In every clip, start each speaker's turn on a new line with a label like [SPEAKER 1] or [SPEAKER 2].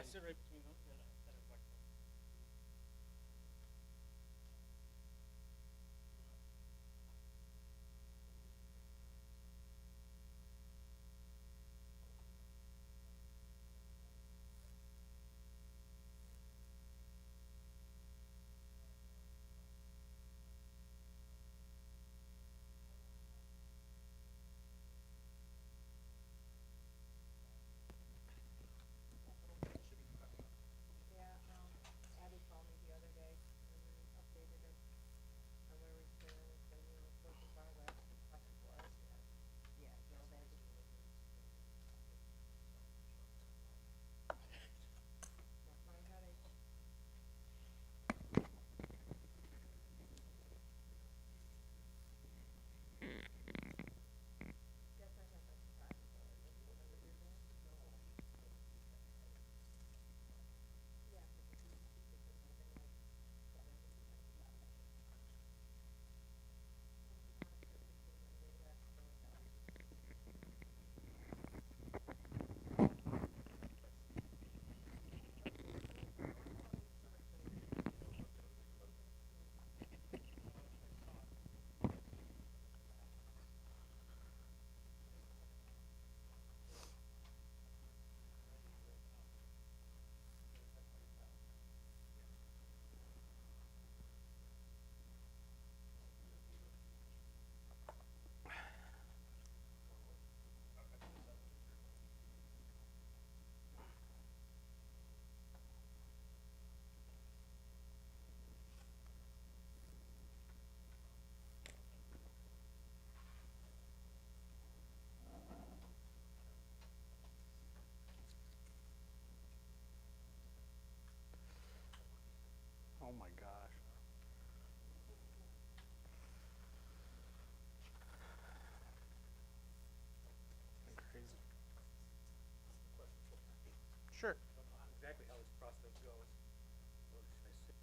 [SPEAKER 1] sit right between those that are white.
[SPEAKER 2] Yeah, Abby called me the other day and then updated her on where we stood and said, so far last question for us, yeah, Gerald Abby. Not my headache. Guess I have a surprise for her. Does she ever do that? Yeah, because I've been like, got everything about it. They left Philadelphia.
[SPEAKER 1] Oh my gosh. Crazy. Sure.
[SPEAKER 3] I don't know exactly how this process goes. So should I sit?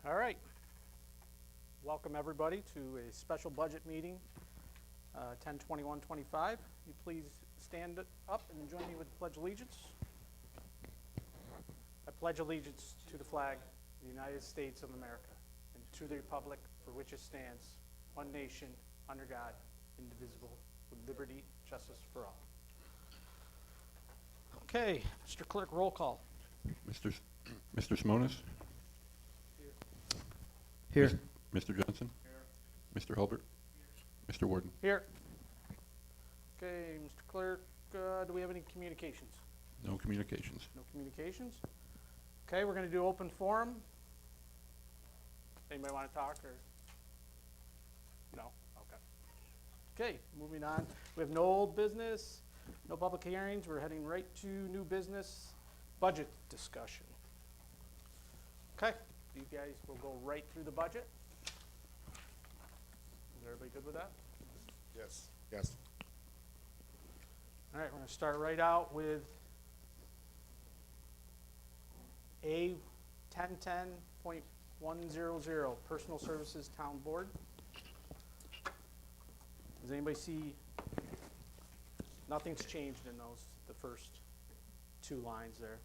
[SPEAKER 1] All right. Welcome everybody to a special budget meeting, 10/21/25. You please stand up and join me with the Pledge of Allegiance. I pledge allegiance to the flag of the United States of America and to the republic for which it stands, one nation, under God, indivisible, with liberty, justice for all. Okay, Mr. Clerk, roll call.
[SPEAKER 4] Mr. Simonis?
[SPEAKER 1] Here.
[SPEAKER 4] Mr. Johnson? Here. Mr. Hulbert? Here. Mr. Warden?
[SPEAKER 1] Here. Okay, Mr. Clerk, do we have any communications?
[SPEAKER 4] No communications.
[SPEAKER 1] No communications? Okay, we're going to do open forum. Anybody want to talk or? No? Okay. Okay, moving on. We have no old business, no public hearings. We're heading right to new business, budget discussion. Okay, you guys will go right through the budget. Is everybody good with that?
[SPEAKER 5] Yes. Yes.
[SPEAKER 1] All right, we're gonna start right out with A 1010.100, Personal Services Town Board. Does anybody see, nothing's changed in those, the first two lines there.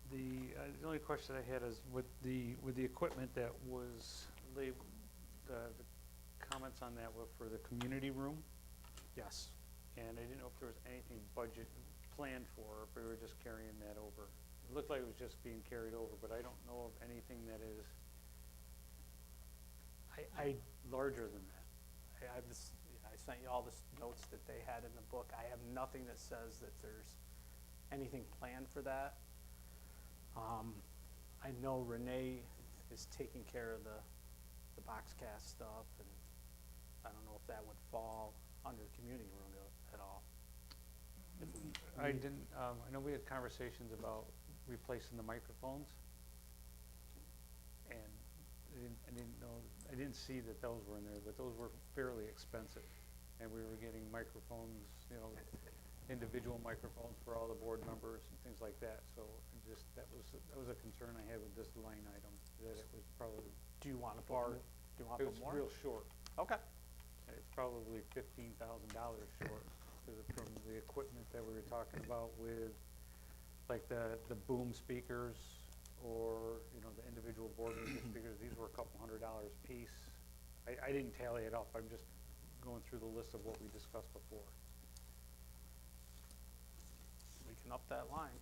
[SPEAKER 3] The only question I had is with the equipment that was labeled, the comments on that were for the community room,
[SPEAKER 1] Yes.
[SPEAKER 3] and I didn't know if there was anything budget planned for, or if we were just carrying that over. It looked like it was just being carried over, but I don't know of anything that is
[SPEAKER 1] I
[SPEAKER 3] larger than that.
[SPEAKER 1] have this, I sent you all the notes that they had in the book. I have nothing that says that there's anything planned for that. I know Renee is taking care of the Boxcast stuff, and I don't know if that would fall under community room at all. If we
[SPEAKER 3] I
[SPEAKER 1] need-
[SPEAKER 3] didn't, I know we had conversations about replacing the microphones. And I didn't know, I didn't see that those were in there, but those were fairly expensive. And we were getting microphones, individual microphones for all the board members and things like that. So that was a concern I had with this line item, that it was probably,
[SPEAKER 1] Do you want to
[SPEAKER 3] Far-
[SPEAKER 1] put, do you want
[SPEAKER 3] it
[SPEAKER 1] to
[SPEAKER 3] was
[SPEAKER 1] put more?
[SPEAKER 3] real short.
[SPEAKER 1] Okay.
[SPEAKER 3] It's probably $15,000 short from the equipment that we were talking about with, like the boom speakers or, the individual board meeting speakers. These were a couple $100 a piece. I didn't tally it up. I'm just going through the list of what we discussed before.
[SPEAKER 1] We can up that line,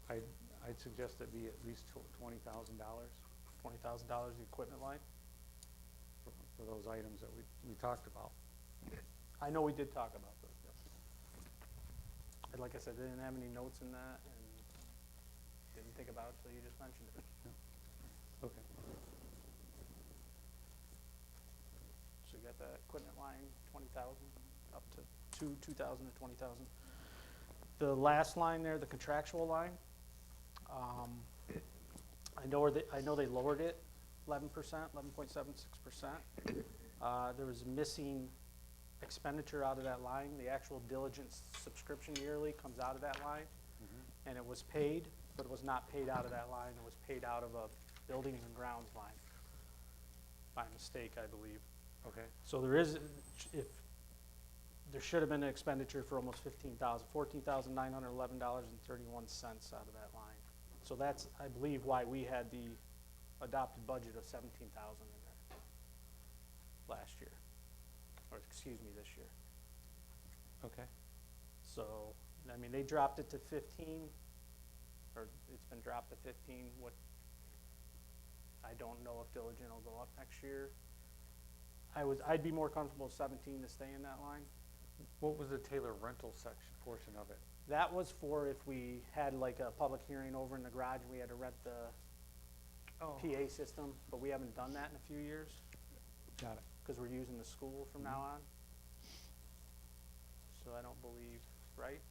[SPEAKER 3] I'd suggest it be at least $20,000
[SPEAKER 1] $20,000 the equipment line.
[SPEAKER 3] for those items that we talked about.
[SPEAKER 1] I know we did talk about those, yes. And like I said, I didn't have any notes in that, and didn't think about it till you just mentioned it.
[SPEAKER 3] Okay.
[SPEAKER 1] So you got that equipment line, 20,000, up to 2,000 to 20,000. The last line there, the contractual line, I know they lowered it 11%, 11.76%. There was missing expenditure out of that line. The actual diligence subscription yearly comes out of that line, and it was paid, but it was not paid out of that line. It was paid out of a buildings and grounds line by mistake, I believe.
[SPEAKER 3] Okay.
[SPEAKER 1] So there is, there should have been an expenditure for almost $14,911.31 out of that line. So that's, I believe, why we had the adopted budget of $17,000 in there last year, or excuse me, this year.
[SPEAKER 3] Okay.
[SPEAKER 1] So, I mean, they dropped it to 15, or it's been dropped to 15. I don't know if diligent will go up next year. I'd be more comfortable with 17 to stay in that line.
[SPEAKER 3] What was the Taylor rental section portion of it?
[SPEAKER 1] That was for if we had like a public hearing over in the garage, we had to rent the PA system, but we haven't done that in a few years,
[SPEAKER 3] Got it.
[SPEAKER 1] because we're using the school from now on. So I don't believe, right?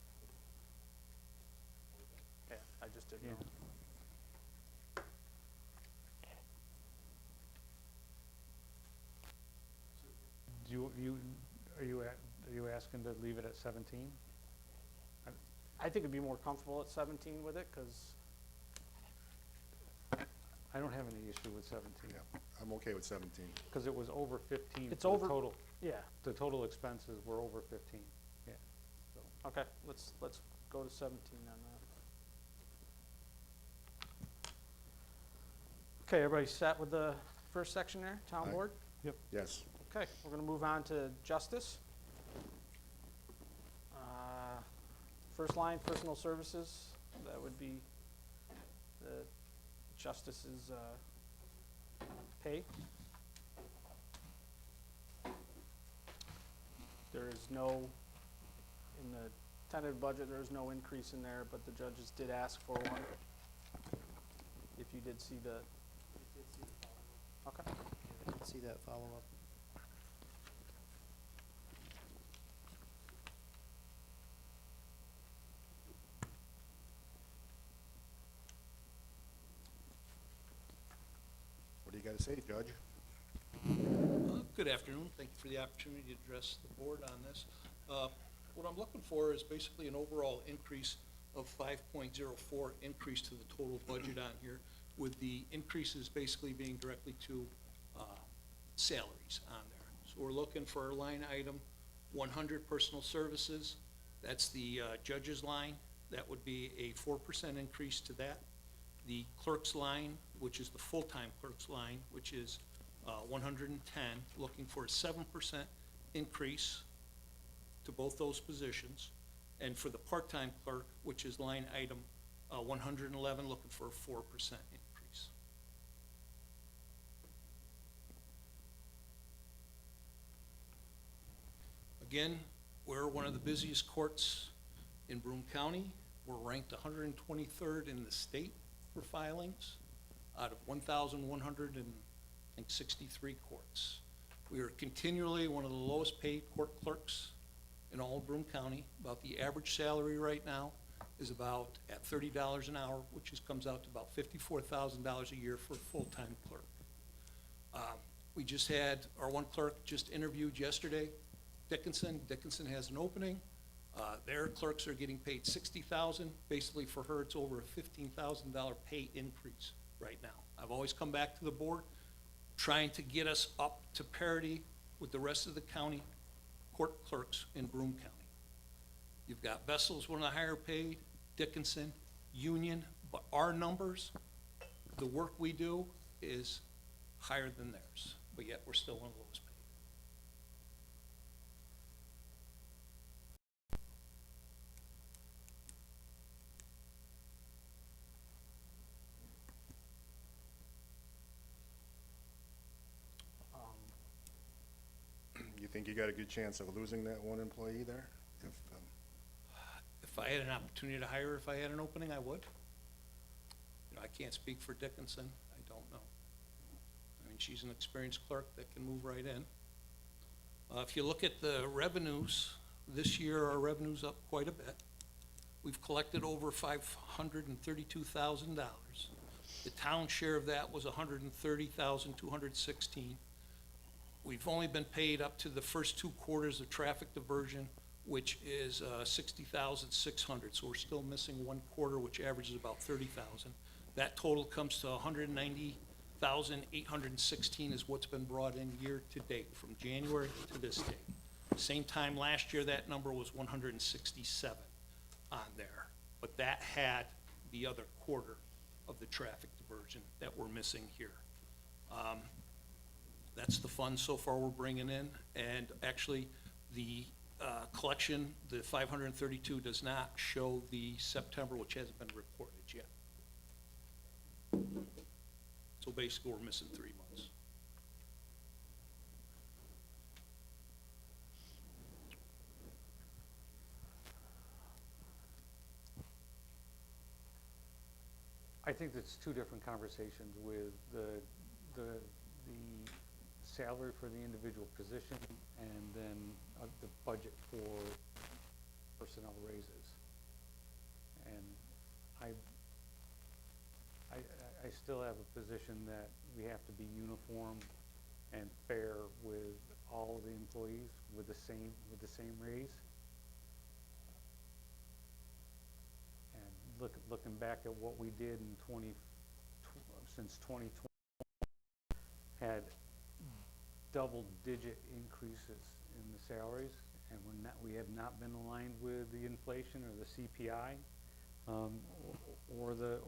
[SPEAKER 1] Yeah, I just didn't
[SPEAKER 3] Yeah.
[SPEAKER 1] know.
[SPEAKER 3] Are you asking to leave it at 17?
[SPEAKER 1] I think it'd be more comfortable at 17 with it, because
[SPEAKER 3] I don't have any issue with 17,
[SPEAKER 5] Yeah, I'm okay with 17.
[SPEAKER 3] because it was over 15.
[SPEAKER 1] It's
[SPEAKER 3] for the
[SPEAKER 1] over-
[SPEAKER 3] total.
[SPEAKER 1] yeah,
[SPEAKER 3] The total expenses were over 15. Yeah. So
[SPEAKER 1] okay, let's go to 17 on that. Okay, everybody set with the first section there, town
[SPEAKER 5] Aye.
[SPEAKER 1] board?
[SPEAKER 5] Yes.
[SPEAKER 1] Okay, we're gonna move on to justice. First line, personal services, that would be the justice's pay. There is no, in the tentative budget, there is no increase in there, but the judges did ask for one. If you did see the, okay.
[SPEAKER 6] I did see that follow-up.
[SPEAKER 5] to say, Judge?
[SPEAKER 7] Good afternoon. Thank you for the opportunity to address the board on this. What I'm looking for is basically an overall increase of 5.04 increase to the total budget on here, with the increases basically being directly to salaries on there. So we're looking for a line item 100 personal services. That's the judge's line. That would be a 4% increase to that. The clerk's line, which is the full-time clerk's line, which is 110, looking for a 7% increase to both those positions. And for the part-time clerk, which is line item 111, looking for a 4% increase. Again, we're one of the busiest courts in Broome County. We're ranked 123rd in the state for filings out of 1,163 courts. We are continually one of the lowest paid court clerks in all of Broome County. About the average salary right now is about at $30 an hour, which comes out to about $54,000 a year for a full-time clerk. We just had, our one clerk just interviewed yesterday, Dickinson. Dickinson has an opening. Their clerks are getting paid $60,000. Basically for her, it's over a $15,000 pay increase right now. I've always come back to the board trying to get us up to parity with the rest of the county court clerks in Broome County. You've got Bessel's one of the higher paid, Dickinson, Union, but our numbers, the work we do is higher than theirs, but yet we're still one of the lowest paid.
[SPEAKER 5] You think you got a good chance of losing that one employee there?
[SPEAKER 7] If I had an opportunity to hire, if I had an opening, I would. You know, I can't speak for Dickinson, I don't know. I mean, she's an experienced clerk that can move right in. If you look at the revenues, this year our revenue's up quite a bit. We've collected over $532,000. The town share of that was $130,216. We've only been paid up to the first 2 quarters of traffic diversion, which is $60,600. So we're still missing 1 quarter, which averages about $30,000. That total comes to $190,816 is what's been brought in year to date from January to this date. Same time last year, that number was 167 on there, but that had the other quarter of the traffic diversion that we're missing here. That's the funds so far we're bringing in, and actually the collection, the 532 does not show the September, which hasn't been reported yet. So basically we're missing 3 months.
[SPEAKER 3] I think that's 2 different conversations with the salary for the individual position and then the budget for personnel raises. And I still have a position that we have to be uniform and fair with all the employees with the same raise. And looking back at what we did in since 2020, had double-digit increases in the salaries, and we have not been aligned with the inflation or the CPI, or the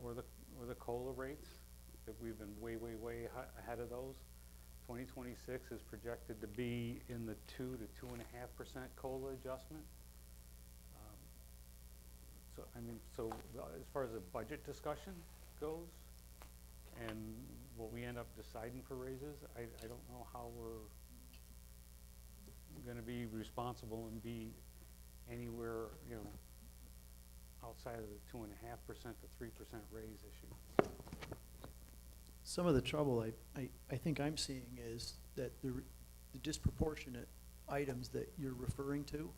[SPEAKER 3] COLA rates. That we've been way ahead of those. 2026 is projected to be in the 2 to 2.5% COLA adjustment. So as far as the budget discussion goes, and what we end up deciding for raises, I don't know how we're gonna be responsible and be anywhere, outside of the 2.5% to 3% raise issue.
[SPEAKER 6] Some of the trouble I think I'm seeing is that the disproportionate items that you're referring to,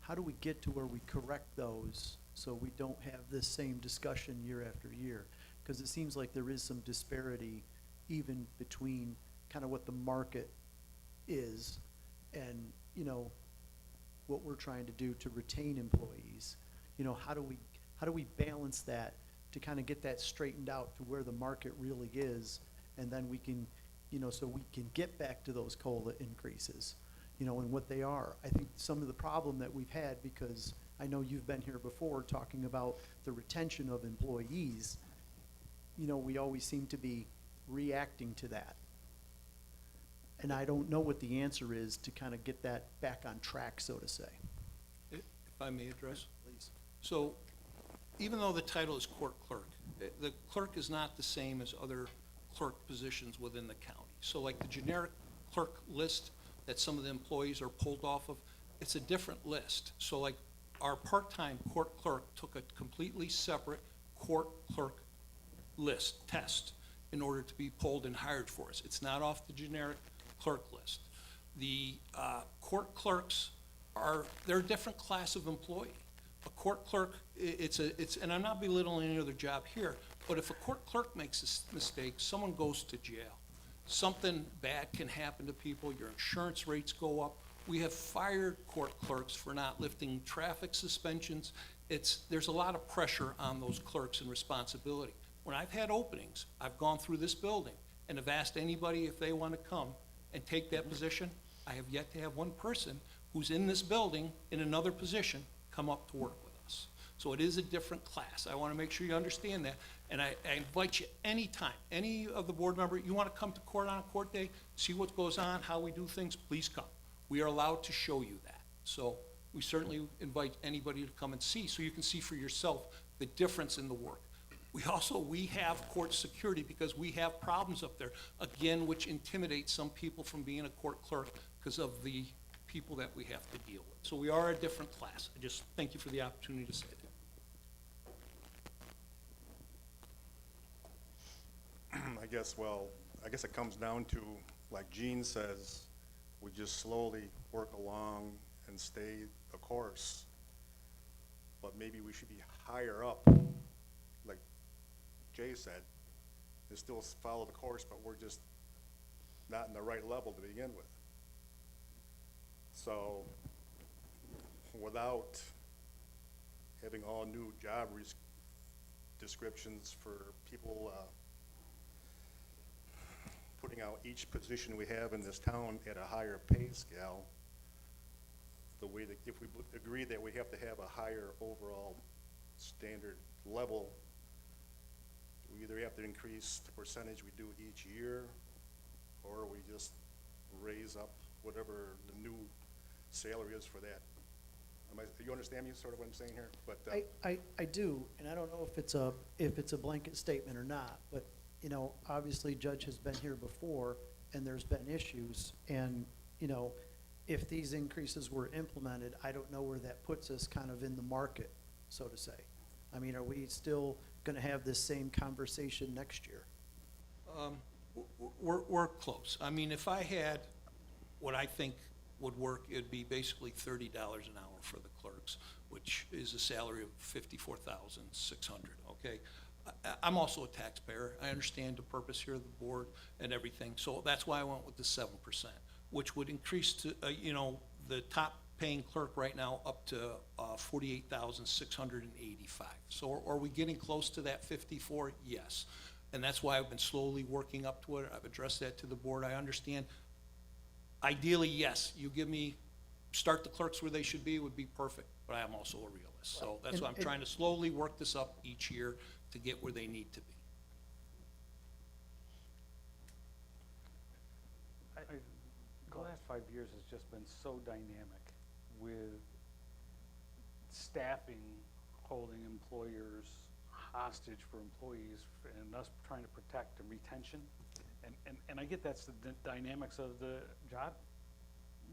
[SPEAKER 6] how do we get to where we correct those so we don't have this same discussion year after year? Because it seems like there is some disparity even between kind of what the market is and, you know, what we're trying to do to retain employees. You know, how do we balance that to kind of get that straightened out to where the market really is? And then we can, you know, so we can get back to those COLA increases, you know, and what they are. I think some of the problem that we've had, because I know you've been here before talking about the retention of employees, you know, we always seem to be reacting to that. And I don't know what the answer is to kind of get that back on track, so to say.
[SPEAKER 7] If I may address?
[SPEAKER 6] Please.
[SPEAKER 7] So, even though the title is court clerk, the clerk is not the same as other clerk positions within the county. So like the generic clerk list that some of the employees are pulled off of, it's a different list. So like our part-time court clerk took a completely separate court clerk list, test, in order to be pulled and hired for us. It's not off the generic clerk list. The court clerks they're a different class of employee. A court clerk, and I'm not belittling any other job here, but if a court clerk makes a mistake, someone goes to jail. Something bad can happen to people, your insurance rates go up. We have fired court clerks for not lifting traffic suspensions. There's a lot of pressure on those clerks and responsibility. When I've had openings, I've gone through this building and have asked anybody if they want to come and take that position. I have yet to have one person who's in this building in another position come up to work with us. So it is a different class. I want to make sure you understand that. And I invite you anytime, any of the board member, you want to come to court on a court day, see what goes on, how we do things, please come. We are allowed to show you that. So we certainly invite anybody to come and see, so you can see for yourself the difference in the work. We have court security because we have problems up there, again, which intimidates some people from being a court clerk because of the people that we have to deal with. So we are a different class. I just thank you for the opportunity to say that.
[SPEAKER 5] I guess it comes down to, like Gene says, we just slowly work along and stay the course. But maybe we should be higher up, like Jay said, and still follow the course, but we're just not in the right level to begin with. So, without having all new job descriptions for people, putting out each position we have in this town at a higher pay scale, the way that, if we agree that we have to have a higher overall standard level, we either have to increase the percentage we do each year, or we just raise up whatever the new salary is for that. You understand me, sort of what I'm saying here? But
[SPEAKER 6] I do, and I don't know if it's a blanket statement or not, but, you know, obviously Judge has been here before, and there's been issues, and, you know, if these increases were implemented, I don't know where that puts us kind of in the market, so to say. I mean, are we still gonna have this same conversation next year?
[SPEAKER 7] We're close. I mean, if I had what I think would work, it'd be basically $30 an hour for the clerks, which is a salary of $54,600, okay? I'm also a taxpayer. I understand the purpose here of the board and everything, so that's why I went with the 7%, which would increase to, you know, the top paying clerk right now up to $48,685. So are we getting close to that 54? Yes. And that's why I've been slowly working up to it. I've addressed that to the board. I understand. Ideally, yes, you give me, start the clerks where they should be would be perfect, but I am also a realist. So that's why I'm trying to slowly work this up each year to get where they need to be.
[SPEAKER 3] The last 5 years has just been so dynamic with staffing holding employers hostage for employees and us trying to protect and retention. And I get that's the dynamics of the job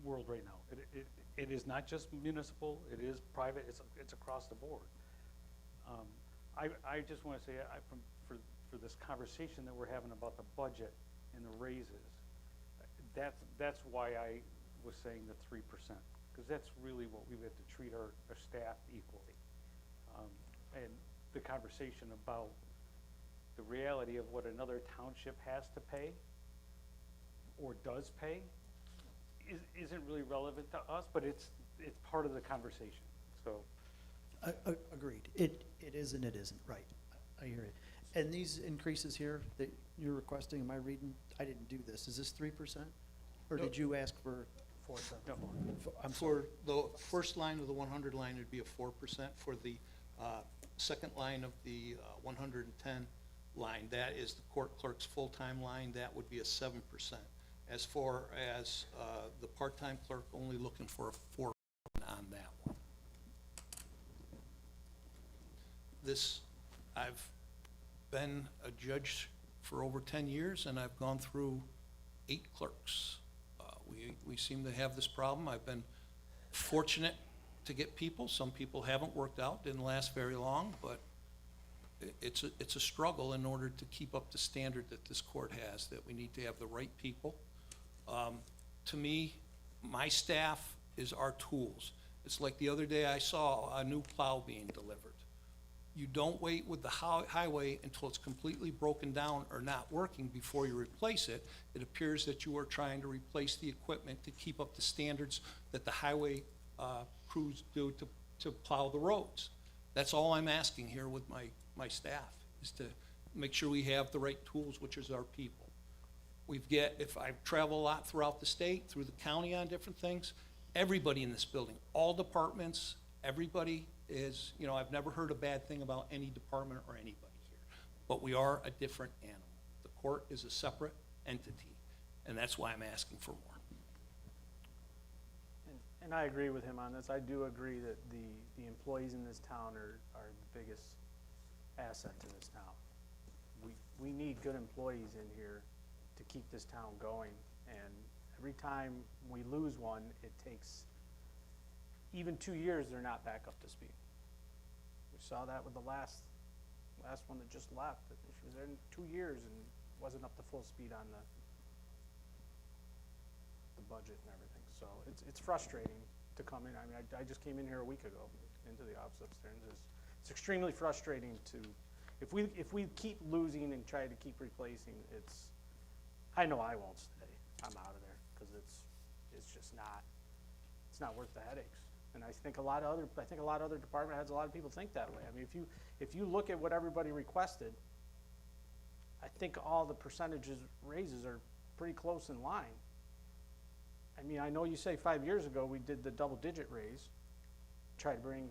[SPEAKER 3] world right now. It is not just municipal, it is private, it's across the board. I just want to say, for this conversation that we're having about the budget and the raises, that's why I was saying the 3%, because that's really what we have to treat our staff equally. And the conversation about the reality of what another township has to pay or does pay isn't really relevant to us, but it's part of the conversation, so.
[SPEAKER 6] Agreed. It is and it isn't, right. I hear it. And these increases here that you're requesting, am I reading? I didn't do this. Is this 3%? Or
[SPEAKER 7] No.
[SPEAKER 6] did you ask for,
[SPEAKER 1] 474.
[SPEAKER 6] I'm sorry,
[SPEAKER 7] For the first line of the 100 line, it'd be a 4%. For the second line of the 110 line, that is the court clerk's full-time line, that would be a 7%. As far as the part-time clerk, only looking for a 4 on that one. I've been a judge for over 10 years, and I've gone through 8 clerks. We seem to have this problem. I've been fortunate to get people. Some people haven't worked out, didn't last very long, but it's a struggle in order to keep up the standard that this court has, that we need to have the right people. To me, my staff is our tools. It's like the other day I saw a new plow being delivered. You don't wait with the highway until it's completely broken down or not working before you replace it. It appears that you are trying to replace the equipment to keep up the standards that the highway crews do to plow the roads. That's all I'm asking here with my staff, is to make sure we have the right tools, which is our people. If I travel a lot throughout the state, through the county on different things, everybody in this building, all departments, everybody is, I've never heard a bad thing about any department or anybody here. But we are a different animal. The court is a separate entity, and that's why I'm asking for more.
[SPEAKER 1] And I agree with him on this. I do agree that the employees in this town are the biggest asset to this town. We need good employees in here to keep this town going, and every time we lose one, it takes even 2 years, they're not back up to speed. We saw that with the last one that just left. That she was there in 2 years and wasn't up to full speed on the budget and everything. So it's frustrating to come in. I mean, I just came in here a week ago into the office upstairs. It's extremely frustrating to, if we keep losing and try to keep replacing, I know I won't stay. I'm out of there because it's just not, it's not worth the headaches. And I think a lot of other department heads, a lot of people think that way. I mean, if you look at what everybody requested, I think all the percentages raises are pretty close in line. I mean, I know you say 5 years ago we did the double-digit raise, try to bring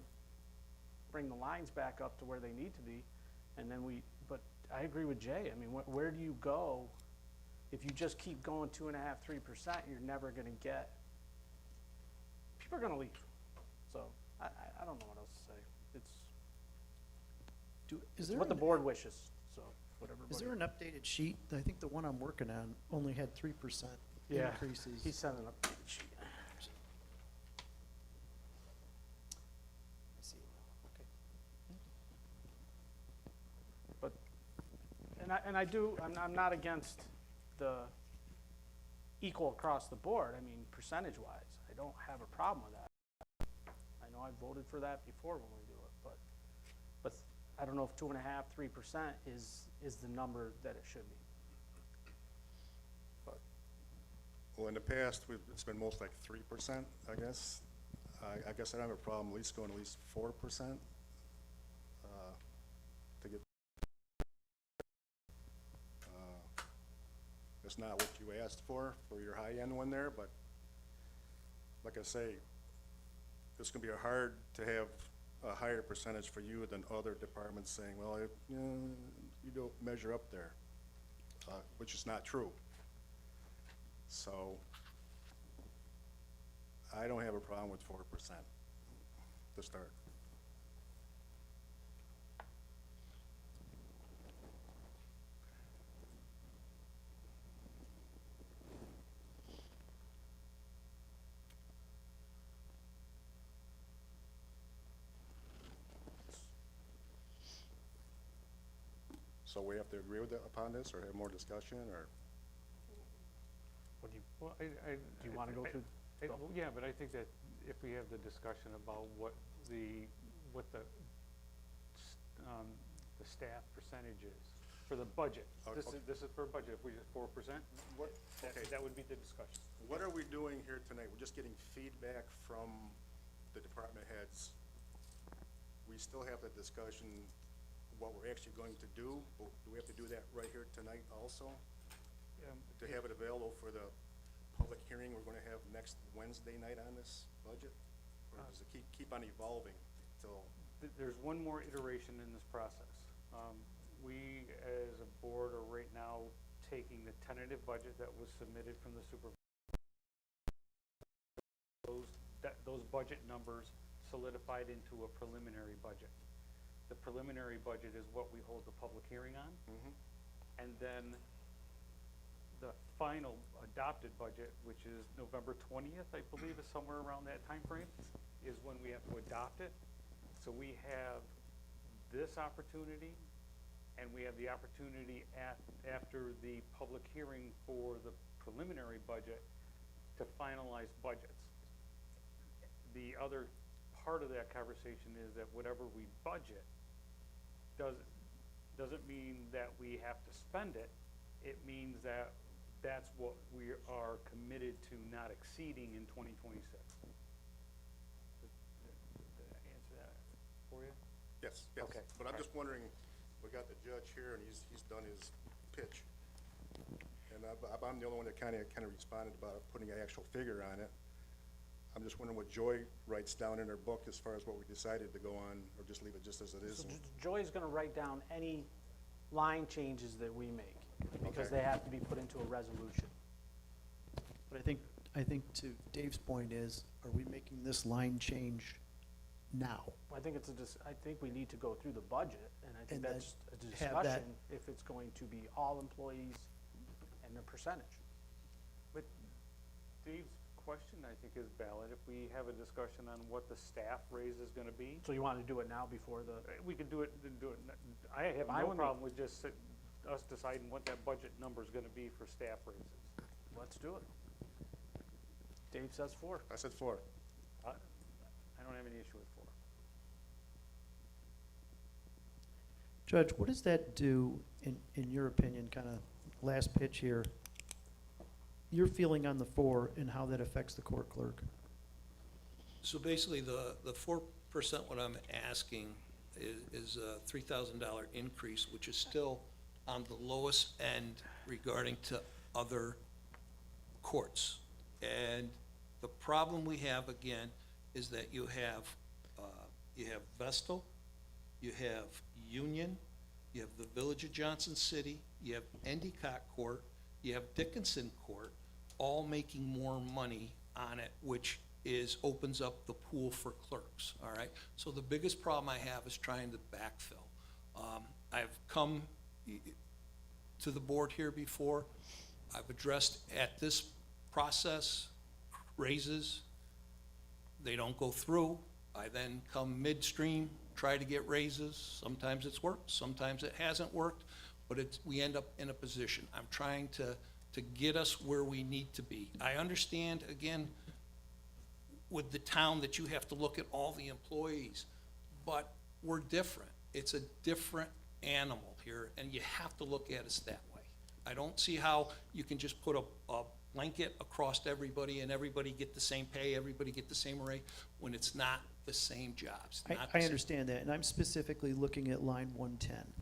[SPEAKER 1] the lines back up to where they need to be, and then but I agree with Jay. I mean, where do you go if you just keep going 2.5%, 3%? You're never going to get. People are going to leave. So I don't know what else to say. It's what the board wishes. So whatever.
[SPEAKER 6] is there an updated sheet? I think the one I'm working on only had 3% increases.
[SPEAKER 1] He sent an updated sheet.
[SPEAKER 6] I see. Okay.
[SPEAKER 1] But I'm not against the equal across the board. I mean, percentage-wise, I don't have a problem with that. I know I voted for that before when we do it, but I don't know if 2.5%, 3% is the number that it should be. But
[SPEAKER 5] Well, in the past, it's been most like 3%, I guess. I guess I don't have a problem at least going at least 4%, to get. It's not what you asked for your high-end one there, but like I say, it's gonna be hard to have a higher percentage for you than other departments saying, well, you don't measure up there, which is not true. So I don't have a problem with 4% to start. So we have to agree with upon this, or have more discussion, or?
[SPEAKER 1] what do you
[SPEAKER 3] Well,
[SPEAKER 1] do? You want to go through?
[SPEAKER 3] well, yeah, but I think that if we have the discussion about what the staff percentage is, for the budget.
[SPEAKER 5] Oh,
[SPEAKER 3] This
[SPEAKER 5] okay.
[SPEAKER 3] is for budget. If we just 4%, what,
[SPEAKER 5] Okay.
[SPEAKER 3] that would be the discussion.
[SPEAKER 5] What are we doing here tonight? We're just getting feedback from the department heads. We still have the discussion, what we're actually going to do. Do we have to do that right here tonight also? To have it available for the public hearing we're gonna have next Wednesday night on this budget? Or does it keep on evolving till,
[SPEAKER 3] There's one more iteration in this process. We, as a board, are right now taking the tentative budget that was submitted from the supervisor. Those budget numbers solidified into a preliminary budget. The preliminary budget is what we hold the public hearing on. And then the final adopted budget, which is November 20th, I believe, is somewhere around that time frame, is when we have to adopt it. So we have this opportunity, and we have the opportunity after the public hearing for the preliminary budget to finalize budgets. The other part of that conversation is that whatever we budget doesn't mean that we have to spend it. It means that that's what we are committed to not exceeding in 2026. Did I answer that for you?
[SPEAKER 5] yes.
[SPEAKER 3] Okay.
[SPEAKER 5] But I'm just wondering, we got the judge here and he's done his pitch. And I'm the only one that kind of responded about putting an actual figure on it. I'm just wondering what Joy writes down in her book as far as what we decided to go on, or just leave it just as it is.
[SPEAKER 1] So Joy's gonna write down any line changes that we make, because
[SPEAKER 5] Okay.
[SPEAKER 1] they have to be put into a resolution.
[SPEAKER 6] But I think to Dave's point is, are we making this line change now?
[SPEAKER 1] I think I think we need to go through the budget, and I think
[SPEAKER 6] And then
[SPEAKER 1] that's a
[SPEAKER 6] have that-
[SPEAKER 1] discussion if it's going to be all employees and their percentage.
[SPEAKER 3] But Dave's question, I think, is valid. If we have a discussion on what the staff raise is gonna be,
[SPEAKER 1] So you wanna do it now before the,
[SPEAKER 3] we could do it. I have
[SPEAKER 1] Fine
[SPEAKER 3] no
[SPEAKER 1] with me.
[SPEAKER 3] problem with just us deciding what that budget number is gonna be for staff raises.
[SPEAKER 1] let's do it. Dave says 4.
[SPEAKER 5] I said 4.
[SPEAKER 3] I don't have any issue with 4.
[SPEAKER 6] Judge, what does that do, in your opinion, kind of last pitch here? Your feeling on the 4 and how that affects the court clerk?
[SPEAKER 7] So basically, the 4%, what I'm asking is a $3,000 increase, which is still on the lowest end regarding to other courts. And the problem we have, again, is that you have Vestal, you have Union, you have the Village of Johnson City, you have Endicott Court, you have Dickinson Court, all making more money on it, which opens up the pool for clerks, all right? So the biggest problem I have is trying to backfill. I've come to the board here before. I've addressed at this process raises. They don't go through. I then come midstream, try to get raises. Sometimes it's worked, sometimes it hasn't worked, but we end up in a position. I'm trying to get us where we need to be. I understand, again, with the town that you have to look at all the employees, but we're different. It's a different animal here, and you have to look at us that way. I don't see how you can just put a blanket across everybody and everybody get the same pay, everybody get the same rate, when it's not the same jobs. not the
[SPEAKER 6] I
[SPEAKER 7] same-
[SPEAKER 6] understand that, and I'm specifically looking at line 110,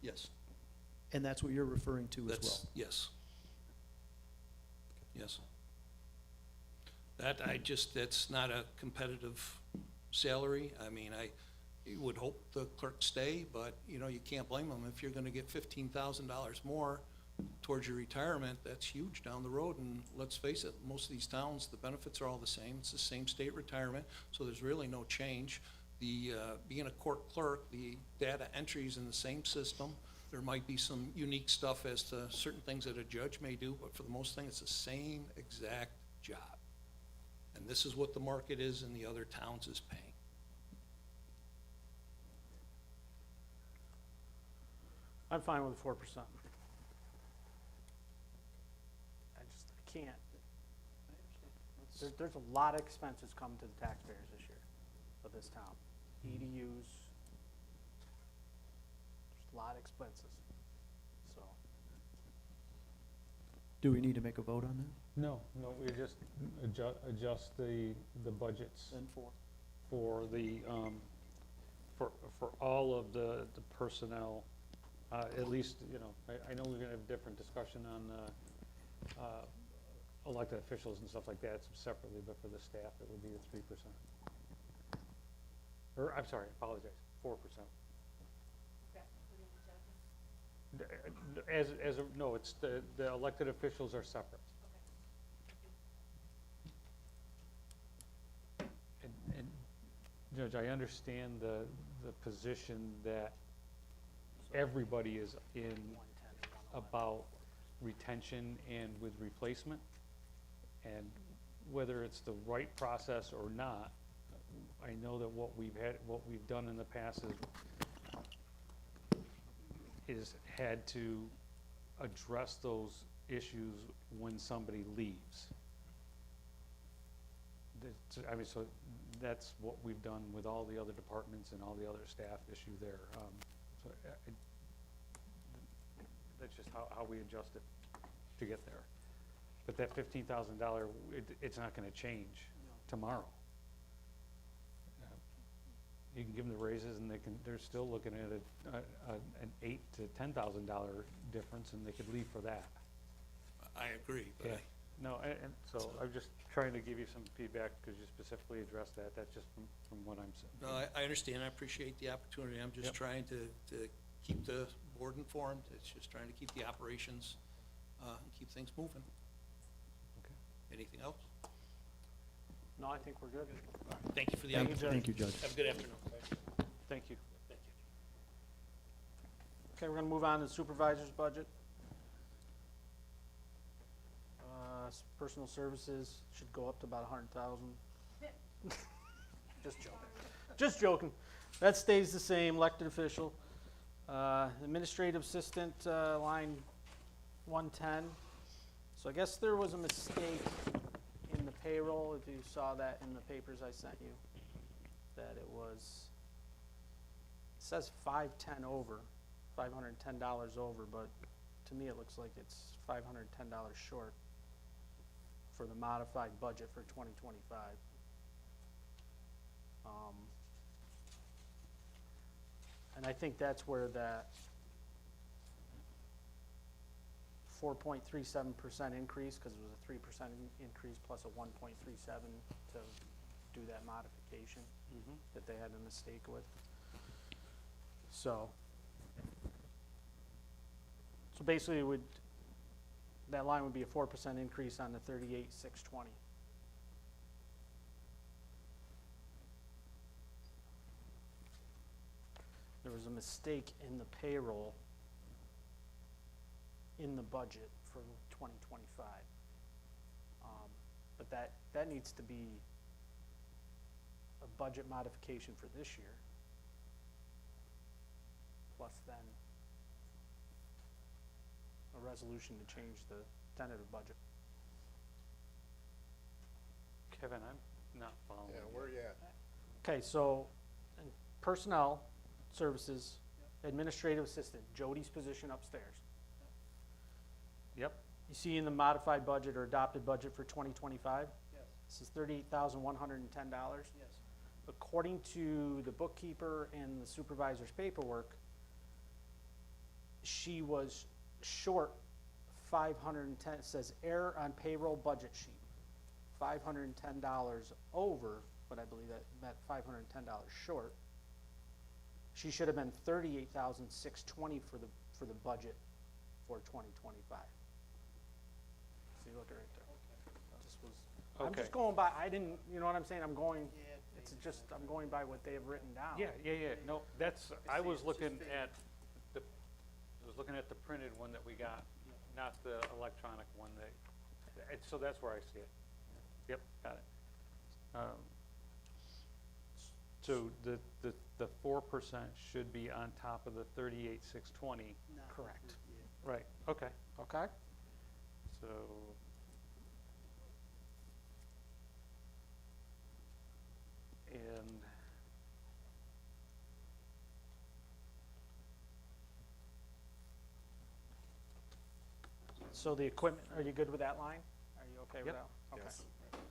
[SPEAKER 7] Yes.
[SPEAKER 6] and that's what you're referring to as well.
[SPEAKER 7] That's, yes. Yes. That's not a competitive salary. I mean, I would hope the clerks stay, but, you can't blame them. If you're gonna get $15,000 more towards your retirement, that's huge down the road, and let's face it, most of these towns, the benefits are all the same. It's the same state retirement, so there's really no change. Being a court clerk, the data entry is in the same system. There might be some unique stuff as to certain things that a judge may do, but for the most thing, it's the same exact job. And this is what the market is in the other towns is paying.
[SPEAKER 1] I'm fine with 4%. I can't. There's a lot of expenses coming to the taxpayers this year of this town. EDUs, there's a lot expenses, so.
[SPEAKER 6] Do we need to make a vote on that?
[SPEAKER 3] No, we just adjust the budgets
[SPEAKER 6] Then four.
[SPEAKER 3] for the, for all of the personnel, at least, I know we're gonna have different discussion on, elected officials and stuff like that separately, but for the staff, it would be the 3%. Or, I'm sorry, I apologize, 4%.
[SPEAKER 2] Okay, put in the judges?
[SPEAKER 3] No, it's the elected officials are separate. And Judge, I understand the position that everybody is in
[SPEAKER 1] 110 and 111.
[SPEAKER 3] about retention and with replacement. And whether it's the right process or not, I know that what we've done in the past is had to address those issues when somebody leaves. I mean, so that's what we've done with all the other departments and all the other staff issue there. So that's just how we adjust it to get there. But that $15,000, it's not gonna change tomorrow. You can give them the raises and they're still looking at an $8,000 to $10,000 difference, and they could leave for that.
[SPEAKER 7] I agree, but
[SPEAKER 3] Yeah. No, and so I'm just trying to give you some feedback because you specifically addressed that. That's just from what I'm saying.
[SPEAKER 7] no, I understand, I appreciate the opportunity, I'm just
[SPEAKER 3] Yep.
[SPEAKER 7] trying to keep the board informed, it's just trying to keep the operations, and keep things moving.
[SPEAKER 3] Okay.
[SPEAKER 7] Anything else?
[SPEAKER 1] No, I think we're good.
[SPEAKER 7] Thank you for the
[SPEAKER 1] Thank you,
[SPEAKER 7] opportunity.
[SPEAKER 1] Judge.
[SPEAKER 6] Thank you, Judge.
[SPEAKER 7] Have a good afternoon.
[SPEAKER 3] Thank you.
[SPEAKER 7] Thank you.
[SPEAKER 1] Okay, we're gonna move on to the supervisor's budget. Personal services should go up to about 100,000. Just joking. Just joking. That stays the same, elected official. Administrative assistant, line 110. So I guess there was a mistake in the payroll, if you saw that in the papers I sent you, that it says 510 over, $510 over, but to me it looks like it's $510 short for the modified budget for 2025. And I think that's where that 4.37% increase, because it was a 3% increase plus a 1.37 to do that modification that they had a mistake with. So basically that line would be a 4% increase on the 38,620. There was a mistake in the payroll in the budget for 2025. But that needs to be a budget modification for this year. Plus then a resolution to change the tentative budget.
[SPEAKER 3] Kevin, I'm not following.
[SPEAKER 5] Yeah, where you at?
[SPEAKER 1] Okay, so in personnel services, administrative assistant, Jody's position upstairs.
[SPEAKER 3] Yep.
[SPEAKER 1] You see in the modified budget or adopted budget for 2025?
[SPEAKER 6] Yes.
[SPEAKER 1] This is $38,110.
[SPEAKER 6] Yes.
[SPEAKER 1] According to the bookkeeper and the supervisor's paperwork, she was short 510, it says error on payroll budget sheet, $510 over, but I believe that meant $510 short. She should have been $38,620 for the budget for 2025. See, look right there. This was, I'm
[SPEAKER 3] Okay.
[SPEAKER 1] just going by, I didn't, you know what I'm saying, I'm going, it's just, I'm going by what they have written down.
[SPEAKER 3] Yeah, no, that's, I was looking at the printed one that we got, not the electronic one so that's where I see it. Yep, got it. So the 4% should be on top of the 38,620.
[SPEAKER 1] Correct.
[SPEAKER 3] Right, okay.
[SPEAKER 1] Okay?
[SPEAKER 3] So, and
[SPEAKER 1] So the equipment, are you good with that line? Are you okay with
[SPEAKER 3] Yep.
[SPEAKER 1] that? Okay.
[SPEAKER 5] Yes.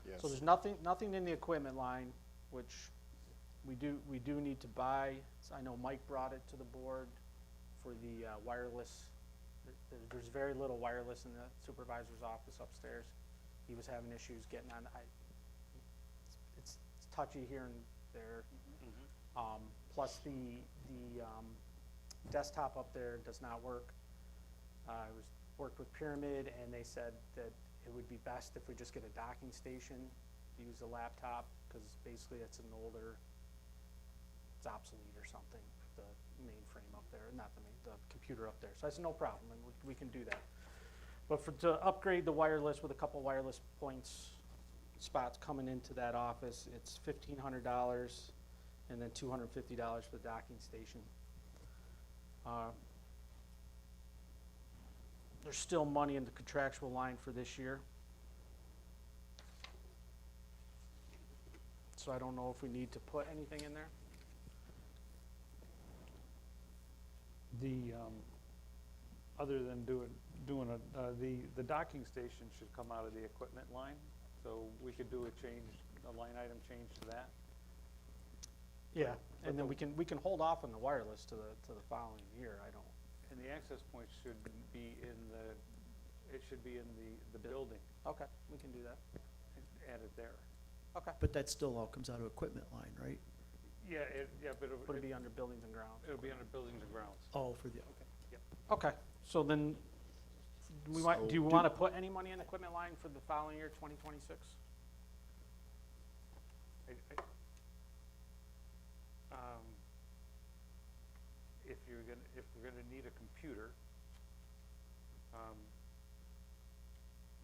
[SPEAKER 5] Yes.
[SPEAKER 1] So there's nothing in the equipment line, which we do need to buy. So I know Mike brought it to the board for the wireless. There's very little wireless in the supervisor's office upstairs. He was having issues getting on, it's touchy here and there. Plus the desktop up there does not work. I worked with Pyramid, and they said that it would be best if we just get a docking station to use the laptop, because basically it's it's obsolete or something, the mainframe up there, not the computer up there. So I said, no problem, and we can do that. But to upgrade the wireless with a couple wireless spots coming into that office, it's $1,500, and then $250 for the docking station. There's still money in the contractual line for this year. So I don't know if we need to put anything in there.
[SPEAKER 3] The, other than doing the docking station should come out of the equipment line, so we could do a line item change to that.
[SPEAKER 1] Yeah,
[SPEAKER 3] but
[SPEAKER 1] and then
[SPEAKER 3] the-
[SPEAKER 1] we can hold off on the wireless to the following year. I don't.
[SPEAKER 3] And the access points should be it should be in the building,
[SPEAKER 1] Okay, we can do that.
[SPEAKER 3] add it there.
[SPEAKER 1] Okay.
[SPEAKER 6] But that still all comes out of equipment line, right?
[SPEAKER 3] Yeah, but
[SPEAKER 1] Would it be under buildings and grounds?
[SPEAKER 3] it'll be under buildings and grounds.
[SPEAKER 6] Oh, for the, okay.
[SPEAKER 1] Okay, so then, do you want to put any money in the equipment line for the following year, 2026?
[SPEAKER 3] If we're gonna need a computer,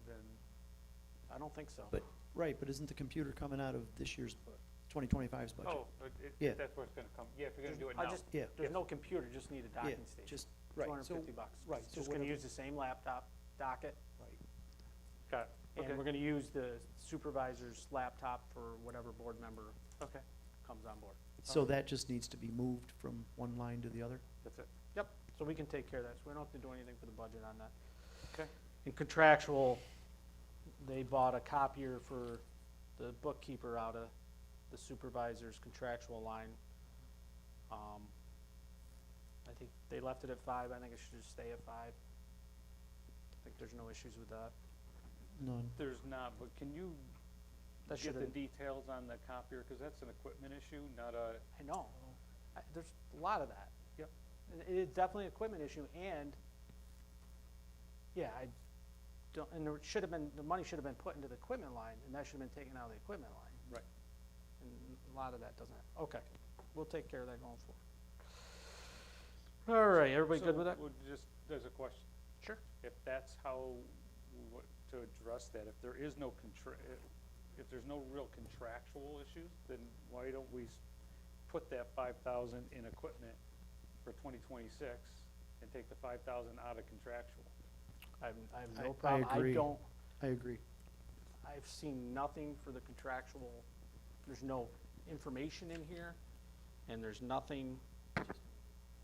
[SPEAKER 3] then,
[SPEAKER 1] I don't think so.
[SPEAKER 6] But, right, but isn't the computer coming out of this year's 2025's budget?
[SPEAKER 3] oh,
[SPEAKER 6] Yeah.
[SPEAKER 3] that's where it's gonna come, yeah, if you're gonna do it
[SPEAKER 1] I
[SPEAKER 3] now.
[SPEAKER 1] just,
[SPEAKER 6] Yeah.
[SPEAKER 1] there's no computer, just need a
[SPEAKER 6] Yeah,
[SPEAKER 1] docking station.
[SPEAKER 6] just, right, so,
[SPEAKER 1] $250.
[SPEAKER 6] right,
[SPEAKER 1] It's
[SPEAKER 6] so
[SPEAKER 1] just gonna
[SPEAKER 6] whatever-
[SPEAKER 1] use the same laptop, dock it,
[SPEAKER 6] right.
[SPEAKER 3] Got it,
[SPEAKER 1] and
[SPEAKER 3] okay,
[SPEAKER 1] we're gonna use the supervisor's laptop for whatever board member
[SPEAKER 3] okay,
[SPEAKER 1] comes on board.
[SPEAKER 6] So that just needs to be moved from one line to the other?
[SPEAKER 3] that's it,
[SPEAKER 1] Yep, so we can take care of that, so we don't have to do anything for the budget on that.
[SPEAKER 3] okay.
[SPEAKER 1] In contractual, they bought a copier for the bookkeeper out of the supervisor's contractual line. I think they left it at 5, I think it should just stay at 5. I think there's no issues with that.
[SPEAKER 6] None.
[SPEAKER 3] There's not, but can you
[SPEAKER 1] That
[SPEAKER 3] get the
[SPEAKER 1] should've-
[SPEAKER 3] details on the copier, because that's an equipment issue, not a,
[SPEAKER 1] I know, there's a lot of that.
[SPEAKER 3] Yep.
[SPEAKER 1] And it is definitely an equipment issue, and, yeah, I don't, and there should have been, the money should have been put into the equipment line, and that should have been taken out of the equipment line.
[SPEAKER 3] right.
[SPEAKER 1] And a lot of that doesn't, okay, we'll take care of that going forward. All right, everybody good with that?
[SPEAKER 3] There's a question.
[SPEAKER 1] Sure.
[SPEAKER 3] If that's how, to address that, if there is no if there's no real contractual issues, then why don't we put that 5,000 in equipment for 2026 and take the 5,000 out of contractual?
[SPEAKER 1] I have
[SPEAKER 6] I
[SPEAKER 1] no problem, I
[SPEAKER 6] agree.
[SPEAKER 1] don't,
[SPEAKER 6] I agree.
[SPEAKER 1] I've seen nothing for the contractual, there's no information in here, and there's nothing,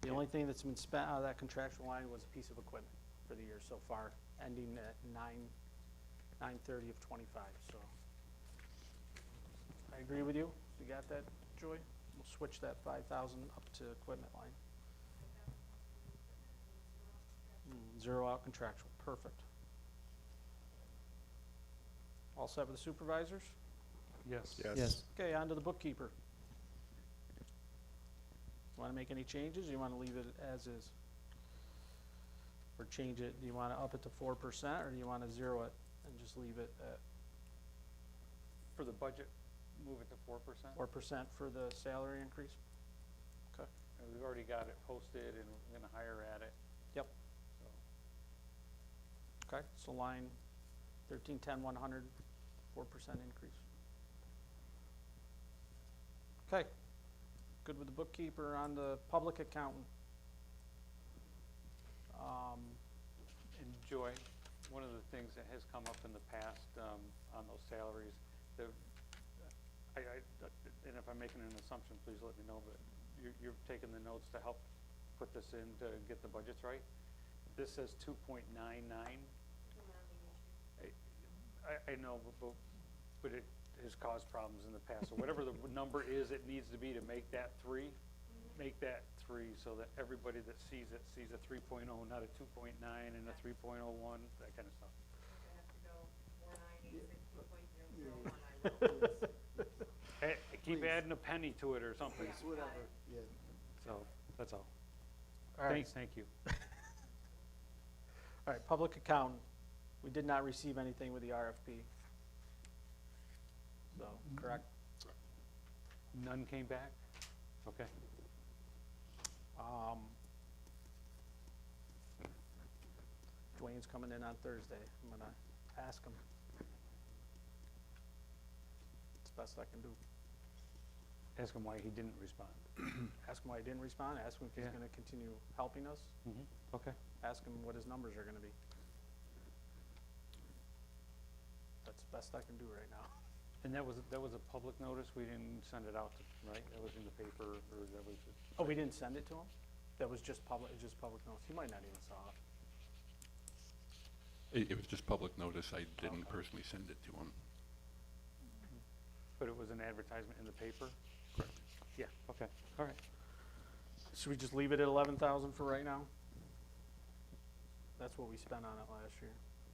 [SPEAKER 1] the only thing that's been spent out of that contractual line was a piece of equipment for the year so far, ending at 9/30 of '25, so. I agree with you, you got that, Joy? We'll switch that 5,000 up to equipment line. Zero out contractual, perfect. All set with the supervisors?
[SPEAKER 3] Yes.
[SPEAKER 6] Yes.
[SPEAKER 1] Okay, on to the bookkeeper. Want to make any changes, or you want to leave it as is? Or change it, do you want to up it to 4%, or do you want to zero it and just leave it at
[SPEAKER 3] For the budget, move it to 4%.
[SPEAKER 1] 4% for the salary increase? Okay,
[SPEAKER 3] And we've already got it posted and we're gonna hire at it.
[SPEAKER 1] Yep.
[SPEAKER 3] So,
[SPEAKER 1] okay, so line 1310-100, 4% increase. Okay, good with the bookkeeper. On the public accountant.
[SPEAKER 3] and Joy, one of the things that has come up in the past, on those salaries, and if I'm making an assumption, please let me know, but you're taking the notes to help put this in to get the budgets right. This says 2.99 I know, but it has caused problems in the past. So whatever the number is it needs to be to make that 3, make that 3 so that everybody that sees it sees a 3.0, not a 2.9 and a 3.01, that kind of stuff.
[SPEAKER 2] If I have to go 4986.001, I will.
[SPEAKER 3] Hey, keep
[SPEAKER 6] Please.
[SPEAKER 3] adding a penny to it or something.
[SPEAKER 6] Please, whatever, yeah.
[SPEAKER 3] So, that's all.
[SPEAKER 1] All right,
[SPEAKER 3] Thank you.
[SPEAKER 1] all right, public accountant, we did not receive anything with the RFP. So, correct?
[SPEAKER 3] None came back? Okay.
[SPEAKER 1] Dwayne's coming in on Thursday. I'm gonna ask him. It's the best I can do.
[SPEAKER 3] Ask him why he didn't respond.
[SPEAKER 1] Ask him why he didn't respond, ask him if he's
[SPEAKER 3] Yeah.
[SPEAKER 1] gonna continue helping us,
[SPEAKER 3] Okay.
[SPEAKER 1] ask him what his numbers are gonna be. That's the best I can do right now.
[SPEAKER 3] And that was a public notice? We didn't send it out, right? That was in the paper, or that was?
[SPEAKER 1] Oh, we didn't send it to him? That was just public notice. He might not even saw it.
[SPEAKER 4] It was just public notice. I didn't personally send it to him.
[SPEAKER 3] But it was an advertisement in the paper?
[SPEAKER 4] Correct.
[SPEAKER 3] Yeah, okay, all right.
[SPEAKER 1] Should we just leave it at 11,000 for right now? That's what we spent on it last year.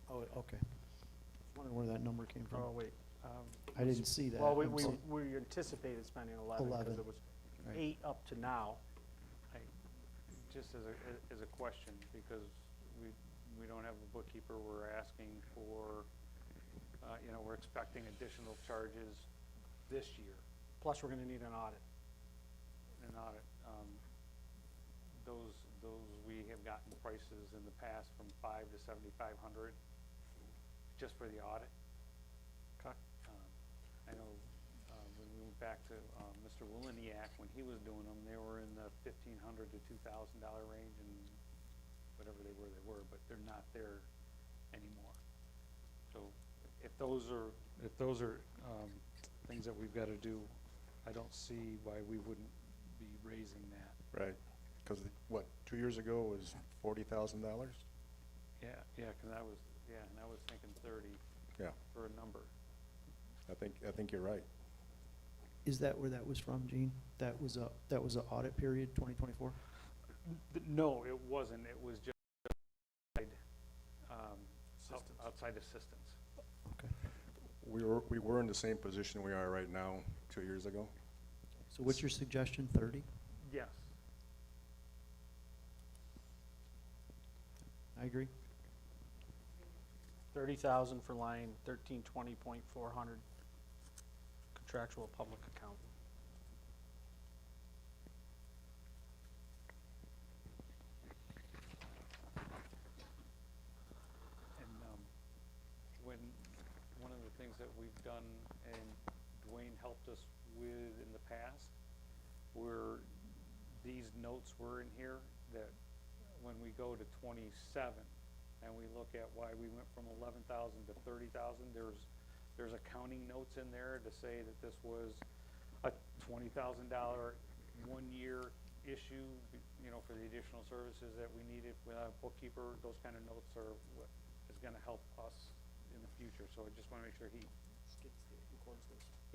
[SPEAKER 6] Oh, okay. Wondering where that number came from.
[SPEAKER 1] Oh, wait.
[SPEAKER 6] I didn't see that.
[SPEAKER 1] Well,
[SPEAKER 6] I'm sorry.
[SPEAKER 1] we anticipated spending 11 because
[SPEAKER 6] 11,
[SPEAKER 1] it was
[SPEAKER 6] right.
[SPEAKER 1] 8 up to now.
[SPEAKER 3] Just as a question, because we don't have a bookkeeper, we're asking for, we're expecting additional charges this year,
[SPEAKER 1] Plus, we're gonna need an audit.
[SPEAKER 3] an audit. Those, we have gotten prices in the past from $500 to $7,500 just for the audit.
[SPEAKER 1] Okay.
[SPEAKER 3] I know, when we went back to, Mr. Wileniak, when he was doing them, they were in the $1,500 to $2,000 range, and whatever they were, but they're not there anymore. So if those are things that we've got to do, I don't see why we wouldn't be raising that.
[SPEAKER 5] Right, because what, 2 years ago was $40,000?
[SPEAKER 3] Yeah, because I was thinking 30
[SPEAKER 5] Yeah,
[SPEAKER 3] for a number.
[SPEAKER 5] I think you're right.
[SPEAKER 6] Is that where that was from, Gene? That was a audit period, 2024?
[SPEAKER 3] No, it wasn't. It was just
[SPEAKER 1] Assistance.
[SPEAKER 3] outside assistance.
[SPEAKER 6] Okay.
[SPEAKER 5] We were in the same position we are right now 2 years ago.
[SPEAKER 6] So what's your suggestion, 30?
[SPEAKER 3] Yes.
[SPEAKER 6] I agree.
[SPEAKER 1] 30,000 for line 1320.400 contractual public accountant.
[SPEAKER 3] And when one of the things that we've done, and Dwayne helped us with in the past, were these notes were in here, that when we go to 27, and we look at why we went from 11,000 to 30,000, there's accounting notes in there to say that this was a $20,000 one-year issue, for the additional services that we needed without a bookkeeper. Those kind of notes are what is gonna help us in the future, so I just wanna make sure he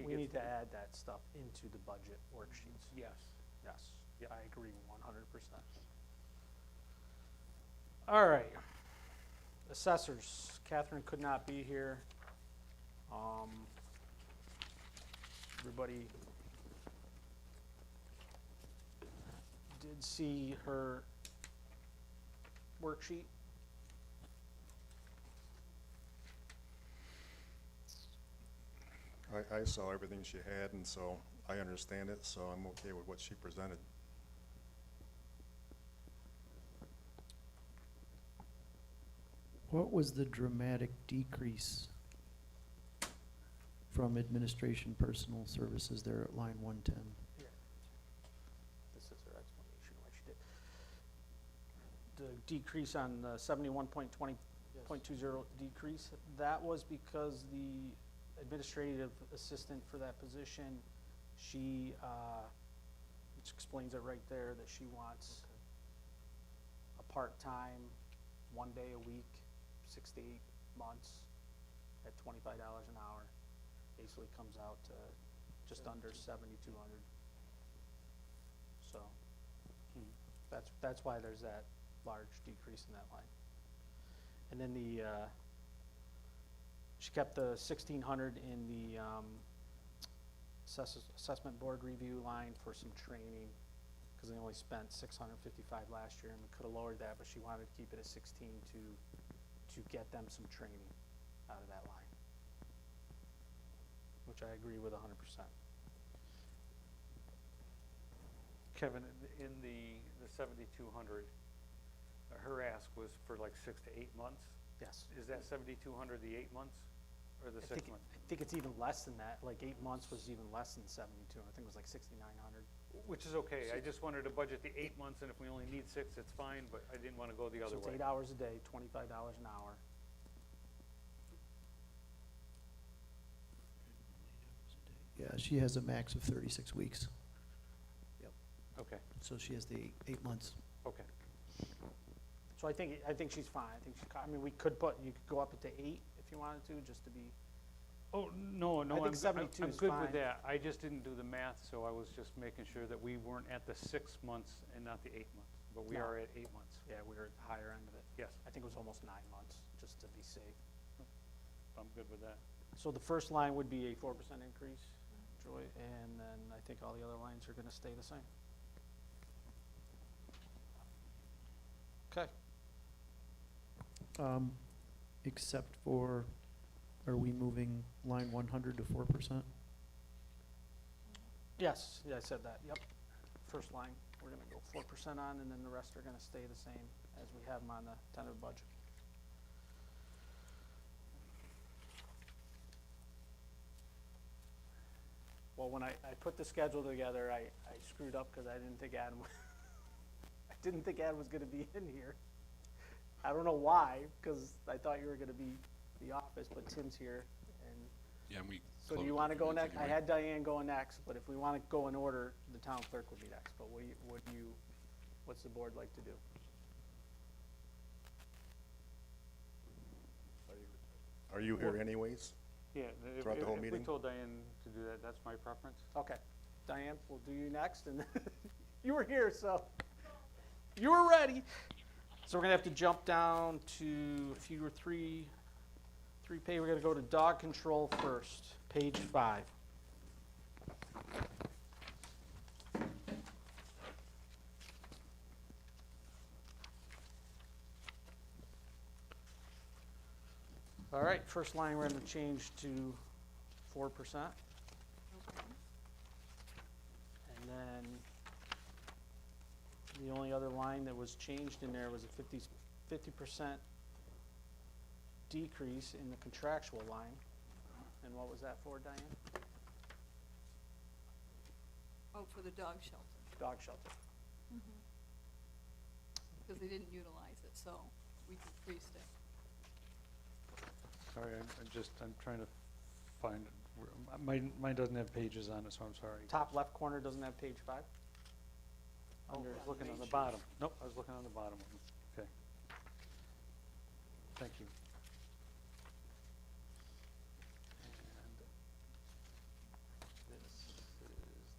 [SPEAKER 1] We
[SPEAKER 3] gets
[SPEAKER 1] need to add that stuff into the budget worksheets.
[SPEAKER 3] Yes.
[SPEAKER 1] Yes,
[SPEAKER 3] Yeah.
[SPEAKER 1] I agree 100%. All right. Assessors, Catherine could not be here. Everybody did see her worksheet.
[SPEAKER 5] I saw everything she had, and so I understand it, so I'm okay with what she presented.
[SPEAKER 6] What was the dramatic decrease from administration personal services there at line 110?
[SPEAKER 1] This is her explanation why she did. The decrease on the 71.20 decrease, that was because the administrative assistant for that position, she, which explains it right there, that she wants a part-time, 1 day a week, 6 to 8 months, at $25 an hour, basically comes out to just under 7,200. So, that's why there's that large decrease in that line. And then she kept the 1,600 in the assessment board review line for some training, because they only spent 655 last year, and we could have lowered that, but she wanted to keep it at 16 to get them some training out of that line, which I agree with 100%.
[SPEAKER 3] Kevin, in the 7,200, her ask was for like 6 to 8 months.
[SPEAKER 1] Yes.
[SPEAKER 3] Is that 7,200 the 8 months or the 6 months?
[SPEAKER 1] I think it's even less than that, like 8 months was even less than 72, I think it was like 6,900.
[SPEAKER 3] Which is okay. I just wanted to budget the 8 months, and if we only need 6, it's fine, but I didn't want to go the other
[SPEAKER 1] So it's
[SPEAKER 3] way.
[SPEAKER 1] 8 hours a day, $25 an hour.
[SPEAKER 6] Yeah, she has a max of 36 weeks,
[SPEAKER 3] Okay,
[SPEAKER 6] so she has the 8 months.
[SPEAKER 3] okay.
[SPEAKER 1] So I think she's fine, I mean, we could you could go up to 8 if you wanted to, just to be,
[SPEAKER 3] Oh, no,
[SPEAKER 1] I think 72
[SPEAKER 3] I'm
[SPEAKER 1] is
[SPEAKER 3] good
[SPEAKER 1] fine.
[SPEAKER 3] with that. I just didn't do the math, so I was just making sure that we weren't at the 6 months and not the 8 months. But we
[SPEAKER 1] No.
[SPEAKER 3] are at 8 months.
[SPEAKER 1] yeah, we were at the higher end of it.
[SPEAKER 3] Yes,
[SPEAKER 1] I think it was almost 9 months, just to be safe.
[SPEAKER 3] I'm good with that.
[SPEAKER 1] So the first line would be a 4% increase, Joy, and then I think all the other lines are gonna stay the same. Okay.
[SPEAKER 6] Except for, are we moving line 100 to 4%?
[SPEAKER 1] Yes, yeah, I said that, yep. First line, we're gonna go 4% on, and then the rest are gonna stay the same as we have them on the tentative budget. Well, when I put the schedule together, I screwed up because I didn't think Adam, I didn't think Adam was gonna be in here. I don't know why, because I thought you were gonna be the office, but Tim's here, and
[SPEAKER 4] Yeah, and we.
[SPEAKER 1] so do
[SPEAKER 4] closed
[SPEAKER 1] you
[SPEAKER 4] a
[SPEAKER 1] want to
[SPEAKER 4] few
[SPEAKER 1] go
[SPEAKER 4] minutes
[SPEAKER 1] next? I
[SPEAKER 4] anyway.
[SPEAKER 1] had Diane going next, but if we want to go in order, the town clerk would be next. But what's the board like to do?
[SPEAKER 5] Are you here anyways?
[SPEAKER 3] Yeah,
[SPEAKER 5] Throughout the whole
[SPEAKER 3] if we
[SPEAKER 5] meeting?
[SPEAKER 3] told Diane to do that, that's my preference.
[SPEAKER 1] Okay, Diane, we'll do you next, and you were here, so you were ready. So we're gonna have to jump down to, if you were three pay, we're gonna go to dog control first, page 5. All right, first line we're gonna change to 4%. And then the only other line that was changed in there was a 50% decrease in the contractual line. And what was that for, Diane?
[SPEAKER 8] Oh, for the dog shelter,
[SPEAKER 1] Dog shelter.
[SPEAKER 8] because they didn't utilize it, so we decreased it.
[SPEAKER 3] Sorry, I'm trying to find, mine doesn't have pages on it, so I'm sorry.
[SPEAKER 1] Top left corner doesn't have page 5?
[SPEAKER 3] Oh, I
[SPEAKER 1] Under-
[SPEAKER 3] was looking on the bottom. Nope, I was looking on the bottom one. Okay. Thank you. And this is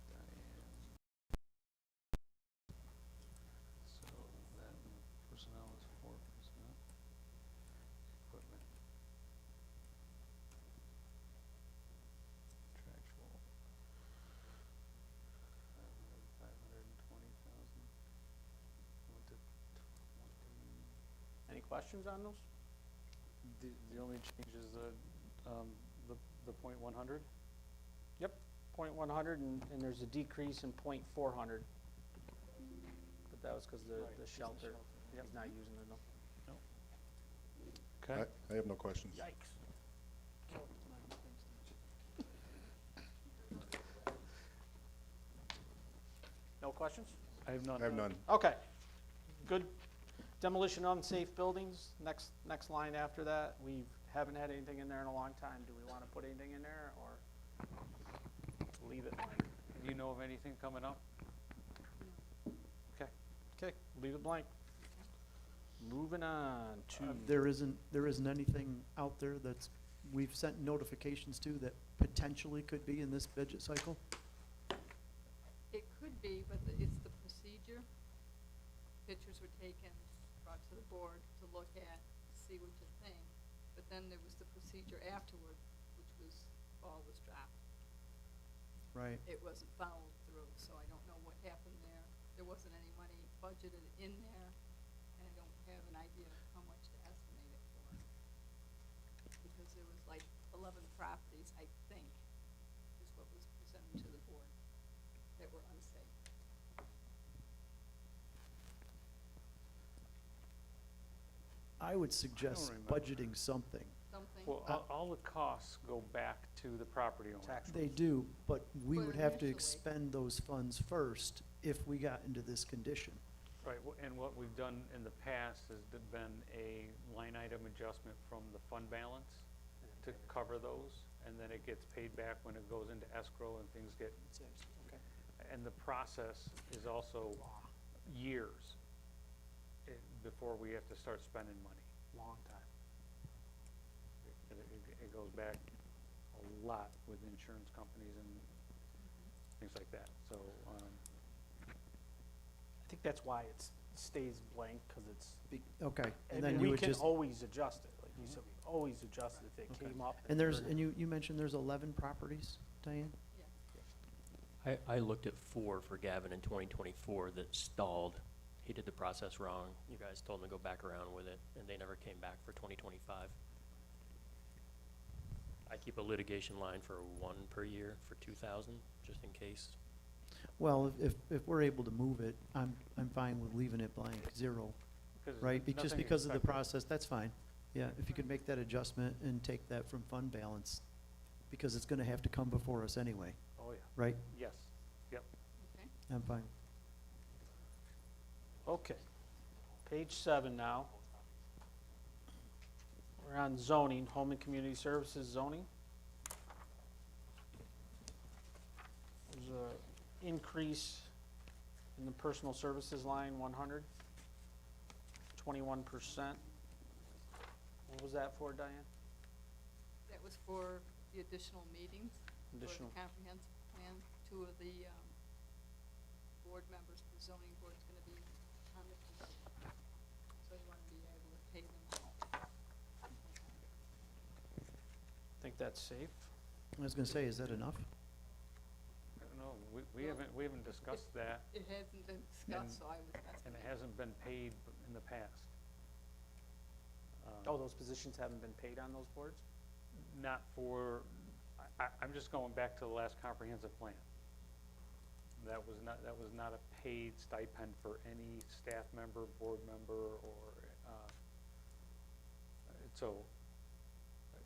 [SPEAKER 3] Diane. So that personnel is 4%. Equipment. Contractual. 520,000. Went to 20.
[SPEAKER 1] Any questions on those?
[SPEAKER 3] The only change is the point 100?
[SPEAKER 1] Yep, .100, and there's a decrease in .400. But that was because the shelter, he's not using it, no.
[SPEAKER 3] Okay.
[SPEAKER 5] I have no questions.
[SPEAKER 1] Yikes. No questions?
[SPEAKER 3] I have none.
[SPEAKER 5] I have none.
[SPEAKER 1] Okay, good. Demolition of unsafe buildings, next line after that. We haven't had anything in there in a long time. Do we want to put anything in there, or leave it blank?
[SPEAKER 3] Do you know of anything coming up?
[SPEAKER 1] Okay, leave it blank. Moving on to,
[SPEAKER 6] There isn't anything out there that's we've sent notifications to that potentially could be in this budget cycle?
[SPEAKER 8] It could be, but it's the procedure. Pictures were taken, brought to the board to look at, see what you think. But then there was the procedure afterward, which was, ball was dropped.
[SPEAKER 6] Right.
[SPEAKER 8] It wasn't followed through, so I don't know what happened there. There wasn't any money budgeted in there, and I don't have an idea of how much to estimate it for. Because there was like 11 properties, I think, is what was presented to the board, that were unsafe.
[SPEAKER 6] I would suggest
[SPEAKER 3] remember.
[SPEAKER 6] budgeting something.
[SPEAKER 8] Something,
[SPEAKER 3] Well, all the costs go back to the property owner.
[SPEAKER 1] Tax
[SPEAKER 6] They do, but we
[SPEAKER 8] But
[SPEAKER 6] would have to
[SPEAKER 8] initially-
[SPEAKER 6] expend those funds first if we got into this condition.
[SPEAKER 3] Right, and what we've done in the past has been a line item adjustment from the fund balance to cover those, and then it gets paid back when it goes into escrow and things get,
[SPEAKER 1] Okay.
[SPEAKER 3] and the process is also years before we have to start spending money.
[SPEAKER 1] Long time.
[SPEAKER 3] It goes back a lot with insurance companies and things like that, so,
[SPEAKER 1] I think that's why it stays blank, because it's,
[SPEAKER 6] Okay,
[SPEAKER 1] I
[SPEAKER 6] and then
[SPEAKER 1] mean,
[SPEAKER 6] you
[SPEAKER 1] we
[SPEAKER 6] would
[SPEAKER 1] can
[SPEAKER 6] just,
[SPEAKER 1] always adjust it, like you said, we always adjust it if it
[SPEAKER 6] Okay.
[SPEAKER 1] came up.
[SPEAKER 6] and there's,
[SPEAKER 1] we're-
[SPEAKER 6] and you mentioned there's 11 properties, Diane?
[SPEAKER 8] yeah.
[SPEAKER 9] I looked at 4 for Gavin in 2024 that stalled. He did the process wrong. You guys told him to go back around with it, and they never came back for 2025. I keep a litigation line for 1 per year for 2,000, just in case.
[SPEAKER 6] Well, if we're able to move it, I'm fine with leaving it blank, 0,
[SPEAKER 3] 'cause
[SPEAKER 6] right? Just
[SPEAKER 3] nothing
[SPEAKER 6] because of the
[SPEAKER 3] expected.
[SPEAKER 6] process, that's fine. Yeah, if you could make that adjustment and take that from fund balance, because it's gonna have to come before us anyway,
[SPEAKER 3] Oh, yeah,
[SPEAKER 6] right?
[SPEAKER 3] yes, yep.
[SPEAKER 8] Okay.
[SPEAKER 6] I'm fine.
[SPEAKER 1] Okay. Page 7 now. We're on zoning, home and community services zoning. There's a increase in the personal services line, 100, 21%. What was that for, Diane?
[SPEAKER 8] That was for the additional meetings for the
[SPEAKER 1] Additional,
[SPEAKER 8] comprehensive plan. 2 of the board members for zoning board's gonna be on the committee. So you wanna be able to pay them out.
[SPEAKER 1] think that's safe.
[SPEAKER 6] I was gonna say, is that enough?
[SPEAKER 3] I don't know, we
[SPEAKER 8] Well,
[SPEAKER 3] haven't discussed that,
[SPEAKER 8] It hasn't been discussed, so I was asking.
[SPEAKER 3] and it hasn't been paid in the past.
[SPEAKER 1] Oh, those positions haven't been paid on those boards?
[SPEAKER 3] Not for, I'm just going back to the last comprehensive plan. That was not a paid stipend for any staff member, board member, or, so,
[SPEAKER 8] I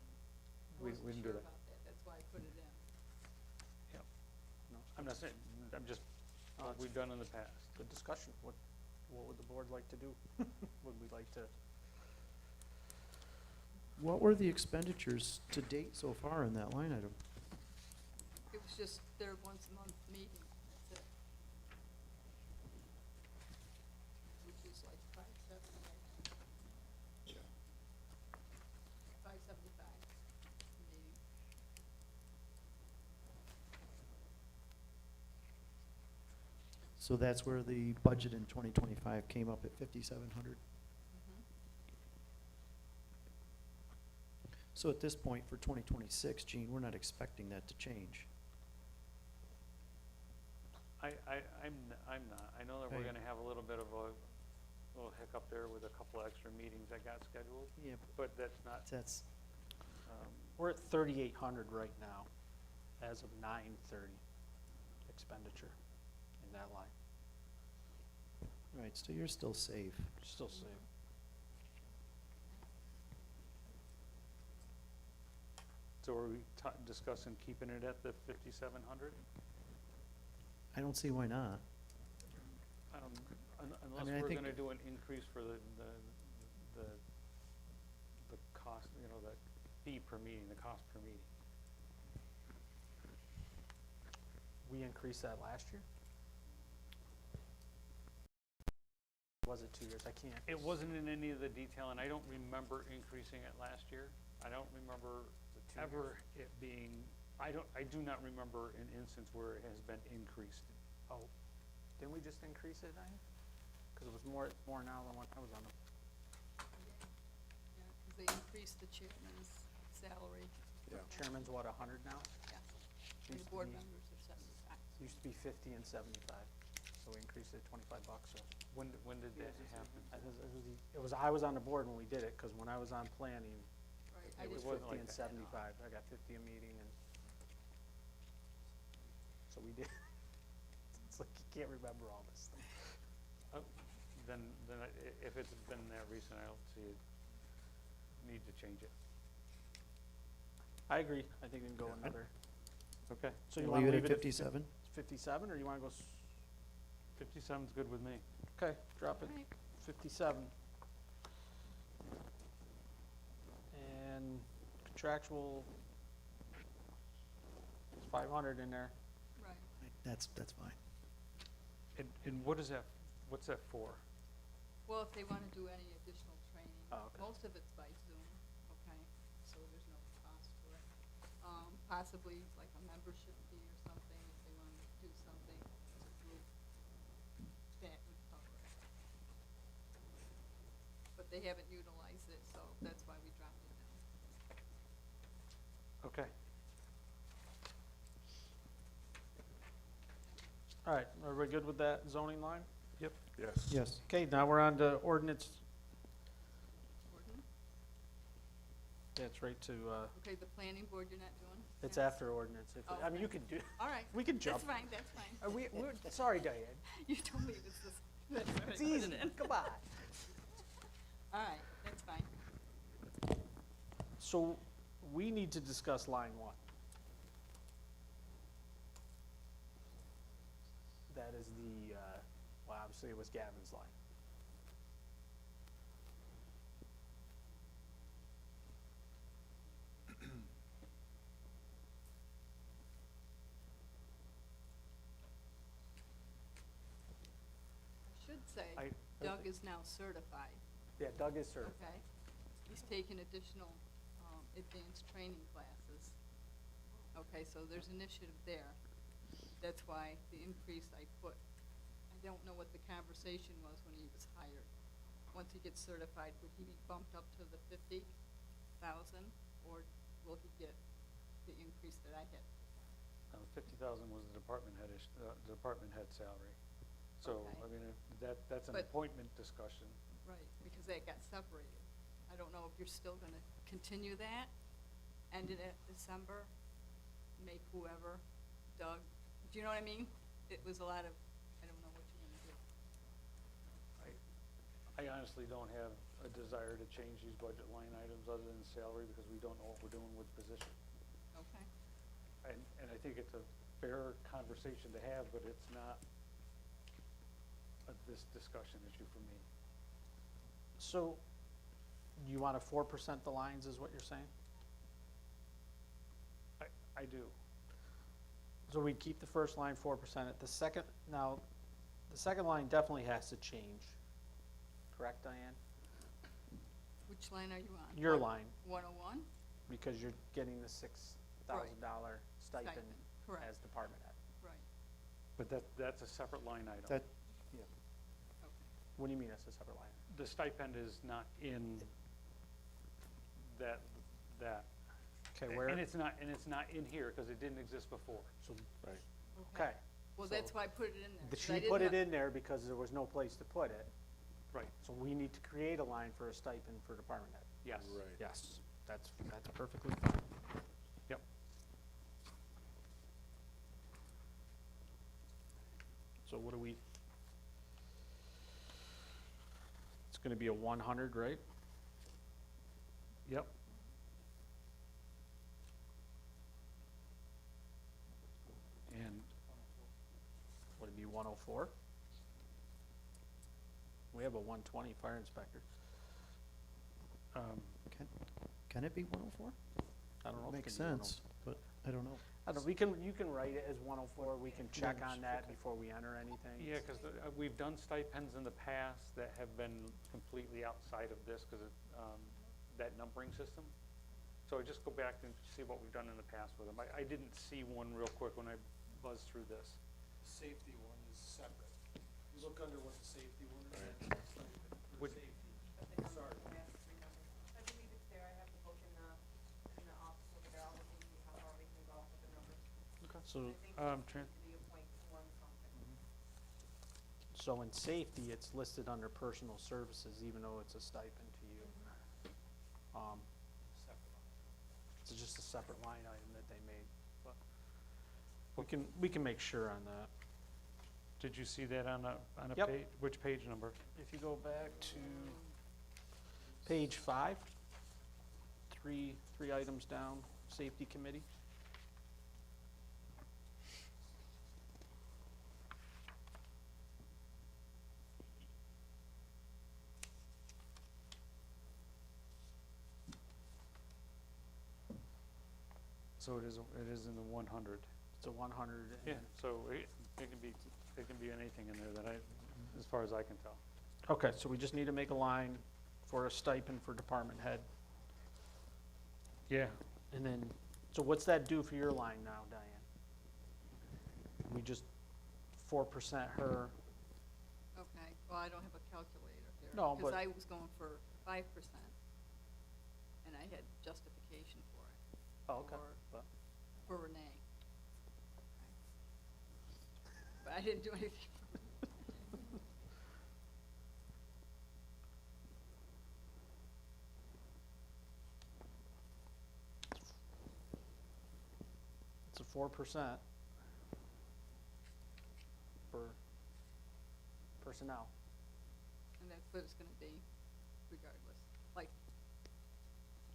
[SPEAKER 3] we
[SPEAKER 8] wasn't
[SPEAKER 3] didn't do
[SPEAKER 8] sure
[SPEAKER 3] that.
[SPEAKER 8] about that, that's why I put it in.
[SPEAKER 1] No,
[SPEAKER 3] I'm not saying, I'm just,
[SPEAKER 1] Oh,
[SPEAKER 3] what
[SPEAKER 1] it's
[SPEAKER 3] we've done in the past.
[SPEAKER 1] good discussion. What would the board like to do? Would we like to?
[SPEAKER 6] What were the expenditures to date so far in that line item?
[SPEAKER 8] It was just their once-a-month meeting, that's it. Which is like 570, I think. 575 meeting.
[SPEAKER 6] So that's where the budget in 2025 came up at 5,700.
[SPEAKER 8] Mhm.
[SPEAKER 6] So at this point for 2026, Gene, we're not expecting that to change.
[SPEAKER 3] I'm not. I know that we're
[SPEAKER 6] Hey.
[SPEAKER 3] gonna have a little bit of a little hiccup there with a couple extra meetings that got scheduled,
[SPEAKER 6] Yeah,
[SPEAKER 3] but that's not,
[SPEAKER 6] that's,
[SPEAKER 1] We're at 3,800 right now, as of 9/30 expenditure in that line.
[SPEAKER 6] right, so you're still safe.
[SPEAKER 1] Still safe.
[SPEAKER 3] so are we discussing keeping it at the 5,700?
[SPEAKER 6] I don't see why not.
[SPEAKER 3] Unless
[SPEAKER 6] mean, I
[SPEAKER 3] we're
[SPEAKER 6] think-
[SPEAKER 3] gonna do an increase for the cost, the fee per meeting, the cost per meeting.
[SPEAKER 1] We increased that last year? Was it 2 years? I can't.
[SPEAKER 3] It wasn't in any of the detail, and I don't remember increasing it last year. I don't remember ever it being, I do not remember an instance where it has been increased.
[SPEAKER 1] Oh, didn't we just increase it, Diane? Because it was more now than when I was on the,
[SPEAKER 8] Yeah, because they increased the chairman's salary,
[SPEAKER 1] chairman's what, 100 now?
[SPEAKER 8] yeah. And
[SPEAKER 1] Used
[SPEAKER 8] the
[SPEAKER 1] to
[SPEAKER 8] board
[SPEAKER 1] be-
[SPEAKER 8] members are 75.
[SPEAKER 1] Used to be 50 and 75, so we increased it $25, so.
[SPEAKER 3] When did that happen?
[SPEAKER 1] I was on the board when we did it, because when I was on planning,
[SPEAKER 8] Right,
[SPEAKER 1] it was
[SPEAKER 3] It wasn't
[SPEAKER 1] 50
[SPEAKER 3] like
[SPEAKER 1] and
[SPEAKER 3] that.
[SPEAKER 1] 75. I got 50 a meeting, and so we did. It's like you can't remember all this stuff.
[SPEAKER 3] Then if it's been that recent, I don't see it need to change it.
[SPEAKER 1] I agree. I think we can go another.
[SPEAKER 3] Okay.
[SPEAKER 1] So you want
[SPEAKER 6] Leave
[SPEAKER 1] to
[SPEAKER 6] it
[SPEAKER 1] leave
[SPEAKER 6] at
[SPEAKER 1] it
[SPEAKER 6] 57?
[SPEAKER 1] 57, or you want to go,
[SPEAKER 3] 57's good with me.
[SPEAKER 1] okay, drop it,
[SPEAKER 8] Right.
[SPEAKER 1] 57. And contractual, it's 500 in there.
[SPEAKER 8] Right.
[SPEAKER 6] That's fine.
[SPEAKER 3] And what is that, what's that for?
[SPEAKER 8] Well, if they want to do any additional training,
[SPEAKER 1] Oh, okay.
[SPEAKER 8] most of it's by Zoom, okay? So there's no cost for it. Possibly like a membership fee or something, if they want to do something as a group, that would cover it. But they haven't utilized it, so that's why we dropped it down.
[SPEAKER 3] Okay.
[SPEAKER 1] All right, are we good with that zoning line?
[SPEAKER 3] Yep.
[SPEAKER 5] Yes.
[SPEAKER 6] Yes.
[SPEAKER 1] Okay, now we're on to ordinance.
[SPEAKER 8] Gordon?
[SPEAKER 1] Yeah, it's right to,
[SPEAKER 8] Okay, the planning board you're not doing?
[SPEAKER 1] it's
[SPEAKER 8] next?
[SPEAKER 1] after ordinance. If, I mean,
[SPEAKER 8] Okay.
[SPEAKER 1] you could do,
[SPEAKER 8] All right.
[SPEAKER 1] we can jump.
[SPEAKER 8] That's fine, that's fine.
[SPEAKER 1] Are we're, sorry, Diane.
[SPEAKER 8] You told me it was this. That's why I
[SPEAKER 1] It's
[SPEAKER 8] put it
[SPEAKER 1] easy,
[SPEAKER 8] in.
[SPEAKER 1] come on.
[SPEAKER 8] All right, that's fine.
[SPEAKER 1] So we need to discuss line 1. That is the, well, obviously it was Gavin's line.
[SPEAKER 8] I should say
[SPEAKER 1] I-
[SPEAKER 8] Doug is now certified,
[SPEAKER 1] Yeah, Doug is certified.
[SPEAKER 8] okay? He's taken additional advanced training classes. Okay, so there's initiative there. That's why the increase I put, I don't know what the conversation was when he was hired. Once he gets certified, would he be bumped up to the 50,000, or will he get the increase that I had?
[SPEAKER 3] 50,000 was the department head salary. So,
[SPEAKER 8] Okay.
[SPEAKER 3] I mean, that's an
[SPEAKER 8] But-
[SPEAKER 3] appointment discussion.
[SPEAKER 8] Right, because that got separated. I don't know if you're still gonna continue that, end it at December, make whoever, Doug, do you know what I mean? It was a lot of, I don't know what you're gonna do.
[SPEAKER 3] I honestly don't have a desire to change these budget line items other than salary because we don't know what we're doing with position.
[SPEAKER 8] Okay,
[SPEAKER 3] And I think it's a fair conversation to have, but it's not this discussion issue for me.
[SPEAKER 1] So you want to 4% the lines is what you're saying?
[SPEAKER 3] I do.
[SPEAKER 1] So we'd keep the first line 4%. At the second, now, the second line definitely has to change. Correct, Diane?
[SPEAKER 8] which line are you on?
[SPEAKER 1] Your line,
[SPEAKER 8] 101?
[SPEAKER 1] because you're getting the $6,000 stipend
[SPEAKER 8] Stipend, correct.
[SPEAKER 1] as department head.
[SPEAKER 8] Right,
[SPEAKER 3] But that's a separate line item.
[SPEAKER 6] That,
[SPEAKER 8] okay.
[SPEAKER 1] What do you mean that's a separate line?
[SPEAKER 3] The stipend is not in that.
[SPEAKER 1] Okay, where?
[SPEAKER 3] And it's not in here because it didn't exist before.
[SPEAKER 1] So,
[SPEAKER 5] Right.
[SPEAKER 1] okay.
[SPEAKER 8] Well,
[SPEAKER 1] So
[SPEAKER 8] that's why I put it in there. 'cause I
[SPEAKER 1] She
[SPEAKER 8] didn't
[SPEAKER 1] put it
[SPEAKER 8] know-
[SPEAKER 1] in there because there was no place to put it.
[SPEAKER 3] Right.
[SPEAKER 1] So we need to create a line for a stipend for department head.
[SPEAKER 3] Yes.
[SPEAKER 5] Right.
[SPEAKER 1] Yes, that's perfectly fine.
[SPEAKER 3] Yep.
[SPEAKER 1] So what do we? It's gonna be a 100, right?
[SPEAKER 3] Yep. And
[SPEAKER 1] Would it be 104? We have a 120 fire inspector.
[SPEAKER 6] can it be 104?
[SPEAKER 1] I don't know. if it
[SPEAKER 6] Makes
[SPEAKER 1] could be 104.
[SPEAKER 6] sense, but I don't know.
[SPEAKER 1] I don't, you can write it as 104, we can check on that before we enter anything.
[SPEAKER 3] yeah, because we've done stipends in the past that have been completely outside of this because of that numbering system. So I just go back and see what we've done in the past with them. I didn't see one real quick when I buzzed through this.
[SPEAKER 1] Safety one is separate. You look under what the safety one is,
[SPEAKER 5] Right.
[SPEAKER 1] that's stipend for
[SPEAKER 3] Would-
[SPEAKER 1] safety.
[SPEAKER 2] But the number, I have to remember. I believe it's there, I have the book in the office over there, I'll look and see how far we can go with the numbers.
[SPEAKER 1] So,
[SPEAKER 2] I think
[SPEAKER 3] Tran-
[SPEAKER 2] to the point one something.
[SPEAKER 1] so in safety, it's listed under personal services, even though it's a stipend to you. It's just a separate line item that they made, but we can make sure on that.
[SPEAKER 3] Did you see that on a
[SPEAKER 1] Yep.
[SPEAKER 3] page? Which page number?
[SPEAKER 1] If you go back to page 5, three items down, safety committee.
[SPEAKER 3] So it is in the 100.
[SPEAKER 1] It's a 100.
[SPEAKER 3] Yeah, so it can be anything in there that as far as I can tell.
[SPEAKER 1] Okay, so we just need to make a line for a stipend for department head.
[SPEAKER 3] Yeah,
[SPEAKER 1] And then, so what's that do for your line now, Diane? We just 4% her,
[SPEAKER 8] Okay, well, I don't have a calculator here.
[SPEAKER 1] No,
[SPEAKER 8] Because
[SPEAKER 1] but-
[SPEAKER 8] I was going for 5%, and I had justification for it,
[SPEAKER 1] oh, okay.
[SPEAKER 8] Or-
[SPEAKER 1] But
[SPEAKER 8] for Renee. But I didn't do anything.
[SPEAKER 1] it's a 4% for personnel.
[SPEAKER 8] And that's what it's gonna be regardless. Like,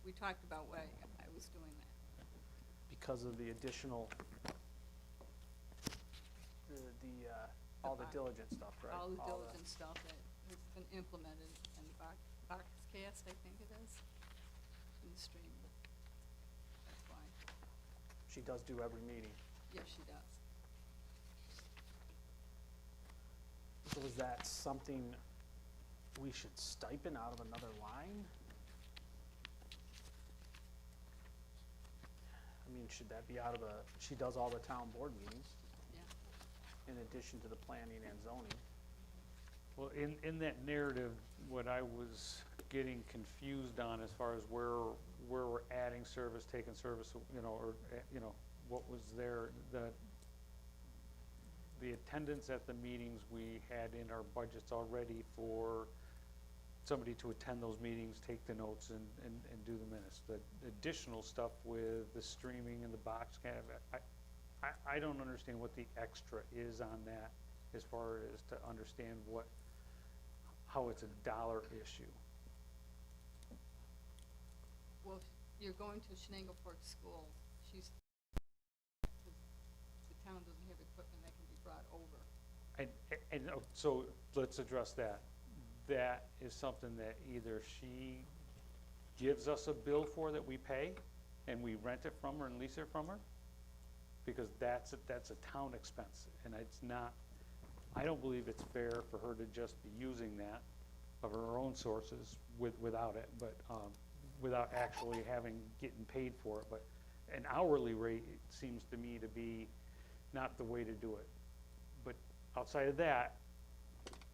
[SPEAKER 8] we talked about why I was doing that.
[SPEAKER 1] Because of the additional, all the
[SPEAKER 8] box-
[SPEAKER 1] diligent stuff, right?
[SPEAKER 8] All the diligent stuff that has been implemented in the box cast, I think it is, in the stream. That's why.
[SPEAKER 1] She does do every meeting.
[SPEAKER 8] Yes, she does.
[SPEAKER 1] So is that something we should stipend out of another line? I mean, should that be out of she does all the town board meetings
[SPEAKER 8] Yeah.
[SPEAKER 1] in addition to the planning and zoning.
[SPEAKER 3] well, in that narrative, what I was getting confused on as far as where we're adding service, taking service, or, what was there, the attendance at the meetings we had in our budgets already for somebody to attend those meetings, take the notes and do the minutes. The additional stuff with the streaming and the box kind of, I don't understand what the extra is on that as far as to understand how it's a dollar issue.
[SPEAKER 8] Well, if you're going to Shenango Park School, the town doesn't have equipment that can be brought over.
[SPEAKER 3] So let's address that. That is something that either she gives us a bill for that we pay, and we rent it from her and lease it from her, because that's a town expense, and it's not, I don't believe it's fair for her to just be using that of her own sources without it, but, without actually getting paid for it, but an hourly rate, it seems to me to be not the way to do it. But outside of that,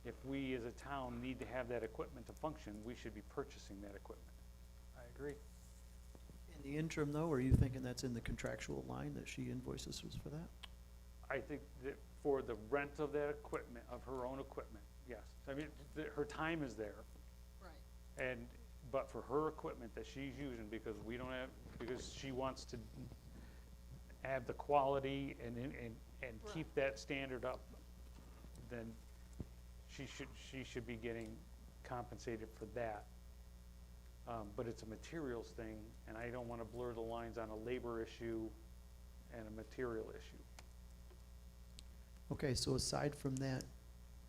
[SPEAKER 3] if we as a town need to have that equipment to function, we should be purchasing that equipment.
[SPEAKER 1] I agree.
[SPEAKER 6] In the interim, though, are you thinking that's in the contractual line that she invoices us for that?
[SPEAKER 3] I think that for the rent of that equipment, of her own equipment, yes. I mean, her time is there,
[SPEAKER 8] Right.
[SPEAKER 3] but for her equipment that she's using, because because she wants to have the quality and keep that standard up, then she should be getting compensated for that. But it's a materials thing, and I don't want to blur the lines on a labor issue and a material issue.
[SPEAKER 6] Okay, so aside from that,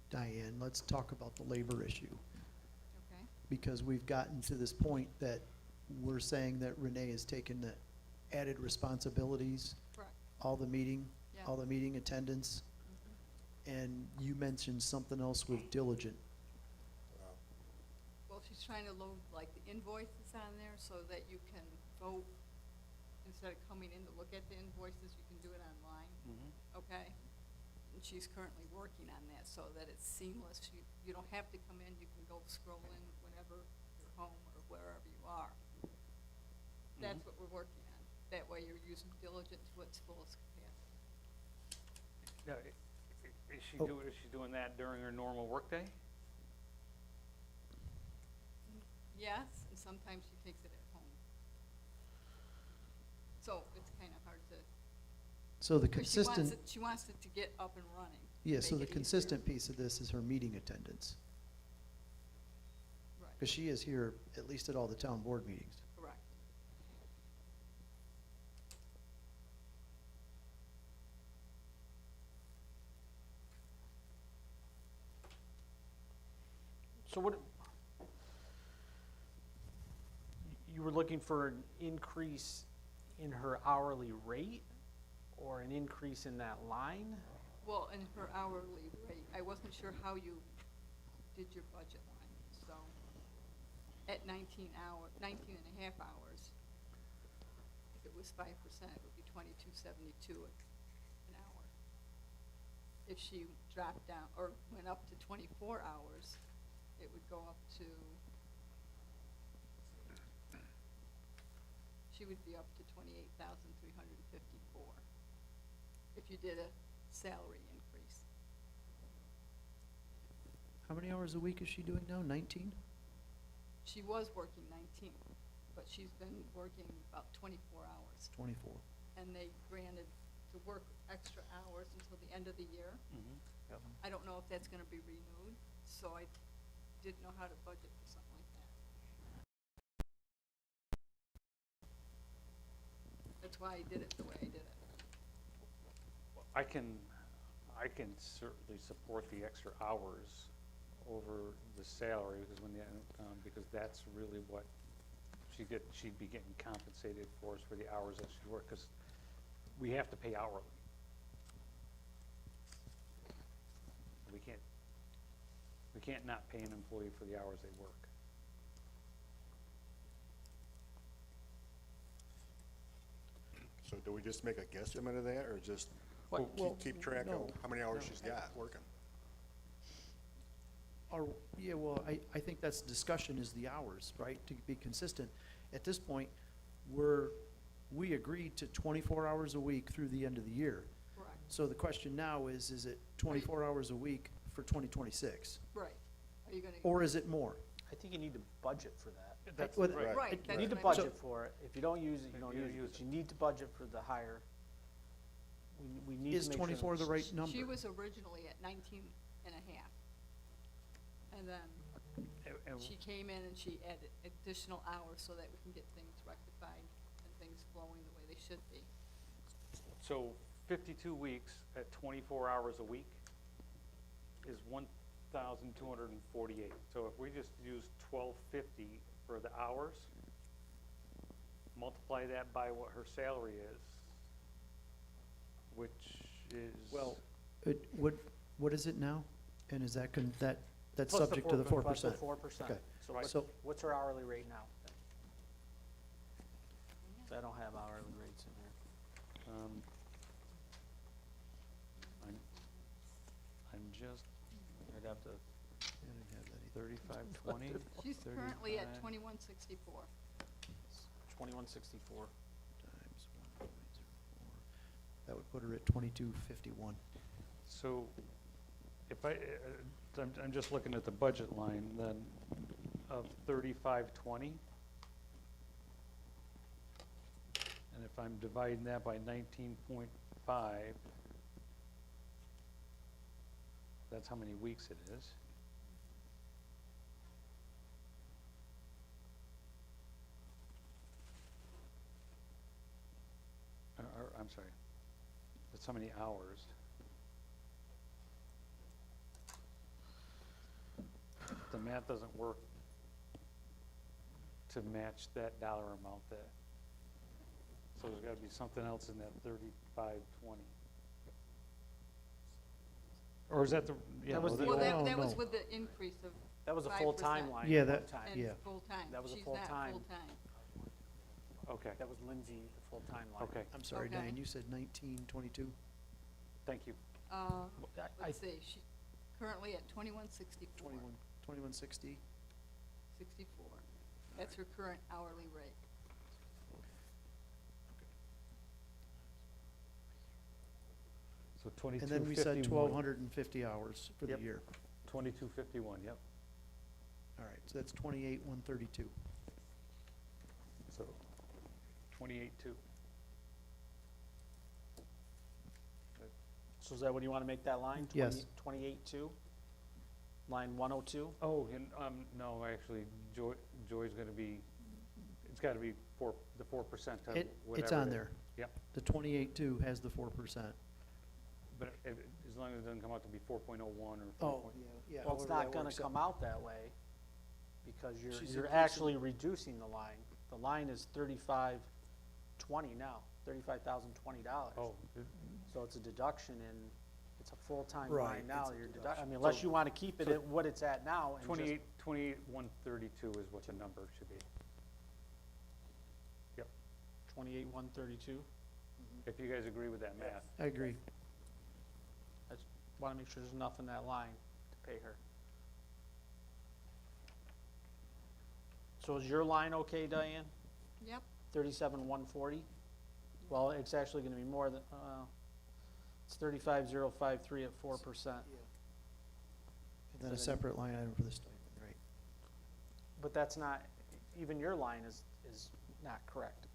[SPEAKER 6] Diane, let's talk about the labor issue.
[SPEAKER 8] Okay.
[SPEAKER 6] Because we've gotten to this point that we're saying that Renee has taken the added responsibilities,
[SPEAKER 8] Correct.
[SPEAKER 6] all the meeting
[SPEAKER 8] Yeah.
[SPEAKER 6] attendance,
[SPEAKER 8] Mhm.
[SPEAKER 6] and you mentioned something else with diligent.
[SPEAKER 8] Well, she's she's trying to load like the invoices on there so that you can vote, instead of coming in to look at the invoices, you can do it online, okay? And she's currently working on that so that it's seamless. You don't have to come in, you can go scroll in whenever you're home or wherever you are. That's what we're working on. That way you're using Diligent to its fullest capacity.
[SPEAKER 3] Now, is she
[SPEAKER 6] Oh.
[SPEAKER 3] doing that during her normal workday?
[SPEAKER 8] Yes, and sometimes she takes it at home. So it's kind of hard to,
[SPEAKER 6] So the
[SPEAKER 8] 'cause she wants
[SPEAKER 6] consistent,
[SPEAKER 8] it, she wants it to get up and running.
[SPEAKER 6] yeah, so
[SPEAKER 8] make
[SPEAKER 6] the
[SPEAKER 8] it easier.
[SPEAKER 6] consistent piece of this is her meeting attendance.
[SPEAKER 8] Right,
[SPEAKER 6] Because she is here at least at all the town board meetings.
[SPEAKER 8] correct.
[SPEAKER 1] So what, you were looking for an increase in her hourly rate or an increase in that line?
[SPEAKER 8] Well, in her hourly rate, I wasn't sure how you did your budget line, so at 19 and a half hours, if it was 5%, it would be $22.72 an hour. If she dropped down, or went up to 24 hours, it would go up to, she would be up to 28,354 if you did a salary increase.
[SPEAKER 6] How many hours a week is she doing now? 19?
[SPEAKER 8] She was working 19, but she's been working about 24 hours.
[SPEAKER 6] 24.
[SPEAKER 8] And they granted to work extra hours until the end of the year. I don't know if that's gonna be renewed, so I didn't know how to budget for something like that. That's why I did it the way I did it.
[SPEAKER 3] I can certainly support the extra hours over the salary, because because that's really what she'd be getting compensated for, is for the hours that she worked, because we have to pay hourly. We can't not pay an employee for the hours they work.
[SPEAKER 5] So do we just make a guesstimate of that, or just
[SPEAKER 6] Well,
[SPEAKER 5] keep track of
[SPEAKER 6] no,
[SPEAKER 5] how many hours
[SPEAKER 6] no.
[SPEAKER 5] she's got working?
[SPEAKER 6] Yeah, well, I think that's the discussion, is the hours, right, to be consistent. At this point, we agreed to 24 hours a week through the end of the year.
[SPEAKER 8] Correct.
[SPEAKER 6] So the question now is it 24 hours a week for 2026?
[SPEAKER 8] Right. Are you gonna?
[SPEAKER 6] Or is it more?
[SPEAKER 1] I think you need to budget for that.
[SPEAKER 3] That's
[SPEAKER 6] Well,
[SPEAKER 3] right.
[SPEAKER 8] Right,
[SPEAKER 1] You
[SPEAKER 8] that's
[SPEAKER 1] need to
[SPEAKER 8] what I mean.
[SPEAKER 1] budget for it. If you don't use it, you don't use it, but you need to budget for the higher. We need to
[SPEAKER 6] Is
[SPEAKER 1] make sure.
[SPEAKER 6] 24 the right number?
[SPEAKER 8] She was originally at 19 and a half. And then
[SPEAKER 3] And
[SPEAKER 8] she came in and she added additional hours so that we can get things rectified and things flowing the way they should be.
[SPEAKER 3] so 52 weeks at 24 hours a week is 1,248. So if we just use 1,250 for the hours, multiply that by what her salary is, which is.
[SPEAKER 6] Well, what is it now? And is that's
[SPEAKER 3] Plus the
[SPEAKER 6] subject to the 4%?
[SPEAKER 1] Plus the 4%.
[SPEAKER 6] Okay.
[SPEAKER 1] So
[SPEAKER 3] Right.
[SPEAKER 6] So,
[SPEAKER 1] what's her hourly rate now? So I don't have hourly rates in here.
[SPEAKER 3] I'm just
[SPEAKER 1] I'd have to,
[SPEAKER 6] I didn't have that either.
[SPEAKER 3] 3520.
[SPEAKER 8] She's currently at
[SPEAKER 3] 35.
[SPEAKER 8] 2164.
[SPEAKER 1] 2164.
[SPEAKER 6] Times 1.04. That would put her at 2251.
[SPEAKER 3] So if I'm just looking at the budget line then of 3520. And if I'm dividing that by 19.5, that's how many weeks it is. I'm sorry, that's how many hours. The math doesn't work to match that dollar amount there. So there's gotta be something else in that 3520. Or is that the, yeah.
[SPEAKER 1] That was
[SPEAKER 3] well,
[SPEAKER 1] the
[SPEAKER 8] Well,
[SPEAKER 6] old-
[SPEAKER 8] that was
[SPEAKER 6] no.
[SPEAKER 8] with the increase of
[SPEAKER 1] That was a
[SPEAKER 8] 5%.
[SPEAKER 1] full-time line
[SPEAKER 6] Yeah,
[SPEAKER 1] at one
[SPEAKER 6] that-
[SPEAKER 1] time.
[SPEAKER 8] And
[SPEAKER 6] Yeah.
[SPEAKER 8] full-time.
[SPEAKER 1] That was a
[SPEAKER 8] She's
[SPEAKER 1] full-time.
[SPEAKER 8] not full-time.
[SPEAKER 3] Okay,
[SPEAKER 1] That was Lindsay, the full-time line.
[SPEAKER 3] okay,
[SPEAKER 6] I'm sorry,
[SPEAKER 8] Okay.
[SPEAKER 6] Diane, you said 1922?
[SPEAKER 3] thank you.
[SPEAKER 1] I-
[SPEAKER 8] Let's see, she's currently at 2164.
[SPEAKER 6] 2160?
[SPEAKER 8] 64. That's her current hourly rate.
[SPEAKER 3] So 2251.
[SPEAKER 6] And then we said 1,250 hours for the
[SPEAKER 3] Yep.
[SPEAKER 6] year.
[SPEAKER 3] 2251, yep.
[SPEAKER 6] All right, so that's 28,132.
[SPEAKER 3] So 28.2.
[SPEAKER 1] So is that what you want to make that line?
[SPEAKER 6] Yes.
[SPEAKER 1] 28.2? Line 102?
[SPEAKER 3] Oh, and, no, actually, Joy's gonna be, it's gotta be the 4% of whatever.
[SPEAKER 6] It's on
[SPEAKER 3] it is.
[SPEAKER 6] there.
[SPEAKER 3] Yep,
[SPEAKER 6] The 28.2 has the 4%.
[SPEAKER 3] but as long as it doesn't come out to be 4.01 or 4.
[SPEAKER 6] Oh, yeah.
[SPEAKER 1] Well, it's not going to come out that way because
[SPEAKER 6] She's
[SPEAKER 1] you're
[SPEAKER 6] increasing-
[SPEAKER 1] actually reducing the line. The line is 3520 now, $35,020.
[SPEAKER 3] Oh,
[SPEAKER 1] So it's a deduction and it's a full-time
[SPEAKER 6] Right,
[SPEAKER 1] line now.
[SPEAKER 6] it's a
[SPEAKER 1] You're
[SPEAKER 6] deduction.
[SPEAKER 1] I mean, unless
[SPEAKER 3] So-
[SPEAKER 1] you want to keep it
[SPEAKER 3] so
[SPEAKER 1] at what it's at now and just.
[SPEAKER 3] 28,132 is what the number should be. Yep,
[SPEAKER 1] 28,132.
[SPEAKER 3] if you guys agree with that math.
[SPEAKER 6] I agree.
[SPEAKER 1] I just want to make sure there's enough in that line to pay her. So is your line okay, Diane?
[SPEAKER 8] Yep.
[SPEAKER 1] 37,140? Well, it's actually going to be more than, it's 35,053 at 4%.
[SPEAKER 6] And then a separate line item for the stipend, right?
[SPEAKER 1] But that's not, even your line is not correct.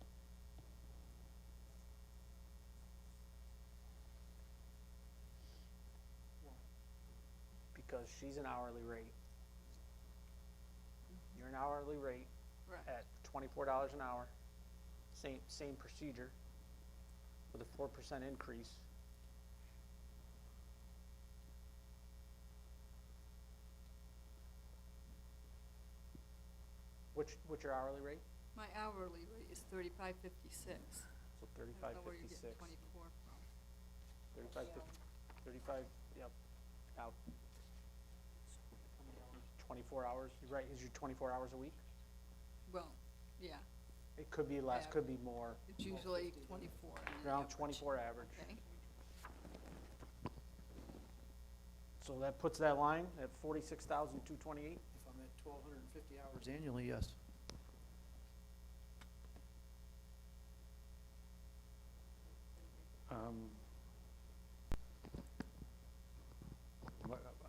[SPEAKER 1] Because she's an hourly rate. You're an hourly rate
[SPEAKER 8] Right.
[SPEAKER 1] at $24 an hour, same procedure, with a 4% increase. What's your hourly rate?
[SPEAKER 8] My hourly rate is 35.56.
[SPEAKER 1] So
[SPEAKER 8] I don't know where you're getting
[SPEAKER 1] 35.56.
[SPEAKER 8] 24 from.
[SPEAKER 1] 35, yep, out. 24 hours, you're right, is your 24 hours a week?
[SPEAKER 8] Well, yeah,
[SPEAKER 1] It could be less, could be more,
[SPEAKER 8] it's usually 24. on an
[SPEAKER 1] around
[SPEAKER 8] average.
[SPEAKER 1] 24 average.
[SPEAKER 8] Okay.
[SPEAKER 1] So that puts that line at 46,228.
[SPEAKER 6] If I'm at 1,250 hours annually, yes.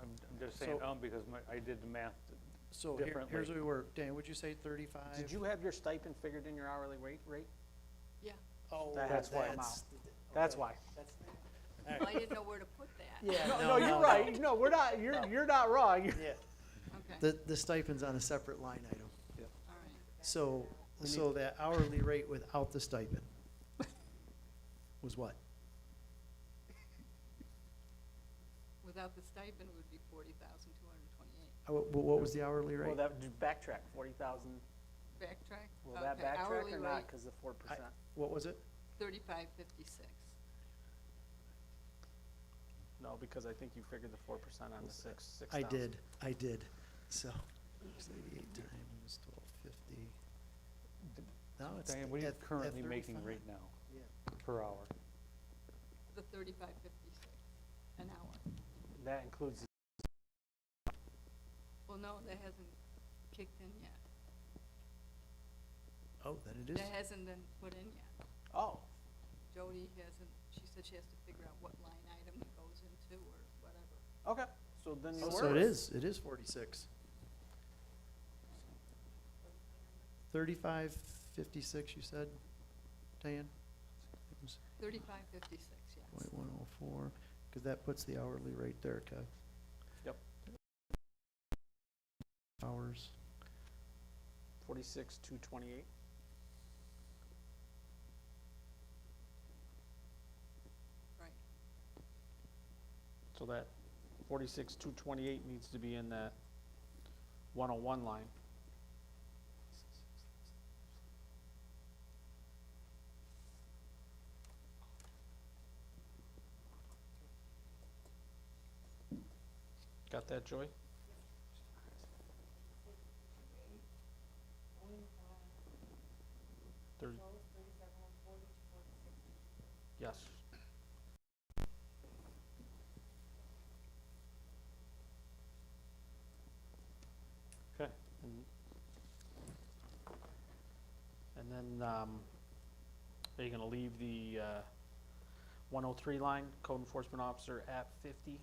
[SPEAKER 3] I'm just saying,
[SPEAKER 6] So-
[SPEAKER 3] because I did the math.
[SPEAKER 6] So
[SPEAKER 3] Differently.
[SPEAKER 6] here's where we were. Dan, would you say 35?
[SPEAKER 1] Did you have your stipend figured in your hourly rate?
[SPEAKER 8] Yeah.
[SPEAKER 6] Oh,
[SPEAKER 1] That's why I'm out. That's why.
[SPEAKER 8] Well, I didn't know where to put that.
[SPEAKER 6] Yeah,
[SPEAKER 1] No, you're right, no, we're not, you're not wrong.
[SPEAKER 6] Yeah.
[SPEAKER 8] Okay,
[SPEAKER 6] The stipend's on a separate line item.
[SPEAKER 8] all right.
[SPEAKER 6] So that hourly rate without the stipend was what?
[SPEAKER 8] Without the stipend, it would be 40,228.
[SPEAKER 6] What was the hourly
[SPEAKER 1] Well,
[SPEAKER 6] rate?
[SPEAKER 1] that, backtrack, 40,000,
[SPEAKER 8] Backtrack?
[SPEAKER 1] will that
[SPEAKER 8] Okay,
[SPEAKER 1] backtrack
[SPEAKER 8] hourly
[SPEAKER 1] or not,
[SPEAKER 8] rate,
[SPEAKER 1] because of 4%?
[SPEAKER 6] What was it?
[SPEAKER 8] 35.56.
[SPEAKER 1] No, because I think you figured the 4% on the 6,000.
[SPEAKER 6] I did. So, 88 times 1250. No, it's
[SPEAKER 3] Diane, what are you
[SPEAKER 6] at
[SPEAKER 3] currently making
[SPEAKER 6] 35.
[SPEAKER 3] right now
[SPEAKER 6] Yeah.
[SPEAKER 3] per hour?
[SPEAKER 8] The 35.56 an hour.
[SPEAKER 1] That includes,
[SPEAKER 8] Well, no, that hasn't kicked in yet.
[SPEAKER 6] Oh, then it is.
[SPEAKER 8] That hasn't been put in yet.
[SPEAKER 1] oh,
[SPEAKER 8] Jody hasn't, she said she has to figure out what line item it goes into or whatever.
[SPEAKER 1] okay, so then you
[SPEAKER 6] Oh,
[SPEAKER 1] were.
[SPEAKER 6] so it is 46. 35.56, you said, Diane? It was
[SPEAKER 8] 35.56, yes.
[SPEAKER 6] .104, because that puts the hourly rate there, Kev.
[SPEAKER 1] Yep.
[SPEAKER 6] Hours.
[SPEAKER 1] 46,228.
[SPEAKER 8] Right.
[SPEAKER 1] So that 46,228 needs to be in that 101 line. Got that, Joy? There's,
[SPEAKER 2] Proposed 37,140 to 40,60.
[SPEAKER 1] yes.
[SPEAKER 3] Okay.
[SPEAKER 1] And then, are you gonna leave the, 103 line, code enforcement officer at 50?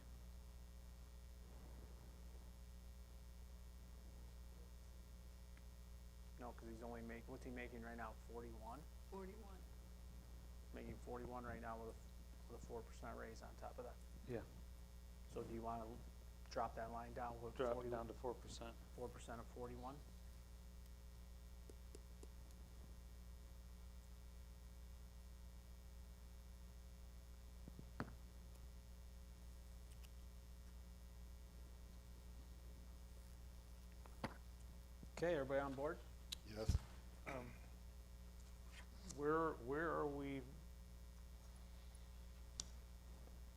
[SPEAKER 1] No, cause he's only what's he making right now, 41?
[SPEAKER 8] 41.
[SPEAKER 1] Making 41 right now with a 4% raise on top of that.
[SPEAKER 3] Yeah,
[SPEAKER 1] So do you wanna drop that line down with
[SPEAKER 3] drop it down to 4%.
[SPEAKER 1] 4% of 41? Okay, everybody on board?
[SPEAKER 5] Yes.
[SPEAKER 3] Where are we,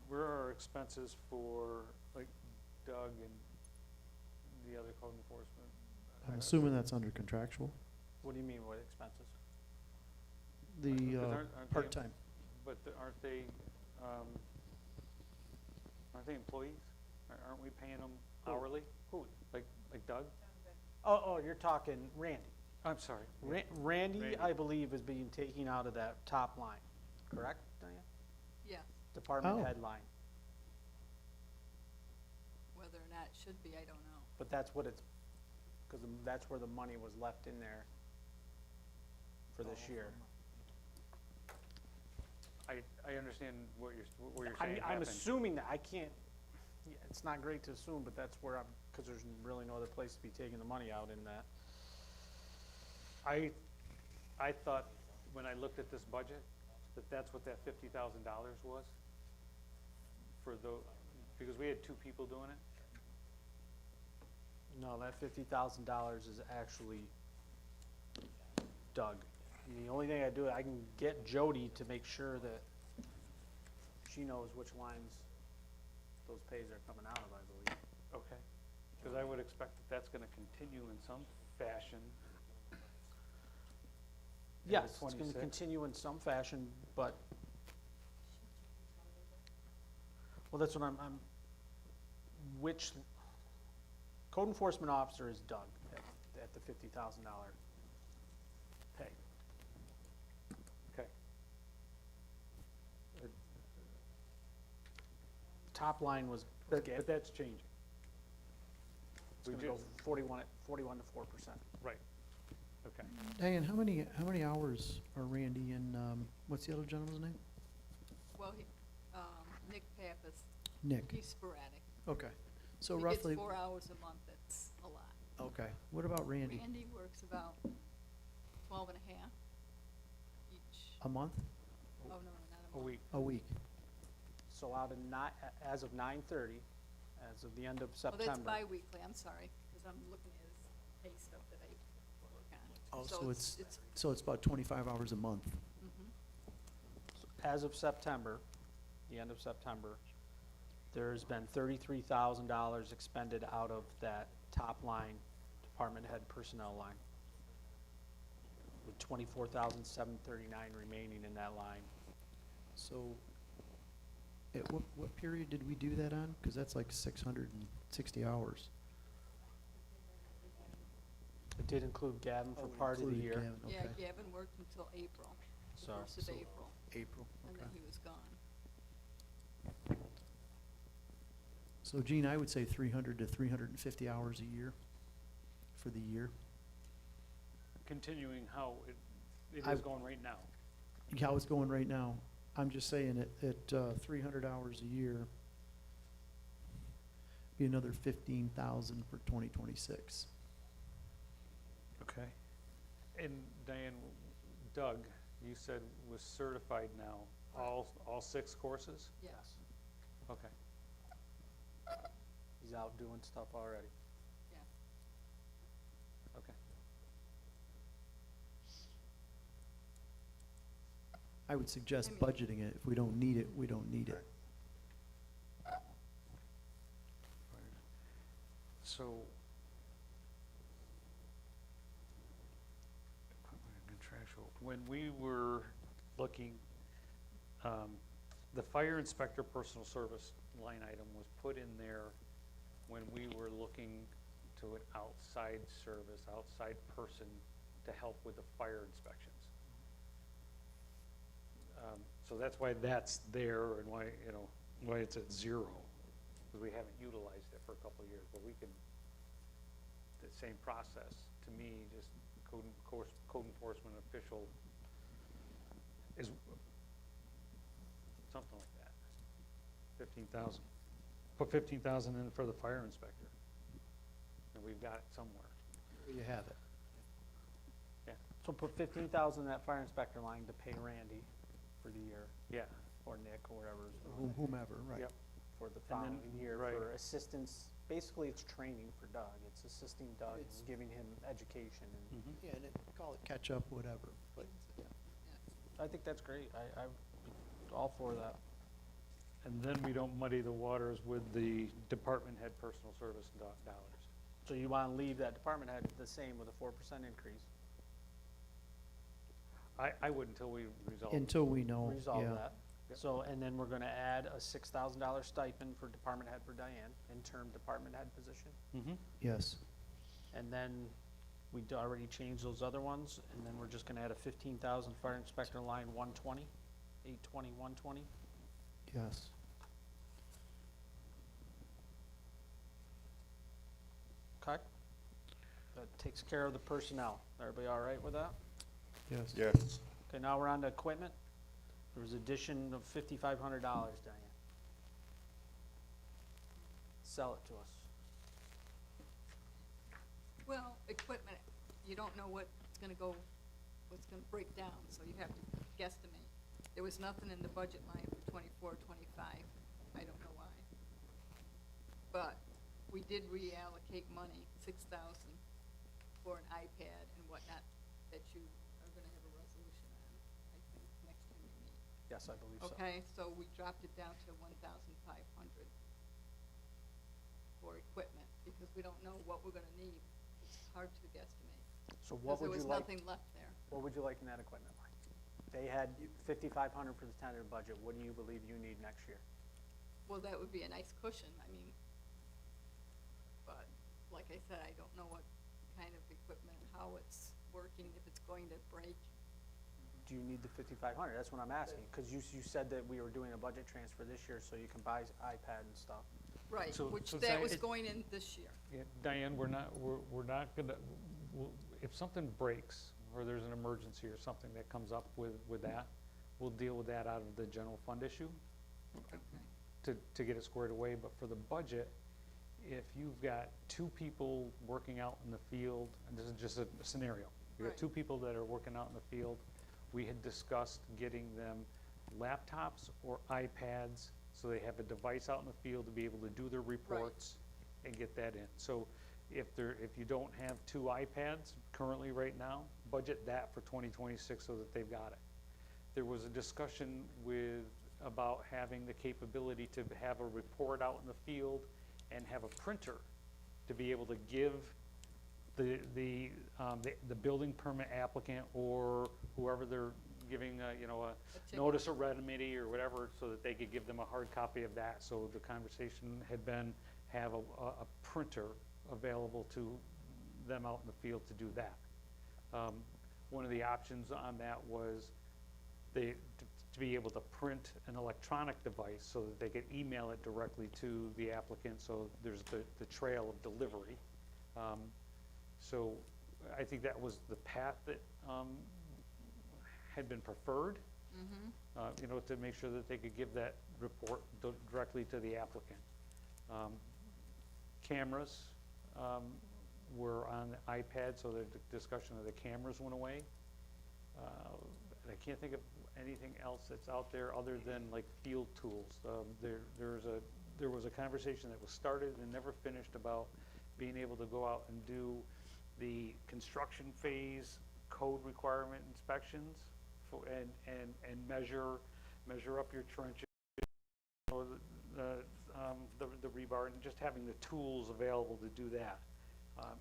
[SPEAKER 3] where are our expenses for, like, Doug and the other code enforcement?
[SPEAKER 6] I'm assuming that's under contractual,
[SPEAKER 1] What do you mean, what expenses?
[SPEAKER 6] the,
[SPEAKER 3] But aren't they-
[SPEAKER 6] part-time.
[SPEAKER 3] But aren't they employees? Aren't we paying them
[SPEAKER 1] Who?
[SPEAKER 3] hourly?
[SPEAKER 1] Who?
[SPEAKER 3] Like Doug?
[SPEAKER 1] Oh, you're talking Randy.
[SPEAKER 3] I'm sorry.
[SPEAKER 1] Randy,
[SPEAKER 3] Randy.
[SPEAKER 1] I believe, is being taken out of that top line, correct, Diane?
[SPEAKER 8] Yes,
[SPEAKER 1] Department
[SPEAKER 6] Oh.
[SPEAKER 1] head line,
[SPEAKER 8] whether or not it should be, I don't know.
[SPEAKER 1] but that's what it's, because that's where the money was left in there for this year.
[SPEAKER 3] I understand what you're
[SPEAKER 1] I'm,
[SPEAKER 3] saying
[SPEAKER 1] I'm
[SPEAKER 3] happened.
[SPEAKER 1] assuming that, I can't, yeah, it's not great to assume, but that's where I'm, because there's really no other place to be taking the money out in that.
[SPEAKER 3] I thought, when I looked at this budget, that's what that $50,000 was for because we had 2 people doing it.
[SPEAKER 1] No, that $50,000 is actually Doug. And the only thing I do, I can get Jody to make sure that she knows which lines those pays are coming out of, I believe.
[SPEAKER 3] Okay. Because I would expect that's gonna continue in some fashion. into
[SPEAKER 1] Yes, it's gonna
[SPEAKER 3] 26.
[SPEAKER 1] continue in some fashion, but, well, that's what I'm, which, code enforcement officer is Doug at the $50,000 pay.
[SPEAKER 3] Okay.
[SPEAKER 1] Top line was,
[SPEAKER 3] But that's changing.
[SPEAKER 1] it's
[SPEAKER 3] we
[SPEAKER 1] gonna go
[SPEAKER 3] just-
[SPEAKER 1] 41 to 4%.
[SPEAKER 3] Right. Okay.
[SPEAKER 6] Diane, how many hours are Randy and, what's the other gentleman's name?
[SPEAKER 8] Well, Nick Pappas,
[SPEAKER 6] Nick.
[SPEAKER 8] he's sporadic.
[SPEAKER 6] Okay, so
[SPEAKER 8] He
[SPEAKER 6] roughly,
[SPEAKER 8] gets 4 hours a month, that's a lot.
[SPEAKER 6] okay, what about Randy?
[SPEAKER 8] Randy works about 12 and a half each,
[SPEAKER 6] A month?
[SPEAKER 8] oh, no, not a
[SPEAKER 3] A
[SPEAKER 8] month.
[SPEAKER 3] week.
[SPEAKER 6] A week?
[SPEAKER 1] So as of 9/30, as of the end of
[SPEAKER 8] Oh,
[SPEAKER 1] September.
[SPEAKER 8] that's bi-weekly, I'm sorry, because I'm looking at his pay stuff that I work on.
[SPEAKER 6] Oh, so it's about 25 hours a month.
[SPEAKER 8] Mhm.
[SPEAKER 1] As of September, the end of September, there's been $33,000 expended out of that top line, department head personnel line, with $24,739 remaining in that line.
[SPEAKER 6] So, at what period did we do that on? Because that's like 660 hours.
[SPEAKER 1] It did include Gavin for
[SPEAKER 6] Oh, it
[SPEAKER 1] part of the
[SPEAKER 6] included
[SPEAKER 1] year.
[SPEAKER 6] Gavin,
[SPEAKER 8] Yeah,
[SPEAKER 6] okay.
[SPEAKER 8] Gavin worked until April, the
[SPEAKER 1] So-
[SPEAKER 8] 1st of
[SPEAKER 6] So-
[SPEAKER 8] April,
[SPEAKER 6] April,
[SPEAKER 8] and
[SPEAKER 6] okay.
[SPEAKER 8] then he was gone.
[SPEAKER 6] So Gene, I would say 300 to 350 hours a year for the year.
[SPEAKER 3] Continuing how it
[SPEAKER 6] I-
[SPEAKER 3] is going right now.
[SPEAKER 6] How it's going right now, I'm just saying at 300 hours a year, be another 15,000 for 2026.
[SPEAKER 3] Okay. And Diane, Doug, you said was certified now, all 6 courses?
[SPEAKER 8] Yes,
[SPEAKER 3] Okay.
[SPEAKER 1] He's out doing stuff already.
[SPEAKER 8] yeah.
[SPEAKER 3] Okay.
[SPEAKER 6] I would suggest
[SPEAKER 8] I mean-
[SPEAKER 6] budgeting it. If we don't need it, we don't need it.
[SPEAKER 3] So. Contractual, when we were looking, the fire inspector personal service line item was put in there when we were looking to an outside service, outside person to help with the fire inspections. So that's why that's there and why, you know, why it's at 0, because we haven't utilized it for a couple of years, but we can, the same process, to me, just code enforcement official is something like that. 15,000. Put 15,000 in for the fire inspector. And we've got it somewhere.
[SPEAKER 6] You have it.
[SPEAKER 1] So put 15,000 in that fire inspector line to pay Randy for the year,
[SPEAKER 3] Yeah.
[SPEAKER 1] or Nick, or whatever is doing it,
[SPEAKER 6] Whomever, right.
[SPEAKER 3] Yep.
[SPEAKER 1] for the
[SPEAKER 3] And then-
[SPEAKER 1] following year
[SPEAKER 3] right.
[SPEAKER 1] for assistance. Basically, it's training for Doug. It's assisting Doug
[SPEAKER 6] It's-
[SPEAKER 1] and giving him education, and
[SPEAKER 3] Mhm.
[SPEAKER 6] Yeah, and call it catch up, whatever, but, yeah.
[SPEAKER 1] I think that's great. I'm all for that.
[SPEAKER 3] And then we don't muddy the waters with the department head personal service dollars.
[SPEAKER 1] So you want to leave that department head the same with a 4% increase?
[SPEAKER 3] I would until we resolve.
[SPEAKER 6] Until we know,
[SPEAKER 1] Resolve
[SPEAKER 6] yeah.
[SPEAKER 1] that.
[SPEAKER 3] Yep.
[SPEAKER 1] So, and then we're gonna add a $6,000 stipend for department head for Diane, interim department head position.
[SPEAKER 3] Mm-hmm.
[SPEAKER 6] Yes,
[SPEAKER 1] And then we'd already changed those other ones, and then we're just gonna add a 15,000 fire inspector line 120, 820, 120.
[SPEAKER 6] yes.
[SPEAKER 1] Okay? That takes care of the personnel. Everybody all right with that?
[SPEAKER 6] Yes.
[SPEAKER 5] Yes.
[SPEAKER 1] Okay, now we're on to equipment. There was addition of $5,500, Diane. Sell it to us.
[SPEAKER 8] Well, equipment, you don't know what's gonna break down, so you have to guesstimate. There was nothing in the budget line for 24, 25. I don't know why. But we did reallocate money, 6,000, for an iPad and whatnot, that you are gonna have a resolution on, I think, next time we meet.
[SPEAKER 1] Yes, I believe so.
[SPEAKER 8] Okay, so we dropped it down to 1,500 for equipment, because we don't know what we're gonna need. It's hard to guesstimate.
[SPEAKER 1] So what would you
[SPEAKER 8] Because
[SPEAKER 1] like,
[SPEAKER 8] there was nothing left there.
[SPEAKER 1] what would you like in that equipment line? They had 5,500 for the tentative budget. What do you believe you need next year?
[SPEAKER 8] Well, that would be a nice cushion, I mean, but, like I said, I don't know what kind of equipment, how it's working, if it's going to break.
[SPEAKER 1] Do you need the 5,500? That's what I'm asking, because you said that we were doing a budget transfer this year so you can buy iPad and stuff.
[SPEAKER 8] Right,
[SPEAKER 3] So-
[SPEAKER 8] which
[SPEAKER 3] so
[SPEAKER 8] that
[SPEAKER 3] Diane,
[SPEAKER 8] was
[SPEAKER 3] it-
[SPEAKER 8] going in this year.
[SPEAKER 3] Yeah, Diane, we're not gonna, if something breaks, or there's an emergency or something that comes up with that, we'll deal with that out of the general fund issue
[SPEAKER 8] Okay.
[SPEAKER 3] to get it squared away. But for the budget, if you've got 2 people working out in the field, and this is just a scenario, you got
[SPEAKER 8] Right.
[SPEAKER 3] 2 people that are working out in the field, we had discussed getting them laptops or iPads, so they have a device out in the field to be able to do their reports and get that in. So if you don't have 2 iPads currently right now, budget that for 2026 so that they've got it. There was a discussion about having the capability to have a report out in the field and have a printer to be able to give the building permit applicant or whoever they're giving a
[SPEAKER 8] ticket.
[SPEAKER 3] notice of remedy or whatever, so that they could give them a hard copy of that. So the conversation had been, have a printer available to them out in the field to do that. One of the options on that was to be able to print an electronic device so that they could email it directly to the applicant, so there's the trail of delivery. So I think that was the path that had been preferred, to make sure that they could give that report directly to the applicant. Cameras were on the iPad, so the discussion of the cameras went away. And I can't think of anything else that's out there other than like field tools. There was a conversation that was started and never finished about being able to go out and do the construction phase code requirement inspections and measure up your trenches, the rebar, and just having the tools available to do that.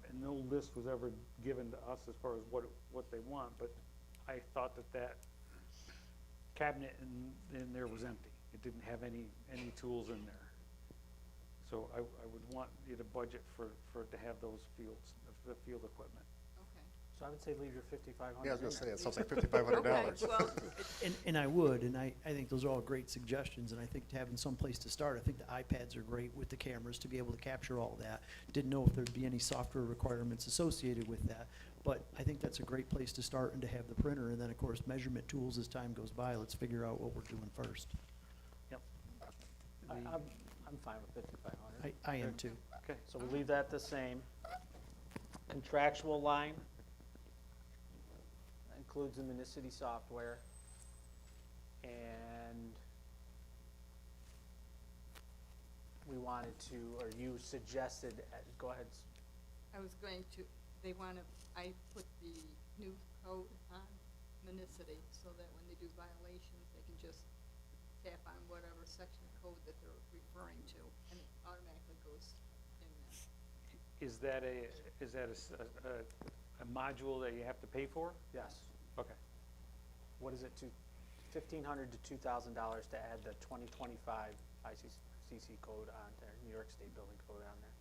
[SPEAKER 3] And no list was ever given to us as far as what they want, but I thought that cabinet in there was empty. It didn't have any tools in there. So I would want you to budget for it to have those the field equipment.
[SPEAKER 8] Okay.
[SPEAKER 1] So I would say leave your 5,500
[SPEAKER 5] Yeah, I was gonna say,
[SPEAKER 1] in
[SPEAKER 5] it sounds like $5,500.
[SPEAKER 8] Okay, well,
[SPEAKER 6] And I would, and I think those are all great suggestions, and I think having some place to start, I think the iPads are great with the cameras to be able to capture all that. Didn't know if there'd be any software requirements associated with that, but I think that's a great place to start and to have the printer, and then, of course, measurement tools as time goes by. Let's figure out what we're doing first.
[SPEAKER 3] Yep.
[SPEAKER 1] I'm fine with 5,500.
[SPEAKER 6] I am too.
[SPEAKER 3] Okay.
[SPEAKER 1] So we'll leave that the same. Contractual line. That includes the Municity software. And we wanted to, or you suggested, go ahead.
[SPEAKER 8] I was going to, I put the new code on Municity so that when they do violations, they can just tap on whatever section of code that they're referring to, and it automatically goes in there.
[SPEAKER 3] Is that a module that you have to pay for?
[SPEAKER 1] Yes.
[SPEAKER 3] Okay.
[SPEAKER 1] What is it, $1,500 to $2,000 to add the 2025 ICC code on there, New York State Building Code on there?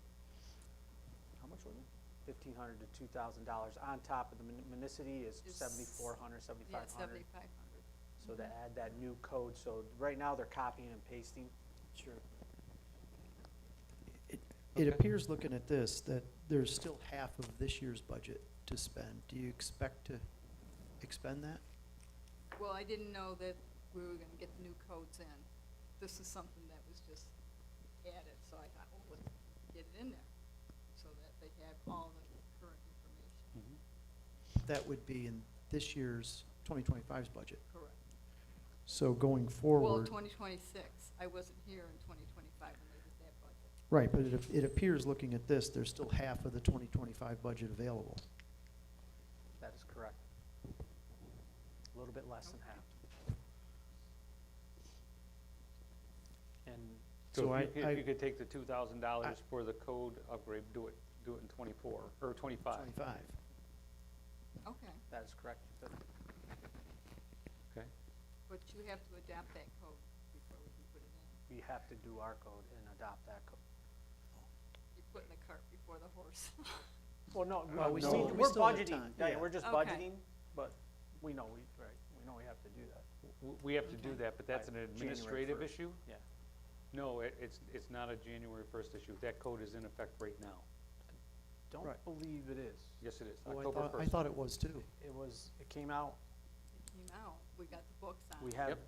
[SPEAKER 1] How much was it? $1,500 to $2,000 on top of the Municity is
[SPEAKER 8] Is-
[SPEAKER 1] 7,400,
[SPEAKER 8] Yeah,
[SPEAKER 1] 7,500.
[SPEAKER 8] 7,500.
[SPEAKER 1] So to add that new code, so right now they're copying and pasting.
[SPEAKER 6] Sure. It
[SPEAKER 3] Okay.
[SPEAKER 6] appears, looking at this, that there's still half of this year's budget to spend. Do you expect to expend that?
[SPEAKER 8] Well, I didn't know that we were gonna get the new codes in. This is something that was just added, so I thought, well, let's get it in there, so that they have all the current information.
[SPEAKER 6] That would be in this year's 2025's budget.
[SPEAKER 8] Correct.
[SPEAKER 6] So going
[SPEAKER 8] Well,
[SPEAKER 6] forward,
[SPEAKER 8] 2026, I wasn't here in 2025 when they did that budget.
[SPEAKER 6] right, but it appears, looking at this, there's still half of the 2025 budget available.
[SPEAKER 1] That is correct. A little bit less than
[SPEAKER 8] Okay.
[SPEAKER 1] half. And
[SPEAKER 6] So
[SPEAKER 3] So if you could take the $2,000 for the code upgrade, do it in 24, or 25.
[SPEAKER 6] 25.
[SPEAKER 8] Okay,
[SPEAKER 1] that is correct.
[SPEAKER 3] Okay.
[SPEAKER 8] but you have to adapt that code before we can put it in.
[SPEAKER 1] We have to do our code and adopt that code.
[SPEAKER 8] You're putting the cart before the horse.
[SPEAKER 1] Well, no,
[SPEAKER 6] Well, we
[SPEAKER 1] no,
[SPEAKER 6] still- we
[SPEAKER 1] we're
[SPEAKER 6] still have
[SPEAKER 1] budgeting,
[SPEAKER 6] time,
[SPEAKER 1] yeah,
[SPEAKER 6] yeah.
[SPEAKER 1] we're just
[SPEAKER 8] Okay.
[SPEAKER 1] budgeting, but we know we have to do that.
[SPEAKER 3] We have to do
[SPEAKER 8] Okay.
[SPEAKER 3] that, but that's an
[SPEAKER 1] By January
[SPEAKER 3] administrative
[SPEAKER 1] 1st.
[SPEAKER 3] issue?
[SPEAKER 1] Yeah.
[SPEAKER 3] No, it's not a January 1st issue. That code is in effect right now.
[SPEAKER 1] Don't
[SPEAKER 6] Right.
[SPEAKER 1] believe it is.
[SPEAKER 3] Yes, it is,
[SPEAKER 6] Oh,
[SPEAKER 3] October 1st.
[SPEAKER 6] I thought it was too.
[SPEAKER 1] It came out,
[SPEAKER 8] It came out, we got the books on
[SPEAKER 1] we
[SPEAKER 8] it.
[SPEAKER 1] have,
[SPEAKER 3] Yep.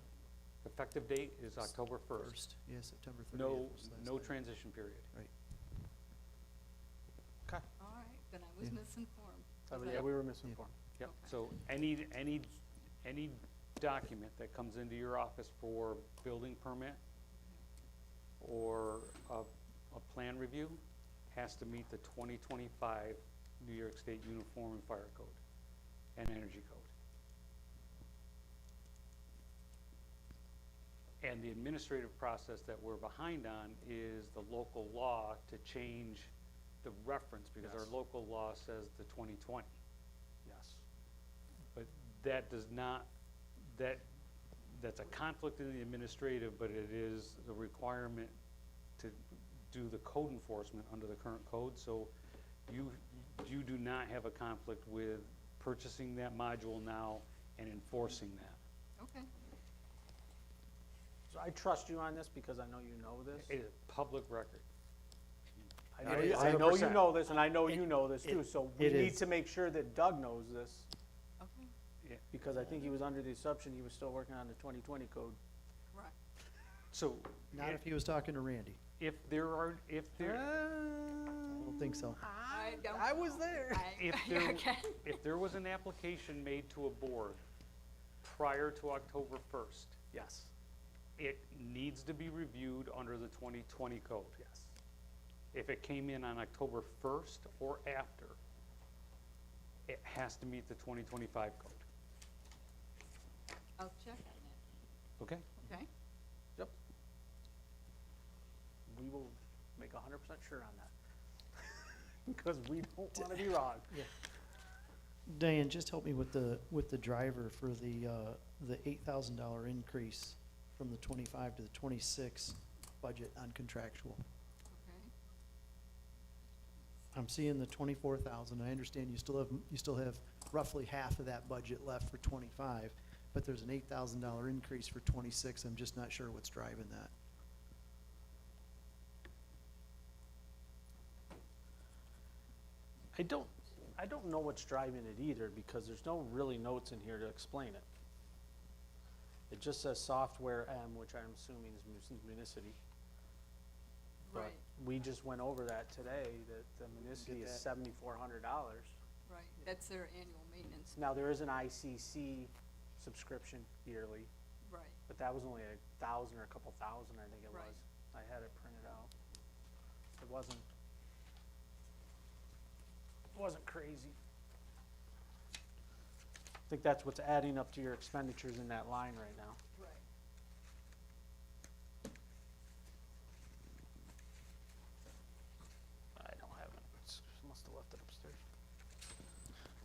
[SPEAKER 3] Effective date is October 1st.
[SPEAKER 6] First, yeah, September 30th.
[SPEAKER 3] No,
[SPEAKER 6] was last
[SPEAKER 3] no
[SPEAKER 6] time.
[SPEAKER 3] transition period.
[SPEAKER 6] Right.
[SPEAKER 1] okay,
[SPEAKER 8] All right, then I was
[SPEAKER 6] Yeah.
[SPEAKER 8] misinformed.
[SPEAKER 1] So,
[SPEAKER 8] 'cause
[SPEAKER 1] yeah,
[SPEAKER 8] I-
[SPEAKER 1] we were misinformed.
[SPEAKER 3] Yep,
[SPEAKER 8] Okay.
[SPEAKER 3] so any document that comes into your office for building permit or a plan review has to meet the 2025 New York State Uniform and Fire Code and Energy Code. And the administrative process that we're behind on is the local law to change the reference, because our
[SPEAKER 1] Yes.
[SPEAKER 3] local law says the 2020.
[SPEAKER 1] Yes.
[SPEAKER 3] But that does not, that's a conflict in the administrative, but it is the requirement to do the code enforcement under the current code. So you do not have a conflict with purchasing that module now and enforcing that.
[SPEAKER 8] Okay,
[SPEAKER 1] So I trust you on this because I know you know this.
[SPEAKER 3] It is public record.
[SPEAKER 1] I know
[SPEAKER 6] It
[SPEAKER 1] you-
[SPEAKER 6] is.
[SPEAKER 1] I know you
[SPEAKER 3] 100%.
[SPEAKER 1] know this, and I know
[SPEAKER 6] It-
[SPEAKER 1] you know this too,
[SPEAKER 6] it-
[SPEAKER 1] so we
[SPEAKER 6] it
[SPEAKER 1] need
[SPEAKER 6] is.
[SPEAKER 1] to make sure that Doug knows this,
[SPEAKER 8] okay,
[SPEAKER 1] because I think he was under the assumption he was still working on the 2020 code.
[SPEAKER 8] correct.
[SPEAKER 3] So
[SPEAKER 6] Not if he was talking to Randy.
[SPEAKER 3] if there are, if there,
[SPEAKER 6] I don't think so.
[SPEAKER 8] I don't
[SPEAKER 1] I was
[SPEAKER 8] know.
[SPEAKER 1] there.
[SPEAKER 3] If there-
[SPEAKER 8] Okay.
[SPEAKER 3] if there was an application made to a board prior to October 1st,
[SPEAKER 1] Yes,
[SPEAKER 3] it needs to be reviewed under the 2020 code.
[SPEAKER 1] yes.
[SPEAKER 3] If it came in on October 1st or after, it has to meet the 2025 code.
[SPEAKER 8] I'll check on that,
[SPEAKER 3] Okay?
[SPEAKER 8] okay?
[SPEAKER 1] Yep. We will make 100% sure on that. Because we don't want to be wrong.
[SPEAKER 6] Diane, just help me with the driver for the $8,000 increase from the 25 to the 26 budget on contractual.
[SPEAKER 8] Okay,
[SPEAKER 6] I'm seeing the 24,000. I understand you still have roughly half of that budget left for 25, but there's an $8,000 increase for 26. I'm just not sure what's driving that.
[SPEAKER 1] I don't know what's driving it either, because there's no really notes in here to explain it. It just says software M, which I'm assuming is Municity. But
[SPEAKER 8] right,
[SPEAKER 1] we just went over that today, that the Municity is
[SPEAKER 6] that.
[SPEAKER 1] $7,400.
[SPEAKER 8] right, that's their annual maintenance,
[SPEAKER 1] Now, there is an ICC subscription yearly,
[SPEAKER 8] right,
[SPEAKER 1] but that was only 1,000 or a couple thousand, I think it
[SPEAKER 8] Right.
[SPEAKER 1] was. I had it printed out. It wasn't crazy. I think that's what's adding up to your expenditures in that line right now.
[SPEAKER 8] right.
[SPEAKER 1] I don't have it. Must have left it upstairs.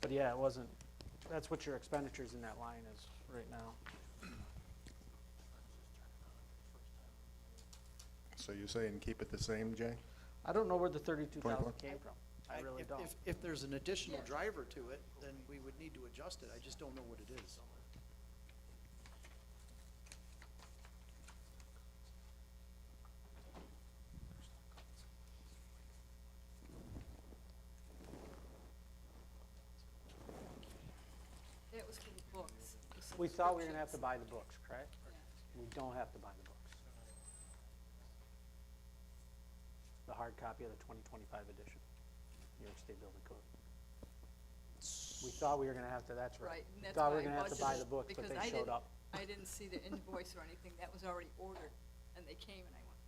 [SPEAKER 1] But yeah, it wasn't, that's what your expenditures in that line is right now.
[SPEAKER 5] So you're saying keep it the same, Jay?
[SPEAKER 1] I don't know where the 32,000
[SPEAKER 5] 24?
[SPEAKER 1] came from. I really don't.
[SPEAKER 6] If there's an additional
[SPEAKER 8] Yeah.
[SPEAKER 6] driver to it, then we would need to adjust it. I just don't know what it is.
[SPEAKER 8] That was for the books. the
[SPEAKER 1] We thought we were gonna have to
[SPEAKER 8] subscriptions.
[SPEAKER 1] buy the books, correct?
[SPEAKER 8] Yeah.
[SPEAKER 1] We don't have to buy the books. The hard copy of the 2025 edition, New York State Building Code. We thought we were gonna have to, that's right.
[SPEAKER 8] Right, and
[SPEAKER 1] We
[SPEAKER 8] that's
[SPEAKER 1] thought we
[SPEAKER 8] why
[SPEAKER 1] were
[SPEAKER 8] I
[SPEAKER 1] gonna have to buy the
[SPEAKER 8] budgeted,
[SPEAKER 1] books, but
[SPEAKER 8] because
[SPEAKER 1] they
[SPEAKER 8] I
[SPEAKER 1] showed
[SPEAKER 8] didn't-
[SPEAKER 1] up.
[SPEAKER 8] I didn't see the invoice or anything, that was already ordered, and they came and I went,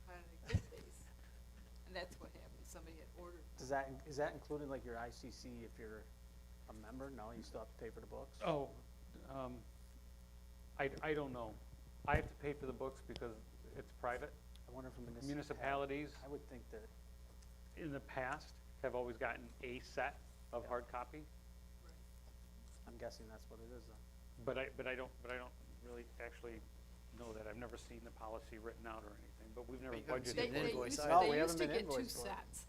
[SPEAKER 8] how did I get these? And that's what happened, somebody had ordered.
[SPEAKER 1] Is that including like your ICC if you're a member? No, you still have to pay for the books?
[SPEAKER 3] Oh, I don't know. I have to pay for the books because it's private.
[SPEAKER 1] I wonder if a
[SPEAKER 3] Municipalities
[SPEAKER 1] I would think that,
[SPEAKER 3] in the past have always gotten a set of
[SPEAKER 1] Yeah.
[SPEAKER 3] hard copy,
[SPEAKER 8] Right.
[SPEAKER 1] I'm guessing that's what it is then.
[SPEAKER 3] but I don't really actually know that. I've never seen the policy written out or anything, but we've never
[SPEAKER 6] But you haven't
[SPEAKER 3] budgeted.
[SPEAKER 6] seen
[SPEAKER 8] They,
[SPEAKER 6] an
[SPEAKER 8] they
[SPEAKER 6] invoice
[SPEAKER 8] used,
[SPEAKER 6] either.
[SPEAKER 1] No,
[SPEAKER 8] they
[SPEAKER 1] we
[SPEAKER 8] used
[SPEAKER 1] haven't
[SPEAKER 8] to
[SPEAKER 1] been
[SPEAKER 8] get two
[SPEAKER 1] invoiced for it.
[SPEAKER 8] sets.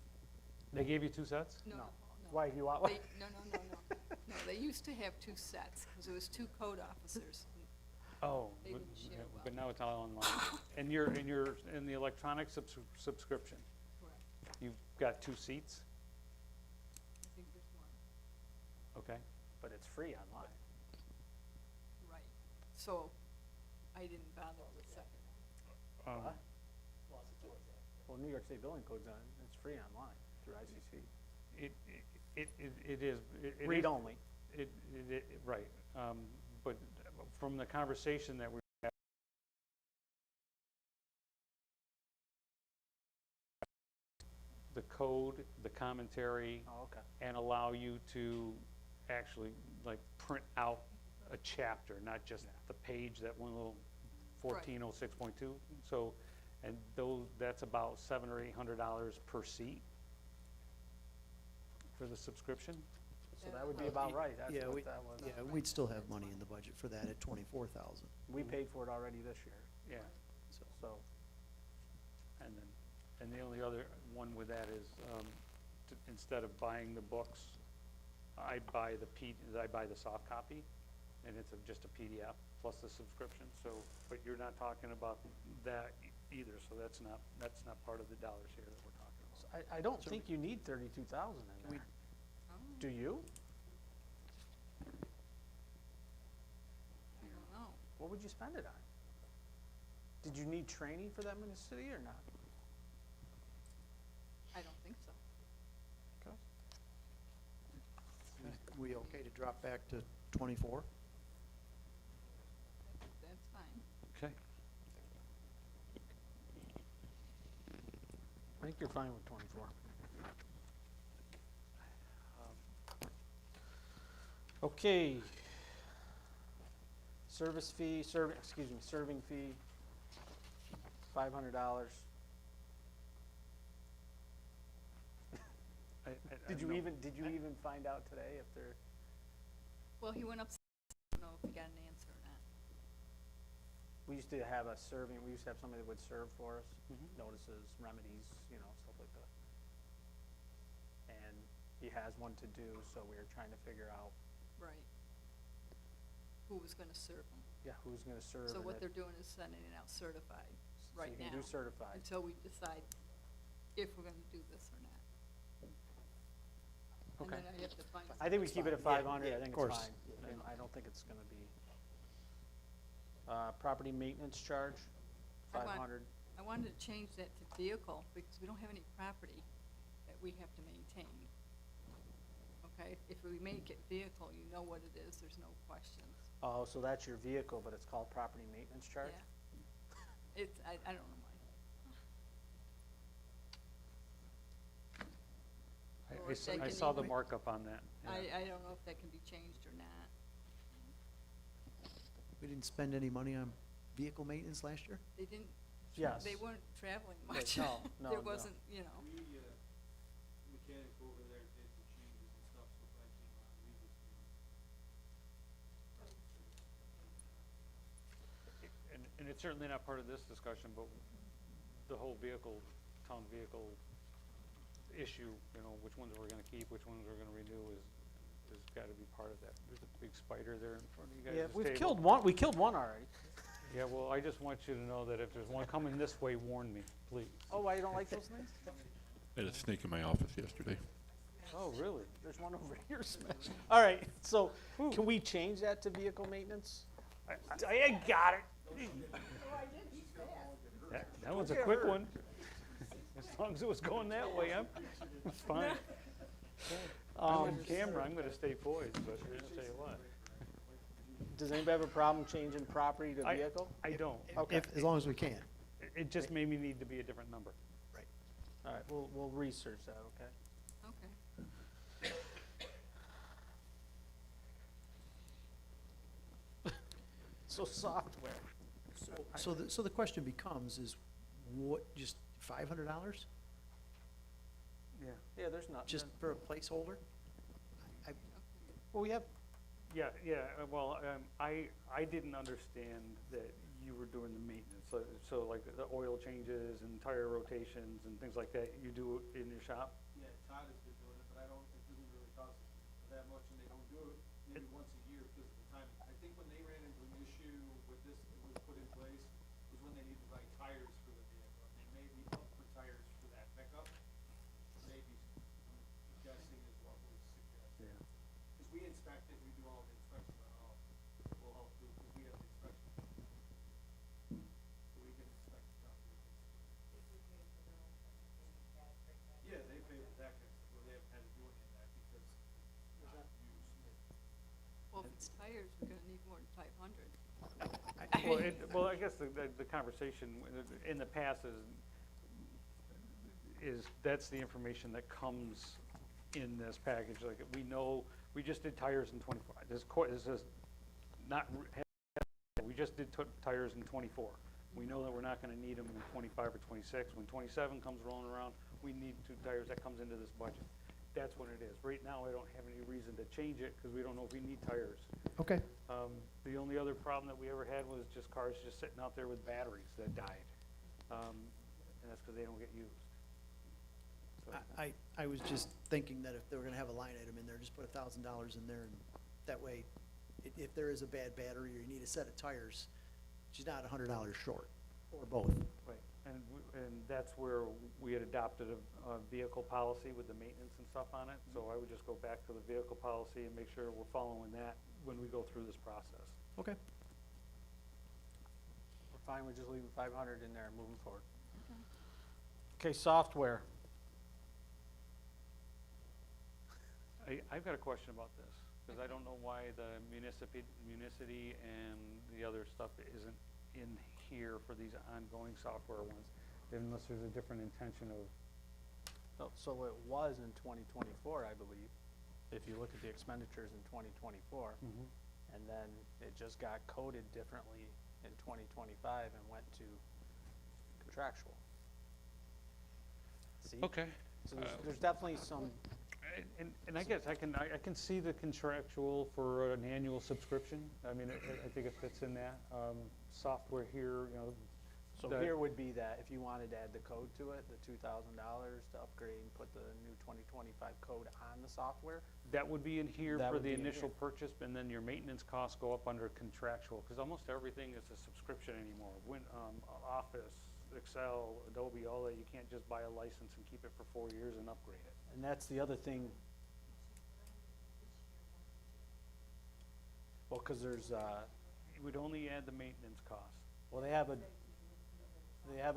[SPEAKER 3] They gave you two sets?
[SPEAKER 8] No,
[SPEAKER 1] No.
[SPEAKER 8] no, no.
[SPEAKER 1] Why, you want one?
[SPEAKER 8] No, no, they used to have two sets, because there was two code officers.
[SPEAKER 3] Oh,
[SPEAKER 8] They
[SPEAKER 3] but,
[SPEAKER 8] didn't share
[SPEAKER 3] yeah,
[SPEAKER 8] well.
[SPEAKER 3] but now it's all online. And you're in the electronic subscription.
[SPEAKER 8] Correct.
[SPEAKER 3] You've got 2 seats,
[SPEAKER 8] I think there's one,
[SPEAKER 3] okay?
[SPEAKER 1] But it's free online.
[SPEAKER 8] right. So I didn't bother with the second one.
[SPEAKER 1] What? Well, New York State Building Code's on, it's free online through ICC.
[SPEAKER 3] It is. it
[SPEAKER 1] Read
[SPEAKER 3] is-
[SPEAKER 1] only.
[SPEAKER 3] Right, but from the conversation that we had, the code, the commentary,
[SPEAKER 1] Oh, okay.
[SPEAKER 3] and allow you to actually, like, print out a chapter, not just the page, that one little
[SPEAKER 8] Right.
[SPEAKER 3] 1406.2. So, and that's about $700 or $800 per seat for the subscription.
[SPEAKER 1] So that would be about right, that's
[SPEAKER 6] Yeah,
[SPEAKER 1] what that was.
[SPEAKER 6] Yeah, we'd still have money in the budget for that at 24,000.
[SPEAKER 1] We paid for it already this year,
[SPEAKER 3] Yeah,
[SPEAKER 1] so.
[SPEAKER 3] and the only other one with that is, instead of buying the books, I buy the soft copy, and it's just a PDF plus the subscription, so, but you're not talking about that either, so that's not part of the dollars here that we're talking about.
[SPEAKER 1] I don't think you need 32,000 in there.
[SPEAKER 8] Oh,
[SPEAKER 1] Do you?
[SPEAKER 8] I don't know.
[SPEAKER 1] What would you spend it on? Did you need training for that municipality or not?
[SPEAKER 8] I don't think so.
[SPEAKER 6] We okay to drop back to 24?
[SPEAKER 8] That's fine.
[SPEAKER 3] Okay.
[SPEAKER 1] I think you're fine with 24. Okay. Service fee, serving fee, $500.
[SPEAKER 3] I
[SPEAKER 1] Did
[SPEAKER 3] don't
[SPEAKER 1] you
[SPEAKER 3] know.
[SPEAKER 1] even find out today if they're
[SPEAKER 8] Well, he went up, I don't know if he got an answer or not.
[SPEAKER 1] We used to have a serving, we used to have somebody that would serve for us,
[SPEAKER 3] Mhm.
[SPEAKER 1] notices, remedies, you know, stuff like that. And he has one to do, so we were trying to figure out,
[SPEAKER 8] Right. Who was gonna serve him?
[SPEAKER 1] yeah, who's gonna serve.
[SPEAKER 8] So
[SPEAKER 1] and
[SPEAKER 8] what
[SPEAKER 1] it-
[SPEAKER 8] they're doing is sending it out certified
[SPEAKER 1] so
[SPEAKER 8] right
[SPEAKER 1] you
[SPEAKER 8] now.
[SPEAKER 1] can do certified.
[SPEAKER 8] Until we decide if we're gonna do this or not. And
[SPEAKER 1] Okay.
[SPEAKER 8] then I have to find.
[SPEAKER 1] I think we keep it at
[SPEAKER 6] fine. Yeah,
[SPEAKER 1] 500,
[SPEAKER 6] yeah,
[SPEAKER 1] I think
[SPEAKER 6] of
[SPEAKER 1] it's
[SPEAKER 6] course.
[SPEAKER 1] fine. And I don't think it's gonna be. Property maintenance charge,
[SPEAKER 8] I want-
[SPEAKER 1] 500.
[SPEAKER 8] I wanted to change that to vehicle, because we don't have any property that we have to maintain. Okay, if we make it vehicle, you know what it is, there's no questions.
[SPEAKER 1] Oh, so that's your vehicle, but it's called property maintenance charge?
[SPEAKER 8] Yeah. It's, I don't know why. Or if they
[SPEAKER 3] I
[SPEAKER 8] can
[SPEAKER 3] saw the
[SPEAKER 8] even-
[SPEAKER 3] markup on that. yeah.
[SPEAKER 8] I don't know if that can be changed or not.
[SPEAKER 6] We didn't spend any money on vehicle maintenance last year?
[SPEAKER 8] They didn't,
[SPEAKER 1] Yes.
[SPEAKER 8] they weren't traveling
[SPEAKER 1] Right,
[SPEAKER 8] much.
[SPEAKER 1] no, no,
[SPEAKER 8] There
[SPEAKER 1] no.
[SPEAKER 8] wasn't, you know,
[SPEAKER 10] We, mechanic over there did the changes and stuff, so if I came on, we just,
[SPEAKER 3] And it's certainly not part of this discussion, but the whole vehicle, town vehicle issue, you know, which ones we're gonna keep, which ones we're gonna renew is gotta be part of that. There's a big spider there in front of you guys'
[SPEAKER 1] Yeah,
[SPEAKER 3] table.
[SPEAKER 1] we killed one already.
[SPEAKER 3] Yeah, well, I just want you to know that if there's one coming this way, warn me, please.
[SPEAKER 1] Oh, why you don't like those things?
[SPEAKER 4] I had a snake in my office yesterday.
[SPEAKER 3] Oh, really?
[SPEAKER 1] There's one over here smashed. All right, so can we change that to vehicle maintenance?
[SPEAKER 3] I got it. That one's a quick one. As long as it was going that way, it's fine. I'm on camera, I'm gonna stay poised, but I'll tell you what.
[SPEAKER 1] Does anybody have a problem changing property to vehicle?
[SPEAKER 3] I don't.
[SPEAKER 1] Okay,
[SPEAKER 6] As long as we can.
[SPEAKER 3] It just made me need to be a different number.
[SPEAKER 1] all right, we'll research that, okay?
[SPEAKER 8] okay.
[SPEAKER 1] So software.
[SPEAKER 6] So the question becomes is what, just $500?
[SPEAKER 3] Yeah.
[SPEAKER 1] Yeah, there's not.
[SPEAKER 6] Just for a placeholder?
[SPEAKER 1] Well, we have,
[SPEAKER 3] Yeah, well, I didn't understand that you were doing the maintenance, so like the oil changes and tire rotations and things like that, you do it in your shop?
[SPEAKER 10] yeah, Todd has been doing it, but it doesn't really cost that much, and they don't do it maybe once a year because of the time. I think when they ran into an issue with this, it was put in place, was when they needed to buy tires for the vehicle, and they may be up for tires for that pickup. Maybe, I'm guessing is what was suggested.
[SPEAKER 3] Yeah.
[SPEAKER 10] Because we inspect it, we do all the inspections on all, we'll help do, because we have the inspection. So we can inspect the top vehicles. Yeah, they pay for that kind of stuff, well, they haven't had to do any of that because it's not used.
[SPEAKER 8] Well, if it's tires, we're gonna need more than 500.
[SPEAKER 3] Well, I guess the conversation in the past is that's the information that comes in this package. Like, we know, we just did tires in 24. This is not, we just did tires in 24. We know that we're not gonna need them in 25 or 26. When 27 comes rolling around, we need 2 tires. That comes into this budget. That's what it is. Right now, I don't have any reason to change it because we don't know if we need tires.
[SPEAKER 6] Okay.
[SPEAKER 3] The only other problem that we ever had was just cars just sitting out there with batteries that died. And that's because they don't get used. So,
[SPEAKER 6] I was just thinking that if they were gonna have a line item in there, just put $1,000 in there, and that way, if there is a bad battery or you need a set of tires, she's not $100 short, or both.
[SPEAKER 3] right, and that's where we had adopted a vehicle policy with the maintenance and stuff on it. So I would just go back to the vehicle policy and make sure we're following that when we go through this process.
[SPEAKER 6] Okay.
[SPEAKER 1] we're fine with just leaving 500 in there and moving forward. Okay, software.
[SPEAKER 3] I've got a question about this, because I don't know why the municity and the other stuff isn't in here for these ongoing software ones, unless there's a different intention of,
[SPEAKER 1] So it was in 2024, I believe, if you look at the expenditures in 2024. And then it just got coded differently in 2025 and went to contractual. See?
[SPEAKER 3] okay.
[SPEAKER 1] So there's definitely some,
[SPEAKER 3] And I guess I can see the contractual for an annual subscription. I mean, I think it fits in that. Software here, you know.
[SPEAKER 1] So
[SPEAKER 3] the-
[SPEAKER 1] here would be that, if you wanted to add the code to it, the $2,000 to upgrade and put the new 2025 code on the software.
[SPEAKER 3] That would be in here
[SPEAKER 1] That
[SPEAKER 3] for
[SPEAKER 1] would
[SPEAKER 3] the
[SPEAKER 1] be in
[SPEAKER 3] initial
[SPEAKER 1] here.
[SPEAKER 3] purchase, and then your maintenance costs go up under contractual, because almost everything is a subscription anymore. Office, Excel, Adobe, all that, you can't just buy a license and keep it for 4 years and upgrade it.
[SPEAKER 1] And that's the other thing. Well, because there's,
[SPEAKER 3] It would only add the maintenance cost.
[SPEAKER 1] well, they have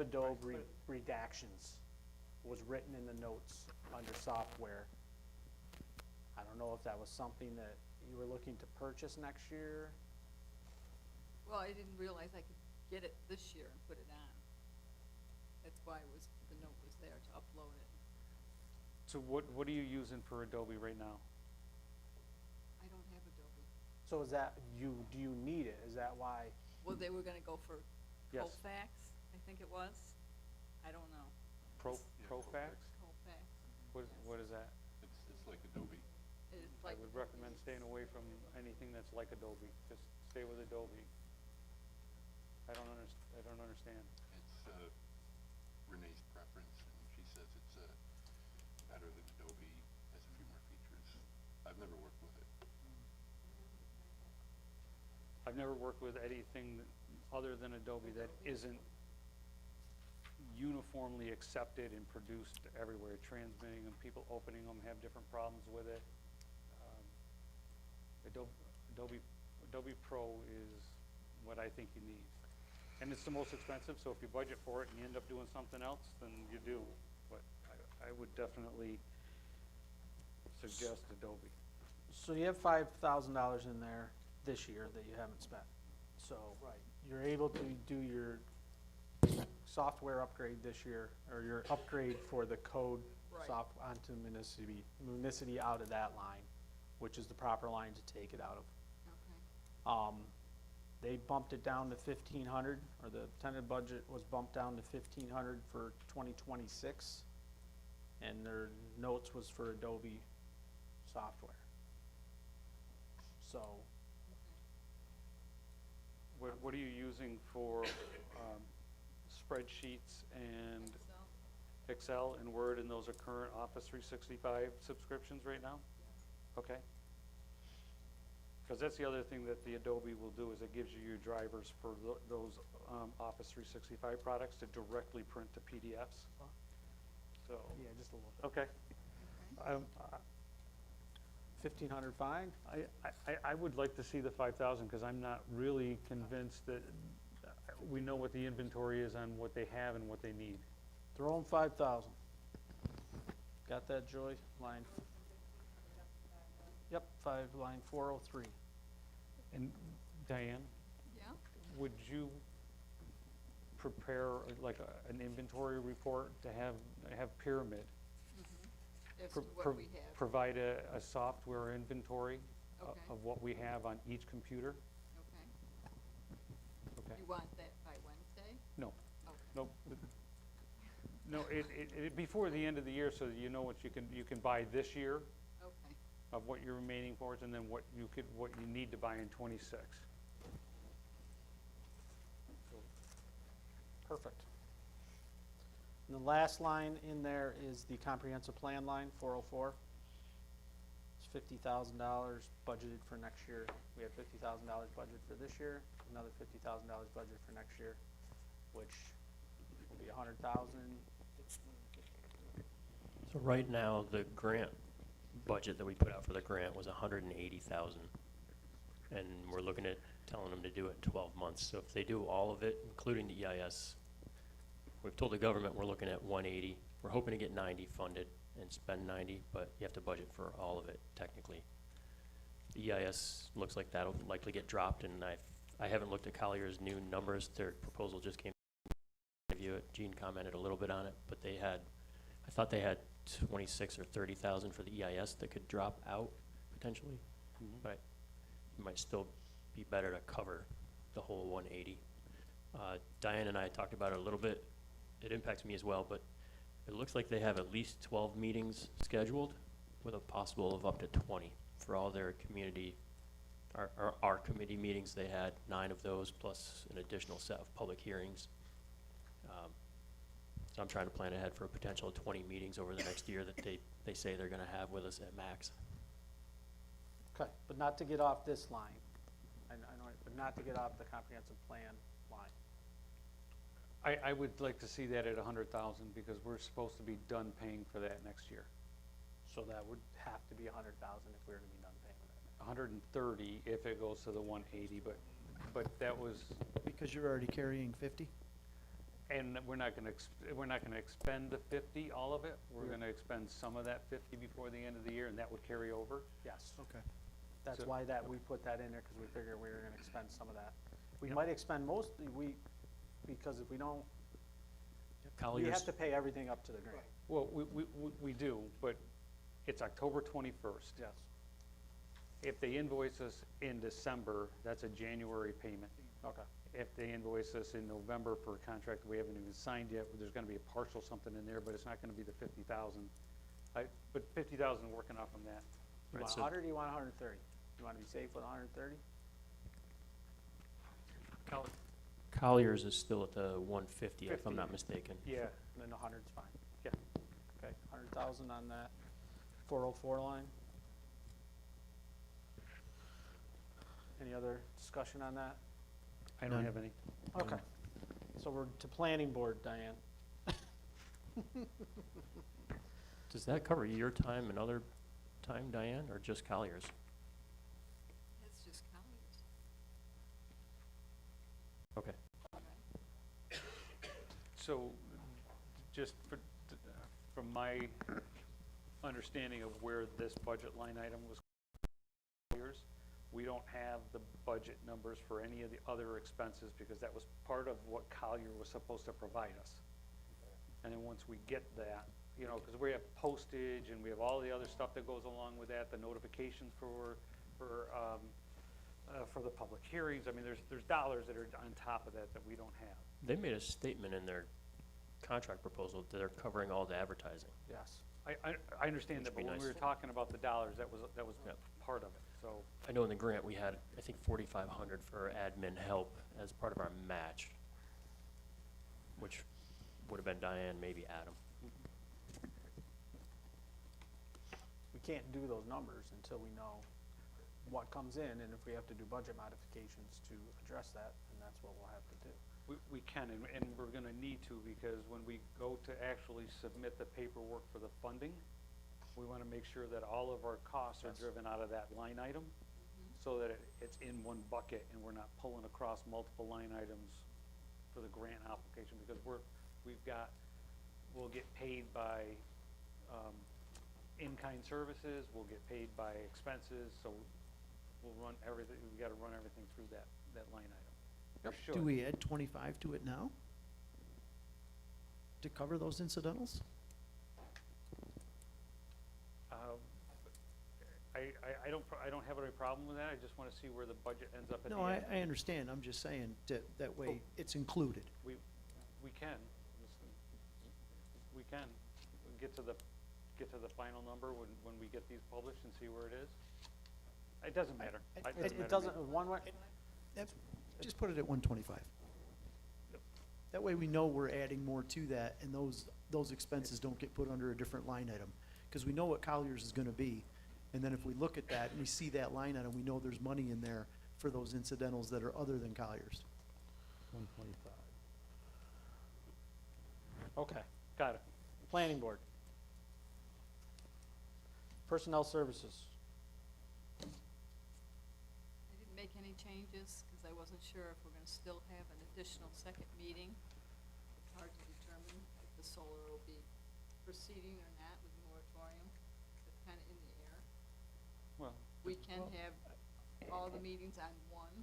[SPEAKER 1] Adobe redactions was written in the notes under software. I don't know if that was something that you were looking to purchase next year.
[SPEAKER 8] Well, I didn't realize I could get it this year and put it on. That's why the note was there to upload it.
[SPEAKER 3] So what are you using for Adobe right now?
[SPEAKER 8] I don't have Adobe.
[SPEAKER 1] So is that, do you need it? Is that why?
[SPEAKER 8] Well, they were gonna go for
[SPEAKER 3] Yes.
[SPEAKER 8] Colfax, I think it was. I don't know.
[SPEAKER 3] Profax?
[SPEAKER 8] Colfax.
[SPEAKER 3] What is that?
[SPEAKER 4] It's like Adobe.
[SPEAKER 8] It's
[SPEAKER 3] I
[SPEAKER 8] like.
[SPEAKER 3] would recommend staying away from anything that's like Adobe. Just stay with Adobe. I don't understand.
[SPEAKER 4] It's Renee's preference, and she says it's better than Adobe, has a few more features. I've never worked with it.
[SPEAKER 3] I've never worked with anything other than Adobe that isn't uniformly accepted and produced everywhere. Transmitting them, people opening them have different problems with it. Adobe Pro is what I think you need. And it's the most expensive, so if you budget for it and you end up doing something else, then you do. But I would definitely suggest Adobe.
[SPEAKER 1] So you have $5,000 in there this year that you haven't spent. So you're able to do your software upgrade this year, or your upgrade for the code
[SPEAKER 8] Right.
[SPEAKER 1] onto Municity out of that line, which is the proper line to take it out of.
[SPEAKER 8] Okay.
[SPEAKER 1] They bumped it down to 1,500, or the tentative budget was bumped down to 1,500 for 2026, and their notes was for Adobe software. So,
[SPEAKER 3] What are you using for spreadsheets and
[SPEAKER 8] Excel?
[SPEAKER 3] Excel and Word, and those are current Office 365 subscriptions right now? Okay. Because that's the other thing that the Adobe will do, is it gives you your drivers for those Office 365 products to directly print to PDFs. So,
[SPEAKER 1] yeah, just a little bit.
[SPEAKER 3] okay.
[SPEAKER 8] Okay.
[SPEAKER 1] 1,500 fine?
[SPEAKER 3] I would like to see the 5,000, because I'm not really convinced that we know what the inventory is on what they have and what they need.
[SPEAKER 1] Throw them 5,000. Got that, Joy? Line, yep, line 403.
[SPEAKER 3] And Diane,
[SPEAKER 8] Yeah?
[SPEAKER 3] would you prepare like an inventory report to have Pyramid
[SPEAKER 8] As
[SPEAKER 3] pro-
[SPEAKER 8] to
[SPEAKER 3] pro-
[SPEAKER 8] what we have.
[SPEAKER 3] provide a software inventory
[SPEAKER 8] Okay.
[SPEAKER 3] of what we have on each computer?
[SPEAKER 8] Okay.
[SPEAKER 3] Okay.
[SPEAKER 8] You want that by Wednesday?
[SPEAKER 3] No,
[SPEAKER 8] Okay.
[SPEAKER 3] no. No, before the end of the year, so that you know what you can buy this year
[SPEAKER 8] Okay.
[SPEAKER 3] of what your remaining forwards, and then what you need to buy in '26.
[SPEAKER 1] Perfect. And the last line in there is the comprehensive plan line, 404. It's $50,000 budgeted for next year. We had $50,000 budgeted for this year, another $50,000 budgeted for next year, which will be 100,000.
[SPEAKER 9] So right now, the grant budget that we put out for the grant was 180,000. And we're looking at telling them to do it in 12 months. So if they do all of it, including the EIS, we've told the government we're looking at 180. We're hoping to get 90 funded and spend 90, but you have to budget for all of it technically. The EIS looks like that'll likely get dropped, and I haven't looked at Collier's new numbers. Their proposal just came. Gene commented a little bit on it, but I thought they had 26 or 30,000 for the EIS that could drop out potentially, but it might still be better to cover the whole 180. Diane and I talked about it a little bit. It impacts me as well, but it looks like they have at least 12 meetings scheduled with a possible of up to 20 for all their community, our committee meetings. They had 9 of those, plus an additional set of public hearings. So I'm trying to plan ahead for a potential 20 meetings over the next year that they say they're gonna have with us at max.
[SPEAKER 1] Okay, but not to get off this line, I know, but not to get off the comprehensive plan line.
[SPEAKER 3] I would like to see that at 100,000 because we're supposed to be done paying for that next year.
[SPEAKER 1] So that would have to be 100,000 if we were to be done paying with that.
[SPEAKER 3] 130 if it goes to the 180, but that was,
[SPEAKER 6] Because you're already carrying 50?
[SPEAKER 3] and we're not gonna expend the 50, all of it. We're gonna expend some of that 50 before the end of the year, and that would carry over.
[SPEAKER 1] Yes,
[SPEAKER 6] Okay.
[SPEAKER 1] that's
[SPEAKER 3] So-
[SPEAKER 1] why we put that in there, because we figured we were gonna expend some of that. We
[SPEAKER 3] Yep.
[SPEAKER 1] might expend most, because if we don't, we
[SPEAKER 9] Colliers,
[SPEAKER 1] have to pay everything up to the grant.
[SPEAKER 3] Well, we do, but it's October 21st.
[SPEAKER 1] Yes.
[SPEAKER 3] If they invoice us in December, that's a January payment.
[SPEAKER 1] Okay.
[SPEAKER 3] If they invoice us in November for a contract we haven't even signed yet, there's gonna be a partial something in there, but it's not gonna be the 50,000. But 50,000 working off from that.
[SPEAKER 1] You
[SPEAKER 9] Right,
[SPEAKER 1] want
[SPEAKER 9] so-
[SPEAKER 1] 100 or you want 130? You want to be safe with 130?
[SPEAKER 9] Colliers is still at the 150, if I'm
[SPEAKER 3] 50.
[SPEAKER 9] not mistaken.
[SPEAKER 3] Yeah,
[SPEAKER 1] Then 100's fine.
[SPEAKER 3] yeah.
[SPEAKER 1] Okay, 100,000 on that 404 line. Any other discussion on that?
[SPEAKER 3] I don't
[SPEAKER 6] None.
[SPEAKER 3] have any.
[SPEAKER 1] Okay, so we're to planning board, Diane.
[SPEAKER 9] Does that cover your time and other time, Diane, or just Colliers?
[SPEAKER 8] It's just Colliers.
[SPEAKER 9] Okay.
[SPEAKER 3] So, just from my understanding of where this budget line item was, we don't have the budget numbers for any of the other expenses because that was part of what Collier was supposed to provide us. And then once we get that, you know, because we have postage and we have all the other stuff that goes along with that, the notifications for the public hearings. I mean, there's dollars that are on top of that we don't have.
[SPEAKER 9] They made a statement in their contract proposal that they're covering all the advertising.
[SPEAKER 1] Yes.
[SPEAKER 3] I understand that,
[SPEAKER 9] Which would be
[SPEAKER 3] but when we
[SPEAKER 9] nice.
[SPEAKER 3] were talking about the dollars, that was
[SPEAKER 9] Yep.
[SPEAKER 3] part of it, so.
[SPEAKER 9] I know in the grant, we had, I think, 4,500 for admin help as part of our match, which would have been Diane, maybe Adam.
[SPEAKER 1] We can't do those numbers until we know what comes in, and if we have to do budget modifications to address that, then that's what we'll have to do.
[SPEAKER 3] We can, and we're gonna need to, because when we go to actually submit the paperwork for the funding, we wanna make sure that all of our costs are
[SPEAKER 1] Yes.
[SPEAKER 3] driven out of that line item, so that it's in one bucket, and we're not pulling across multiple line items for the grant application, because we'll get paid by, in-kind services, we'll get paid by expenses, so we'll run everything, we gotta run everything through that line item. For sure.
[SPEAKER 6] Do we add 25 to it now? To cover those incidentals?
[SPEAKER 3] I don't have any problem with that, I just wanna see where the budget ends up at the
[SPEAKER 6] No,
[SPEAKER 3] end.
[SPEAKER 6] I understand, I'm just saying, that way it's included.
[SPEAKER 3] We can, we can, get to the final number when we get these published and see where it is. It doesn't matter.
[SPEAKER 1] It doesn't, one way,
[SPEAKER 6] Just put it at 125. That way we know we're adding more to that, and those expenses don't get put under a different line item. Because we know what Colliers is gonna be, and then if we look at that and we see that line item, we know there's money in there for those incidentals that are other than Colliers.
[SPEAKER 3] 125.
[SPEAKER 1] okay.
[SPEAKER 3] Got it.
[SPEAKER 1] Planning board. Personnel services.
[SPEAKER 8] I didn't make any changes, because I wasn't sure if we're gonna still have an additional second meeting. It's hard to determine if the solar will be proceeding or not with the moratorium. It's kinda in the air.
[SPEAKER 3] Well,
[SPEAKER 8] We can have all the meetings on one,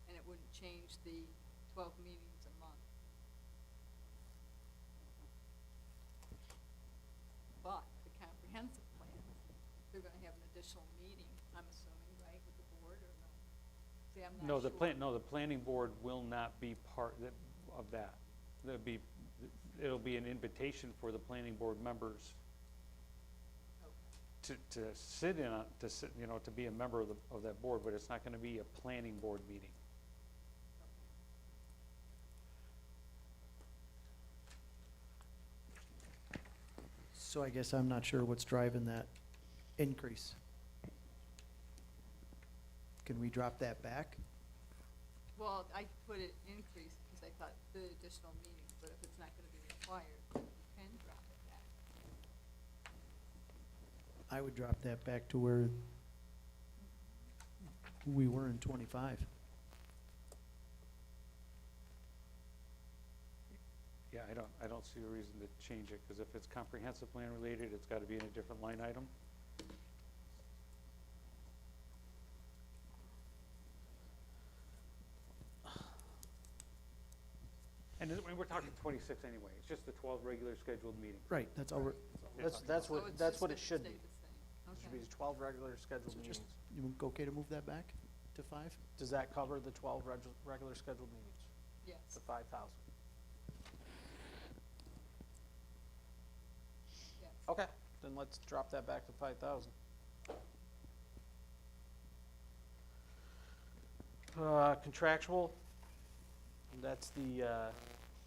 [SPEAKER 8] and it wouldn't change the 12 meetings a month. But the comprehensive plan, they're gonna have an additional meeting, I'm assuming, right, with the board, or no? See, I'm not sure.
[SPEAKER 3] the planning board will not be part of that. It'll be an invitation for the planning board members to sit in, to be a member of that board, but it's not gonna be a planning board meeting.
[SPEAKER 6] So I guess I'm not sure what's driving that increase. Can we drop that back?
[SPEAKER 8] Well, I put it increase because I thought the additional meetings, but if it's not gonna be required, then you can drop it back.
[SPEAKER 6] I would drop that back to where we were in 25.
[SPEAKER 3] Yeah, I don't see a reason to change it, because if it's comprehensive plan related, it's gotta be in a different line item. And we're talking 26 anyway, it's just the 12 regular scheduled meetings.
[SPEAKER 6] Right, that's all we're,
[SPEAKER 1] That's
[SPEAKER 8] So it's
[SPEAKER 1] that's
[SPEAKER 8] just
[SPEAKER 1] what
[SPEAKER 8] gonna
[SPEAKER 1] it should
[SPEAKER 8] stay
[SPEAKER 1] be.
[SPEAKER 8] the same.
[SPEAKER 1] It should
[SPEAKER 8] Okay.
[SPEAKER 1] be 12 regular scheduled
[SPEAKER 6] so
[SPEAKER 1] meetings.
[SPEAKER 6] just, you okay to move that back to 5?
[SPEAKER 1] Does that cover the 12 regular scheduled meetings,
[SPEAKER 8] Yes.
[SPEAKER 1] the 5,000?
[SPEAKER 8] Yes.
[SPEAKER 1] Okay, then let's drop that back to 5,000. Contractual, that's the,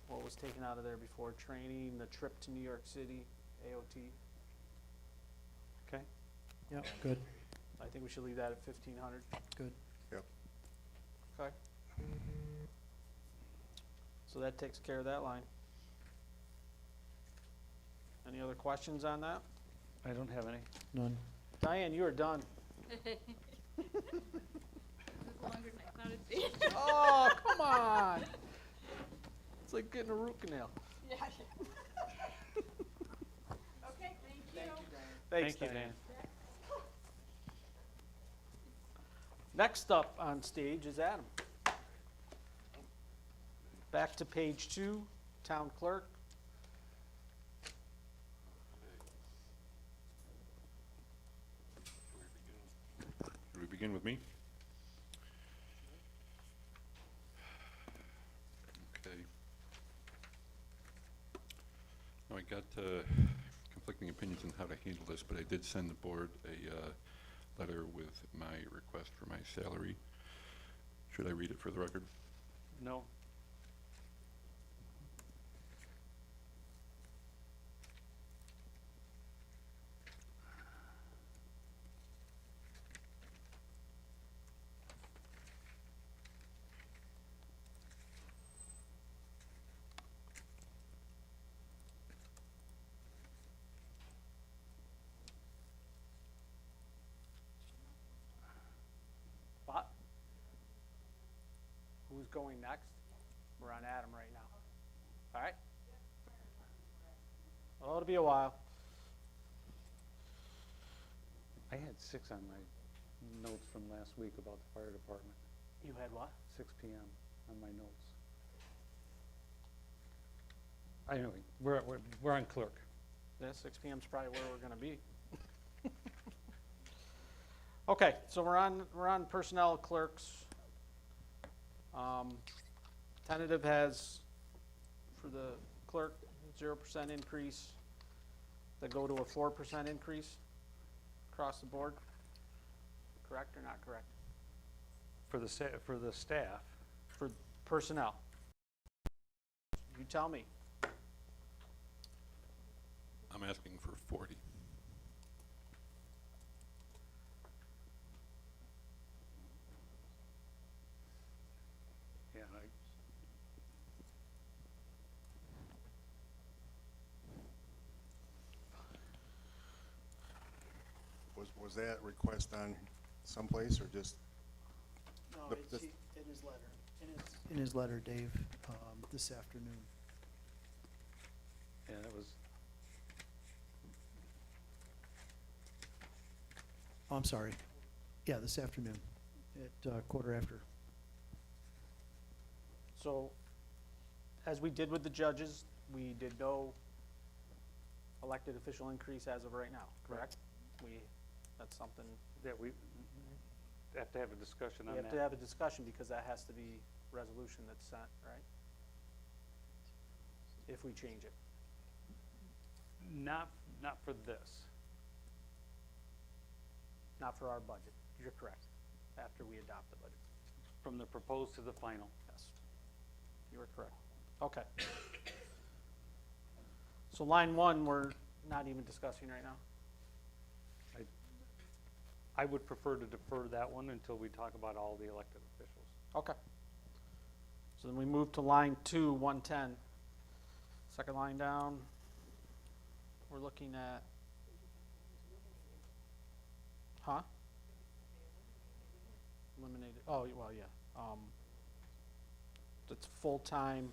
[SPEAKER 1] what was taken out of there before, training, the trip to New York City, AOT.
[SPEAKER 3] Okay?
[SPEAKER 6] Yep, good,
[SPEAKER 1] I think we should leave that at 1,500.
[SPEAKER 6] good.
[SPEAKER 5] Yep.
[SPEAKER 1] Okay. So that takes care of that line. Any other questions on that?
[SPEAKER 3] I don't have any.
[SPEAKER 6] None.
[SPEAKER 1] Diane, you are done.
[SPEAKER 8] It was longer than I thought it'd be.
[SPEAKER 1] Oh, come on. It's like getting a root canal.
[SPEAKER 8] Yeah, yeah. Okay, thank you.
[SPEAKER 1] Thanks,
[SPEAKER 3] Thank you,
[SPEAKER 1] Diane.
[SPEAKER 3] Dan.
[SPEAKER 1] Next up on stage is Adam. Back to page 2, town clerk.
[SPEAKER 4] Should we begin with me? Okay. Now, I got conflicting opinions on how to handle this, but I did send the board a letter with my request for my salary. Should I read it for the record?
[SPEAKER 3] No?
[SPEAKER 1] But who's going next? We're on Adam right now. All right? Well, it'll be a while.
[SPEAKER 3] I had 6 on my notes from last week about the fire department.
[SPEAKER 1] You had what?
[SPEAKER 3] 6 PM on my notes. Anyway, we're on clerk.
[SPEAKER 1] Yeah, 6 PM is probably where we're gonna be. Okay, so we're on personnel clerks. Tentative has, for the clerk, 0% increase. They go to a 4% increase across the board. Correct or not correct?
[SPEAKER 3] For the staff,
[SPEAKER 1] For personnel. You tell me.
[SPEAKER 4] I'm asking for 40.
[SPEAKER 3] yeah,
[SPEAKER 5] Was that request on someplace or just,
[SPEAKER 6] No,
[SPEAKER 5] The-
[SPEAKER 6] it's in his letter. In his letter, Dave, this afternoon.
[SPEAKER 3] yeah, that was,
[SPEAKER 6] Oh, I'm sorry. Yeah, this afternoon at 1:15.
[SPEAKER 1] So, as we did with the judges, we did no elected official increase as of right now, correct? That's something,
[SPEAKER 3] that we have to have a discussion
[SPEAKER 1] we
[SPEAKER 3] on
[SPEAKER 1] have
[SPEAKER 3] that.
[SPEAKER 1] to have a discussion because that has to be resolution that's sent, right? If we change it.
[SPEAKER 3] Not for this.
[SPEAKER 1] not for our budget. You're correct, after we adopt the budget.
[SPEAKER 3] From the proposed to the final.
[SPEAKER 1] Yes, you are correct. Okay. So line one, we're not even discussing right now?
[SPEAKER 3] I would prefer to defer that one until we talk about all the elected officials.
[SPEAKER 1] Okay. So then we move to line 2, 110. Second line down, we're looking at, huh? Eliminated, oh, well, yeah. That's full-time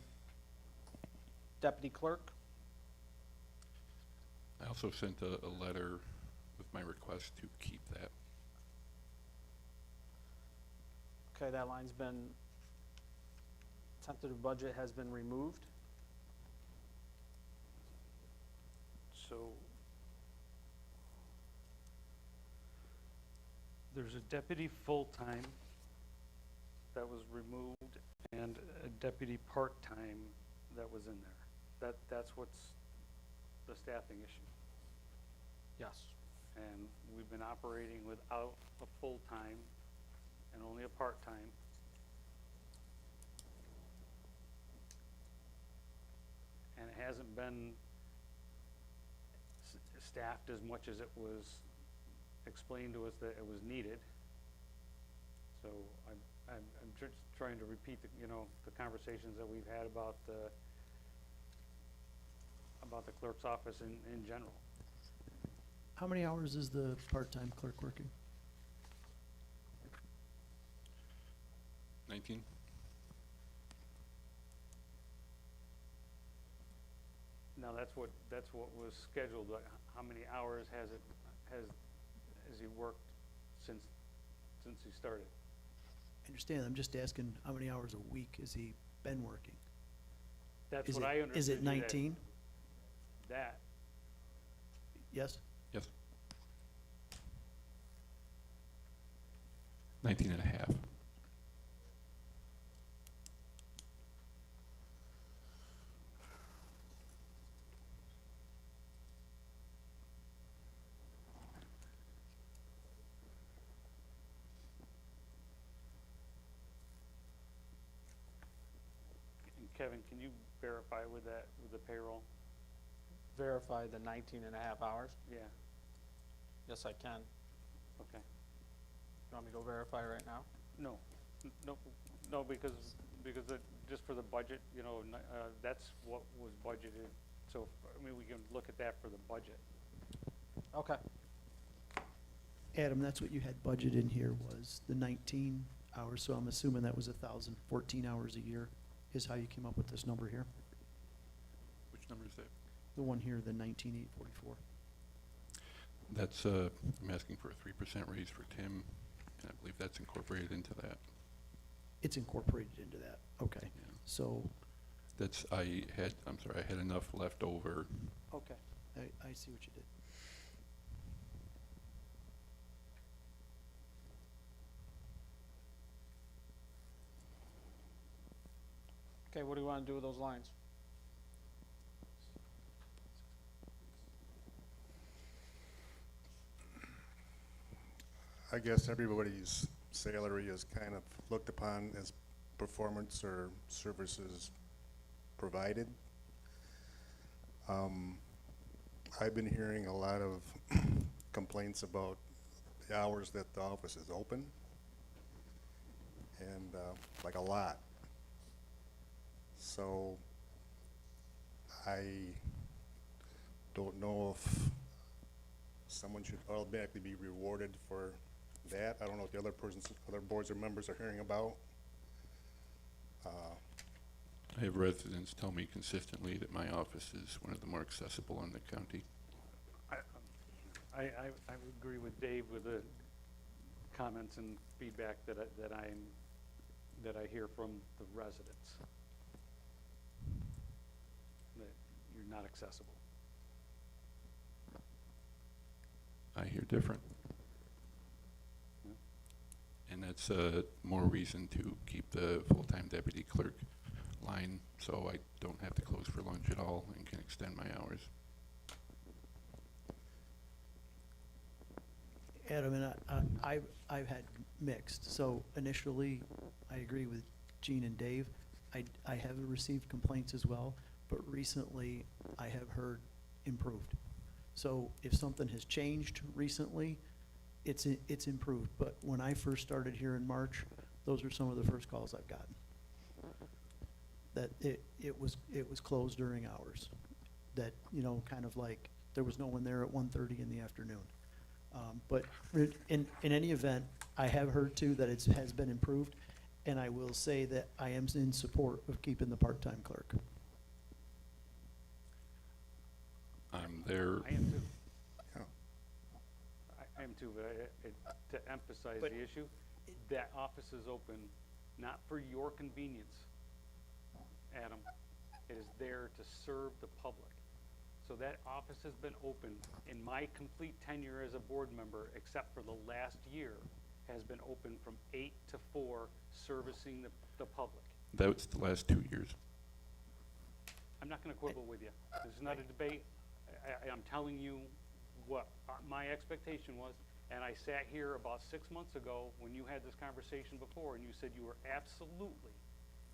[SPEAKER 1] deputy clerk.
[SPEAKER 4] I also sent a letter with my request to keep that.
[SPEAKER 1] Okay, that line's been, tentative budget has been removed.
[SPEAKER 3] So there's a deputy full-time that was removed and a deputy part-time that was in there. That's what's the staffing issue.
[SPEAKER 1] Yes.
[SPEAKER 3] And we've been operating without a full-time and only a part-time. And it hasn't been staffed as much as it was explained to us that it was needed. So I'm just trying to repeat the, the conversations that we've had about the clerk's office in general.
[SPEAKER 6] How many hours is the part-time clerk working?
[SPEAKER 4] 19?
[SPEAKER 3] Now, that's what was scheduled, but how many hours has he worked since he started?
[SPEAKER 6] I understand, I'm just asking, how many hours a week has he been working?
[SPEAKER 3] That's
[SPEAKER 6] Is
[SPEAKER 3] what
[SPEAKER 6] it-
[SPEAKER 3] I understood.
[SPEAKER 6] Is it
[SPEAKER 3] you had-
[SPEAKER 6] 19?
[SPEAKER 3] That,
[SPEAKER 6] Yes?
[SPEAKER 4] Yes. 19 and a half.
[SPEAKER 3] and Kevin, can you verify with the payroll?
[SPEAKER 1] Verify the 19 and a half hours?
[SPEAKER 3] Yeah,
[SPEAKER 1] Yes, I can.
[SPEAKER 3] okay.
[SPEAKER 1] You want me to go verify right now?
[SPEAKER 3] No, because just for the budget, that's what was budgeted. So, I mean, we can look at that for the budget.
[SPEAKER 1] Okay.
[SPEAKER 6] Adam, that's what you had budgeted in here was the 19 hours, so I'm assuming that was 1,014 hours a year is how you came up with this number here?
[SPEAKER 4] Which number is that?
[SPEAKER 6] The one here, the 19,844.
[SPEAKER 4] That's, I'm asking for a 3% raise for Tim, and I believe that's incorporated into that.
[SPEAKER 6] It's incorporated into that, okay.
[SPEAKER 4] Yeah.
[SPEAKER 6] So,
[SPEAKER 4] That's, I had enough left over.
[SPEAKER 6] okay, I see what you did.
[SPEAKER 1] Okay, what do you want to do with those lines?
[SPEAKER 5] I guess everybody's salary is kind of looked upon as performance or services provided. I've been hearing a lot of complaints about the hours that the office is open, and like a lot. So I don't know if someone should automatically be rewarded for that. I don't know what the other boards or members are hearing about.
[SPEAKER 4] I have residents tell me consistently that my office is one of the more accessible in the county.
[SPEAKER 3] I would agree with Dave with the comments and feedback that I hear from the residents. That you're not accessible.
[SPEAKER 4] I hear different.
[SPEAKER 3] Yeah.
[SPEAKER 4] And that's more reason to keep the full-time deputy clerk line, so I don't have to close for lunch at all and can extend my hours.
[SPEAKER 6] Adam, and I've had mixed. So initially, I agree with Gene and Dave. I have received complaints as well, but recently I have heard improved. So if something has changed recently, it's improved. But when I first started here in March, those are some of the first calls I've gotten. That it was closed during hours. That, you know, kind of like, there was no one there at 1:30 in the afternoon. But in any event, I have heard too that it has been improved, and I will say that I am in support of keeping the part-time clerk.
[SPEAKER 4] I'm there.
[SPEAKER 3] I am too.
[SPEAKER 5] Yeah.
[SPEAKER 3] I am too, but to emphasize
[SPEAKER 6] But
[SPEAKER 3] the issue, that office is open not for your convenience, Adam. It is there to serve the public. So that office has been open in my complete tenure as a board member, except for the last year, has been open from 8 to 4, servicing the public.
[SPEAKER 4] That's the last 2 years.
[SPEAKER 3] I'm not gonna quibble with you. This is not a debate. I'm telling you what my expectation was, and I sat here about 6 months ago when you had this conversation before, and you said you were absolutely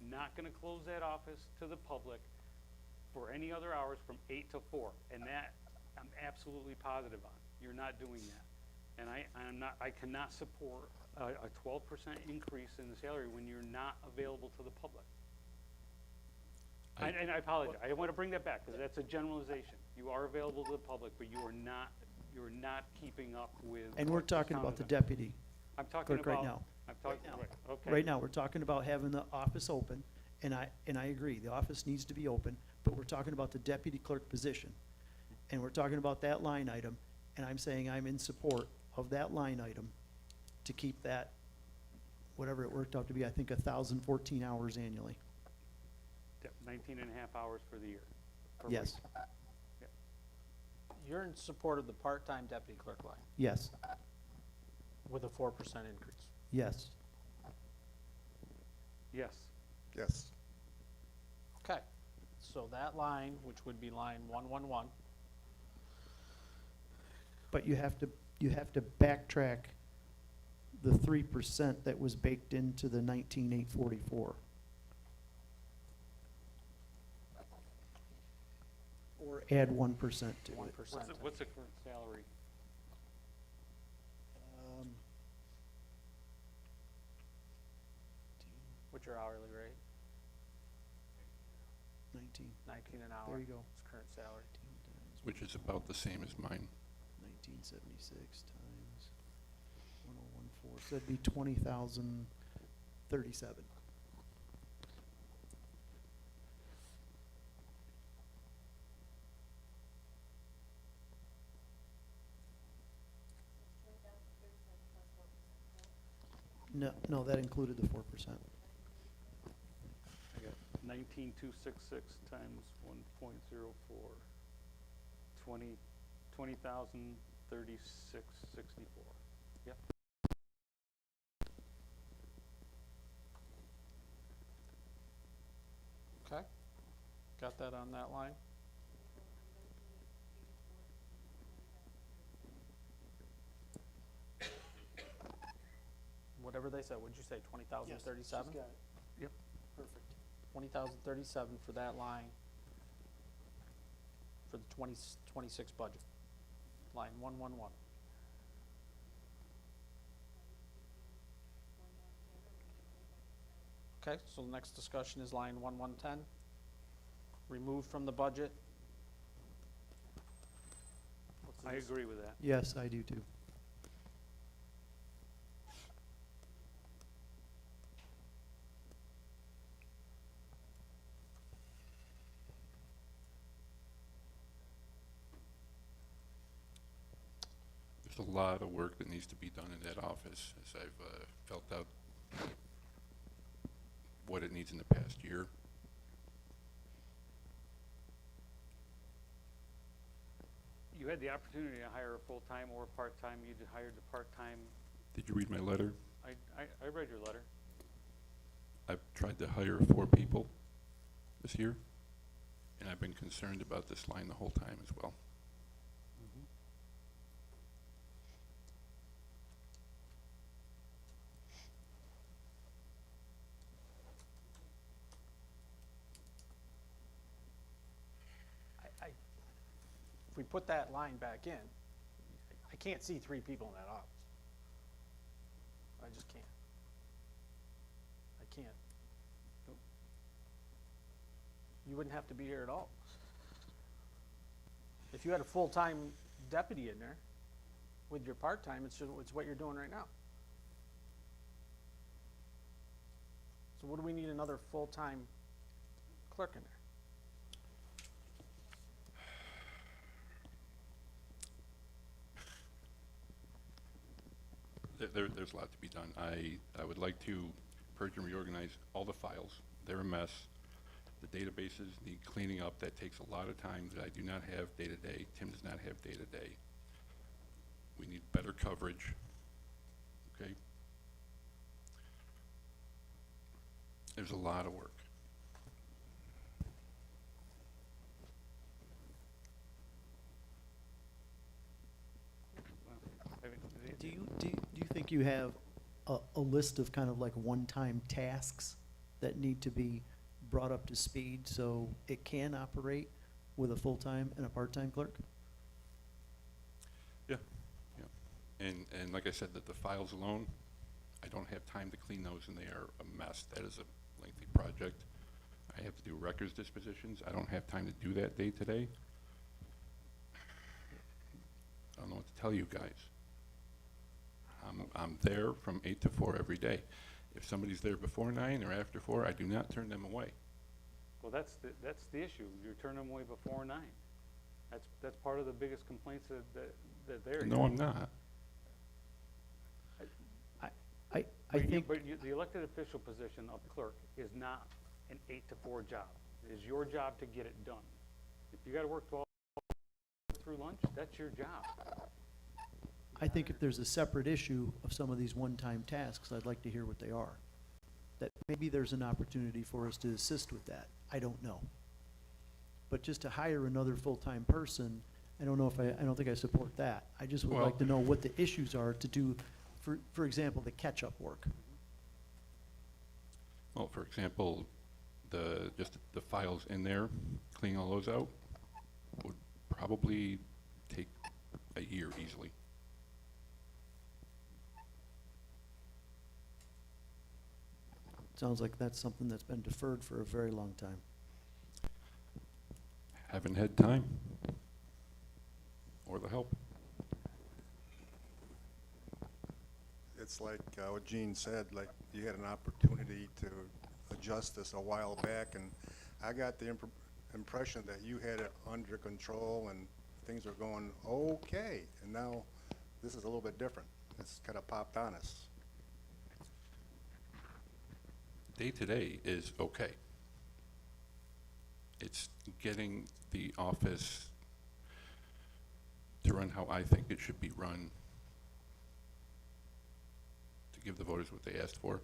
[SPEAKER 3] not gonna close that office to the public for any other hours from 8 to 4, and that I'm absolutely positive on. You're not doing that. And I cannot support a 12% increase in the salary when you're not available to the public. And I apologize, I want to bring that back, because that's a generalization. You are available to the public, but you're not keeping up with.
[SPEAKER 6] And we're
[SPEAKER 3] what the
[SPEAKER 6] talking
[SPEAKER 3] town
[SPEAKER 6] about
[SPEAKER 3] is
[SPEAKER 6] the
[SPEAKER 3] on.
[SPEAKER 6] deputy
[SPEAKER 3] I'm talking
[SPEAKER 6] clerk right
[SPEAKER 3] about.
[SPEAKER 6] now.
[SPEAKER 3] I'm talking,
[SPEAKER 6] Right now.
[SPEAKER 3] right, okay.
[SPEAKER 6] Right now, we're talking about having the office open, and I agree, the office needs to be open, but we're talking about the deputy clerk position. And we're talking about that line item, and I'm saying I'm in support of that line item to keep that, whatever it worked out to be, I think 1,014 hours annually.
[SPEAKER 3] 19 and a half hours for the year. per
[SPEAKER 6] Yes,
[SPEAKER 3] week.
[SPEAKER 1] You're in support of the part-time deputy clerk line
[SPEAKER 6] yes,
[SPEAKER 1] with a 4% increase.
[SPEAKER 6] yes.
[SPEAKER 3] Yes.
[SPEAKER 5] Yes.
[SPEAKER 1] Okay, so that line, which would be line 111,
[SPEAKER 6] But you have to backtrack the 3% that was baked into the 19,844. Or add 1% to
[SPEAKER 1] 1%.
[SPEAKER 6] it.
[SPEAKER 3] What's the current salary?
[SPEAKER 1] what's your hourly rate?
[SPEAKER 6] 19,
[SPEAKER 1] 19 an hour.
[SPEAKER 6] there you go.
[SPEAKER 1] Is current salary.
[SPEAKER 6] 19 times
[SPEAKER 4] Which is about the same as mine.
[SPEAKER 6] 1976 times 1014, so that'd be 20,037. No, that included the 4%.
[SPEAKER 3] I got 19,266 times 1.04. 20,036.64. Yep.
[SPEAKER 1] Okay, got that on that line? Whatever they said, what'd you say, 20,037?
[SPEAKER 3] Yep.
[SPEAKER 6] Perfect.
[SPEAKER 1] 20,037 for that line for the 2026 budget, line 111. Okay, so the next discussion is line 1110, removed from the budget. What's the
[SPEAKER 3] I agree with that.
[SPEAKER 6] Yes, I do too.
[SPEAKER 4] There's a lot of work that needs to be done in that office, as I've felt out what it needs in the past year.
[SPEAKER 3] You had the opportunity to hire a full-time or part-time. You hired the part-time.
[SPEAKER 4] Did you read my letter?
[SPEAKER 3] I read your letter.
[SPEAKER 4] I've tried to hire 4 people this year, and I've been concerned about this line the whole time as well.
[SPEAKER 1] we put that line back in, I can't see 3 people in that office. I just can't. I can't. You wouldn't have to be here at all. If you had a full-time deputy in there with your part-time, it's what you're doing right now. So what do we need another full-time clerk in there?
[SPEAKER 4] There's a lot to be done. I would like to purge and reorganize all the files. They're a mess. The databases need cleaning up. That takes a lot of time that I do not have day-to-day. Tim does not have day-to-day. We need better coverage, okay? There's a lot of work.
[SPEAKER 6] Do you think you have a list of kind of like one-time tasks that need to be brought up to speed so it can operate with a full-time and a part-time clerk?
[SPEAKER 4] Yeah, yeah. And like I said, that the files alone, I don't have time to clean those, and they are a mess. That is a lengthy project. I have to do records dispositions. I don't have time to do that day to day. I don't know what to tell you guys. I'm there from 8 to 4 every day. If somebody's there before 9 or after 4, I do not turn them away.
[SPEAKER 3] Well, that's the issue. You're turning them away before 9. That's part of the biggest complaints that they're.
[SPEAKER 4] No, I'm not.
[SPEAKER 6] I think,
[SPEAKER 3] But the elected official position of clerk is not an 8 to 4 job. It is your job to get it done. If you gotta work 12 through lunch, that's your job.
[SPEAKER 6] I think if there's a separate issue of some of these one-time tasks, I'd like to hear what they are. That maybe there's an opportunity for us to assist with that. I don't know. But just to hire another full-time person, I don't think I support that. I just would
[SPEAKER 4] Well-
[SPEAKER 6] like to know what the issues are to do, for example, the catch-up work.
[SPEAKER 4] Well, for example, just the files in there, cleaning all those out, would probably take a year easily.
[SPEAKER 6] Sounds like that's something that's been deferred for a very long time.
[SPEAKER 4] Haven't had time or the help.
[SPEAKER 5] It's like what Gene said, like you had an opportunity to adjust this a while back, and I got the impression that you had it under control and things are going okay, and now this is a little bit different. It's kind of popped on us.
[SPEAKER 4] Day-to-day is okay. It's getting the office to run how I think it should be run, to give the voters what they asked for.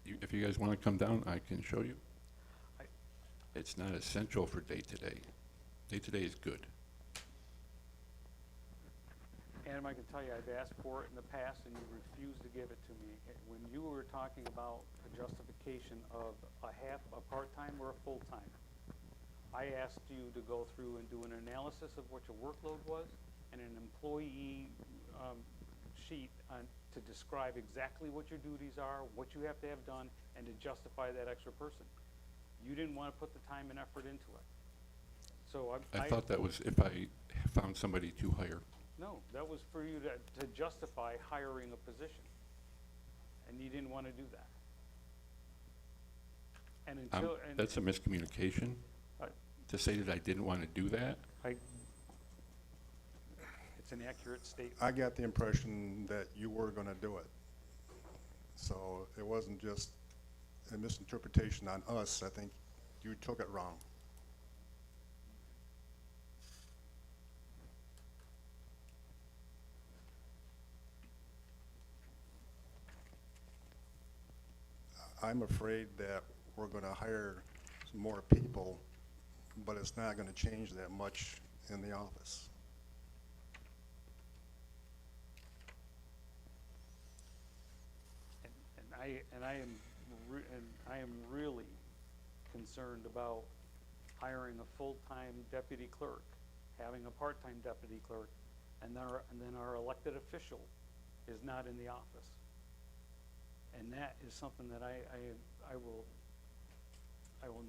[SPEAKER 4] If you guys want to come down, I can show you. It's not essential for day-to-day. Day-to-day is good.
[SPEAKER 3] Adam, I can tell you, I've asked for it in the past, and you refused to give it to me. When you were talking about a justification of a part-time or a full-time, I asked you to go through and do an analysis of what your workload was and an employee sheet to describe exactly what your duties are, what you have to have done, and to justify that extra person. You didn't want to put the time and effort into it. So
[SPEAKER 4] I thought that was if I found somebody to hire.
[SPEAKER 3] No, that was for you to justify hiring a position. And you didn't want to do that. And until, and
[SPEAKER 4] That's a miscommunication.
[SPEAKER 3] I-
[SPEAKER 4] To say that I didn't want to do that,
[SPEAKER 3] it's an accurate statement.
[SPEAKER 5] I got the impression that you were going to do it. So it wasn't just a misinterpretation on us. I think you took it wrong. I'm afraid that we're going to hire some more people, but it's not going to change that much in the office.
[SPEAKER 3] I am really concerned about hiring a full-time deputy clerk, having a part-time deputy clerk, and then our elected official is not in the office. And that is something that I will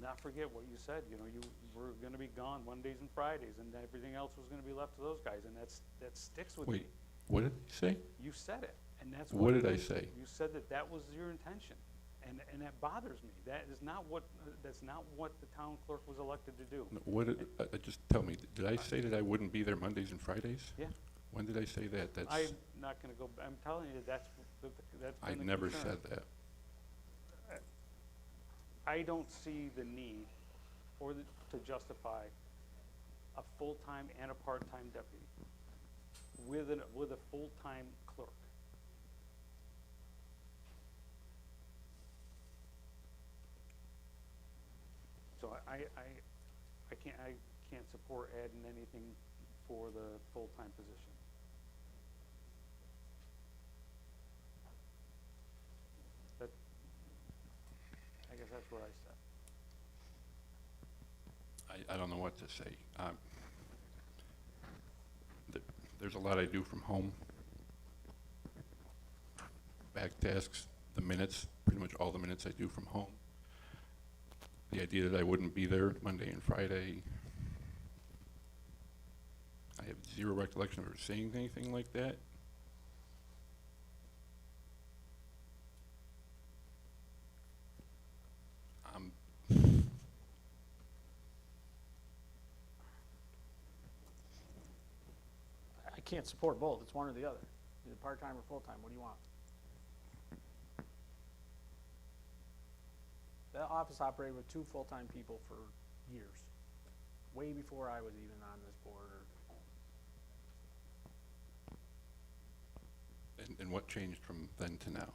[SPEAKER 3] not forget what you said, you know, you were gonna be gone Mondays and Fridays, and everything else was gonna be left to those guys, and that sticks with me.
[SPEAKER 4] Wait, what did he say?
[SPEAKER 3] You said it, and that's
[SPEAKER 4] What
[SPEAKER 3] it
[SPEAKER 4] did I
[SPEAKER 3] is.
[SPEAKER 4] say?
[SPEAKER 3] You said that was your intention, and that bothers me. That's not what the town clerk was elected to do.
[SPEAKER 4] No, what did, just tell me, did I say that I wouldn't be there Mondays and Fridays?
[SPEAKER 3] Yeah.
[SPEAKER 4] When did I say that? That's,
[SPEAKER 3] I'm not gonna go, I'm telling you, that's
[SPEAKER 4] I
[SPEAKER 3] been the
[SPEAKER 4] never
[SPEAKER 3] concern.
[SPEAKER 4] said that.
[SPEAKER 3] I don't see the need to justify a full-time and a part-time deputy with a full-time clerk. So I can't support adding anything for the full-time position. That, I guess that's what I said.
[SPEAKER 4] I don't know what to say. There's a lot I do from home. Back tasks, the minutes, pretty much all the minutes I do from home. The idea that I wouldn't be there Monday and Friday, I have zero recollection of ever saying anything like that.
[SPEAKER 1] I can't support both, it's one or the other, either part-time or full-time, what do you want? That office operated with 2 full-time people for years, way before I was even on this board, or
[SPEAKER 4] And what changed from then to now?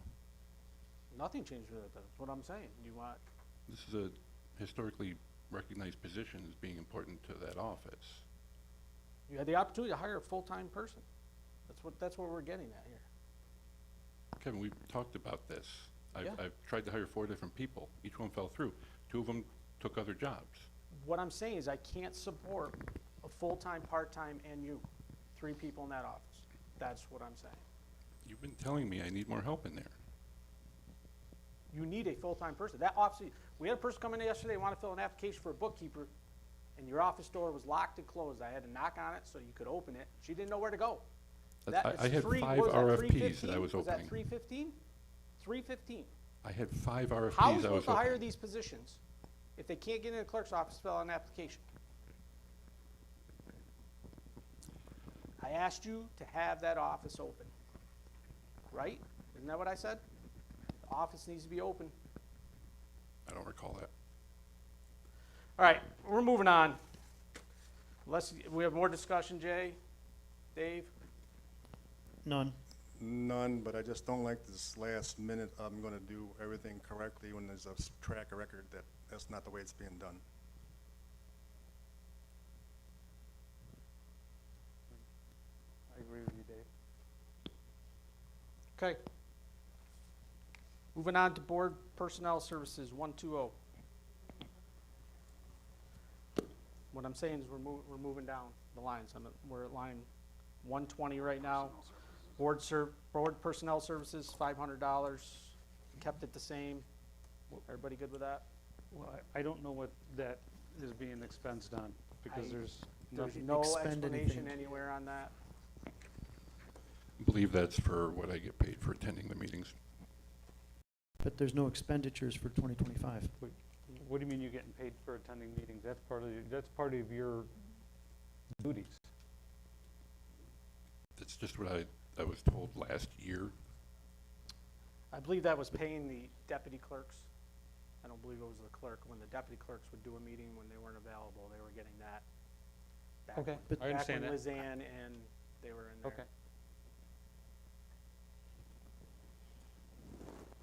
[SPEAKER 1] nothing changed with it, that's what I'm saying, you want,
[SPEAKER 4] This is a historically recognized position as being important to that office.
[SPEAKER 1] you had the opportunity to hire a full-time person, that's what we're getting at here.
[SPEAKER 4] Kevin, we've talked about this.
[SPEAKER 1] Yeah.
[SPEAKER 4] I've tried to hire 4 different people. Each one fell through. 2 of them took other jobs.
[SPEAKER 1] What I'm saying is I can't support a full-time, part-time, and 3 people in that office, that's what I'm saying.
[SPEAKER 4] You've been telling me I need more help in there.
[SPEAKER 1] You need a full-time person. That office, we had a person come in yesterday, want to fill an application for a bookkeeper, and your office door was locked and closed. I had to knock on it so you could open it. She didn't know where to go.
[SPEAKER 4] I had 5 RFPs that I was
[SPEAKER 1] Was that
[SPEAKER 4] opening.
[SPEAKER 1] 315? 315.
[SPEAKER 4] I had 5 RFPs
[SPEAKER 1] How are we
[SPEAKER 4] I was
[SPEAKER 1] supposed to hire
[SPEAKER 4] opening.
[SPEAKER 1] these positions if they can't get in the clerk's office to fill out an application? I asked you to have that office open, right? Isn't that what I said? The office needs to be open.
[SPEAKER 4] I don't recall that.
[SPEAKER 1] All right, we're moving on. We have more discussion, Jay, Dave?
[SPEAKER 6] None.
[SPEAKER 5] None, but I just don't like this last minute, I'm gonna do everything correctly when there's a track record that's not the way it's being done.
[SPEAKER 3] I agree with you, Dave.
[SPEAKER 1] Okay. Moving on to Board Personnel Services, 120. What I'm saying is we're moving down the lines. We're at line 120 right now. Board Personnel Services, $500. Kept it the same. Everybody good with that?
[SPEAKER 3] Well, I don't know what that is being expensed on, because there's
[SPEAKER 1] There's
[SPEAKER 3] nothing.
[SPEAKER 1] no
[SPEAKER 6] expend
[SPEAKER 1] explanation
[SPEAKER 6] anything.
[SPEAKER 1] anywhere on that.
[SPEAKER 4] I believe that's for what I get paid for attending the meetings.
[SPEAKER 6] But there's no expenditures for 2025.
[SPEAKER 3] What do you mean you're getting paid for attending meetings? That's part of your duties.
[SPEAKER 4] That's just what I was told last year.
[SPEAKER 1] I believe that was paying the deputy clerks. I don't believe it was the clerk. When the deputy clerks would do a meeting, when they weren't available, they were getting that. back
[SPEAKER 3] Okay,
[SPEAKER 1] when-
[SPEAKER 3] I understand that.
[SPEAKER 1] Back when Liz Ann and they were in there.
[SPEAKER 3] Okay.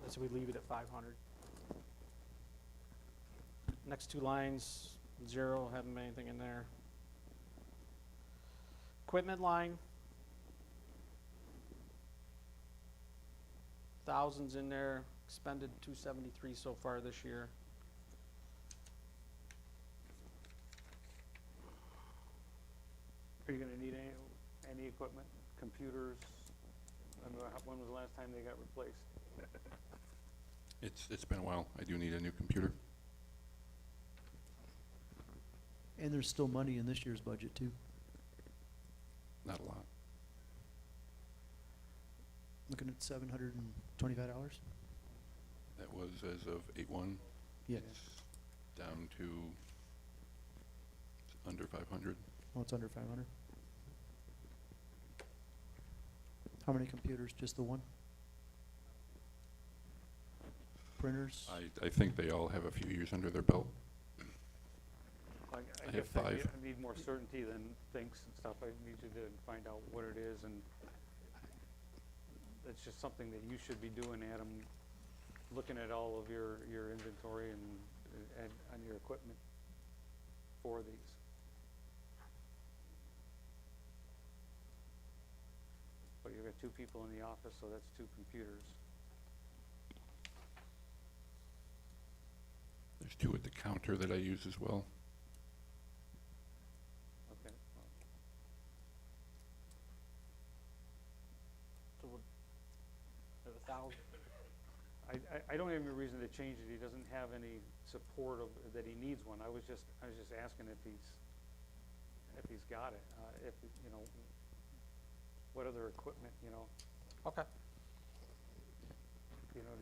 [SPEAKER 1] Let's we leave it at 500. Next 2 lines, 0, haven't been anything in there. Equipment line. Thousands in there, expended 273 so far this year.
[SPEAKER 3] Are you gonna need any equipment, computers? I mean, when was the last time they got replaced?
[SPEAKER 4] It's been a while. I do need a new computer.
[SPEAKER 6] And there's still money in this year's budget too.
[SPEAKER 4] Not a lot.
[SPEAKER 6] Looking at $725.
[SPEAKER 4] That was as of 8/1.
[SPEAKER 6] Yeah.
[SPEAKER 4] It's down to under 500.
[SPEAKER 6] Oh, it's under 500. How many computers? Just the one? Printers?
[SPEAKER 4] I think they all have a few years under their belt.
[SPEAKER 3] I
[SPEAKER 4] I
[SPEAKER 3] guess
[SPEAKER 4] have
[SPEAKER 3] I
[SPEAKER 4] 5.
[SPEAKER 3] need more certainty than thinks and stuff. I need you to find out what it is, and that's just something that you should be doing, Adam, looking at all of your inventory and on your equipment for these. But you've got 2 people in the office, so that's 2 computers.
[SPEAKER 4] There's 2 at the counter that I use as well.
[SPEAKER 3] Okay. Well,
[SPEAKER 1] So we'll have 1,000.
[SPEAKER 3] I don't have any reason to change it. He doesn't have any support of, that he needs one. I was just asking if he's got it, if, you know, what other equipment, you know,
[SPEAKER 1] Okay.
[SPEAKER 3] you know,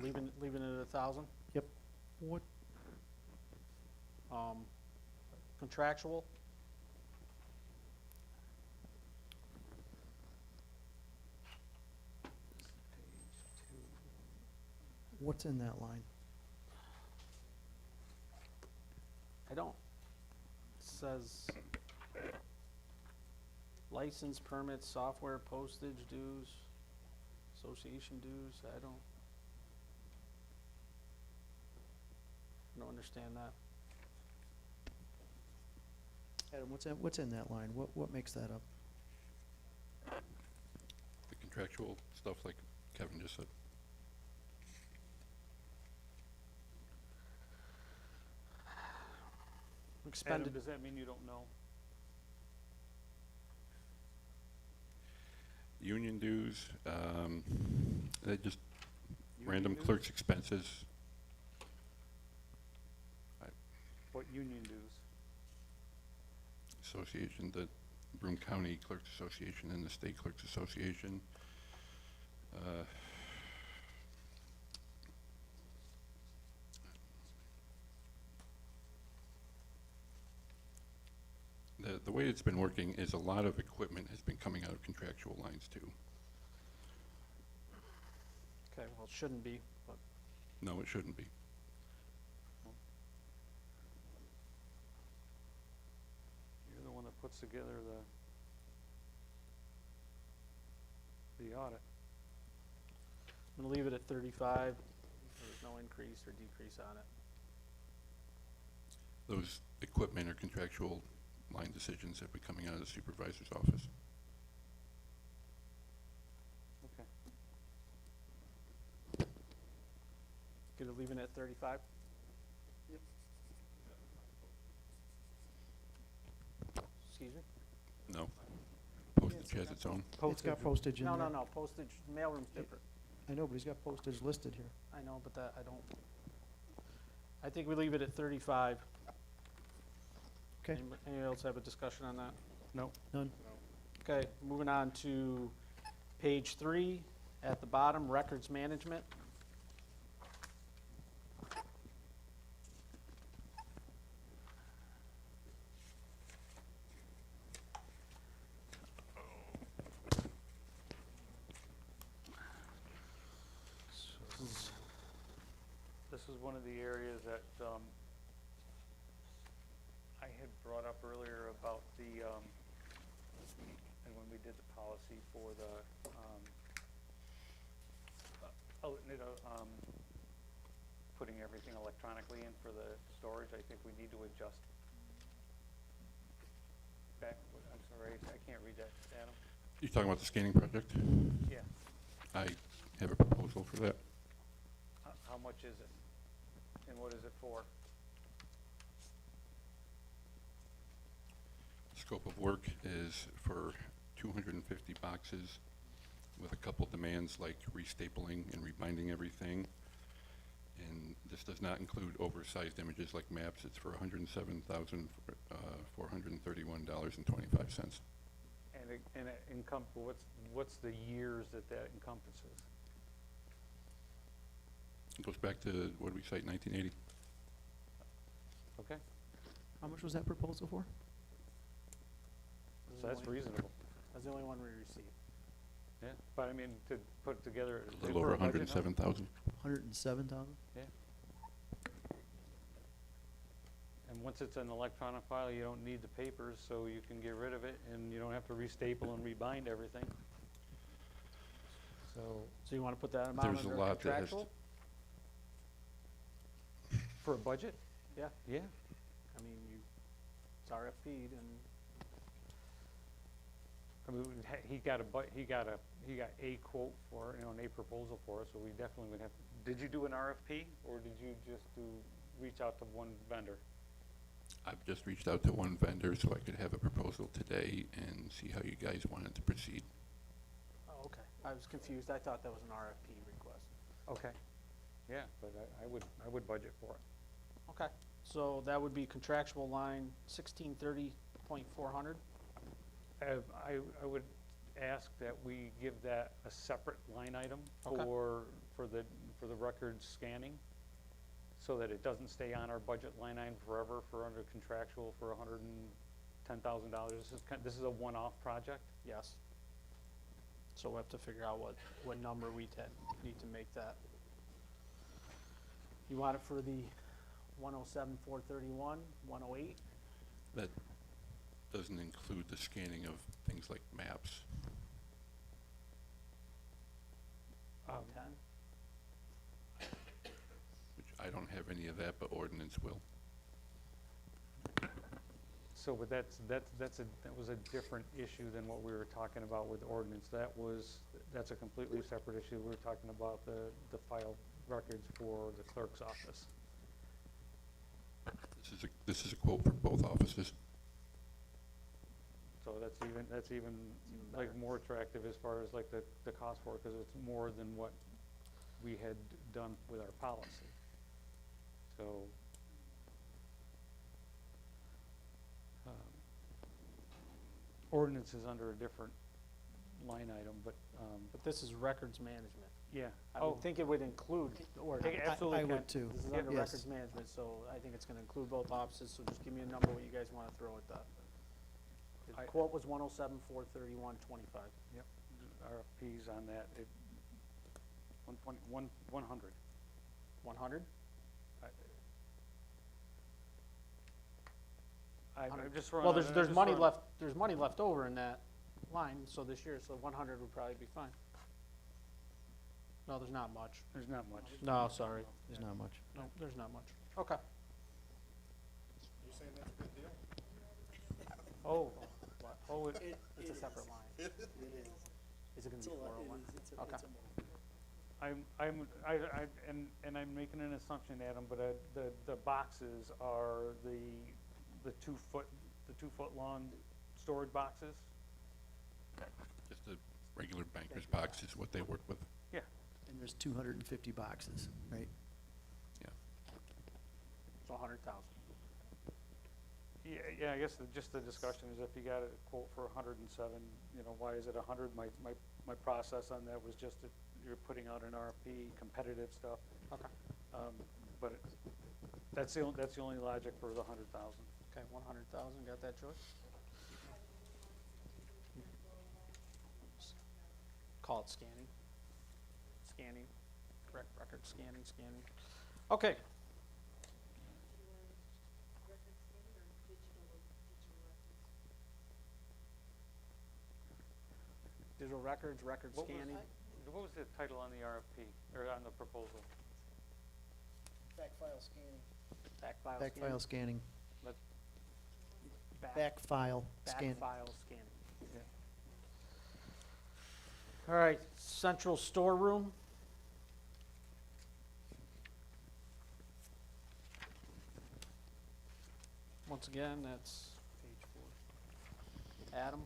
[SPEAKER 1] Leaving it at 1,000.
[SPEAKER 6] Yep. What,
[SPEAKER 1] Contractual,
[SPEAKER 6] what's in that line?
[SPEAKER 1] I don't. It says license, permits, software, postage dues, association dues. I don't understand that.
[SPEAKER 6] Adam, what's in that line? What makes that up?
[SPEAKER 4] The contractual stuff like Kevin just said.
[SPEAKER 3] Adam,
[SPEAKER 1] Expended,
[SPEAKER 3] does that mean you don't know?
[SPEAKER 4] Union dues, they just
[SPEAKER 3] Union
[SPEAKER 4] random
[SPEAKER 3] dues?
[SPEAKER 4] clerk's expenses.
[SPEAKER 3] What union dues?
[SPEAKER 4] Association, the Broome County Clerks Association and the State Clerks Association. The way it's been working is a lot of equipment has been coming out of contractual lines too.
[SPEAKER 1] okay, well, it shouldn't be, but
[SPEAKER 4] No, it shouldn't be.
[SPEAKER 3] You're the one that puts together the audit.
[SPEAKER 1] I'm gonna leave it at 35. There's no increase or decrease on it.
[SPEAKER 4] Those equipment or contractual line decisions have been coming out of the supervisor's office.
[SPEAKER 3] Okay.
[SPEAKER 1] Gonna leave it at 35? Excuse me?
[SPEAKER 4] No. Postage has its own.
[SPEAKER 6] It's got postage in there.
[SPEAKER 1] No, postage, mailroom's different.
[SPEAKER 6] I know, but he's got postage listed here.
[SPEAKER 1] I know, but that, I don't. I think we leave it at 35.
[SPEAKER 6] Okay,
[SPEAKER 1] Anyone else have a discussion on that?
[SPEAKER 3] No.
[SPEAKER 6] none.
[SPEAKER 1] Okay, moving on to page 3, at the bottom, records management.
[SPEAKER 3] This is one of the areas that I had brought up earlier about the, and when we did the policy for the, putting everything electronically in for the storage, I think we need to adjust back, I'm sorry, I can't read that, Adam.
[SPEAKER 4] You're talking about the scanning project?
[SPEAKER 3] Yeah.
[SPEAKER 4] I have a proposal for that.
[SPEAKER 3] How much is it? And what is it for?
[SPEAKER 4] Scope of work is for 250 boxes with a couple demands like restapling and rebinding everything. And this does not include oversized images like maps. It's for $107,431.25.
[SPEAKER 3] And it what's the years that encompasses?
[SPEAKER 4] It goes back to, what did we cite, 1980?
[SPEAKER 3] Okay,
[SPEAKER 6] How much was that proposal for?
[SPEAKER 3] so that's reasonable.
[SPEAKER 1] That's the only one we received.
[SPEAKER 3] Yeah, but I mean, to put together.
[SPEAKER 4] A little over
[SPEAKER 3] for a budget number?
[SPEAKER 4] 107,000.
[SPEAKER 6] 107,000?
[SPEAKER 3] Yeah. And once it's an electronic file, you don't need the papers, so you can get rid of it, and you don't have to restaple and rebind everything. So,
[SPEAKER 1] So you wanna put that amount
[SPEAKER 4] There's a
[SPEAKER 1] under
[SPEAKER 4] lot that has to-
[SPEAKER 1] contractual?
[SPEAKER 3] for a budget?
[SPEAKER 1] Yeah,
[SPEAKER 3] Yeah.
[SPEAKER 1] I mean, it's RFP'd and,
[SPEAKER 3] I mean, he got a quote for, a proposal for it, so we definitely would have, did you do an RFP, or did you just reach out to one vendor?
[SPEAKER 4] I've just reached out to one vendor so I could have a proposal today and see how you guys wanted to proceed.
[SPEAKER 1] oh, okay. I was confused. I thought that was an RFP request.
[SPEAKER 3] Okay. Yeah, but I would budget for it.
[SPEAKER 1] Okay, so that would be contractual line 1630.400.
[SPEAKER 3] I would ask that we give that a separate line item
[SPEAKER 1] Okay.
[SPEAKER 3] for the record scanning, so that it doesn't stay on our budget line item forever for under contractual for $110,000. This is a one-off project.
[SPEAKER 1] Yes. So we'll have to figure out what number we need to make that. You want it for the 107,431, 108?
[SPEAKER 4] That doesn't include the scanning of things like maps.
[SPEAKER 1] 10?
[SPEAKER 4] Which I don't have any of that, but ordinance will.
[SPEAKER 3] So, but that was a different issue than what we were talking about with ordinance. That's a completely separate issue. We were talking about the file records for the clerk's office.
[SPEAKER 4] This is a quote for both offices.
[SPEAKER 3] So that's even like more attractive as far as like the cost for it, because it's more than what we had done with our policy. So, ordinance is under a different line item, but,
[SPEAKER 1] But this is records management.
[SPEAKER 3] yeah.
[SPEAKER 1] I would think it would include the ordinance.
[SPEAKER 3] Take it. Absolutely
[SPEAKER 6] I
[SPEAKER 3] can.
[SPEAKER 6] would too.
[SPEAKER 1] This is
[SPEAKER 3] Yeah.
[SPEAKER 1] under
[SPEAKER 6] Yes.
[SPEAKER 1] records management, so I think it's gonna include both offices, so just give me a number what you guys wanna throw at that. The
[SPEAKER 3] I-
[SPEAKER 1] quote was 107,431.25.
[SPEAKER 3] Yep, RFPs on that, 100.
[SPEAKER 1] 100?
[SPEAKER 3] I'm just throwing.
[SPEAKER 1] Well,
[SPEAKER 3] out- I'm
[SPEAKER 1] there's
[SPEAKER 3] just
[SPEAKER 1] money
[SPEAKER 3] throwing-
[SPEAKER 1] left, there's money left over in that line, so this year, so 100 would probably be fine. No, there's not much.
[SPEAKER 3] There's not much.
[SPEAKER 1] No, sorry.
[SPEAKER 6] There's not much.
[SPEAKER 1] No, there's not much. Okay.
[SPEAKER 5] You saying that's a good deal?
[SPEAKER 3] Oh, oh,
[SPEAKER 1] It's a separate line. It is. Is it gonna be 401? Okay.
[SPEAKER 3] I'm making an assumption, Adam, but the boxes are the 2 foot long storage boxes?
[SPEAKER 4] Just a regular banker's box is what they work with.
[SPEAKER 3] Yeah.
[SPEAKER 6] And there's 250 boxes, right?
[SPEAKER 1] So 100,000.
[SPEAKER 3] Yeah, I guess just the discussion is if you got a quote for 107, why is it 100? My process on that was just that you're putting out an RFP, competitive stuff.
[SPEAKER 1] Okay.
[SPEAKER 3] But that's the only logic for the 100,000.
[SPEAKER 1] Okay, 100,000, got that, Joyce? Call it scanning. Scanning, correct record, scanning. Okay. Digital records, record
[SPEAKER 3] What was-
[SPEAKER 1] scanning.
[SPEAKER 3] What was the title on the RFP, or on the proposal?
[SPEAKER 1] Back file scanning.
[SPEAKER 6] Back file scanning.
[SPEAKER 1] Back
[SPEAKER 6] Back file scanning.
[SPEAKER 1] file scanning.
[SPEAKER 3] Yeah.
[SPEAKER 1] All right, central storeroom. once again, that's page 4. Adam,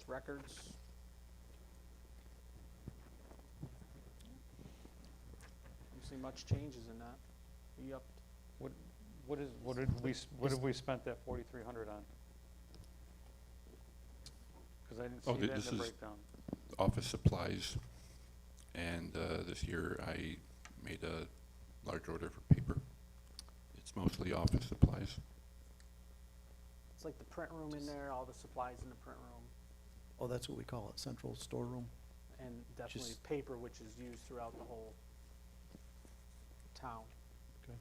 [SPEAKER 1] records. You see much changes in that? You up?
[SPEAKER 3] What did we spent that 4,300 on? Because I didn't
[SPEAKER 4] Oh,
[SPEAKER 3] see that
[SPEAKER 4] this
[SPEAKER 3] in the
[SPEAKER 4] is-
[SPEAKER 3] breakdown.
[SPEAKER 4] Office supplies, and this year I made a large order for paper. It's mostly office supplies.
[SPEAKER 1] It's like the print room in there, all the supplies in the print room,
[SPEAKER 6] Oh, that's what we call it, central storeroom.
[SPEAKER 1] and definitely
[SPEAKER 6] Just-
[SPEAKER 1] paper, which is used throughout the whole town.
[SPEAKER 6] Okay.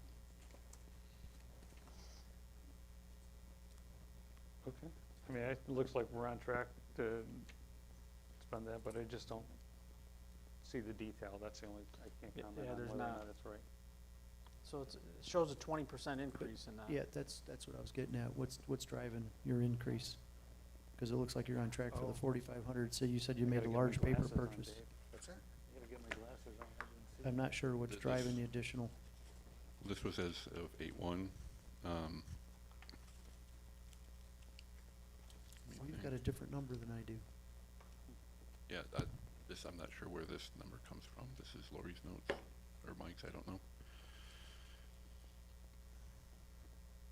[SPEAKER 3] Okay. I mean, it looks like we're on track to spend that, but I just don't see the detail. That's the only, I can't
[SPEAKER 1] Yeah,
[SPEAKER 3] comment
[SPEAKER 1] yeah,
[SPEAKER 3] on
[SPEAKER 1] there's
[SPEAKER 3] whether or
[SPEAKER 1] not.
[SPEAKER 3] not it's right.
[SPEAKER 1] So it shows a 20% increase in that.
[SPEAKER 6] Yeah, that's what I was getting at. What's driving your increase? Because it looks like you're on track for
[SPEAKER 3] Oh.
[SPEAKER 6] the 4,500. So you said you
[SPEAKER 3] I
[SPEAKER 6] made
[SPEAKER 3] gotta
[SPEAKER 6] a
[SPEAKER 3] get my
[SPEAKER 6] large paper
[SPEAKER 3] glasses on,
[SPEAKER 6] purchase.
[SPEAKER 3] Dave.
[SPEAKER 5] What's that?
[SPEAKER 3] I gotta get my glasses on. I didn't see
[SPEAKER 6] I'm not sure what's
[SPEAKER 4] This-
[SPEAKER 6] driving the additional.
[SPEAKER 4] This was as of 8/1.
[SPEAKER 6] Oh, you've got a different number than I do.
[SPEAKER 4] Yeah, this, I'm not sure where this number comes from. This is Lori's notes, or Mike's, I don't know.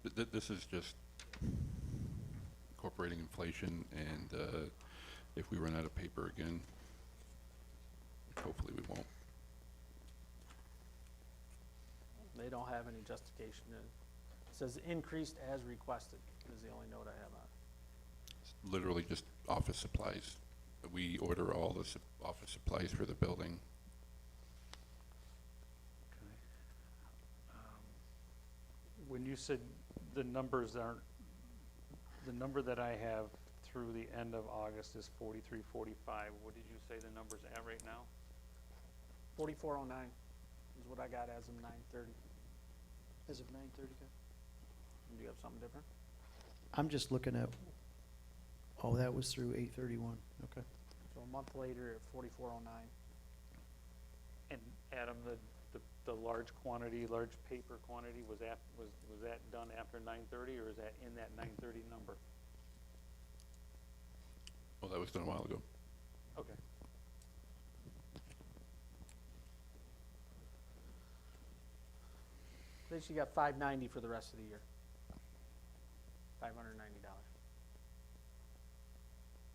[SPEAKER 4] This is just incorporating inflation, and if we run out of paper again, which hopefully we won't.
[SPEAKER 1] They don't have any justification. It says increased as requested is the only note I have on it.
[SPEAKER 4] It's literally just office supplies. We order all the office supplies for the building.
[SPEAKER 3] Okay. When you said the numbers aren't, the number that I have through the end of August is 4345. What did you say the number's at right now?
[SPEAKER 1] 4409 is what I got as of 9/30.
[SPEAKER 6] As of 9:30.
[SPEAKER 1] Do you have something different?
[SPEAKER 6] I'm just looking at, oh, that was through 8/31. Okay.
[SPEAKER 1] So a month later at 4409.
[SPEAKER 3] And Adam, the large quantity, large paper quantity, was that done after 9:30, or is that in that 9:30 number?
[SPEAKER 4] Well, that was done a while ago.
[SPEAKER 3] Okay.
[SPEAKER 1] Then you got $590 for the rest of the year. $590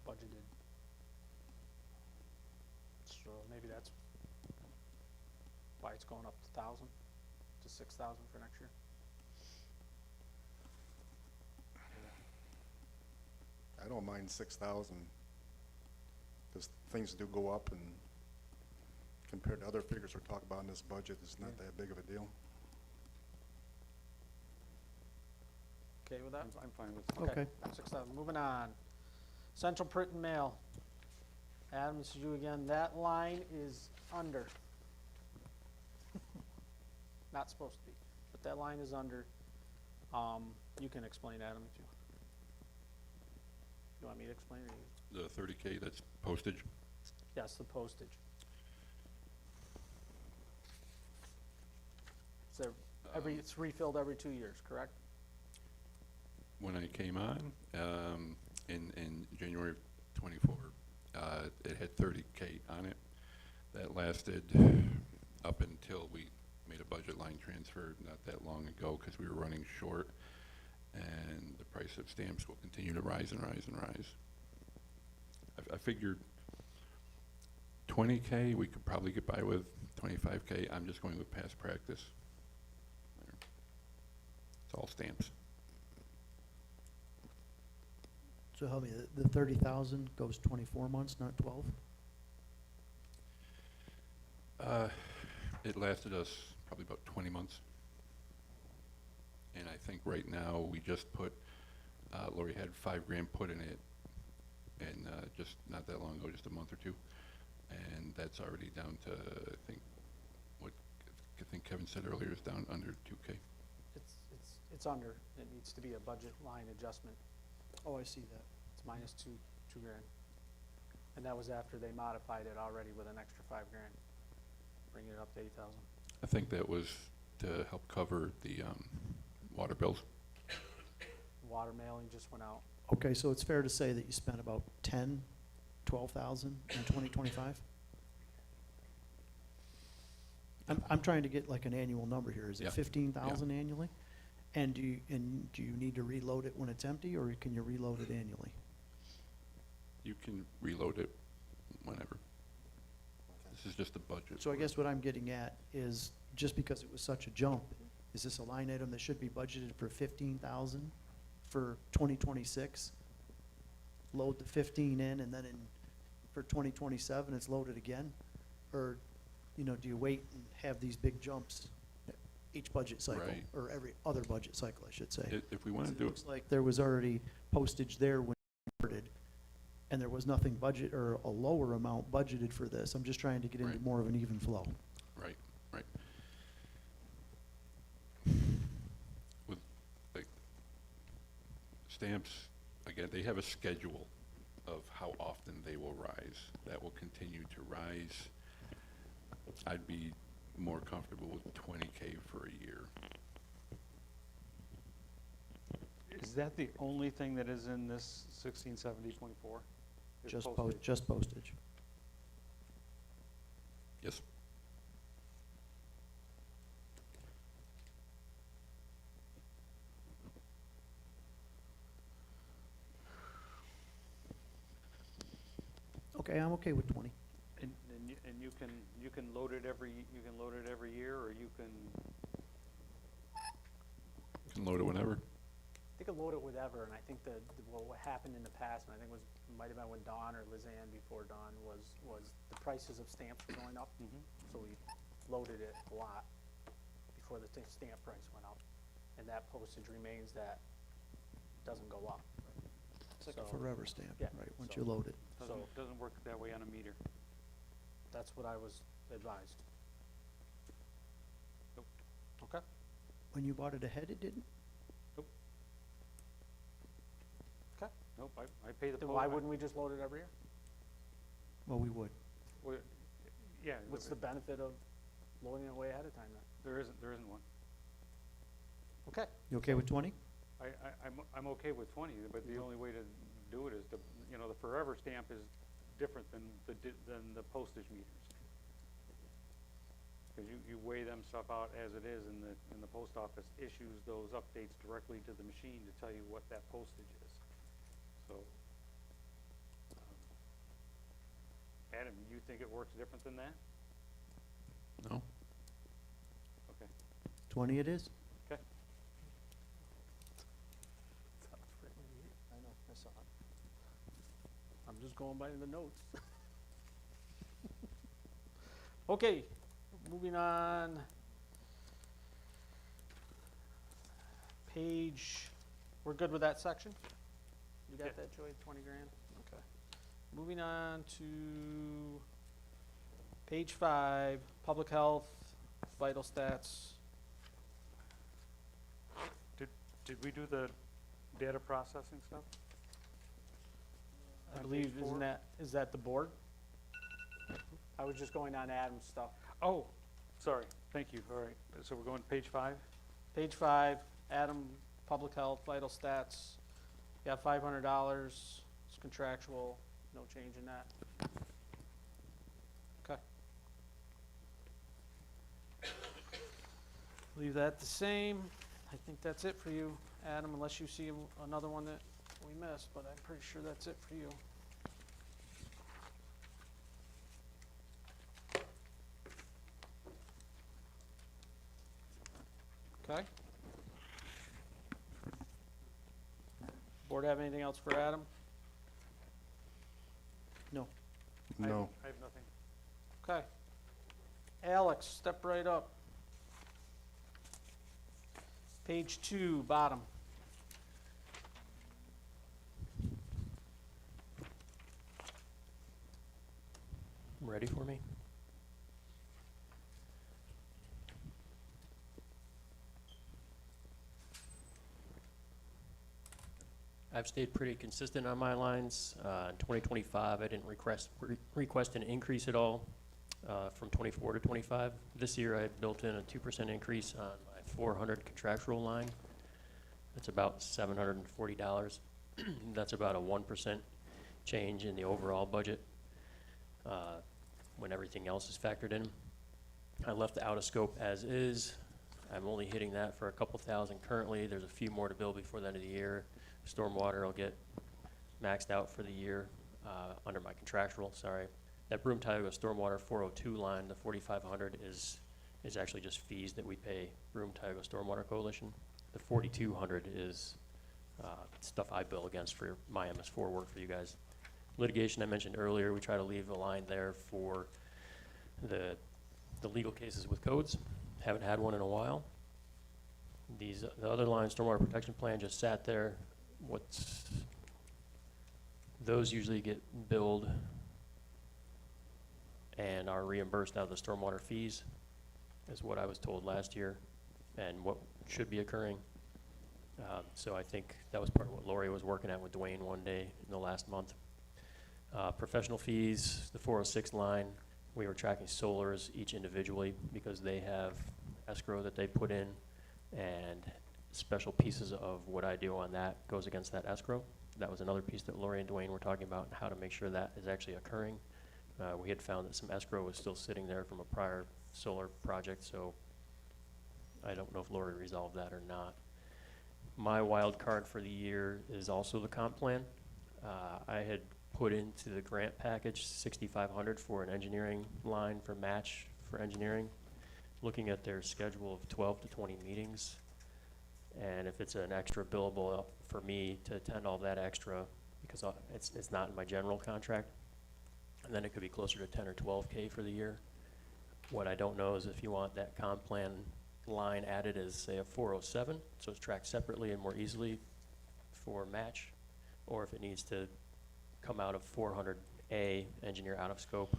[SPEAKER 1] budgeted. So maybe that's why it's going up to 1,000 to 6,000 for next year.
[SPEAKER 5] I don't mind 6,000, because things do go up, and compared to other figures we're talking about in this budget, it's not that big of a deal.
[SPEAKER 1] Okay with that?
[SPEAKER 3] I'm fine with
[SPEAKER 6] Okay.
[SPEAKER 1] 6,000. Moving on. Central Print and Mail. Adam, this is you again. That line is under. Not supposed to be, but that line is under. You can explain, Adam, if you want. You want me to explain it?
[SPEAKER 4] The 30K, that's postage.
[SPEAKER 1] Yes, the postage. So it's refilled every 2 years, correct?
[SPEAKER 4] When I came on, in January of '24, it had 30K on it. That lasted up until we made a budget line transfer not that long ago, because we were running short, and the price of stamps will continue to rise and rise and rise. I figured 20K we could probably get by with. 25K, I'm just going with past practice. It's all stamps.
[SPEAKER 6] So help me, the 30,000 goes 24 months, not 12?
[SPEAKER 4] It lasted us probably about 20 months. And I think right now, we just put, Lori had $5,000 put in it, and just not that long ago, just a month or two. And that's already down to, I think, what I think Kevin said earlier, is down under 2K.
[SPEAKER 1] It's under. It needs to be a budget line adjustment.
[SPEAKER 6] Oh, I see that.
[SPEAKER 1] It's minus two grand. And that was after they modified it already with an extra $5,000, bringing it up to 8,000.
[SPEAKER 4] I think that was to help cover the water bills.
[SPEAKER 1] water mailing just went out.
[SPEAKER 6] Okay, so it's fair to say that you spent about 10, 12,000 in 2025? I'm trying to get like an annual number here. Is
[SPEAKER 4] Yeah.
[SPEAKER 6] it 15,000 annually? And do you need to reload it when it's empty, or can you reload it annually?
[SPEAKER 4] You can reload it whenever. This is just a budget.
[SPEAKER 6] So I guess what I'm getting at is, just because it was such a jump, is this a line item that should be budgeted for 15,000 for 2026? Load the 15 in, and then for 2027, it's loaded again? Or, you know, do you wait and have these big jumps each budget cycle?
[SPEAKER 4] Right.
[SPEAKER 6] Or every other budget cycle, I should say?
[SPEAKER 4] If we want to
[SPEAKER 6] It
[SPEAKER 4] do it,
[SPEAKER 6] looks like there was already postage there when it started, and there was nothing budget, or a lower amount budgeted for this. I'm just trying to get into
[SPEAKER 4] Right.
[SPEAKER 6] more of an even flow.
[SPEAKER 4] right, right. With, like, stamps, again, they have a schedule of how often they will rise. That will continue to rise. I'd be more comfortable with 20K for a year.
[SPEAKER 3] Is that the only thing that is in this 1670.4?
[SPEAKER 6] Just postage.
[SPEAKER 4] Yes,
[SPEAKER 6] Okay, I'm okay with 20.
[SPEAKER 3] And you can load it every year, or you can,
[SPEAKER 4] you can load it whenever.
[SPEAKER 1] They could load it whatever, and I think what happened in the past, and I think might have been when Dawn or Lizanne before Dawn, was the prices of stamps were going up. So we loaded it a lot before the stamp price went up. And that postage remains, that doesn't go up.
[SPEAKER 6] It's like a
[SPEAKER 1] So,
[SPEAKER 6] forever stamp,
[SPEAKER 1] yeah,
[SPEAKER 6] right, once
[SPEAKER 1] so-
[SPEAKER 6] you load it.
[SPEAKER 3] doesn't work that way on a meter.
[SPEAKER 1] That's what I was advised.
[SPEAKER 3] Nope.
[SPEAKER 1] Okay.
[SPEAKER 6] When you bought it ahead, it didn't?
[SPEAKER 1] Okay.
[SPEAKER 3] Nope, I pay the.
[SPEAKER 1] Then why wouldn't we just load it every year?
[SPEAKER 6] Well, we would.
[SPEAKER 3] Well, yeah,
[SPEAKER 1] What's the benefit of loading it way ahead of time then?
[SPEAKER 3] there isn't one.
[SPEAKER 1] Okay.
[SPEAKER 6] You okay with 20?
[SPEAKER 3] I'm okay with 20, but the only way to do it is to, the forever stamp is different than the postage meters. Because you weigh them stuff out as it is, and the post office issues those updates directly to the machine to tell you what that postage is. So, Adam, you think it works different than that?
[SPEAKER 4] No?
[SPEAKER 3] Okay.
[SPEAKER 6] 20 it is?
[SPEAKER 3] Okay.
[SPEAKER 6] I know, I saw it.
[SPEAKER 1] I'm just going by the notes. Okay, moving on. We're good with that section? You got
[SPEAKER 3] Yeah.
[SPEAKER 1] that, Joey, 20 grand? Okay. Moving on to page 5, public health, vital stats.
[SPEAKER 3] Did we do the data processing stuff?
[SPEAKER 1] I
[SPEAKER 3] On
[SPEAKER 1] believe,
[SPEAKER 3] page 4?
[SPEAKER 1] is that the board? I was just going on Adam's stuff.
[SPEAKER 3] Oh, sorry, thank you, all right, so we're going to page 5?
[SPEAKER 1] Page 5, Adam, public health, vital stats. You got $500, it's contractual, no change in that. Okay. Leave that the same. I think that's it for you, Adam, unless you see another one that we missed, but I'm pretty sure that's it for you. Okay. Board have anything else for Adam?
[SPEAKER 6] No.
[SPEAKER 5] No.
[SPEAKER 3] I have nothing.
[SPEAKER 1] Okay. Alex, step right up. Page 2, bottom.
[SPEAKER 9] Ready for me? I've stayed pretty consistent on my lines. In 2025, I didn't request an increase at all from 24 to 25. This year, I built in a 2% increase on my 400 contractual line. It's about $740. That's about a 1% change in the overall budget when everything else is factored in. I left the out of scope as is. I'm only hitting that for a couple thousand currently. There's a few more to build before the end of the year. Stormwater will get maxed out for the year under my contractual, sorry. That Broome Tioga Stormwater 402 line, the 4,500 is actually just fees that we pay Broome Tioga Stormwater Coalition. The 4,200 is stuff I bill against for my MS4 work for you guys. Litigation I mentioned earlier, we try to leave a line there for the legal cases with codes. Haven't had one in a while. The other line, Stormwater Protection Plan, just sat there. Those usually get billed and are reimbursed out of the stormwater fees, is what I was told last year, and what should be occurring. So I think that was part of what Lori was working at with Dwayne one day in the last month. Professional fees, the 406 line, we were tracking solars each individually because they have escrow that they put in, and special pieces of what I do on that goes against that escrow. That was another piece that Lori and Dwayne were talking about, and how to make sure that is actually occurring. We had found that some escrow was still sitting there from a prior solar project, so I don't know if Lori resolved that or not. My wild card for the year is also the comp plan. I had put into the grant package $6,500 for an engineering line for match for engineering, looking at their schedule of 12 to 20 meetings. And if it's an extra billable for me to attend all that extra, because it's not in my general contract, and then it could be closer to 10 or 12K for the year. What I don't know is if you want that comp plan line added as, say, a 407, so it's tracked separately and more easily for match, or if it needs to come out of 400A, engineer out of scope.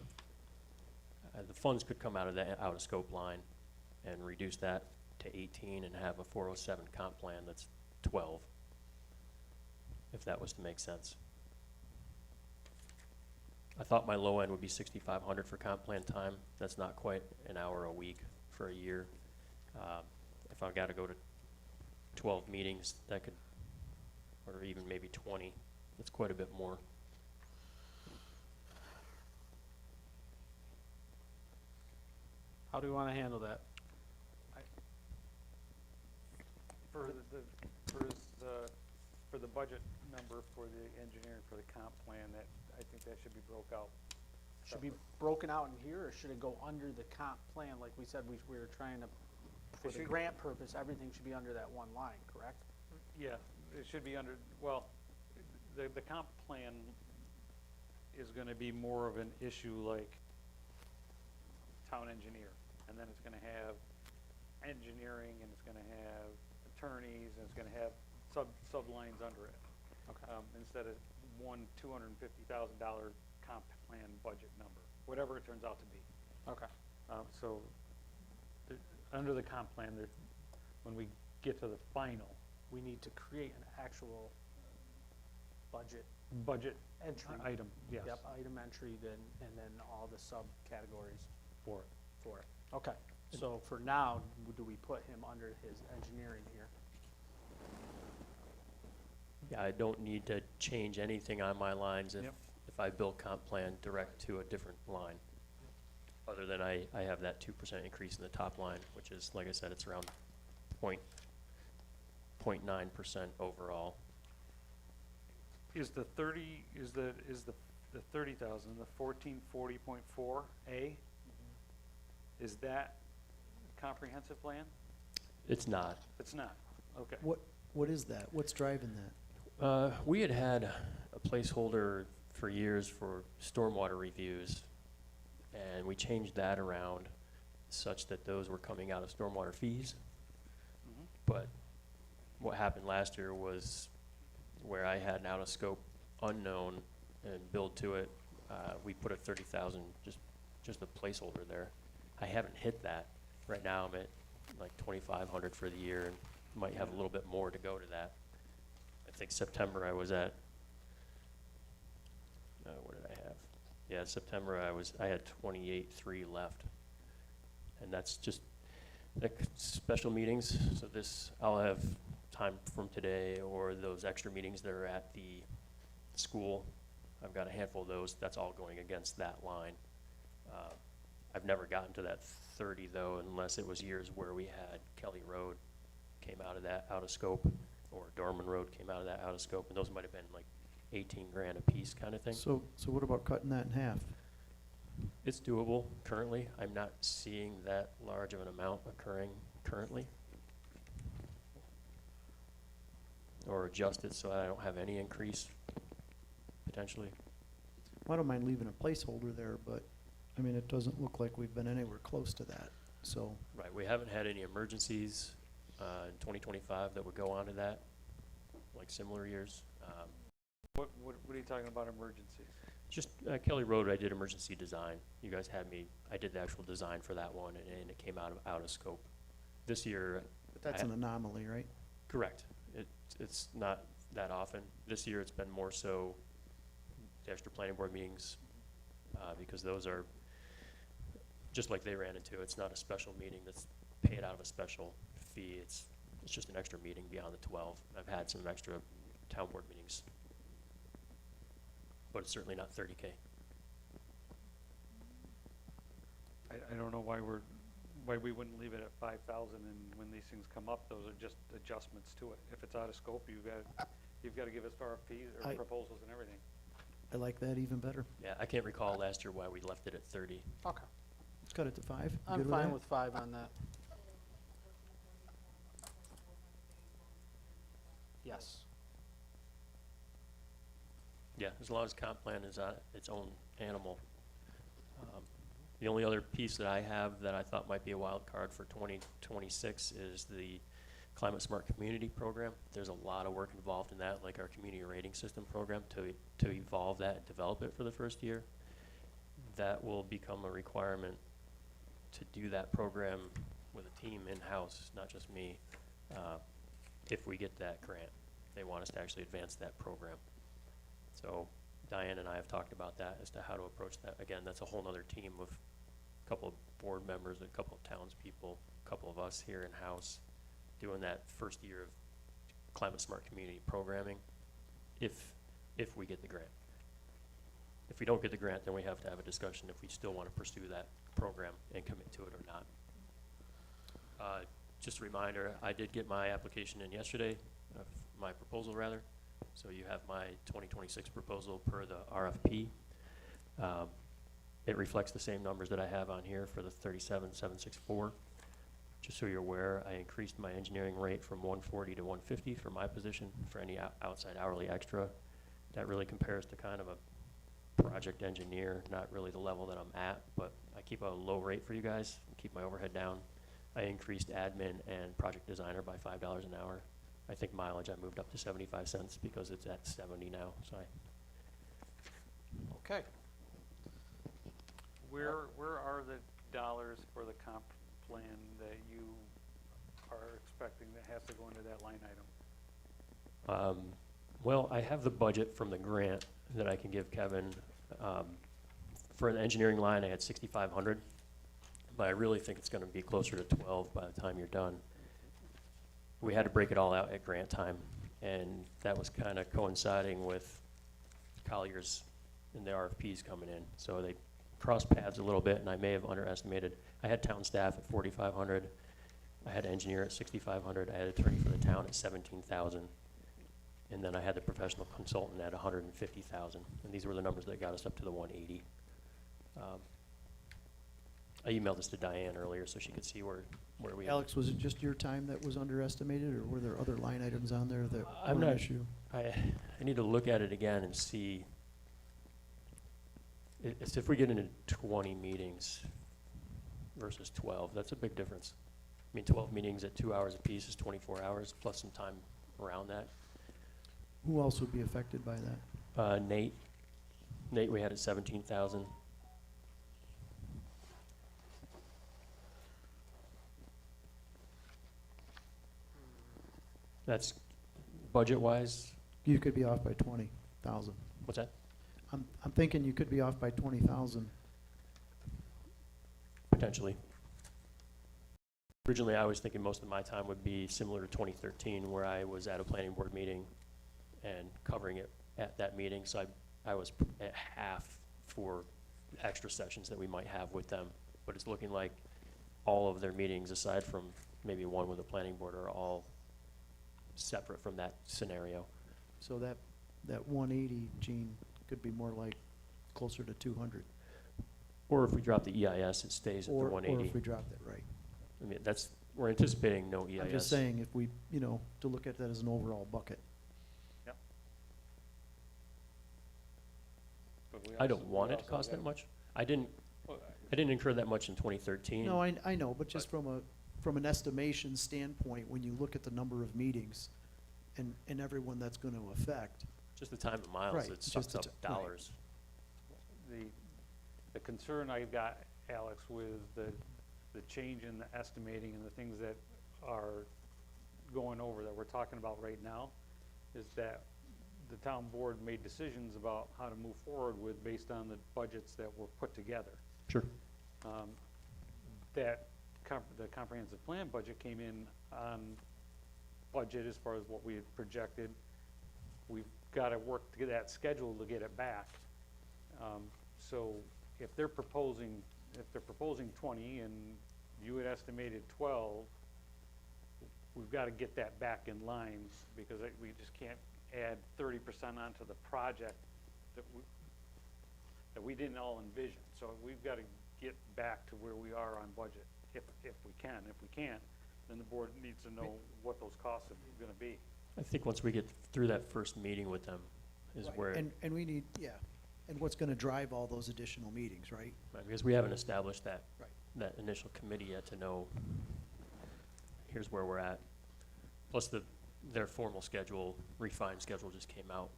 [SPEAKER 9] The funds could come out of that out of scope line and reduce that to 18 and have a 407 comp plan that's 12, if that was to make sense. I thought my low end would be 6,500 for comp plan time. That's not quite an hour a week for a year. If I've got to go to 12 meetings, that could, or even maybe 20, that's quite a bit more.
[SPEAKER 1] How do we want to handle that?
[SPEAKER 3] For the budget number for the engineering for the comp plan, that, I think that should be broke out.
[SPEAKER 1] Should be broken out in here, or should it go under the comp plan? Like we said, we were trying to, for the
[SPEAKER 3] should-
[SPEAKER 1] grant purpose, everything should be under that one line, correct?
[SPEAKER 3] Yeah, it should be under, well, the comp plan is gonna be more of an issue like town engineer, and then it's gonna have engineering, and it's gonna have attorneys, and it's gonna have sublines under it.
[SPEAKER 1] Okay.
[SPEAKER 3] Instead of one $250,000 comp plan budget number, whatever it turns out to be.
[SPEAKER 1] Okay.
[SPEAKER 3] So, under the comp plan, when we get to the final
[SPEAKER 1] We need to create an actual budget
[SPEAKER 3] budget
[SPEAKER 1] entry.
[SPEAKER 3] item, yes,
[SPEAKER 1] Yep, item entry, and then all the subcategories
[SPEAKER 3] for it.
[SPEAKER 1] for it. Okay, so for now, do we put him under his engineering here?
[SPEAKER 9] Yeah, I don't need to change anything on my lines if
[SPEAKER 3] Yep.
[SPEAKER 9] I build comp plan direct to a different line. Other than I have that 2% increase in the top line, which is, like I said, it's around 0.9% overall.
[SPEAKER 3] Is the 30,000, the 1440.4A, is that comprehensive plan?
[SPEAKER 9] It's not.
[SPEAKER 3] It's not, okay.
[SPEAKER 6] What is that? What's driving that?
[SPEAKER 9] We had a placeholder for years for stormwater reviews, and we changed that around such that those were coming out of stormwater fees.
[SPEAKER 3] Mhm.
[SPEAKER 9] But what happened last year was where I had an out-of-scope unknown and billed to it, we put a 30,000, just a placeholder there. I haven't hit that. Right now I'm at like 2,500 for the year, and might have a little bit more to go to that. I think September I was at, what did I have? Yeah, September I had 28.3 left. And that's just like special meetings, so I'll have time time from today or those extra meetings that are at the school. I've got a handful of those. That's all going against that line. I've never gotten to that 30 though, unless it was years where we had Kelly Road came out of that out of scope, or Dorman Road came out of that out of scope, and those might have been like 18 grand a piece kind of thing.
[SPEAKER 6] So what about cutting that in half?
[SPEAKER 9] It's doable currently. I'm not seeing that large of an amount occurring currently. Or adjust it so I don't have any increase potentially.
[SPEAKER 6] I don't mind leaving a placeholder there, but, I mean, it doesn't look like we've been anywhere close to that, so.
[SPEAKER 9] Right, we haven't had any emergencies in 2025 that would go on to that, like similar years.
[SPEAKER 3] What are you talking about emergencies?
[SPEAKER 9] Just Kelly Road, I did emergency design. You guys had me, I did the actual design for that one, and it came out of scope. This year,
[SPEAKER 6] But that's an anomaly, right?
[SPEAKER 9] correct. It's not that often. This year, it's been more so the extra planning board meetings, because those are, just like they ran into, it's not a special meeting that's paid out of a special fee. It's just an extra meeting beyond the 12. I've had some extra town board meetings, but it's certainly not 30K.
[SPEAKER 3] I don't know why we wouldn't leave it at 5,000, and when these things come up, those are just adjustments to it. If it's out of scope, you've got to give us RFPs or proposals and everything.
[SPEAKER 6] I like that even better.
[SPEAKER 9] Yeah, I can't recall last year why we left it at 30.
[SPEAKER 1] Okay.
[SPEAKER 6] Let's cut it to 5. You
[SPEAKER 1] I'm
[SPEAKER 6] good
[SPEAKER 1] fine
[SPEAKER 6] that?
[SPEAKER 1] with 5 on that. Yes.
[SPEAKER 9] Yeah, as long as comp plan is its own animal. The only other piece that I have that I thought might be a wild card for 2026 is the Climate Smart Community Program. There's a lot of work involved in that, like our community rating system program, to evolve that and develop it for the first year. That will become a requirement to do that program with a team in-house, not just me, if we get that grant. They want us to actually advance that program. So Diane and I have talked about that as to how to approach that. Again, that's a whole nother team of a couple of board members, a couple of townspeople, a couple of us here in-house doing that first year of Climate Smart Community Programming if we get the grant. If we don't get the grant, then we have to have a discussion if we still want to pursue that program and commit to it or not. Just a reminder, I did get my application in yesterday, my proposal rather. So you have my 2026 proposal per the RFP. It reflects the same numbers that I have on here for the 37,764. Just so you're aware, I increased my engineering rate from 140 to 150 for my position for any outside hourly extra. That really compares to kind of a project engineer, not really the level that I'm at, but I keep a low rate for you guys, keep my overhead down. I increased admin and project designer by $5 an hour. I think mileage I moved up to 75 cents because it's at 70 now, so
[SPEAKER 1] Okay.
[SPEAKER 3] Where are the dollars for the comp plan that you are expecting that has to go into that line item?
[SPEAKER 9] Well, I have the budget from the grant that I can give Kevin. For the engineering line, I had 6,500, but I really think it's going to be closer to 12 by the time you're done. We had to break it all out at grant time, and that was kind of coinciding with Collier's and the RFPs coming in. So they crossed paths a little bit, and I may have underestimated. I had town staff at 4,500. I had an engineer at 6,500. I had an attorney for the town at 17,000. And then I had the professional consultant at 150,000. And these were the numbers that got us up to the 180. I emailed this to Diane earlier so she could see where we
[SPEAKER 6] Alex, was it just your time that was underestimated, or were there other line items on there that
[SPEAKER 9] I'm
[SPEAKER 6] were an
[SPEAKER 9] not-
[SPEAKER 6] issue?
[SPEAKER 9] I need to look at it again and see. It's if we get into 20 meetings versus 12, that's a big difference. I mean, 12 meetings at 2 hours apiece is 24 hours plus some time around that.
[SPEAKER 6] Who else would be affected by that?
[SPEAKER 9] Nate, we had at 17,000. That's budget-wise.
[SPEAKER 6] You could be off by 20,000.
[SPEAKER 9] What's that?
[SPEAKER 6] I'm thinking you could be off by 20,000.
[SPEAKER 9] Potentially. Originally, I was thinking most of my time would be similar to 2013, where I was at a planning board meeting and covering it at that meeting, so I was at half for extra sessions that we might have with them. But it's looking like all of their meetings, aside from maybe one with the planning board, are all separate from that scenario.
[SPEAKER 6] So that 180, Gene, could be more like closer to 200.
[SPEAKER 9] Or if we drop the EIS, it stays at the
[SPEAKER 6] Or
[SPEAKER 9] 180.
[SPEAKER 6] if we dropped it, right.
[SPEAKER 9] I mean, we're anticipating no EIS.
[SPEAKER 6] I'm just saying, if we, to look at that as an overall bucket.
[SPEAKER 3] But we
[SPEAKER 9] I don't
[SPEAKER 3] also-
[SPEAKER 9] want
[SPEAKER 3] we
[SPEAKER 9] it to
[SPEAKER 3] also
[SPEAKER 9] cost that
[SPEAKER 3] gotta-
[SPEAKER 9] much. I didn't incur that much in 2013.
[SPEAKER 6] No, I know, but just from an estimation standpoint, when you look at the number of meetings and everyone that's gonna affect,
[SPEAKER 9] Just the time of miles,
[SPEAKER 6] Right,
[SPEAKER 9] it
[SPEAKER 6] just
[SPEAKER 9] sucks
[SPEAKER 6] the
[SPEAKER 9] up
[SPEAKER 6] right.
[SPEAKER 9] dollars.
[SPEAKER 3] The concern I've got, Alex, with the change in the estimating and the things that are going over that we're talking about right now, is that the town board made decisions about how to move forward with based on the budgets that were put together.
[SPEAKER 9] Sure.
[SPEAKER 3] That the comprehensive plan budget came in on budget as far as what we had projected. We've got to work to get that schedule to get it back. So if they're proposing 20 and you had estimated 12, we've got to get that back in line, because we just can't add 30% onto the project that we didn't all envision. So we've got to get back to where we are on budget, if we can. If we can't, then the board needs to know what those costs are gonna be.
[SPEAKER 9] I think once we get through that first meeting with them is
[SPEAKER 6] Right.
[SPEAKER 9] where,
[SPEAKER 6] and we need, and what's gonna drive all those additional meetings, right?
[SPEAKER 9] because we haven't established that,
[SPEAKER 6] Right.
[SPEAKER 9] that initial committee yet to know, here's where we're at. Plus their formal schedule, refined schedule just came out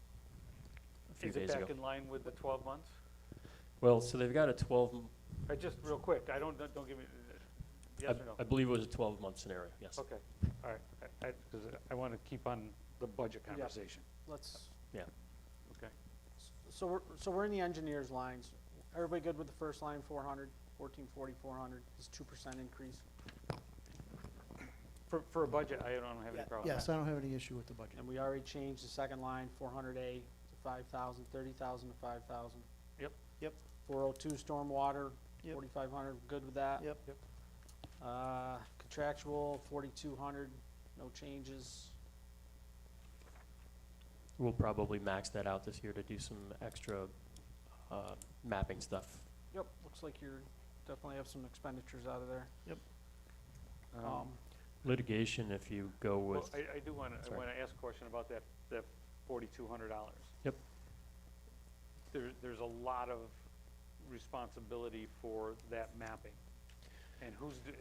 [SPEAKER 9] a few
[SPEAKER 3] Is it
[SPEAKER 9] days ago.
[SPEAKER 3] back in line with the 12 months?
[SPEAKER 9] Well, so they've got a 12,
[SPEAKER 3] Just real quick, don't give me, yes or no?
[SPEAKER 9] I believe it was a 12-month scenario, yes.
[SPEAKER 3] Okay, all right, because I want to keep on the budget
[SPEAKER 1] Yeah.
[SPEAKER 3] conversation.
[SPEAKER 1] Let's,
[SPEAKER 9] Yeah.
[SPEAKER 3] Okay.
[SPEAKER 1] so we're in the engineers lines. Everybody good with the first line, 400, 1440, 400, it's 2% increase?
[SPEAKER 3] For a budget, I don't have any problem with
[SPEAKER 6] Yes,
[SPEAKER 3] that.
[SPEAKER 6] I don't have any issue with the budget.
[SPEAKER 1] And we already changed the second line, 400A to 5,000, 30,000 to 5,000.
[SPEAKER 3] Yep.
[SPEAKER 6] Yep.
[SPEAKER 1] 402 stormwater,
[SPEAKER 6] Yep.
[SPEAKER 1] 4,500, good with that?
[SPEAKER 6] Yep.
[SPEAKER 1] Contractual, 4,200, no changes.
[SPEAKER 9] We'll probably max that out this year to do some extra mapping stuff.
[SPEAKER 1] Yep, looks like you're, definitely have some expenditures out of there.
[SPEAKER 9] Litigation, if you go
[SPEAKER 3] Well,
[SPEAKER 9] with,
[SPEAKER 3] I do want to, I
[SPEAKER 9] Sorry.
[SPEAKER 3] want to ask a question about that $4,200.
[SPEAKER 9] Yep.
[SPEAKER 3] There's a lot of responsibility for that mapping. And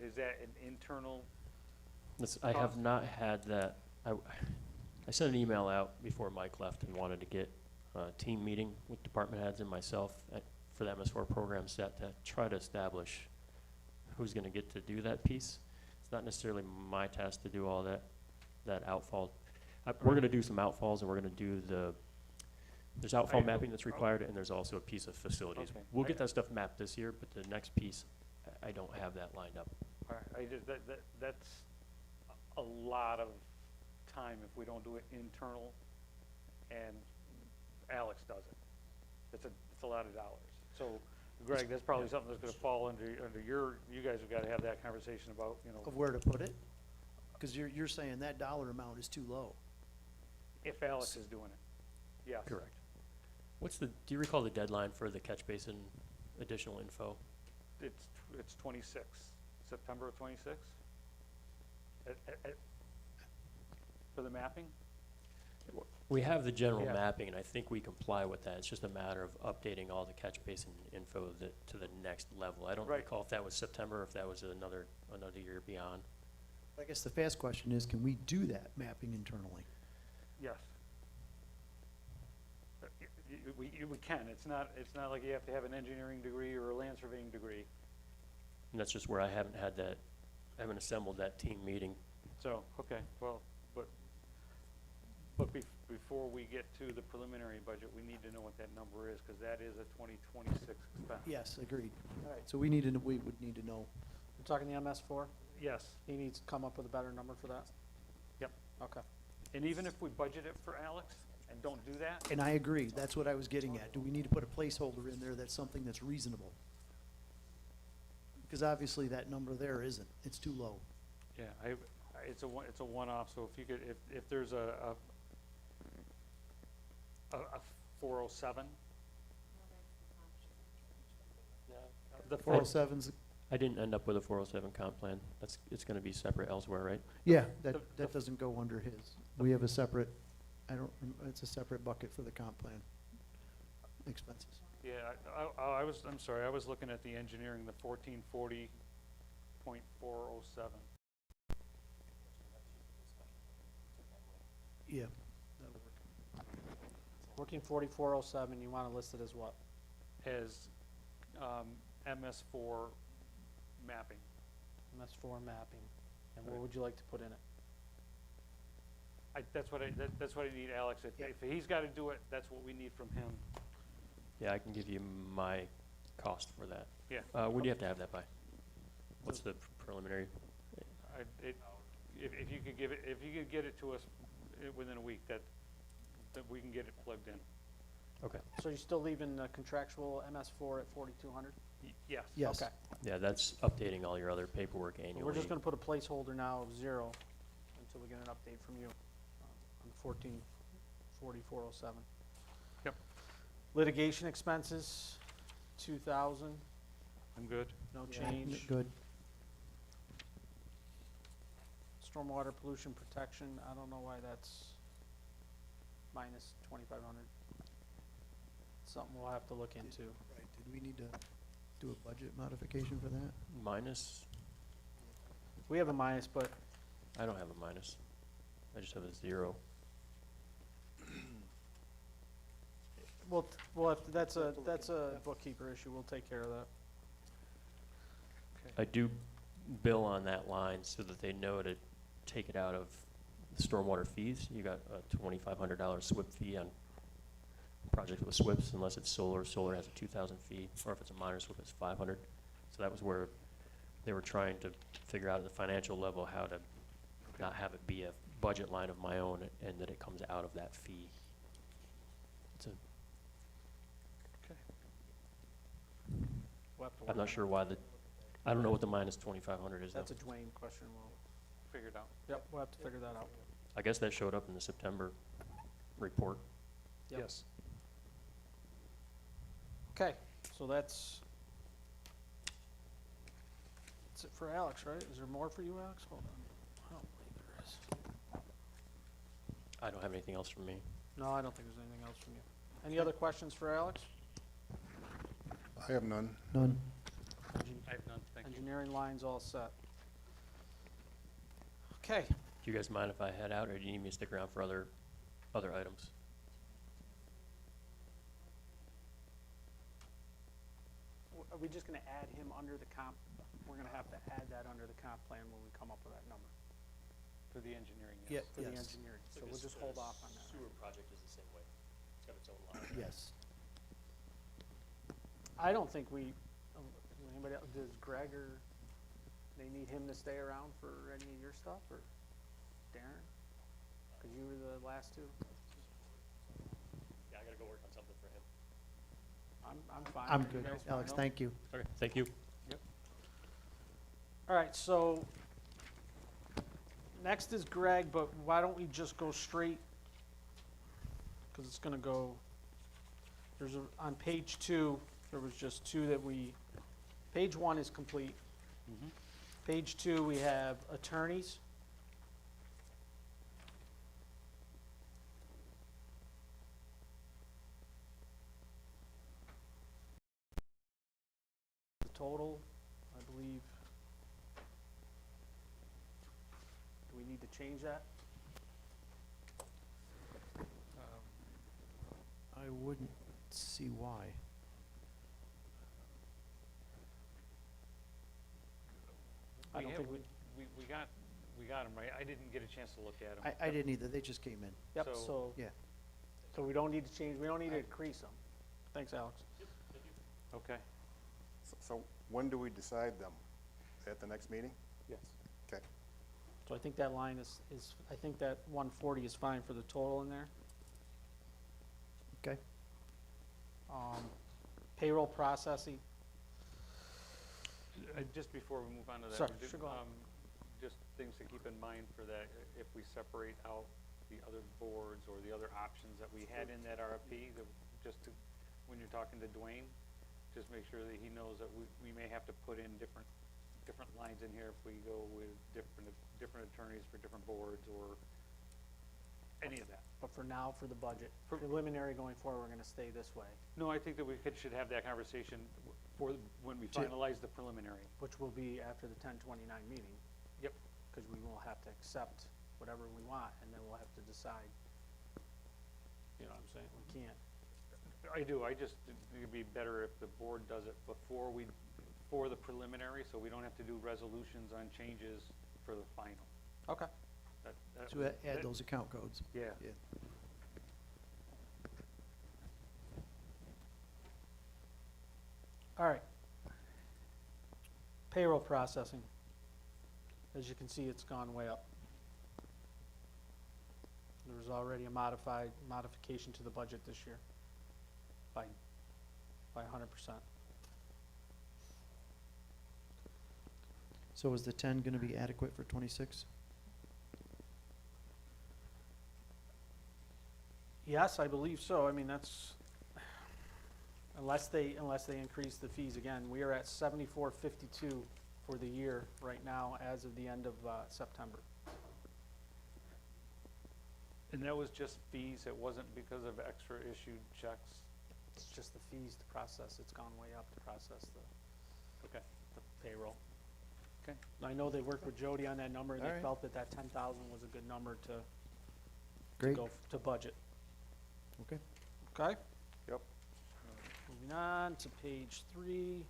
[SPEAKER 3] is that an internal?
[SPEAKER 9] I have
[SPEAKER 3] cost?
[SPEAKER 9] not had that, I sent an email out before Mike left and wanted to get a team meeting with department heads and myself for the MS4 program set to try to establish who's gonna get to do that piece. It's not necessarily my task to do all that outfall. We're gonna do some outfalls, and we're gonna do there's outfall
[SPEAKER 3] I-
[SPEAKER 9] mapping that's required, and there's also a piece of facilities.
[SPEAKER 3] Okay.
[SPEAKER 9] We'll get that stuff mapped this year, but the next piece, I don't have that lined up.
[SPEAKER 3] All right, that's a lot of time if we don't do it internal, and Alex does it. It's a lot of dollars. So, Greg, that's probably something that's gonna fall under you guys have gotta have that conversation about,
[SPEAKER 6] Of where to put it? Because you're saying that dollar amount is too low.
[SPEAKER 3] if Alex is doing it. Yes.
[SPEAKER 9] Correct. Do you recall the deadline for the catch basin additional info?
[SPEAKER 3] It's 26, September of 26? For the mapping?
[SPEAKER 9] We have the general
[SPEAKER 3] Yeah.
[SPEAKER 9] mapping, and I think we comply with that. It's just a matter of updating all the catch basin info to the next level. I don't
[SPEAKER 3] Right.
[SPEAKER 9] recall if that was September or if that was another year beyond.
[SPEAKER 6] I guess the fast question is, can we do that mapping internally?
[SPEAKER 3] Yes. We can, it's not like you have to have an engineering degree or a land surveying degree.
[SPEAKER 9] And that's just where I haven't assembled that team meeting.
[SPEAKER 3] So, okay, well, but before we get to the preliminary budget, we need to know what that number is, because that is a 2026 expense.
[SPEAKER 6] Yes, agreed. All right, so we would need to know.
[SPEAKER 1] We're talking the MS4?
[SPEAKER 3] Yes,
[SPEAKER 1] He needs to come up with a better number for that?
[SPEAKER 3] yep.
[SPEAKER 1] Okay.
[SPEAKER 3] And even if we budget it for Alex and don't do that,
[SPEAKER 6] And I agree, that's what I was getting at. Do we need to put a placeholder in there that's something that's reasonable? Because obviously that number there isn't, it's too low.
[SPEAKER 3] yeah, it's a one-off, so if you could, if there's a 407, the
[SPEAKER 6] Four oh seven's,
[SPEAKER 9] I didn't end up with a 407 comp plan. It's gonna be separate elsewhere, right?
[SPEAKER 6] yeah,
[SPEAKER 3] the-
[SPEAKER 6] that doesn't go under his. We have a separate, it's a separate bucket for the comp plan expenses.
[SPEAKER 3] Yeah, I'm sorry, I was looking at the engineering, the 1440.407.
[SPEAKER 6] Yeah.
[SPEAKER 1] Working 4407, you want to list it as what?
[SPEAKER 3] As MS4 mapping.
[SPEAKER 1] MS4 mapping. And what would you like to put in it?
[SPEAKER 3] That's what I need, Alex. If he's got to do it, that's what we need from him.
[SPEAKER 9] Yeah, I can give you my cost for that.
[SPEAKER 3] Yeah.
[SPEAKER 9] When do you have to have that by? What's the preliminary?
[SPEAKER 3] If you could get it to us within a week, that we can get it plugged in.
[SPEAKER 9] Okay.
[SPEAKER 1] So you're still leaving the contractual MS4 at 4200?
[SPEAKER 3] Yes.
[SPEAKER 6] Yes.
[SPEAKER 1] Okay.
[SPEAKER 9] Yeah, that's updating all your other paperwork annually.
[SPEAKER 1] We're just going to put a placeholder now of 0 until we get an update from you on 144407.
[SPEAKER 3] Yep.
[SPEAKER 1] Litigation expenses, 2,000,
[SPEAKER 3] I'm good.
[SPEAKER 1] no change.
[SPEAKER 6] Good.
[SPEAKER 1] Stormwater pollution protection, I don't know why that's minus 2,500. Something we'll have to look into.
[SPEAKER 6] Right, did we need to do a budget modification for that?
[SPEAKER 9] Minus?
[SPEAKER 1] We have a minus, but
[SPEAKER 9] I don't have a minus. I just have a 0.
[SPEAKER 1] that's a bookkeeper issue, we'll take care of that.
[SPEAKER 9] I do bill on that line so that they know to take it out of the stormwater fees. You got a $2,500 SWIP fee on projects with SWIPs unless it's solar. Solar has a 2,000 fee, or if it's a minor SWIP, it's 500. So that was where they were trying to figure out at the financial level how to not have it be a budget line of my own and that it comes out of that fee. It's a,
[SPEAKER 1] We'll have to
[SPEAKER 9] I'm
[SPEAKER 1] work
[SPEAKER 9] not
[SPEAKER 1] on
[SPEAKER 9] sure
[SPEAKER 1] that.
[SPEAKER 9] why I don't know what the minus 2,500 is though.
[SPEAKER 1] That's a Dwayne question,
[SPEAKER 3] Figure it out.
[SPEAKER 1] yep, we'll have to figure that out.
[SPEAKER 9] I guess that showed up in the September report.
[SPEAKER 1] Yep.
[SPEAKER 3] Yes.
[SPEAKER 1] Okay, so that's it for Alex, right? Is there more for you, Alex? Hold on. I don't believe there is.
[SPEAKER 9] I don't have anything else from me.
[SPEAKER 1] No, I don't think there's anything else from you. Any other questions for Alex?
[SPEAKER 5] I have none.
[SPEAKER 6] None.
[SPEAKER 3] I have none, thank you.
[SPEAKER 1] Engineering line's all set. Okay,
[SPEAKER 9] Do you guys mind if I head out, or do you need me to stick around for other items?
[SPEAKER 1] are we just gonna add him under the comp? We're gonna have to add that under the comp plan when we come up with that number
[SPEAKER 3] For the engineering,
[SPEAKER 6] Yeah,
[SPEAKER 3] yes.
[SPEAKER 1] for the
[SPEAKER 6] yes,
[SPEAKER 1] engineering. So we'll just hold off on that.
[SPEAKER 9] Sewer project is the same way. It's got its own line.
[SPEAKER 6] yes.
[SPEAKER 1] I don't think anybody else, does Greg or, they need him to stay around for any of your stuff, or Darren? Because you were the last two.
[SPEAKER 9] Yeah, I gotta go work on something for him.
[SPEAKER 1] I'm fine.
[SPEAKER 6] I'm
[SPEAKER 1] You
[SPEAKER 6] good.
[SPEAKER 1] guys
[SPEAKER 6] Alex,
[SPEAKER 1] fine?
[SPEAKER 6] thank you.
[SPEAKER 9] Okay, thank you.
[SPEAKER 1] All right, so next is Greg, but why don't we just go straight? Because it's gonna go, on page 2, there was just 2 that page 1 is complete.
[SPEAKER 3] Mhm.
[SPEAKER 1] Page 2, we have attorneys. The total, I believe. Do we need to change that?
[SPEAKER 6] I wouldn't see why.
[SPEAKER 1] I don't think
[SPEAKER 3] We got them, right? I didn't get a chance to look at them.
[SPEAKER 6] I didn't either, they just came in.
[SPEAKER 1] Yep,
[SPEAKER 3] So-
[SPEAKER 1] so,
[SPEAKER 6] Yeah.
[SPEAKER 1] so we don't need to change, we don't need to increase them. Thanks, Alex.
[SPEAKER 3] Okay,
[SPEAKER 5] So when do we decide them? At the next meeting?
[SPEAKER 3] yes.
[SPEAKER 1] So I think that line is, I think that 140 is fine for the total in there.
[SPEAKER 6] Okay.
[SPEAKER 1] Payroll processing,
[SPEAKER 3] Just before we move on to that.
[SPEAKER 1] Sorry,
[SPEAKER 3] just,
[SPEAKER 1] sure, go ahead.
[SPEAKER 3] Just things to keep in mind for that, if we separate out the other boards or the other options that we had in that RFP, just to, when you're talking to Dwayne, just make sure that he knows that we may have to put in different lines in here if we go with different attorneys for different boards or any of that.
[SPEAKER 1] but for now, for the budget, preliminary going forward, we're gonna stay this way,
[SPEAKER 3] No, I think that should have that conversation for, when we finalize the preliminary.
[SPEAKER 1] which will be after the 10/29 meeting.
[SPEAKER 3] Yep.
[SPEAKER 1] Because we will have to accept whatever we want, and then we'll have to decide. You know what I'm saying? We can't.
[SPEAKER 3] I do, I just, it'd be better if the board does it before the preliminary, so we don't have to do resolutions on changes for the final.
[SPEAKER 1] Okay.
[SPEAKER 6] To add those account codes.
[SPEAKER 3] Yeah.
[SPEAKER 6] Yeah.
[SPEAKER 1] All right. Payroll processing. As you can see, it's gone way up. There was already a modification to the budget this year by 100%.
[SPEAKER 6] So is the 10 gonna be adequate for 26?
[SPEAKER 1] Yes, I believe so. I mean, that's, unless they increase the fees again. We are at 74.52 for the year right now as of the end of September.
[SPEAKER 3] And that was just fees, it wasn't because of extra issued checks?
[SPEAKER 1] It's just the fees to process. It's gone way up to process
[SPEAKER 3] Okay.
[SPEAKER 1] the payroll.
[SPEAKER 3] Okay.
[SPEAKER 1] And I know they worked with Jody on that number, and
[SPEAKER 6] All
[SPEAKER 1] they
[SPEAKER 6] right.
[SPEAKER 1] felt that 10,000 was a good number to
[SPEAKER 6] Great.
[SPEAKER 1] go to budget.
[SPEAKER 6] Okay.
[SPEAKER 1] Okay?
[SPEAKER 3] Yep.
[SPEAKER 1] Moving on to page 3.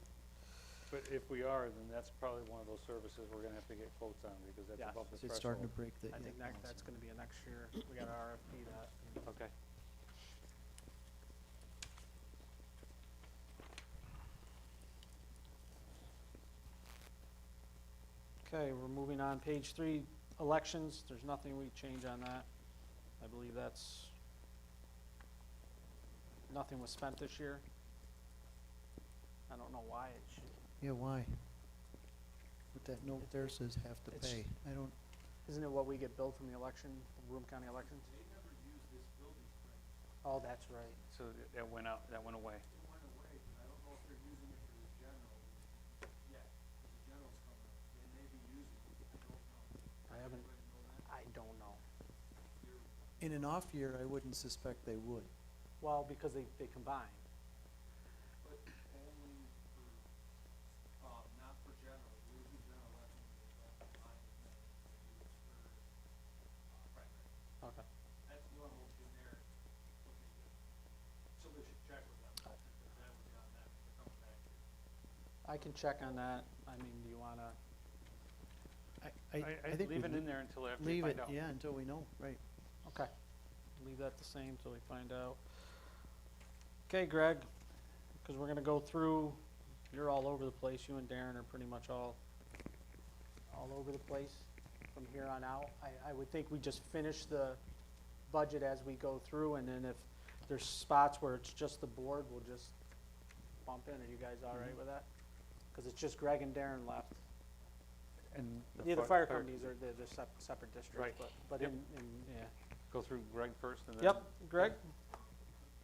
[SPEAKER 3] But if we are, then that's probably one of those services we're gonna have to get quotes on, because that's
[SPEAKER 1] Yeah.
[SPEAKER 3] above the
[SPEAKER 6] So it's starting to
[SPEAKER 3] threshold.
[SPEAKER 6] break the.
[SPEAKER 1] I
[SPEAKER 6] yeah,
[SPEAKER 1] think
[SPEAKER 6] balance.
[SPEAKER 1] that's gonna be a next year. We got our RFP that.
[SPEAKER 3] Okay.
[SPEAKER 1] Okay, we're moving on. Page 3, elections. There's nothing we change on that. I believe that's, nothing was spent this year. I don't know why it should.
[SPEAKER 6] Yeah, why? What that note there says have to
[SPEAKER 1] It's-
[SPEAKER 6] pay. I don't,
[SPEAKER 1] Isn't it what we get billed from the election, Broome County elections?
[SPEAKER 10] They never used this building springs.
[SPEAKER 1] Oh, that's right.
[SPEAKER 3] So that went out, that went away.
[SPEAKER 10] It went away, but I don't know if they're using it for the general yet, because the general's coming up. They may be using it, I don't know.
[SPEAKER 1] I haven't,
[SPEAKER 10] Anybody know that?
[SPEAKER 1] I don't know.
[SPEAKER 6] in an off year, I wouldn't suspect they would.
[SPEAKER 1] Well, because they combine.
[SPEAKER 10] But only for, not for general, usually general elections, they don't combine, and then they use for, primary.
[SPEAKER 1] Okay.
[SPEAKER 10] That's normal in there, looking good. Somebody should check with them, because that would be on them, they're coming back here.
[SPEAKER 1] I can check on that. I mean, do you wanna,
[SPEAKER 6] I think we
[SPEAKER 3] leave it in there until after we
[SPEAKER 6] leave it,
[SPEAKER 3] find out.
[SPEAKER 6] yeah, until we know, right.
[SPEAKER 1] okay. Leave that the same till we find out. Okay, Greg, because we're gonna go through, you're all over the place. You and Darren are pretty much all over the place from here on out. I would think we just finish the budget as we go through, and then if there's spots where it's just the board, we'll just bump in. Are you guys all right with that? Because it's just Greg and Darren left.
[SPEAKER 3] And
[SPEAKER 1] Yeah, the fire companies are, they're separate districts,
[SPEAKER 3] Right.
[SPEAKER 1] but
[SPEAKER 3] Yep.
[SPEAKER 1] yeah.
[SPEAKER 3] Go through Greg first and then.
[SPEAKER 1] Yep, Greg,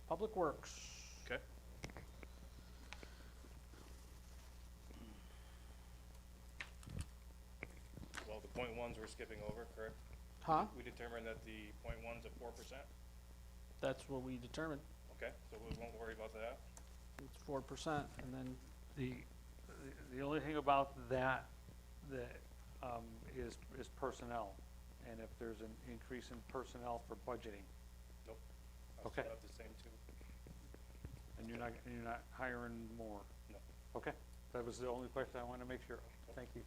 [SPEAKER 1] Public Works.
[SPEAKER 5] Okay. Well, the point ones we're skipping over, correct?
[SPEAKER 1] Huh?
[SPEAKER 5] We determined that the point one's at 4%?
[SPEAKER 1] That's what we determined.
[SPEAKER 5] Okay, so we won't worry about that.
[SPEAKER 1] It's 4%, and then,
[SPEAKER 3] The only thing about that, is personnel. And if there's an increase in personnel for budgeting,
[SPEAKER 5] Nope.
[SPEAKER 3] Okay.
[SPEAKER 5] I'll set up the same two.
[SPEAKER 3] and you're not hiring more.
[SPEAKER 5] No.
[SPEAKER 3] Okay, that was the only question I wanted to make sure of. Thank you.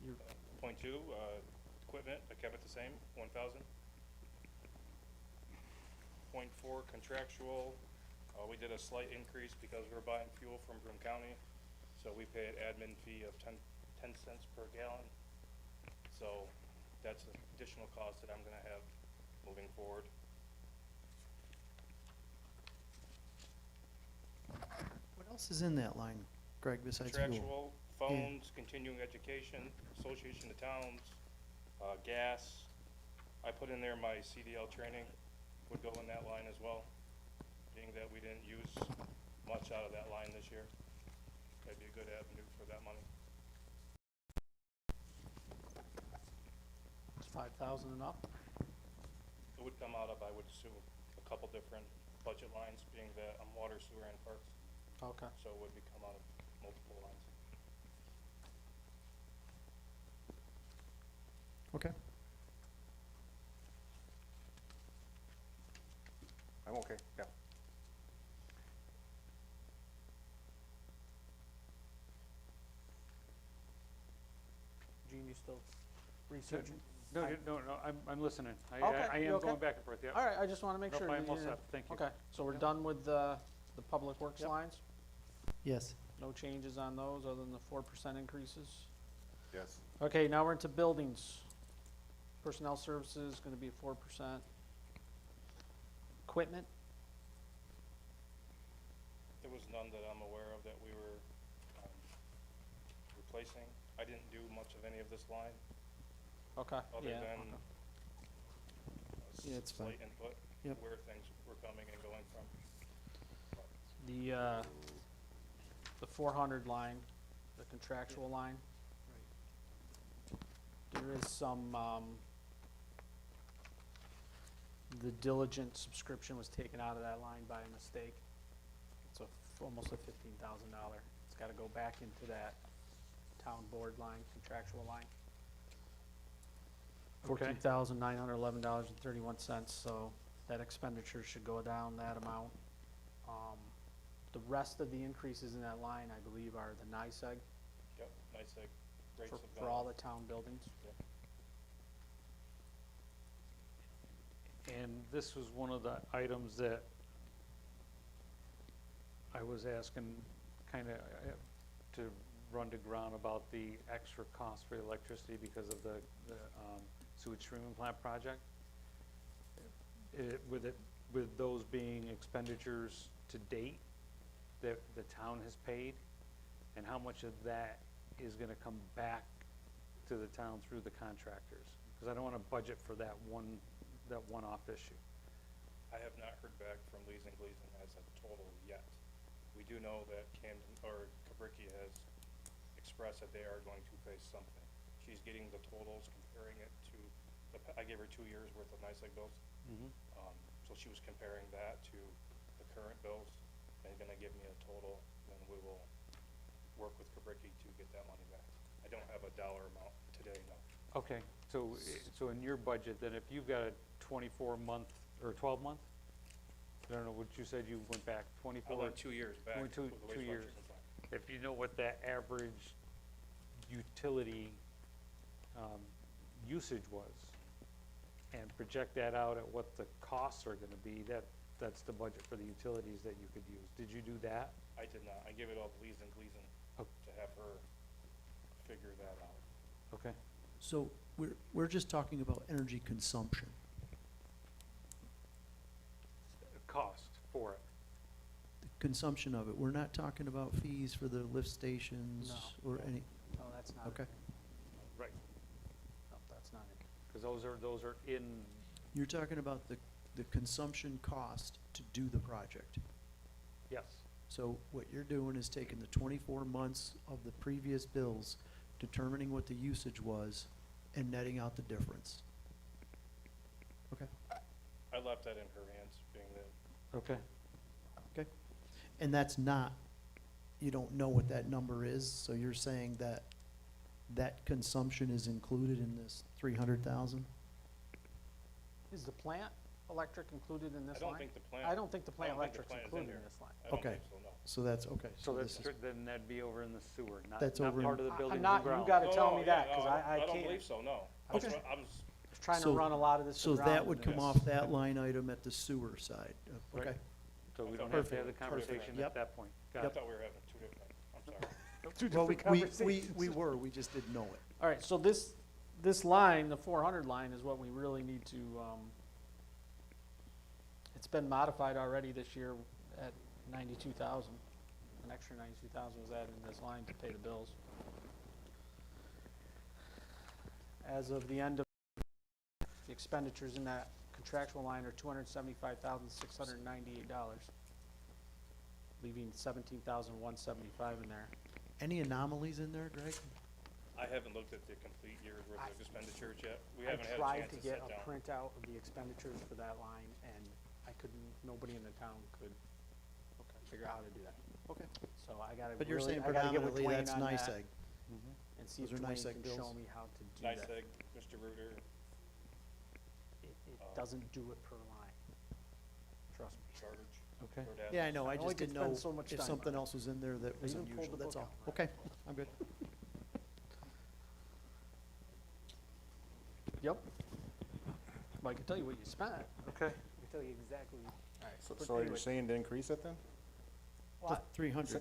[SPEAKER 1] you
[SPEAKER 5] Point 2, equipment, I kept it the same, 1,000. Point 4, contractual, we did a slight increase because we're buying fuel from Broome County, so we pay an admin fee of
[SPEAKER 11] 10 cents per gallon. So that's an additional cost that I'm gonna have moving forward.
[SPEAKER 6] What else is in that line, Greg, besides fuel?
[SPEAKER 11] Contractual, phones, continuing education, Association of Towns, gas. I put in there my CDL training would go in that line as well, being that we didn't use much out of that line this year. That'd be a good avenue for that money.
[SPEAKER 1] It's 5,000 and up.
[SPEAKER 11] It would come out of, I would assume, a couple different budget lines, being that I'm water, sewer, and parks,
[SPEAKER 1] Okay.
[SPEAKER 11] so it would come out of multiple lines.
[SPEAKER 6] Okay.
[SPEAKER 5] I'm okay, yeah.
[SPEAKER 1] Gene, you still researching?
[SPEAKER 3] No, I'm listening.
[SPEAKER 1] Okay,
[SPEAKER 3] I
[SPEAKER 1] you
[SPEAKER 3] am
[SPEAKER 1] okay?
[SPEAKER 3] going back and forth, yeah.
[SPEAKER 1] All right, I just want to make
[SPEAKER 3] Nope,
[SPEAKER 1] sure.
[SPEAKER 3] I'm
[SPEAKER 1] that
[SPEAKER 3] all
[SPEAKER 1] you're-
[SPEAKER 3] set. Thank you.
[SPEAKER 1] Okay, so we're
[SPEAKER 3] Yep.
[SPEAKER 1] done with the public works
[SPEAKER 3] Yep.
[SPEAKER 1] lines?
[SPEAKER 6] Yes.
[SPEAKER 1] No changes on those other than the 4% increases?
[SPEAKER 5] Yes.
[SPEAKER 1] Okay, now we're into buildings. Personnel services, gonna be 4%. Equipment,
[SPEAKER 11] There was none that I'm aware of that we were replacing. I didn't do much of any of this line,
[SPEAKER 1] okay,
[SPEAKER 11] other
[SPEAKER 1] yeah,
[SPEAKER 11] than
[SPEAKER 1] okay.
[SPEAKER 6] Yeah, it's fine.
[SPEAKER 11] slight input,
[SPEAKER 6] Yep.
[SPEAKER 11] where things were coming and going from.
[SPEAKER 1] The 400 line, the contractual line. There is some, the Diligent subscription was taken out of that line by mistake. It's almost a $15,000. It's gotta go back into that town board line, contractual line.
[SPEAKER 3] Okay.
[SPEAKER 1] $14,911.31, so that expenditure should go down that amount. The rest of the increases in that line, I believe, are the NICEAG
[SPEAKER 11] Yep, nice, rates
[SPEAKER 1] for,
[SPEAKER 11] have
[SPEAKER 1] for
[SPEAKER 11] gone
[SPEAKER 1] all
[SPEAKER 11] up.
[SPEAKER 1] the town buildings.
[SPEAKER 3] And this was one of the items that I was asking kind of to run to ground about the extra cost for electricity because of the sewage treatment plant project. With those being expenditures to date that the town has paid, and how much of that is gonna come back to the town through the contractors? Because I don't wanna budget for that one-off issue.
[SPEAKER 11] I have not heard back from Lees and Gleason as a total yet. We do know that Kabricki has expressed that they are going to pay something. She's getting the totals, comparing it to, I gave her 2 years worth of NICEAG bills. So she was comparing that to the current bills and gonna give me a total, then we will work with Kabricki to get that money back. I don't have a dollar amount today, no.
[SPEAKER 3] Okay, so in your budget, then if you've got a 24-month or 12-month? I don't know what you said, you went back
[SPEAKER 11] I
[SPEAKER 3] 24?
[SPEAKER 11] went 2 years back
[SPEAKER 3] Went
[SPEAKER 11] with
[SPEAKER 3] two-
[SPEAKER 11] the
[SPEAKER 3] 2
[SPEAKER 11] wastewater
[SPEAKER 3] years.
[SPEAKER 11] treatment plant.
[SPEAKER 3] If you know what that average utility usage was, and project that out at what the costs are gonna be, that's the budget for the utilities that you could use. Did you do that?
[SPEAKER 11] I did not. I gave it all to Lees and Gleason
[SPEAKER 3] Oh.
[SPEAKER 11] to have her figure that out.
[SPEAKER 3] Okay.
[SPEAKER 6] So we're just talking about energy consumption.
[SPEAKER 3] Cost for it.
[SPEAKER 6] The consumption of it. We're not talking about fees for the lift stations or
[SPEAKER 11] No.
[SPEAKER 6] any,
[SPEAKER 1] No, that's not it.
[SPEAKER 6] okay.
[SPEAKER 3] Right.
[SPEAKER 1] No, that's not it.
[SPEAKER 3] Because those are in,
[SPEAKER 6] You're talking about the consumption cost to do the project.
[SPEAKER 3] yes.
[SPEAKER 6] So what you're doing is taking the 24 months of the previous bills, determining what the usage was, and netting out the difference. Okay,
[SPEAKER 11] I left that in her hands, being that
[SPEAKER 3] Okay.
[SPEAKER 6] okay. And that's not, you don't know what that number is, so you're saying that that consumption is included in this 300,000?
[SPEAKER 1] Is the plant electric included in this
[SPEAKER 11] I don't
[SPEAKER 1] line?
[SPEAKER 11] think the plant.
[SPEAKER 1] I don't think the plant
[SPEAKER 11] I don't think the
[SPEAKER 1] electric's
[SPEAKER 11] plant is in
[SPEAKER 1] included in
[SPEAKER 11] there.
[SPEAKER 1] this line.
[SPEAKER 11] I don't
[SPEAKER 6] Okay.
[SPEAKER 11] think so, no.
[SPEAKER 6] So that's, okay.
[SPEAKER 3] So
[SPEAKER 6] this is-
[SPEAKER 3] then that'd be over in the sewer, not
[SPEAKER 6] That's
[SPEAKER 3] not
[SPEAKER 6] over in-
[SPEAKER 3] part of the
[SPEAKER 1] I'm
[SPEAKER 3] buildings
[SPEAKER 1] not-
[SPEAKER 3] and
[SPEAKER 1] you
[SPEAKER 3] grounds.
[SPEAKER 1] gotta tell
[SPEAKER 11] No,
[SPEAKER 1] me
[SPEAKER 11] yeah,
[SPEAKER 1] that, 'cause
[SPEAKER 11] no,
[SPEAKER 1] I
[SPEAKER 11] don't
[SPEAKER 1] can't.
[SPEAKER 11] believe so, no.
[SPEAKER 6] Okay.
[SPEAKER 11] I was,
[SPEAKER 1] Trying to
[SPEAKER 6] So-
[SPEAKER 1] run a lot of this
[SPEAKER 6] So
[SPEAKER 1] around.
[SPEAKER 6] that would come
[SPEAKER 11] Yes.
[SPEAKER 6] off that line item at the sewer side,
[SPEAKER 3] Right.
[SPEAKER 6] okay?
[SPEAKER 3] So we
[SPEAKER 11] I
[SPEAKER 3] don't
[SPEAKER 11] thought
[SPEAKER 3] have to have the
[SPEAKER 11] perfect.
[SPEAKER 3] conversation
[SPEAKER 6] Yep.
[SPEAKER 3] at that point. Got
[SPEAKER 11] I
[SPEAKER 3] it.
[SPEAKER 11] thought we were having two different, I'm sorry.
[SPEAKER 1] two
[SPEAKER 6] Well,
[SPEAKER 1] different
[SPEAKER 6] we
[SPEAKER 1] conversations.
[SPEAKER 6] were, we just didn't know it.
[SPEAKER 1] All right, so this line, the 400 line, is what we really need to, it's been modified already this year at 92,000. An extra 92,000 was added in this line to pay the bills. As of the end of, the expenditures in that contractual line are $275,698, leaving $17,175 in there.
[SPEAKER 6] Any anomalies in there, Greg?
[SPEAKER 11] I haven't looked at the complete year's worth of expenditures yet. We
[SPEAKER 1] I
[SPEAKER 11] haven't had a
[SPEAKER 1] tried
[SPEAKER 11] chance
[SPEAKER 1] to
[SPEAKER 11] to
[SPEAKER 1] get
[SPEAKER 11] sit
[SPEAKER 1] a
[SPEAKER 11] down.
[SPEAKER 1] printout of the expenditures for that line, and I couldn't, nobody in the town could figure out how to do that.
[SPEAKER 6] Okay.
[SPEAKER 1] So I gotta
[SPEAKER 6] But you're
[SPEAKER 1] really,
[SPEAKER 6] saying
[SPEAKER 1] I gotta get with
[SPEAKER 6] predominantly
[SPEAKER 1] Dwayne
[SPEAKER 6] that's
[SPEAKER 1] on that
[SPEAKER 6] NICEAG.
[SPEAKER 1] and see if
[SPEAKER 6] Those are
[SPEAKER 1] Dwayne
[SPEAKER 6] NICEAG
[SPEAKER 1] can show
[SPEAKER 6] bills.
[SPEAKER 1] me how to do
[SPEAKER 11] Nice
[SPEAKER 1] that.
[SPEAKER 11] egg, Mr. Reuter.
[SPEAKER 1] It doesn't do it per line, trust me.
[SPEAKER 11] Garbage.
[SPEAKER 3] Okay.
[SPEAKER 11] Or dad.
[SPEAKER 6] Yeah, I know, I
[SPEAKER 1] I only
[SPEAKER 6] just
[SPEAKER 1] could
[SPEAKER 6] didn't
[SPEAKER 1] spend
[SPEAKER 6] know
[SPEAKER 1] so much
[SPEAKER 6] if
[SPEAKER 1] time
[SPEAKER 6] something
[SPEAKER 1] on it.
[SPEAKER 6] else was in there that was
[SPEAKER 1] even pulled
[SPEAKER 6] unusual,
[SPEAKER 1] the
[SPEAKER 6] that's
[SPEAKER 1] book
[SPEAKER 6] all.
[SPEAKER 1] out.
[SPEAKER 6] Okay, I'm good.
[SPEAKER 1] Yep. Well, I can tell you what you spent.
[SPEAKER 3] Okay.
[SPEAKER 1] I can tell you exactly. All right.
[SPEAKER 5] So,
[SPEAKER 1] but
[SPEAKER 5] so are you
[SPEAKER 1] anyway,
[SPEAKER 5] saying to increase it then?
[SPEAKER 1] well,
[SPEAKER 6] 300,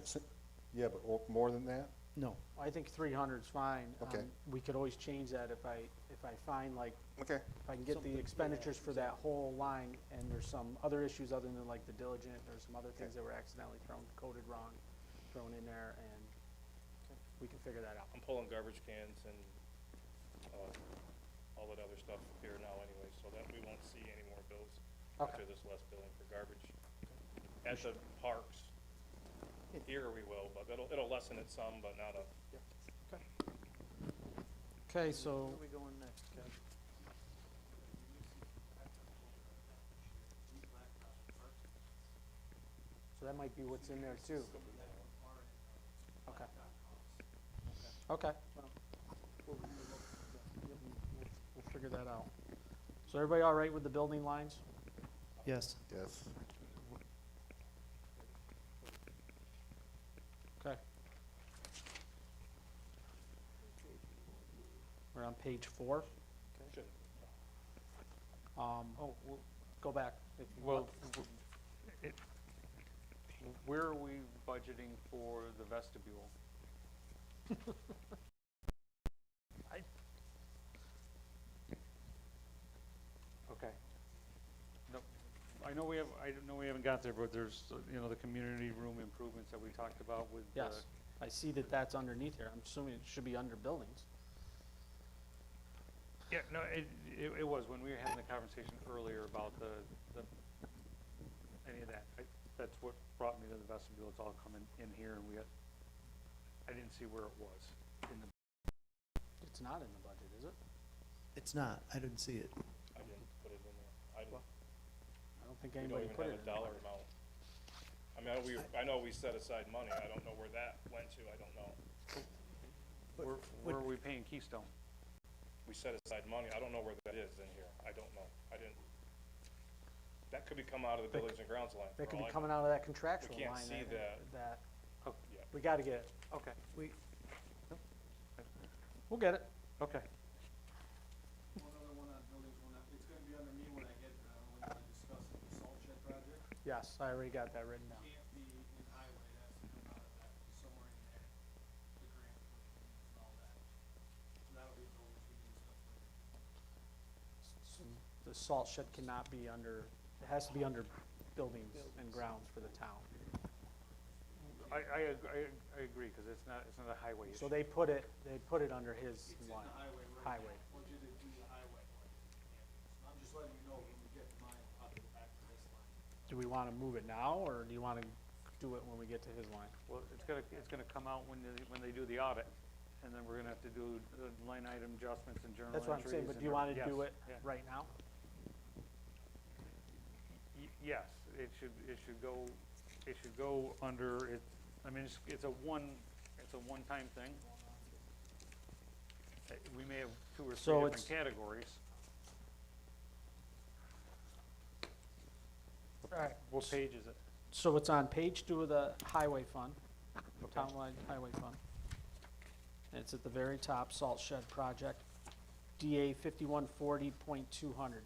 [SPEAKER 5] Yeah, but more than that?
[SPEAKER 6] no.
[SPEAKER 1] I think 300 is fine.
[SPEAKER 5] Okay.
[SPEAKER 1] We could always change that if I find like,
[SPEAKER 5] Okay.
[SPEAKER 1] if I can get the expenditures for that whole line, and there's some other issues other than like the diligent, there's some other things that were accidentally coded wrong, thrown in there, and we can figure that out.
[SPEAKER 11] I'm pulling garbage cans and, all that other stuff here now anyway, so that we won't see any more bills
[SPEAKER 1] Okay.
[SPEAKER 11] after this less billing for garbage. At the parks, here we will, but it'll lessen it some, but not a,
[SPEAKER 1] Okay, so,
[SPEAKER 6] Where are we going next, Kev?
[SPEAKER 1] so that might be what's in there too. Okay. Okay. Well, we'll figure that out. So everybody all right with the building lines?
[SPEAKER 6] Yes.
[SPEAKER 5] Yes.
[SPEAKER 1] Okay. We're on page 4.
[SPEAKER 11] should,
[SPEAKER 1] Go back if you
[SPEAKER 3] Well,
[SPEAKER 1] want.
[SPEAKER 3] where are we budgeting for the vestibule? Okay. No, I know we haven't got there, but there's, the community room improvements that we talked about with.
[SPEAKER 1] Yes, I see that that's underneath here. I'm assuming it should be under buildings.
[SPEAKER 3] Yeah, no, it was, when we were having the conversation earlier about any of that. That's what brought me to the vestibule. It's all coming in here, and I didn't see where it was in the.
[SPEAKER 1] It's not in the budget, is it?
[SPEAKER 6] It's not, I didn't see it.
[SPEAKER 11] I didn't put it in there. I
[SPEAKER 1] I don't think
[SPEAKER 11] we don't
[SPEAKER 1] anybody
[SPEAKER 11] even
[SPEAKER 1] put
[SPEAKER 11] have
[SPEAKER 1] it in
[SPEAKER 11] a
[SPEAKER 1] the
[SPEAKER 11] dollar
[SPEAKER 1] budget.
[SPEAKER 11] amount. I mean, I know we set aside money. I don't know where that went to. I don't know.
[SPEAKER 3] Where are we paying Keystone?
[SPEAKER 11] We set aside money. I don't know where that is in here. I don't know. I didn't. That could be come out of the buildings and grounds line.
[SPEAKER 1] That
[SPEAKER 11] for
[SPEAKER 1] could
[SPEAKER 11] all
[SPEAKER 1] be
[SPEAKER 11] I
[SPEAKER 1] coming
[SPEAKER 11] know.
[SPEAKER 1] out of that contractual
[SPEAKER 11] can't
[SPEAKER 1] line.
[SPEAKER 11] see
[SPEAKER 1] that,
[SPEAKER 3] Oh,
[SPEAKER 11] Yeah.
[SPEAKER 1] we gotta get it.
[SPEAKER 3] okay,
[SPEAKER 1] We'll get it.
[SPEAKER 3] okay.
[SPEAKER 10] One other one on buildings, it's gonna be under me when I get there, when I discuss the salt shed project.
[SPEAKER 1] Yes, I already got that written down.
[SPEAKER 10] Can't be in highway, it has to come out of that, somewhere in there, the grant portion and all that. So that'll be buildings, we can discuss later.
[SPEAKER 1] The salt shed cannot be under, it has to be under buildings and grounds for the town.
[SPEAKER 3] I agree, because it's not a highway issue.
[SPEAKER 1] So they put it under his
[SPEAKER 10] It's in
[SPEAKER 1] line.
[SPEAKER 10] the highway right
[SPEAKER 1] Highway.
[SPEAKER 10] now, budgeted to the highway. So I'm just letting you know, when we get to mine, I'll have to go back to this line.
[SPEAKER 1] Do we wanna move it now, or do you wanna do it when we get to his line?
[SPEAKER 3] Well, it's gonna come out when they do the audit, and then we're gonna have to do the line item adjustments and journal
[SPEAKER 1] That's what I'm
[SPEAKER 3] entries.
[SPEAKER 1] saying, but
[SPEAKER 3] and
[SPEAKER 1] do you wanna
[SPEAKER 3] yes,
[SPEAKER 1] do it
[SPEAKER 3] yeah.
[SPEAKER 1] right now?
[SPEAKER 3] Yes, it should go under, it's a one-time thing. We may have 2 or 3
[SPEAKER 1] So
[SPEAKER 3] different
[SPEAKER 1] it's-
[SPEAKER 3] categories.
[SPEAKER 1] Alright.
[SPEAKER 3] What page is it?
[SPEAKER 1] So it's on page 2 of the highway fund, townwide highway fund. And it's at the very top, salt shed project, DA 5140.200.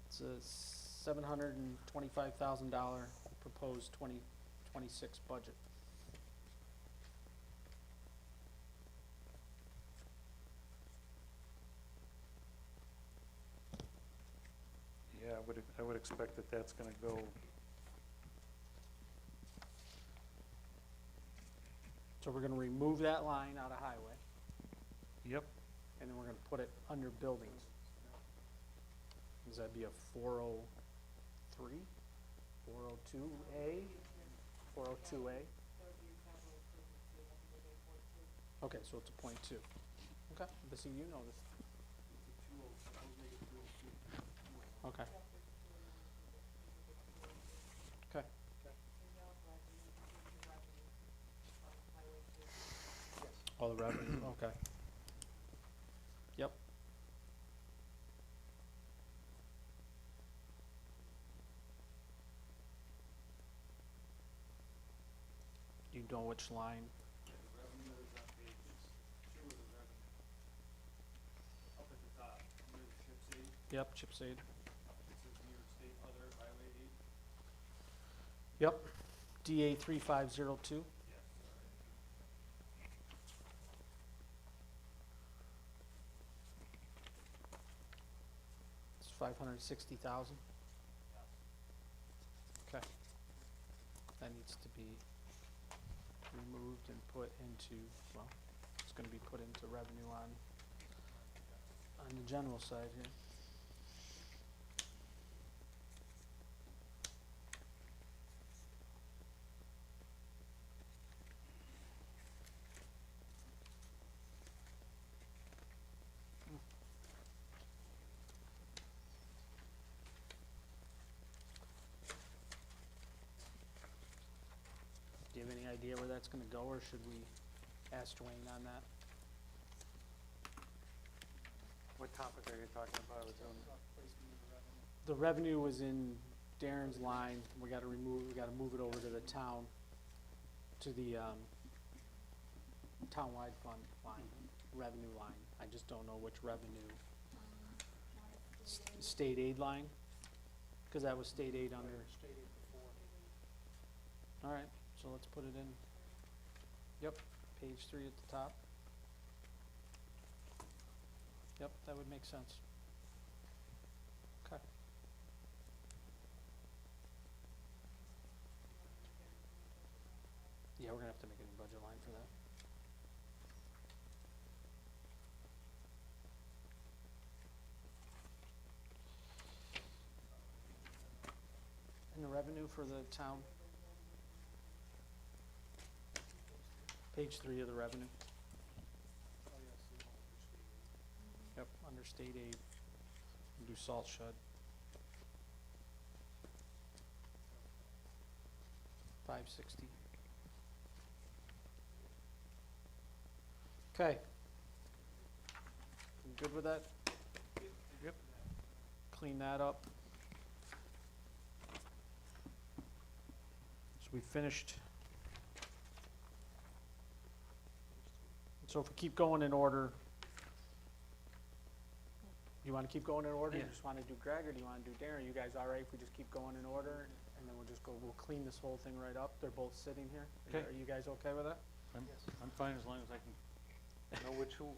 [SPEAKER 1] It's a $725,000 proposed 2026 budget.
[SPEAKER 3] Yeah, I would expect that that's gonna go,
[SPEAKER 1] So we're gonna remove that line out of highway,
[SPEAKER 3] yep,
[SPEAKER 1] and then we're gonna put it under buildings. Does that be a 403, 402A, 402A? Okay, so it's a .2. Okay, but see, you know this. Okay. Okay. All the revenue, okay. Yep. You know which line?
[SPEAKER 10] The revenue is on page two of the revenue. Up at the top, near the CHIPS aid,
[SPEAKER 1] Yep, CHIPS aid.
[SPEAKER 10] it says New York State Other Highway aid.
[SPEAKER 1] Yep, DA 3502.
[SPEAKER 10] Yes.
[SPEAKER 1] It's 560,000. Okay. That needs to be removed and put into, well, it's gonna be put into revenue on the general side here. Do you have any idea where that's gonna go, or should we ask Dwayne on that?
[SPEAKER 3] what topic are you talking about?
[SPEAKER 1] The revenue was in Darren's line, we gotta move it over to the town, to the, townwide fund line, revenue line. I just don't know which revenue. State aid line? Cause that was state aid under. Alright, so let's put it in. Yep, page 3 at the top. Yep, that would make sense. Okay. Yeah, we're gonna have to make a new budget line for that. And the revenue for the town? Page 3 of the revenue. Yep, under state aid, do salt shed. 560. Okay. You good with that?
[SPEAKER 3] Yep.
[SPEAKER 1] Clean that up. So we finished. So if we keep going in order, you wanna keep going in order? You
[SPEAKER 3] Yeah.
[SPEAKER 1] just wanna do Greg, or do you wanna do Darren? You guys all right if we just keep going in order? And then we'll clean this whole thing right up. They're both sitting here.
[SPEAKER 3] Okay.
[SPEAKER 1] Are you guys okay with that?
[SPEAKER 3] I'm fine as long as I can know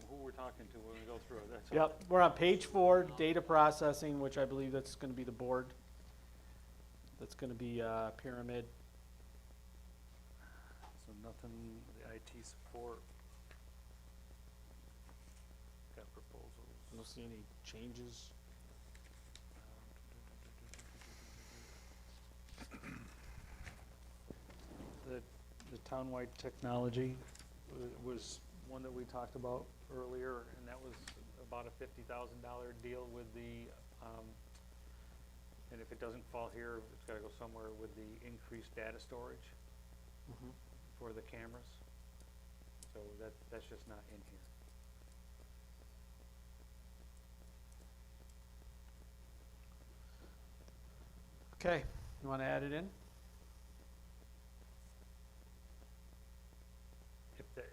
[SPEAKER 3] who we're talking to when we go through it, that's all.
[SPEAKER 1] Yep, we're on page 4, data processing, which I believe that's gonna be the board. That's gonna be, Pyramid.
[SPEAKER 3] So nothing, the IT support. Got proposals.
[SPEAKER 1] Don't see any changes.
[SPEAKER 3] The townwide technology was one that we talked about earlier, and that was about a $50,000 deal with the, and if it doesn't fall here, it's gotta go somewhere with the increased data storage for the cameras. So that's just not in here.
[SPEAKER 1] Okay, you wanna add it in?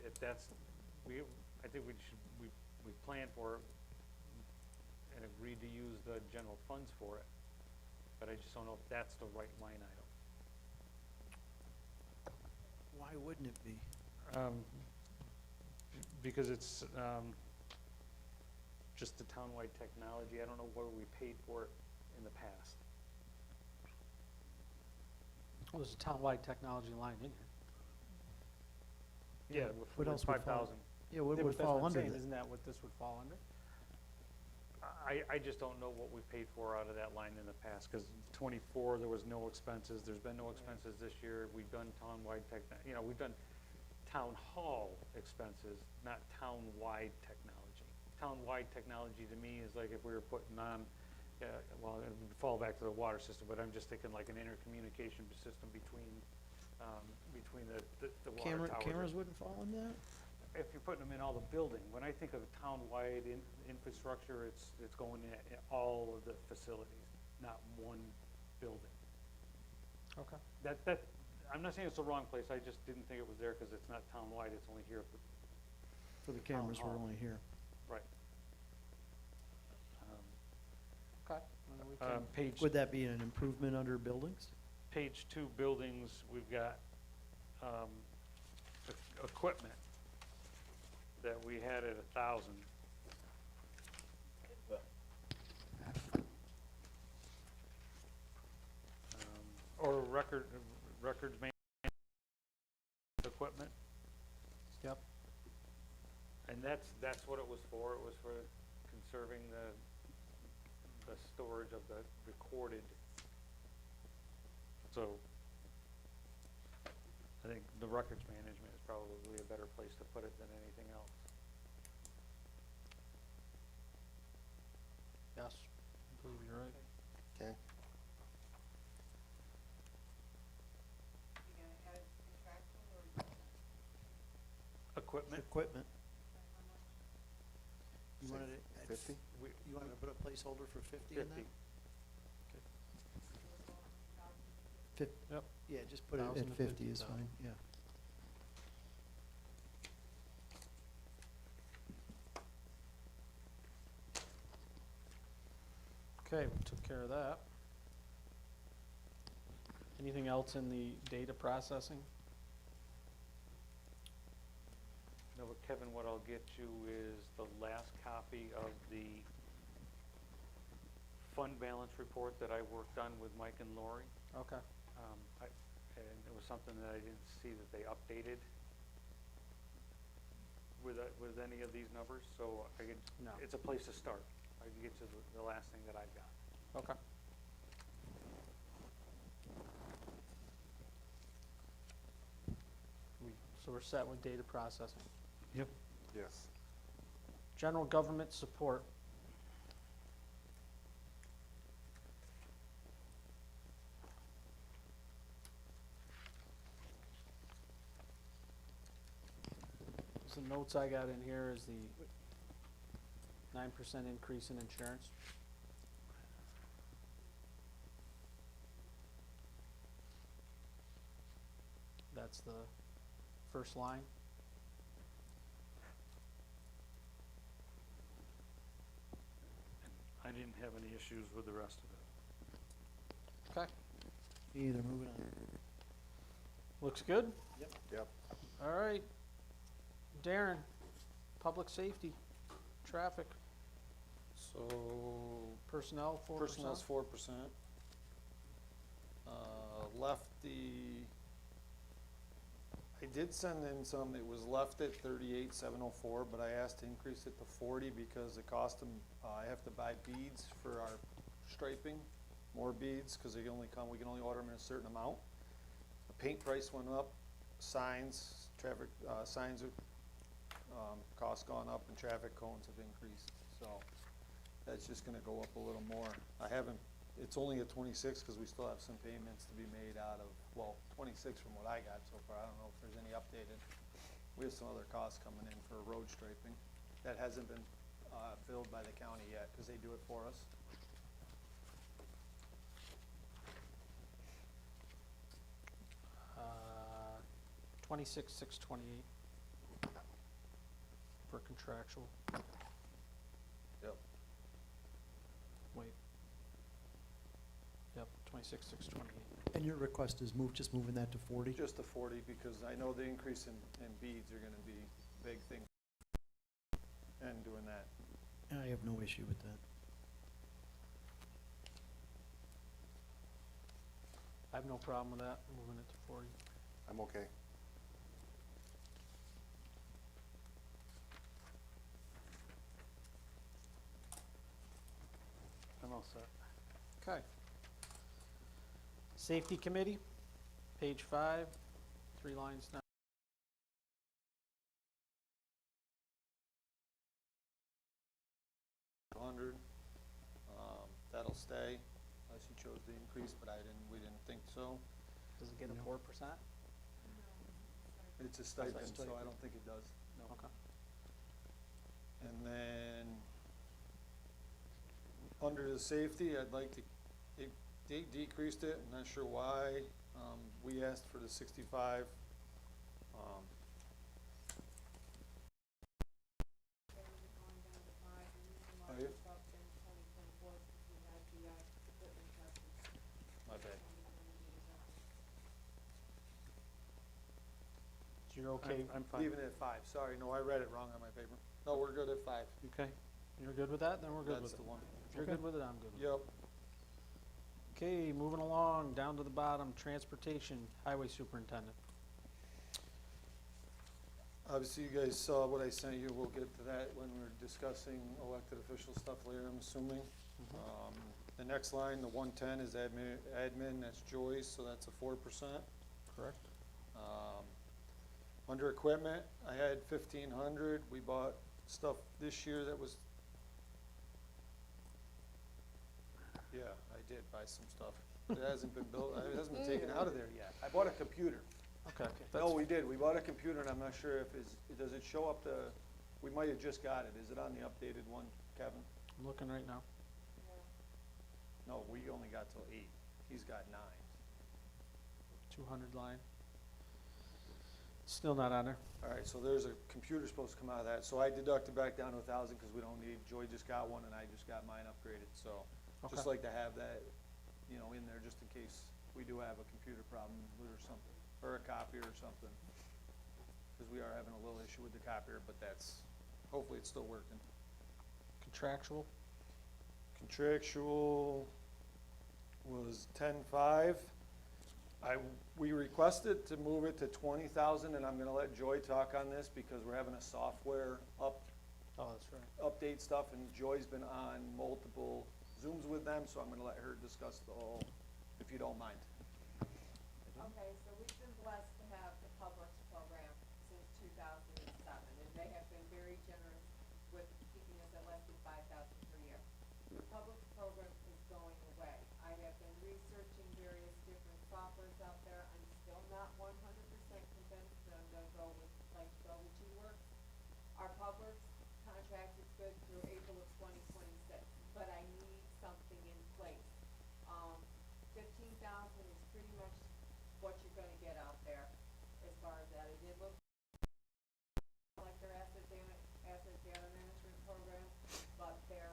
[SPEAKER 3] If that's, I think we planned for it and agreed to use the general funds for it. but I just don't know if that's the right line item.
[SPEAKER 6] Why wouldn't it be?
[SPEAKER 3] Because it's, just the townwide technology, I don't know where we paid for it in the past.
[SPEAKER 1] Well, there's a townwide technology line in here.
[SPEAKER 3] Yeah,
[SPEAKER 6] What else would fall?
[SPEAKER 3] 5,000.
[SPEAKER 6] Yeah, what
[SPEAKER 1] Yeah,
[SPEAKER 6] would
[SPEAKER 1] but that's
[SPEAKER 6] fall
[SPEAKER 1] what I'm
[SPEAKER 6] under
[SPEAKER 1] saying,
[SPEAKER 6] that?
[SPEAKER 1] Isn't that what this would fall under?
[SPEAKER 3] I just don't know what we paid for out of that line in the past, because 24, there was no expenses, there's been no expenses this year, we've done townwide we've done town hall expenses, not townwide technology. Townwide technology to me is like if we were putting on, well, it would fall back to the water system, but I'm just thinking like an intercommunication system between the water towers.
[SPEAKER 6] Cameras wouldn't fall in that?
[SPEAKER 3] If you're putting them in all the building, when I think of a town-wide infrastructure, it's going in all of the facilities, not one building.
[SPEAKER 1] Okay.
[SPEAKER 3] That, I'm not saying it's the wrong place, I just didn't think it was there because it's not town-wide, it's only here.
[SPEAKER 6] For the cameras were
[SPEAKER 3] hall.
[SPEAKER 6] only here.
[SPEAKER 3] Right.
[SPEAKER 1] Okay. Well, we can-
[SPEAKER 3] Page,
[SPEAKER 6] Would that be an improvement under buildings?
[SPEAKER 3] page 2 buildings, we've got, equipment that we had at 1,000. Or records management equipment.
[SPEAKER 1] Yep.
[SPEAKER 3] And that's what it was for. It was for conserving the storage of the recorded. So I think the records management is probably a better place to put it than anything else.
[SPEAKER 1] Yes, I believe you're right.
[SPEAKER 5] Okay.
[SPEAKER 2] You gonna add contractual or you gonna,
[SPEAKER 3] Equipment,
[SPEAKER 6] Equipment.
[SPEAKER 2] how much?
[SPEAKER 6] You
[SPEAKER 5] Say
[SPEAKER 6] wanted it at
[SPEAKER 5] 50?
[SPEAKER 6] You wanted to put a placeholder for 50 in
[SPEAKER 3] 50.
[SPEAKER 6] that?
[SPEAKER 1] Yep.
[SPEAKER 6] Yeah, just put it
[SPEAKER 1] 1,000
[SPEAKER 6] at
[SPEAKER 1] to
[SPEAKER 6] 50 is
[SPEAKER 1] 50,000.
[SPEAKER 6] fine, yeah.
[SPEAKER 1] Okay, we took care of that. Anything else in the data processing?
[SPEAKER 3] no, but Kevin, what I'll get you is the last copy of the fund balance report that I worked on with Mike and Lori.
[SPEAKER 1] Okay.
[SPEAKER 3] And it was something that I didn't see that they updated with any of these numbers, so I could,
[SPEAKER 1] No.
[SPEAKER 3] it's a place to start. I can get you the last thing that I've got.
[SPEAKER 1] Okay. So we're set with data processing.
[SPEAKER 3] Yep.
[SPEAKER 5] Yes.
[SPEAKER 1] General government support. So the notes I got in here is the 9% increase in insurance. That's the first line.
[SPEAKER 3] I didn't have any issues with the rest of it.
[SPEAKER 1] Okay.
[SPEAKER 6] Either, moving on.
[SPEAKER 1] Looks good?
[SPEAKER 5] Yep.
[SPEAKER 1] All right. Darren, public safety, traffic,
[SPEAKER 12] So,
[SPEAKER 1] personnel, 4%.
[SPEAKER 12] personnel's 4%. Left I did send in some, it was left at 38,704, but I asked to increase it to 40 because it cost them, I have to buy beads for our striping, more beads, because we can only order them in a certain amount. The paint price went up, signs, traffic, signs are, cost gone up, and traffic cones have increased, so that's just gonna go up a little more. It's only at 26 because we still have some payments to be made out of, well, 26 from what I got so far. I don't know if there's any updated. We have some other costs coming in for road striping. That hasn't been billed by the county yet because they do it for us.
[SPEAKER 1] Uh, 26,628 for contractual.
[SPEAKER 12] Yep.
[SPEAKER 1] Wait. Yep. 26,628.
[SPEAKER 6] And your request is just moving that to 40?
[SPEAKER 12] Just the 40, because I know the increase in beads are gonna be a big thing. And doing that.
[SPEAKER 6] I have no issue with that.
[SPEAKER 1] I have no problem with that, moving it to 40.
[SPEAKER 5] I'm okay.
[SPEAKER 1] I'm all set.
[SPEAKER 12] Okay.
[SPEAKER 1] Safety Committee, page 5, 3 lines down.
[SPEAKER 12] That'll stay, unless you chose to increase, but we didn't think so.
[SPEAKER 1] Does it get a
[SPEAKER 6] No.
[SPEAKER 1] 4%?
[SPEAKER 12] It's a stipend, so I
[SPEAKER 1] stipend.
[SPEAKER 12] don't think it does. No.
[SPEAKER 1] Okay.
[SPEAKER 12] And then, under the safety, I'd like to, they decreased it, I'm not sure why. We asked for the 65.
[SPEAKER 2] They were going down to 5, and the reason why
[SPEAKER 12] Are you?
[SPEAKER 2] it's up in 2024 is because we had the, equipment tested.
[SPEAKER 12] My bad.
[SPEAKER 1] So you're okay?
[SPEAKER 3] I'm fine.
[SPEAKER 12] Leaving it at 5, sorry, no, I read it wrong on my paper. No, we're good at 5.
[SPEAKER 1] Okay, you're good with that? Then we're good with
[SPEAKER 12] That's
[SPEAKER 1] it.
[SPEAKER 12] the one.
[SPEAKER 1] If you're good with it, I'm good with it.
[SPEAKER 12] Yep.
[SPEAKER 1] Okay, moving along, down to the bottom, Transportation, Highway Superintendent.
[SPEAKER 12] Obviously, you guys saw what I sent you, we'll get to that when we're discussing elected official stuff later, I'm assuming. The next line, the 110 is admin, that's Joyce, so that's a 4%.
[SPEAKER 1] Correct.
[SPEAKER 12] Under equipment, I had 1,500, we bought stuff this year that was, yeah, I did buy some stuff, but it hasn't been built, it hasn't been taken out of there yet. I bought a computer.
[SPEAKER 1] Okay.
[SPEAKER 12] No, we did, we bought a computer, and I'm not sure if does it show up we might have just got it, is it on the updated one, Kevin?
[SPEAKER 1] I'm looking right now.
[SPEAKER 12] No, we only got till 8, he's got 9.
[SPEAKER 1] 200 line. Still not on there.
[SPEAKER 12] All right, so there's a computer supposed to come out of that, so I deducted back down to 1,000, because we don't need, Joy just got one, and I just got mine upgraded, so. Just
[SPEAKER 1] Okay.
[SPEAKER 12] like to have that, in there, just in case we do have a computer problem or something, or a copier or something. Because we are having a little issue with the copier, but hopefully it's still working.
[SPEAKER 1] Contractual,
[SPEAKER 12] Contractual was 10.5. We requested to move it to 20,000, and I'm gonna let Joy talk on this because we're having a software
[SPEAKER 1] oh, that's right.
[SPEAKER 12] update stuff, and Joy's been on multiple Zooms with them, so I'm gonna let her discuss the whole, if you don't mind.
[SPEAKER 2] Okay, so we've been blessed to have the Publix program since 2007, and they have been very generous with keeping us at less than 5,000 per year. The Publix program is going away. I have been researching various different softwares out there. I'm still not 100% convinced that I'm gonna go with G-Works. Our Publix contract is good through April of 2026, but I need something in place. 15,000 is pretty much what you're gonna get out there as far as that. It did look like their asset data management program, but their,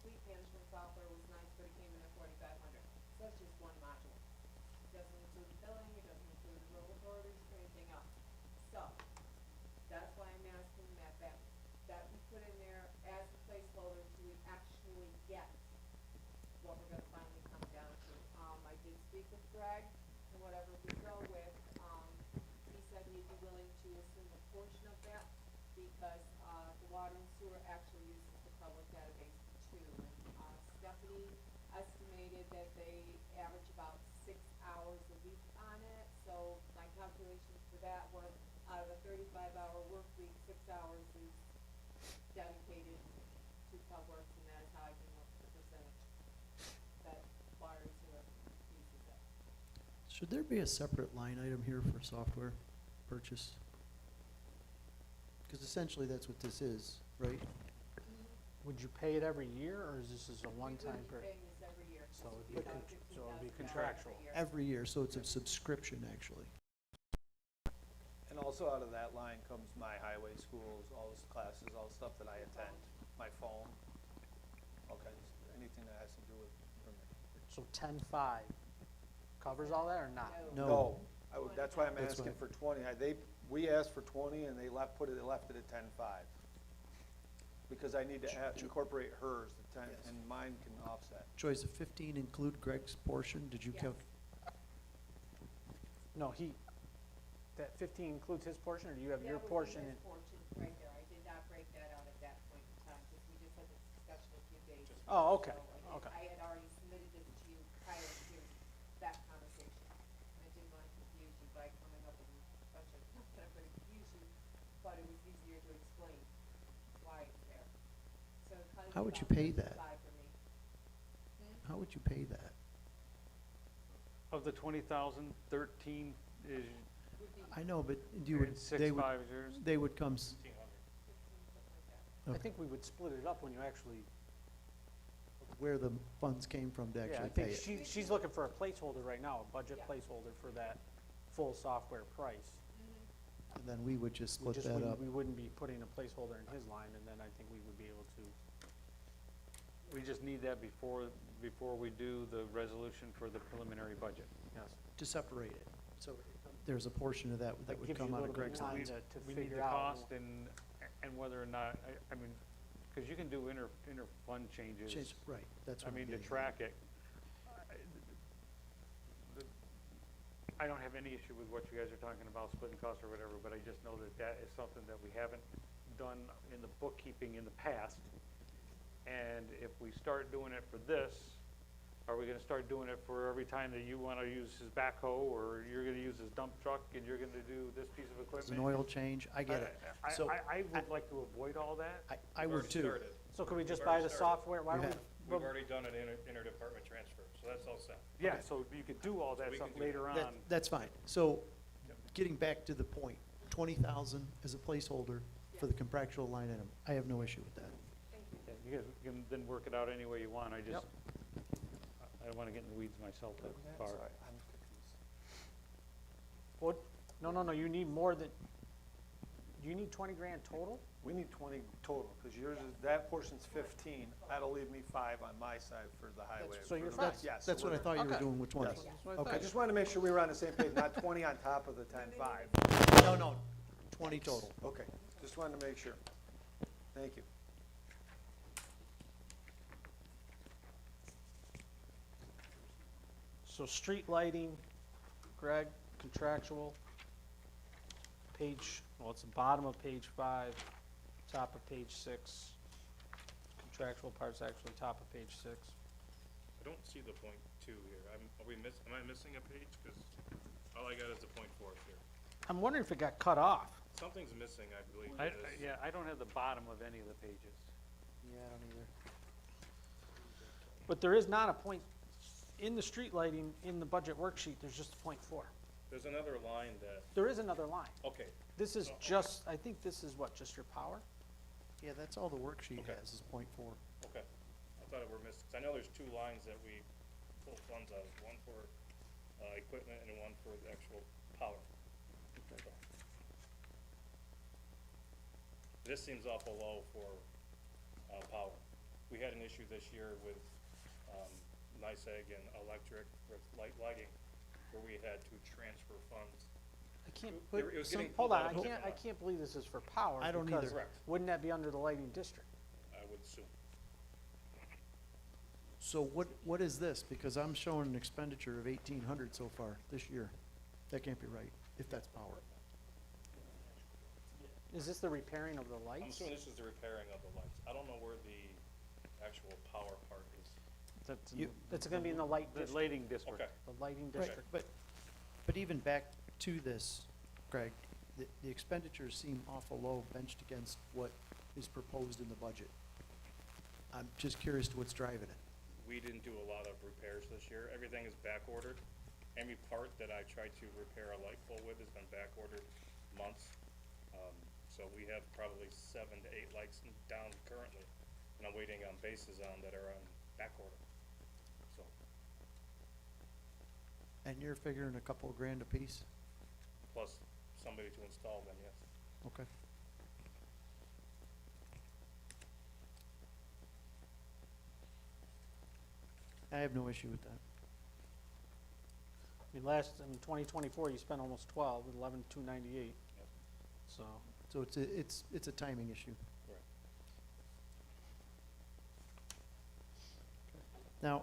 [SPEAKER 2] fleet management software was nice, but it came in at 4,500. So that's just one module. It doesn't include billing, it doesn't include roll orders or anything else. So, that's why I'm asking that we put in there as a placeholder to actually get what we're gonna finally come down to. I did speak with Greg, and whatever we go with, he said he'd be willing to assume a portion of that, because, the water and sewer actually uses the public database too. Stephanie estimated that they average about 6 hours a week on it, so my calculations for that were, out of a 35-hour work week, 6 hours is dedicated to Publix, and that is how I came up with the percentage that water and sewer uses it.
[SPEAKER 6] Should there be a separate line item here for software purchase? Because essentially that's what this is, right?
[SPEAKER 1] Would you pay it every year, or is this a one-time
[SPEAKER 2] We
[SPEAKER 1] period?
[SPEAKER 2] would be paying this every year.
[SPEAKER 1] So it'd
[SPEAKER 2] It's
[SPEAKER 1] be
[SPEAKER 2] about
[SPEAKER 1] so it'd be
[SPEAKER 2] $15,000
[SPEAKER 1] contractual.
[SPEAKER 2] every year.
[SPEAKER 6] Every year, so it's a subscription, actually.
[SPEAKER 12] And also out of that line comes my highway schools, all the classes, all the stuff that I attend, my phone, all kinds, anything that has to do with permit.
[SPEAKER 1] It's So 10.5 covers all that or not?
[SPEAKER 6] No,
[SPEAKER 12] That's why I'm
[SPEAKER 6] That's
[SPEAKER 12] asking
[SPEAKER 6] why-
[SPEAKER 12] for 20. We asked for 20 and they left it at 10.5. Because I need to incorporate hers, the 10,
[SPEAKER 6] Yes.
[SPEAKER 12] and mine can offset.
[SPEAKER 6] Joy, does the 15 include Greg's portion? Did you
[SPEAKER 2] Yes.
[SPEAKER 6] calc?
[SPEAKER 1] No, that 15 includes his portion, or do you have
[SPEAKER 2] That
[SPEAKER 1] your
[SPEAKER 2] would be
[SPEAKER 1] portion
[SPEAKER 2] his
[SPEAKER 1] in?
[SPEAKER 2] portion right there. I did not break that out at that point in time, because we just had this discussion a few days ago.
[SPEAKER 1] Oh, okay,
[SPEAKER 2] So
[SPEAKER 1] okay.
[SPEAKER 2] I had already submitted this to you prior to that conversation. I didn't want to confuse you by coming up with a bunch of, not that I'm gonna confuse you, but it was easier to explain why it's there. So it kind of.
[SPEAKER 6] How would you pay that?
[SPEAKER 2] For me.
[SPEAKER 6] How would you pay that?
[SPEAKER 3] Of the 20,000, 13 is,
[SPEAKER 2] Would be
[SPEAKER 6] I know, but you
[SPEAKER 3] and
[SPEAKER 6] would,
[SPEAKER 3] 6,
[SPEAKER 6] they would,
[SPEAKER 3] 5 is yours?
[SPEAKER 6] they would come,
[SPEAKER 11] 1,500.
[SPEAKER 2] 15, something like that.
[SPEAKER 1] I think we would split it up when you actually,
[SPEAKER 6] where the funds came from to
[SPEAKER 1] yeah, I
[SPEAKER 6] actually pay
[SPEAKER 1] think
[SPEAKER 6] it.
[SPEAKER 1] she's looking for a placeholder right now, a budget
[SPEAKER 2] Yeah.
[SPEAKER 1] placeholder for that full software price.
[SPEAKER 6] And then we would just
[SPEAKER 1] We
[SPEAKER 6] split
[SPEAKER 1] just
[SPEAKER 6] that
[SPEAKER 1] wouldn't,
[SPEAKER 6] up.
[SPEAKER 1] we wouldn't be putting a placeholder in his line, and then I think we would be able to,
[SPEAKER 3] We just need that before we do the resolution for the preliminary budget.
[SPEAKER 1] yes.
[SPEAKER 6] To separate it. So there's a portion of that that would
[SPEAKER 1] gives you
[SPEAKER 6] come
[SPEAKER 1] a
[SPEAKER 6] out of
[SPEAKER 1] little bit
[SPEAKER 6] Greg's
[SPEAKER 1] of time
[SPEAKER 6] line.
[SPEAKER 1] to
[SPEAKER 3] We need
[SPEAKER 1] figure
[SPEAKER 3] the
[SPEAKER 1] out.
[SPEAKER 3] cost and whether or not, I mean, because you can do inter-fund changes.
[SPEAKER 6] Change- Right, that's
[SPEAKER 3] I
[SPEAKER 6] what I'm
[SPEAKER 3] mean, to
[SPEAKER 6] getting at.
[SPEAKER 3] track it. I don't have any issue with what you guys are talking about, splitting costs or whatever, but I just know that that is something that we haven't done in the bookkeeping in the past. And if we start doing it for this, are we gonna start doing it for every time that you wanna use his backhoe, or you're gonna use his dump truck, and you're gonna do this piece of
[SPEAKER 6] It's
[SPEAKER 3] equipment?
[SPEAKER 6] an oil change, I get it. So
[SPEAKER 3] I would like to avoid all that.
[SPEAKER 6] I
[SPEAKER 11] We've
[SPEAKER 6] would
[SPEAKER 11] already
[SPEAKER 6] too.
[SPEAKER 11] started.
[SPEAKER 1] So could we just
[SPEAKER 11] We've
[SPEAKER 1] buy
[SPEAKER 11] already
[SPEAKER 1] the
[SPEAKER 11] started.
[SPEAKER 1] software? Why
[SPEAKER 6] You
[SPEAKER 1] don't we?
[SPEAKER 6] have.
[SPEAKER 11] We've already done an interdepartment transfer, so that's all set.
[SPEAKER 3] Yeah, so you could do all that
[SPEAKER 11] we
[SPEAKER 3] stuff
[SPEAKER 11] can do
[SPEAKER 3] later
[SPEAKER 11] that.
[SPEAKER 6] That,
[SPEAKER 3] on.
[SPEAKER 6] that's fine. So, getting back to the point, 20,000 as a placeholder for the contractual line item. I have no issue with that.
[SPEAKER 3] Yeah, you guys can then work it out any way you want, I just,
[SPEAKER 1] Yep.
[SPEAKER 3] I don't wanna get in the weeds myself that far.
[SPEAKER 12] Sorry, I'm confused.
[SPEAKER 1] What? No, you need more than, you need 20 grand total?
[SPEAKER 12] We need 20 total, because yours is, that portion's 15. That'll leave me 5 on my side for the highway.
[SPEAKER 1] so you're
[SPEAKER 12] for the-
[SPEAKER 1] fine.
[SPEAKER 12] Yes. so
[SPEAKER 6] That's what I
[SPEAKER 12] we're-
[SPEAKER 6] thought you were
[SPEAKER 1] Okay.
[SPEAKER 6] doing with 20.
[SPEAKER 12] Yes.
[SPEAKER 1] That's what I
[SPEAKER 6] Okay.
[SPEAKER 12] I
[SPEAKER 1] thought.
[SPEAKER 12] just wanted to make sure we were on the same page, not 20 on top of the 10.5.
[SPEAKER 6] No, 20 total.
[SPEAKER 12] Okay, just wanted to make sure. Thank you.
[SPEAKER 1] So street lighting, Greg, contractual, page, well, it's the bottom of page 5, top of page 6. Contractual part's actually top of page 6.
[SPEAKER 11] I don't see the point 2 here. Am I missing a page? Because all I got is the point 4 here.
[SPEAKER 1] I'm wondering if it got cut off.
[SPEAKER 11] Something's missing, I believe.
[SPEAKER 3] Yeah, I don't have the bottom of any of the pages.
[SPEAKER 1] Yeah, I don't either. But there is not a point, in the street lighting, in the budget worksheet, there's just a point 4.
[SPEAKER 11] There's another line that,
[SPEAKER 1] There is another line.
[SPEAKER 11] okay,
[SPEAKER 1] This is
[SPEAKER 11] Oh, okay.
[SPEAKER 1] just, I think this is what, just your power?
[SPEAKER 6] Yeah, that's all the worksheet
[SPEAKER 11] Okay.
[SPEAKER 6] has is .4.
[SPEAKER 11] okay. I thought it were missing, 'cause I know there's 2 lines that we pull funds out of, one for, equipment and one for the actual power. So. This seems awful low for, power. We had an issue this year with, NICEAG and electric with lighting, where we had to transfer funds.
[SPEAKER 1] I can't,
[SPEAKER 11] It
[SPEAKER 1] but,
[SPEAKER 11] was
[SPEAKER 1] some-
[SPEAKER 11] getting
[SPEAKER 1] hold
[SPEAKER 11] pulled
[SPEAKER 1] on,
[SPEAKER 11] out of
[SPEAKER 1] I
[SPEAKER 11] different lines.
[SPEAKER 1] can't believe this is for power.
[SPEAKER 6] I don't
[SPEAKER 1] because
[SPEAKER 6] either.
[SPEAKER 11] Correct.
[SPEAKER 1] Wouldn't that be under the lighting district?
[SPEAKER 11] I would assume.
[SPEAKER 6] So what is this? Because I'm showing an expenditure of 1,800 so far this year. That can't be right, if that's power.
[SPEAKER 1] Is this the repairing of the
[SPEAKER 11] I'm
[SPEAKER 1] lights?
[SPEAKER 11] assuming this is the repairing of the lights. I don't know where the actual power part is.
[SPEAKER 3] That's
[SPEAKER 6] You-
[SPEAKER 1] It's gonna be in the light
[SPEAKER 3] the
[SPEAKER 1] district,
[SPEAKER 3] lighting district.
[SPEAKER 11] Okay.
[SPEAKER 1] the lighting
[SPEAKER 6] Right,
[SPEAKER 1] district.
[SPEAKER 6] but even back to this, Greg, the expenditures seem awful low benched against what is proposed in the budget. I'm just curious to what's driving it.
[SPEAKER 11] We didn't do a lot of repairs this year. Everything is back ordered. Every part that I tried to repair a light pole with has been back ordered months. So we have probably 7 to 8 lights down currently, and I'm waiting on bases on that are on back order. So,
[SPEAKER 6] And you're figuring a couple of grand apiece?
[SPEAKER 11] plus somebody to install them, yes.
[SPEAKER 6] Okay. I have no issue with that.
[SPEAKER 1] I mean, in 2024, you spent almost 12, 11,298. So,
[SPEAKER 6] So it's a timing issue.
[SPEAKER 11] Right.
[SPEAKER 6] Now,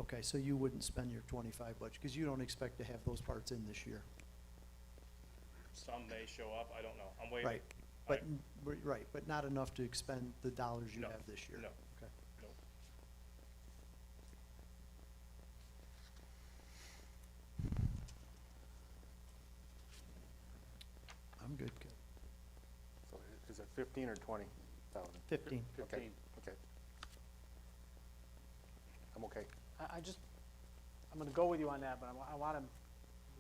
[SPEAKER 6] okay, so you wouldn't spend your 25 budget, because you don't expect to have those parts in this year.
[SPEAKER 11] Some may show up, I don't know, I'm waiting.
[SPEAKER 6] Right, but, right, but not enough to expend the dollars you
[SPEAKER 11] No,
[SPEAKER 6] have this year.
[SPEAKER 11] no.
[SPEAKER 6] Okay.
[SPEAKER 11] Nope.
[SPEAKER 6] I'm good.
[SPEAKER 5] So is it 15 or 20,000?
[SPEAKER 6] 15.
[SPEAKER 5] Okay, okay. I'm okay.
[SPEAKER 1] I'm gonna go with you on that, but I wanna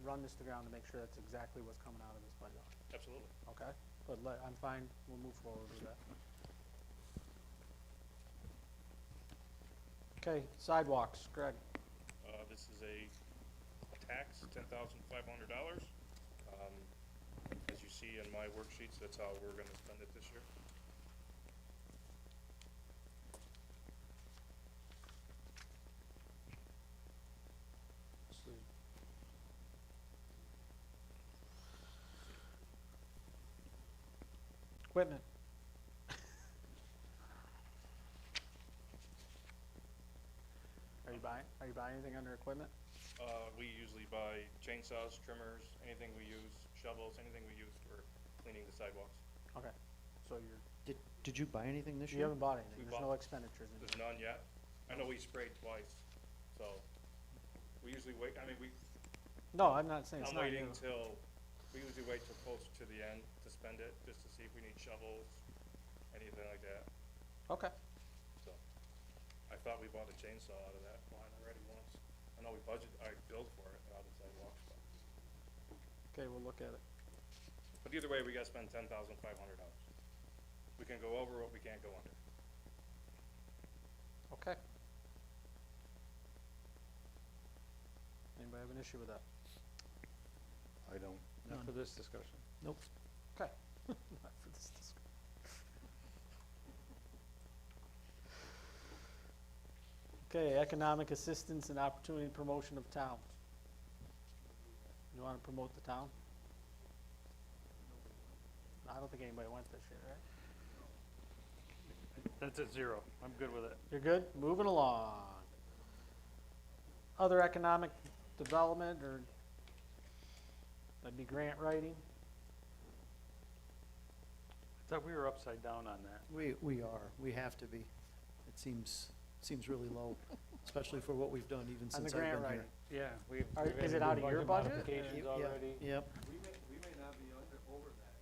[SPEAKER 1] run this to ground to make sure that's exactly what's coming out of this budget,
[SPEAKER 11] Absolutely.
[SPEAKER 1] okay? But I'm fine, we'll move forward with that. Okay, sidewalks, Greg.
[SPEAKER 11] This is a tax, $10,500. As you see in my worksheets, that's how we're gonna spend it this year.
[SPEAKER 1] Equipment. Are you buying anything under equipment?
[SPEAKER 11] We usually buy chainsaws, trimmers, anything we use, shovels, anything we use for cleaning the sidewalks.
[SPEAKER 1] Okay, so
[SPEAKER 6] Did you buy anything this
[SPEAKER 1] you
[SPEAKER 6] year?
[SPEAKER 1] haven't bought anything,
[SPEAKER 11] We
[SPEAKER 1] there's no
[SPEAKER 11] bought-
[SPEAKER 1] expenditures in
[SPEAKER 11] There's
[SPEAKER 1] it.
[SPEAKER 11] none yet. I know we sprayed twice, so we usually wait, I mean,
[SPEAKER 1] No, I'm not saying it's
[SPEAKER 11] I'm
[SPEAKER 1] not
[SPEAKER 11] waiting
[SPEAKER 1] you.
[SPEAKER 11] till, we usually wait till closer to the end to spend it, just to see if we need shovels, anything like that.
[SPEAKER 1] Okay,
[SPEAKER 11] So, I thought we bought a chainsaw out of that line already once. I know I billed for it out of the sidewalks, but,
[SPEAKER 1] okay, we'll look at it.
[SPEAKER 11] but either way, we gotta spend $10,500. We can go over what we can't go under.
[SPEAKER 1] Okay. Anybody have an issue with that?
[SPEAKER 5] I don't.
[SPEAKER 3] Not for this discussion.
[SPEAKER 6] Nope.
[SPEAKER 1] Okay. Not for this discussion. Okay, economic assistance and opportunity promotion of towns. You wanna promote the town? I don't think anybody went this year, right?
[SPEAKER 3] That's at 0. I'm good with it.
[SPEAKER 1] You're good? Moving along. Other economic development, or that'd be grant writing?
[SPEAKER 3] I thought we were upside down on that.
[SPEAKER 6] We are, we have to be. It seems really low, especially for what we've done even
[SPEAKER 1] On the
[SPEAKER 6] since I've
[SPEAKER 1] grant
[SPEAKER 6] been here.
[SPEAKER 1] writing?
[SPEAKER 3] Yeah, we've.
[SPEAKER 1] Are-
[SPEAKER 3] we've had
[SPEAKER 1] is
[SPEAKER 3] to
[SPEAKER 1] it
[SPEAKER 3] do
[SPEAKER 1] out of your budget, or-
[SPEAKER 3] Modifications
[SPEAKER 6] Yep,
[SPEAKER 3] already.
[SPEAKER 6] Yep,
[SPEAKER 10] We may not be over that.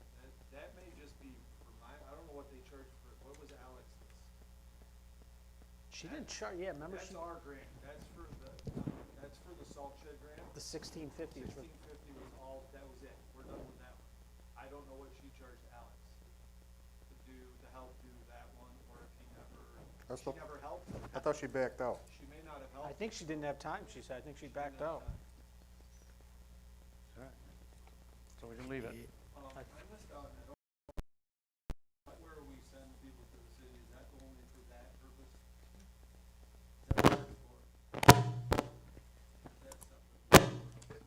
[SPEAKER 10] That may just be for I don't know what they charge for, what was Alex's?
[SPEAKER 1] She didn't charge, yeah, remember
[SPEAKER 10] That's
[SPEAKER 1] she,
[SPEAKER 10] our grant, that's for the salt shed grant.
[SPEAKER 1] the 1650 is for,
[SPEAKER 10] 1650 was all, that was it, we're done with that one. I don't know what she charged Alex to help do that one, or if
[SPEAKER 5] That's
[SPEAKER 10] she
[SPEAKER 5] the-
[SPEAKER 10] never helped.
[SPEAKER 5] I thought she backed out.
[SPEAKER 10] She may not have
[SPEAKER 1] I
[SPEAKER 10] helped.
[SPEAKER 1] think she didn't have time, she said, I think she backed out.
[SPEAKER 3] So we can leave it.
[SPEAKER 10] I missed out, and I don't, where we send people to the city, is that only for that purpose? Is that what it's for? Is that separate?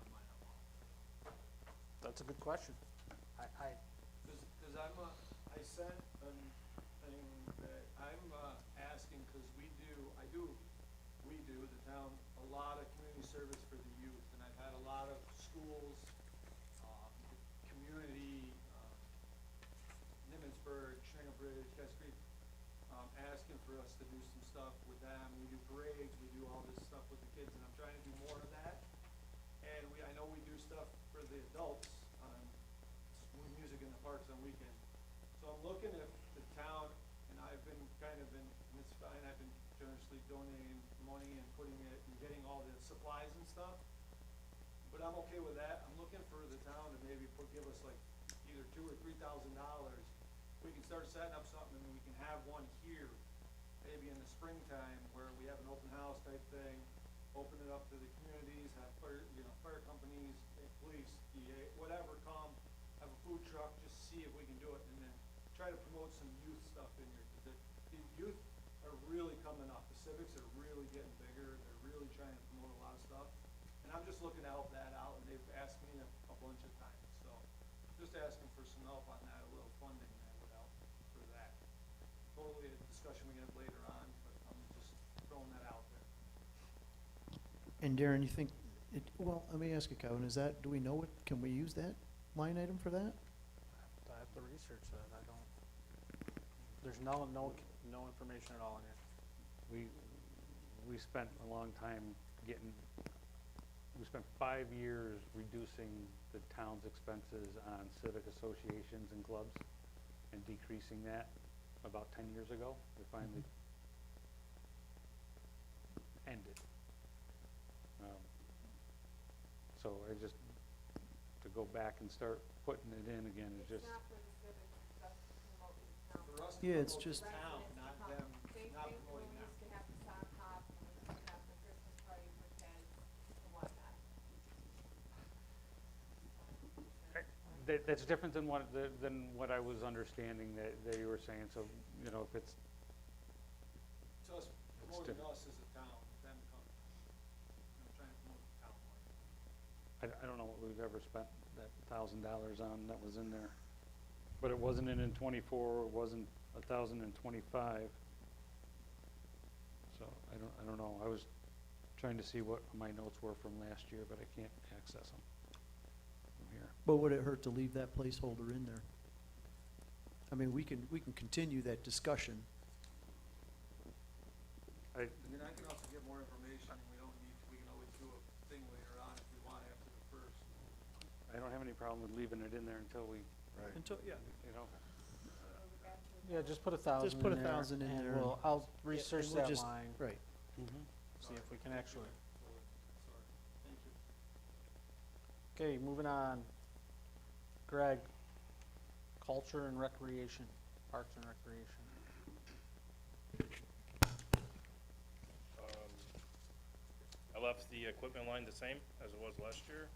[SPEAKER 10] On my own.
[SPEAKER 1] That's a good question. I,
[SPEAKER 10] Cause I sent a thing that I'm, asking, cause we do, the town, a lot of community service for the youth, and I've had a lot of schools, community, Nimmitsburg, Shingle Bridge, Cass Creek, asking for us to do some stuff with them. We do parades, we do all this stuff with the kids, and I'm trying to do more of that. And I know we do stuff for the adults on music in the parks on weekends. So I'm looking at the town, and I've been Ms. Stein, I've been generously donating money and putting it, and getting all the supplies and stuff. But I'm okay with that. I'm looking for the town to maybe give us like either $2,000 or $3,000. We can start setting up something, and we can have one here, maybe in the springtime, where we have an open house type thing, open it up to the communities, have fire companies, police, DA, whatever, come, have a food truck, just see if we can do it, and then try to promote some youth stuff in here, 'cause the youth really coming up. The civics are really getting bigger, they're really trying to promote a lot of stuff. And I'm just looking to help that out, and they've asked me a bunch of times, so just asking for some help on that, a little funding that would help for that. Totally a discussion we have later on, but I'm just throwing that out there.
[SPEAKER 6] And Darren, you think, well, let me ask you, Kevin, is that, do we know what, can we use that line item for that?
[SPEAKER 1] I have to research that, I don't, there's no information at all in here.
[SPEAKER 3] We spent a long time we spent 5 years reducing the town's expenses on civic associations and clubs and decreasing that about 10 years ago. We finally ended. So I just, to go back and start putting it in again is just,
[SPEAKER 2] It's not for the civics, it's just to promote the town.
[SPEAKER 12] For us to
[SPEAKER 6] Yeah, it's
[SPEAKER 12] promote
[SPEAKER 6] just-
[SPEAKER 12] the town, not them,
[SPEAKER 2] Same
[SPEAKER 12] not
[SPEAKER 2] thing when
[SPEAKER 12] promoting
[SPEAKER 2] we
[SPEAKER 12] them.
[SPEAKER 2] used to have the sock hop, and we used to have the Christmas party for kids and whatnot.
[SPEAKER 3] that's different than what I was understanding that you were saying. So, you know, if it's,
[SPEAKER 12] It's us, promoting
[SPEAKER 3] different.
[SPEAKER 12] us as a town, them coming, trying to promote the town more.
[SPEAKER 3] I don't know what we've ever spent that $1,000 on that was in there. But it wasn't in '24, it wasn't 1,025. So I don't know. I was trying to see what my notes were from last year, but I can't access them from here.
[SPEAKER 6] But would it hurt to leave that placeholder in there? I mean, we can continue that discussion.
[SPEAKER 12] I mean, I can also get more information, and we can always do a thing later on if we want after the first.
[SPEAKER 3] I don't have any problem with leaving it in there until we,
[SPEAKER 5] Right.
[SPEAKER 6] Until, yeah.
[SPEAKER 3] you know.
[SPEAKER 1] Yeah, just put 1,000
[SPEAKER 6] Just put
[SPEAKER 1] in there,
[SPEAKER 6] 1,000 in
[SPEAKER 1] and
[SPEAKER 6] there
[SPEAKER 1] we'll,
[SPEAKER 6] and-
[SPEAKER 1] I'll
[SPEAKER 6] Yeah,
[SPEAKER 1] research
[SPEAKER 6] and we'll
[SPEAKER 1] that
[SPEAKER 6] just-
[SPEAKER 1] line,
[SPEAKER 6] Right.
[SPEAKER 1] see if we can actually.
[SPEAKER 12] Sorry, thank you.
[SPEAKER 1] Okay, moving on. Greg, culture and recreation, parks and recreation.
[SPEAKER 11] I left the equipment line the same as it was last year.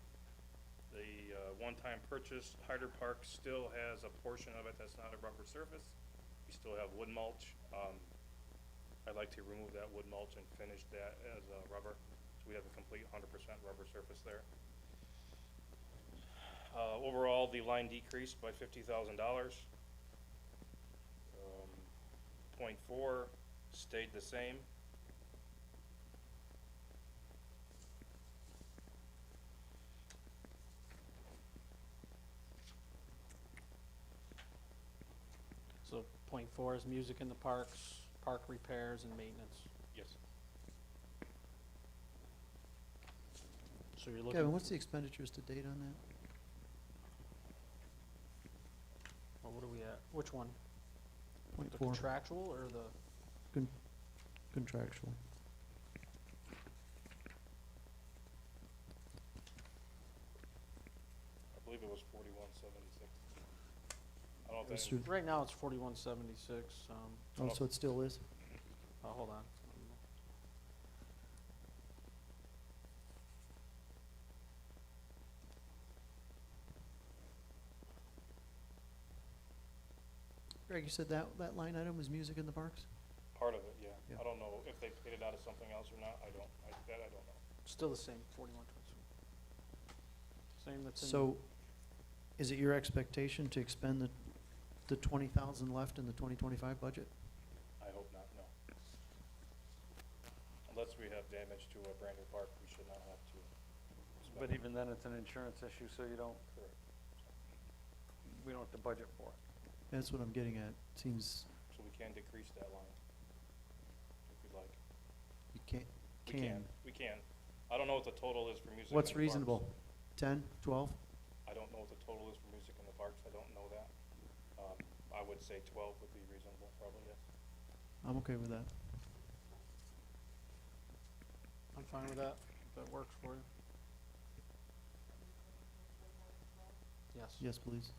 [SPEAKER 11] The one-time purchase, Hyder Park still has a portion of it that's not a rubber surface. We still have wood mulch. I'd like to remove that wood mulch and finish that as rubber, so we have a complete 100% rubber surface there. Overall, the line decreased by $50,000. .4 stayed the same.
[SPEAKER 1] So .4 is music in the parks, park repairs and maintenance.
[SPEAKER 11] Yes.
[SPEAKER 1] So you're looking.
[SPEAKER 6] Kevin, what's the expenditures to date on that?
[SPEAKER 1] Well, what are we at? Which one?
[SPEAKER 6] Point
[SPEAKER 1] The
[SPEAKER 6] 4,
[SPEAKER 1] contractual or the,
[SPEAKER 6] contractual.
[SPEAKER 11] I believe it was 4176. I don't know if
[SPEAKER 6] That's
[SPEAKER 11] that,
[SPEAKER 6] true.
[SPEAKER 1] right now it's 4176,
[SPEAKER 6] Oh, so it still is?
[SPEAKER 1] hold on.
[SPEAKER 6] Greg, you said that line item was music in the parks?
[SPEAKER 11] part of it, yeah.
[SPEAKER 6] Yeah.
[SPEAKER 11] I don't know if they paid it out of something else or not. I don't know.
[SPEAKER 1] Still the same, 4122. Same that's in.
[SPEAKER 6] So, is it your expectation to expend the 20,000 left in the 2025 budget?
[SPEAKER 11] I hope not, no. Unless we have damage to a brand new park, we should not have to spend
[SPEAKER 3] But
[SPEAKER 11] it.
[SPEAKER 3] even then, it's an insurance issue, so you don't,
[SPEAKER 11] Correct.
[SPEAKER 3] we don't have to budget for it.
[SPEAKER 6] That's what I'm getting at. Seems
[SPEAKER 11] So we can decrease that line if we'd like.
[SPEAKER 6] you can't,
[SPEAKER 11] We can. I don't know what the total is for music.
[SPEAKER 6] What's
[SPEAKER 11] in the parks.
[SPEAKER 6] reasonable? 10, 12?
[SPEAKER 11] I don't know what the total is for music in the parks. I don't know that. I would say 12 would be reasonable, probably, yes.
[SPEAKER 6] I'm okay with that.
[SPEAKER 1] I'm fine with that, if that works for you. Yes.
[SPEAKER 6] Yes, please.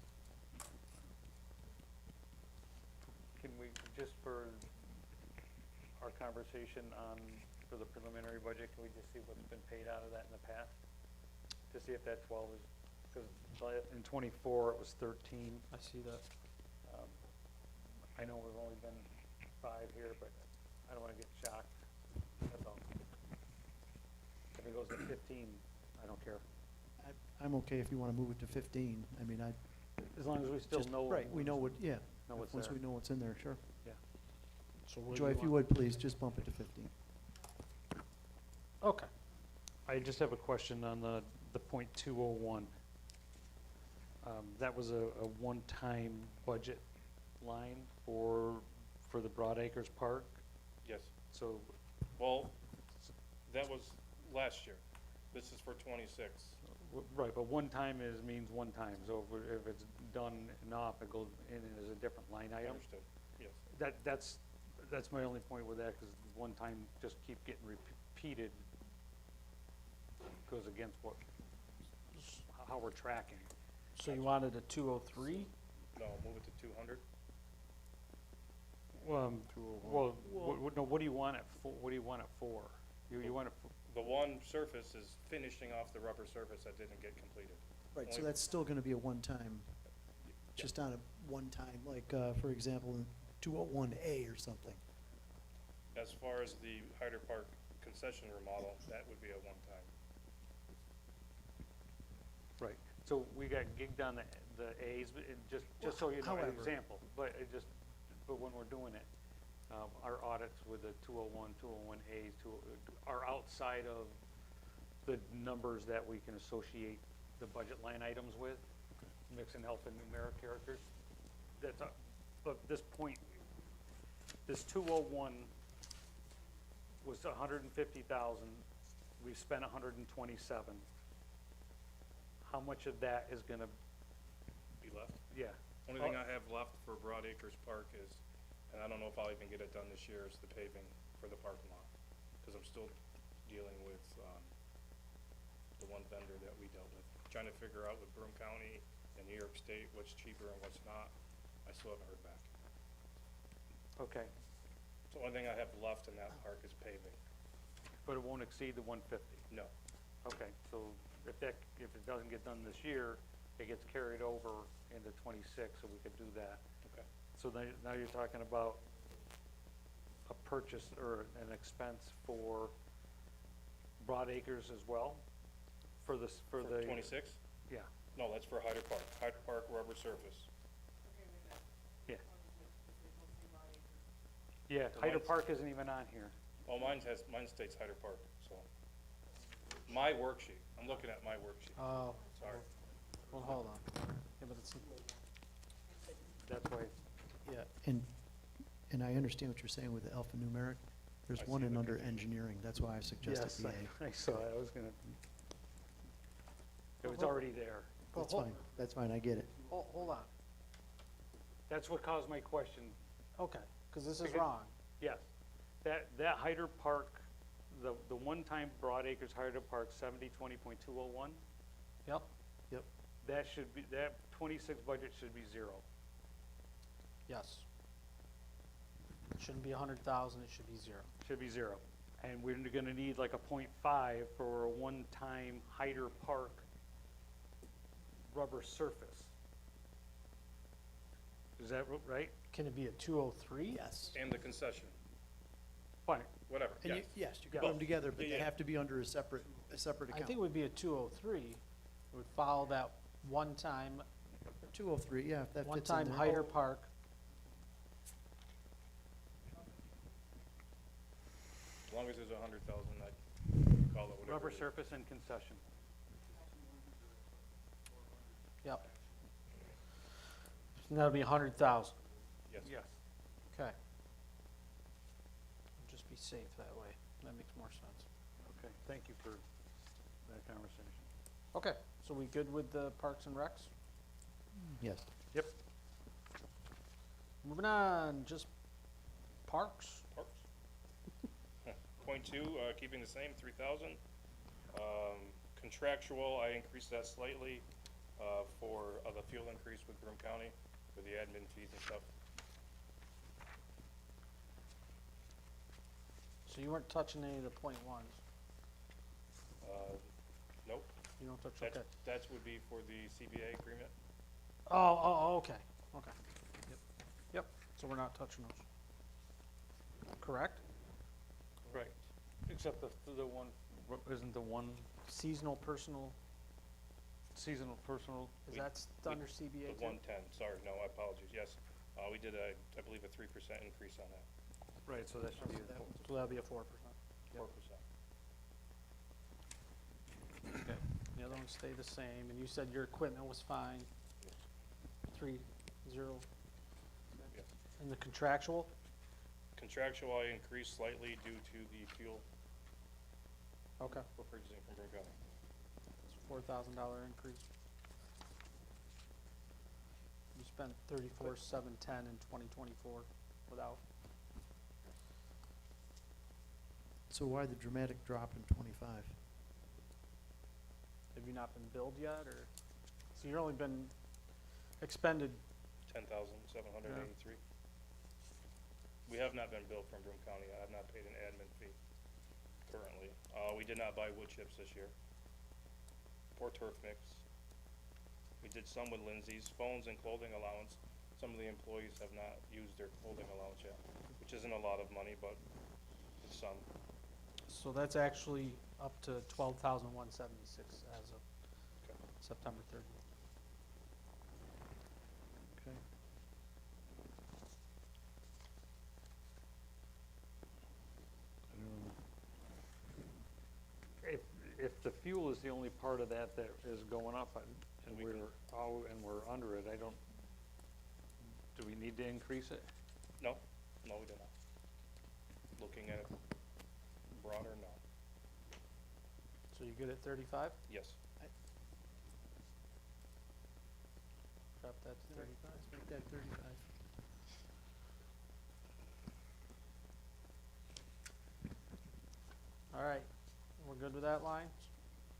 [SPEAKER 3] Can we, just for our conversation for the preliminary budget, can we just see what's been paid out of that in the past? To see if that 12 is, because in '24 it was 13.
[SPEAKER 1] I see that.
[SPEAKER 3] I know we've only been 5 here, but I don't wanna get shocked, that's all. If it goes to 15, I don't care,
[SPEAKER 6] I'm okay if you wanna move it to 15. I mean,
[SPEAKER 3] as long as we still
[SPEAKER 6] just,
[SPEAKER 3] know.
[SPEAKER 6] right, we know what, yeah.
[SPEAKER 3] Know what's
[SPEAKER 6] Once
[SPEAKER 3] there.
[SPEAKER 6] we know what's in there, sure.
[SPEAKER 3] Yeah.
[SPEAKER 1] So where do
[SPEAKER 6] Joy, if you
[SPEAKER 1] want-
[SPEAKER 6] would, please, just bump it to 15.
[SPEAKER 1] Okay,
[SPEAKER 3] I just have a question on the .201. That was a one-time budget line for the Broad Acres Park,
[SPEAKER 11] Yes.
[SPEAKER 3] so,
[SPEAKER 11] Well, that was last year. This is for 26.
[SPEAKER 3] right, but one time means one time, so if it's done enough, it goes in as a different line item.
[SPEAKER 11] Understood, yes.
[SPEAKER 3] That's my only point with that, because one time just keep getting repeated goes against how we're tracking.
[SPEAKER 1] so you wanted a 203?
[SPEAKER 11] No, move it to 200.
[SPEAKER 3] Well, no, what do you want it for, what do you want it for? You want it,
[SPEAKER 11] The one surface is finishing off the rubber surface that didn't get completed.
[SPEAKER 6] Right, so
[SPEAKER 11] Only-
[SPEAKER 6] that's still gonna be a one-time, just on a one-time, like, for example, in 201A or something.
[SPEAKER 11] As far as the Hyder Park concession remodel, that would be a one-time.
[SPEAKER 3] right, so we got gigged on the As, but just so you know, an
[SPEAKER 6] However-
[SPEAKER 3] example, but but when we're doing it, our audits with the 201, 201As, are outside of the numbers that we can associate the budget line items with, mix and help and numeric characters. That's, but this point, this 201 was 150,000, we've spent 127. How much of that is gonna,
[SPEAKER 11] Be left.
[SPEAKER 3] yeah,
[SPEAKER 11] Only thing I have left for Broad Acres Park is, and I don't know if I'll even get it done this year, is the paving for the parking lot. Because I'm still dealing with, the one vendor that we dealt with. Trying to figure out with Broome County and New York State what's cheaper and what's not. I still haven't heard back.
[SPEAKER 3] okay,
[SPEAKER 11] So the only thing I have left in that park is paving.
[SPEAKER 3] but it won't exceed the 150.
[SPEAKER 11] No.
[SPEAKER 3] Okay, so if it doesn't get done this year, it gets carried over into 26, so we could do that.
[SPEAKER 11] Okay.
[SPEAKER 3] So now you're talking about a purchase or an expense for Broad Acres as well? For the,
[SPEAKER 11] For 26?
[SPEAKER 3] yeah,
[SPEAKER 11] No, that's for Hyder Park. Hyder Park rubber surface.
[SPEAKER 3] yeah.
[SPEAKER 11] So
[SPEAKER 3] Yeah, Hyder
[SPEAKER 11] mine's-
[SPEAKER 3] Park isn't even on here.
[SPEAKER 11] Oh, mine states Hyder Park, so. My worksheet. I'm looking at my worksheet.
[SPEAKER 1] Oh,
[SPEAKER 11] Sorry.
[SPEAKER 1] well, hold on. Yeah, but it's,
[SPEAKER 3] That's why,
[SPEAKER 6] Yeah, and I understand what you're saying with the alphanumeric. There's
[SPEAKER 11] I
[SPEAKER 6] one
[SPEAKER 11] see
[SPEAKER 6] in
[SPEAKER 11] the
[SPEAKER 6] under
[SPEAKER 11] confusion.
[SPEAKER 6] engineering, that's why I suggested
[SPEAKER 3] yes,
[SPEAKER 6] the A.
[SPEAKER 3] I saw it, I was gonna, it was
[SPEAKER 1] Well,
[SPEAKER 3] already there.
[SPEAKER 6] That's fine, I get it.
[SPEAKER 1] hold on.
[SPEAKER 3] That's what caused my question.
[SPEAKER 1] Okay, because this is
[SPEAKER 3] Because-
[SPEAKER 1] wrong.
[SPEAKER 3] Yes, that Hyder Park, the one-time Broad Acres Hyder Park 7020.201,
[SPEAKER 1] Yep,
[SPEAKER 3] that should be, that 26 budget should be 0.
[SPEAKER 1] yes. It shouldn't be 100,000, it should be 0.
[SPEAKER 3] Should be 0. And we're gonna need like a .5 for a one-time Hyder Park rubber surface. Is that right?
[SPEAKER 1] Can it be a 203?
[SPEAKER 6] Yes.
[SPEAKER 11] And the concession,
[SPEAKER 3] Fine,
[SPEAKER 11] whatever,
[SPEAKER 6] And
[SPEAKER 11] yes.
[SPEAKER 6] yes, you can
[SPEAKER 3] Yeah.
[SPEAKER 6] put them together, but
[SPEAKER 11] Yeah,
[SPEAKER 6] they
[SPEAKER 11] yeah.
[SPEAKER 6] have to be under a separate
[SPEAKER 1] I
[SPEAKER 6] account.
[SPEAKER 1] think it would be a 203. It would follow that one-time,
[SPEAKER 6] 203, yeah, if that fits in
[SPEAKER 1] one-time
[SPEAKER 6] there.
[SPEAKER 1] Hyder Park.
[SPEAKER 11] As long as there's 100,000, I'd call it whatever.
[SPEAKER 3] rubber
[SPEAKER 11] it is.
[SPEAKER 3] surface and concession.
[SPEAKER 1] Yep. And that'll be 100,000.
[SPEAKER 11] Yes.
[SPEAKER 3] Yes.
[SPEAKER 1] Okay. Just be safe that way. That makes more sense.
[SPEAKER 3] Okay, thank you for that conversation.
[SPEAKER 1] Okay, so we good with the Parks and Recs?
[SPEAKER 6] Yes.
[SPEAKER 3] Yep.
[SPEAKER 1] Moving on, just parks.
[SPEAKER 11] Parks. Point two, keeping the same, 3,000. Contractual, I increased that slightly, for, the fuel increase with Broome County, with the admin fees and stuff.
[SPEAKER 1] So you weren't touching any of the point ones?
[SPEAKER 11] Nope,
[SPEAKER 1] You don't touch,
[SPEAKER 11] that,
[SPEAKER 1] okay.
[SPEAKER 11] that would be for the CBA agreement.
[SPEAKER 1] Oh, okay, okay. Yep, so we're not touching those. Correct?
[SPEAKER 3] Except the one, isn't the one
[SPEAKER 1] Seasonal personal,
[SPEAKER 3] seasonal personal?
[SPEAKER 1] is
[SPEAKER 11] We-
[SPEAKER 1] that under
[SPEAKER 11] The
[SPEAKER 1] CBA too?
[SPEAKER 11] 110, sorry, no, I apologize, yes. We did I believe a 3% increase on that,
[SPEAKER 3] Right, so that should be,
[SPEAKER 1] So that'll be a 4%.
[SPEAKER 11] 4%.
[SPEAKER 1] Okay. The other ones stay the same, and you said your equipment was fine, 3, 0.
[SPEAKER 11] Yes.
[SPEAKER 1] And the contractual?
[SPEAKER 11] Contractual, I increased slightly due to the fuel
[SPEAKER 1] Okay.
[SPEAKER 11] we're purchasing from Broome County.
[SPEAKER 1] It's a $4,000 increase. You spent 34,710 in 2024 without.
[SPEAKER 6] So why the dramatic drop in '25?
[SPEAKER 1] Have you not been billed yet, or? So you've only been expended,
[SPEAKER 11] 10,783. We have not been billed from Broome County. I have not paid an admin fee currently. We did not buy wood chips this year or turf mix. We did some with Lindsay's, phones and clothing allowance. Some of the employees have not used their clothing allowance yet, which isn't a lot of money, but it's some.
[SPEAKER 1] so that's actually up to 12,176 as of
[SPEAKER 11] Okay.
[SPEAKER 1] September 30th. Okay.
[SPEAKER 3] if the fuel is the only part of that that is going up, and
[SPEAKER 11] We can-
[SPEAKER 3] we're under it, do we need to increase it?
[SPEAKER 11] No, no, we did not. Looking at it broader, no.
[SPEAKER 1] So you good at 35?
[SPEAKER 11] Yes.
[SPEAKER 1] Drop that to 35.
[SPEAKER 6] Let's make that 35.
[SPEAKER 1] All right, we're good with that line?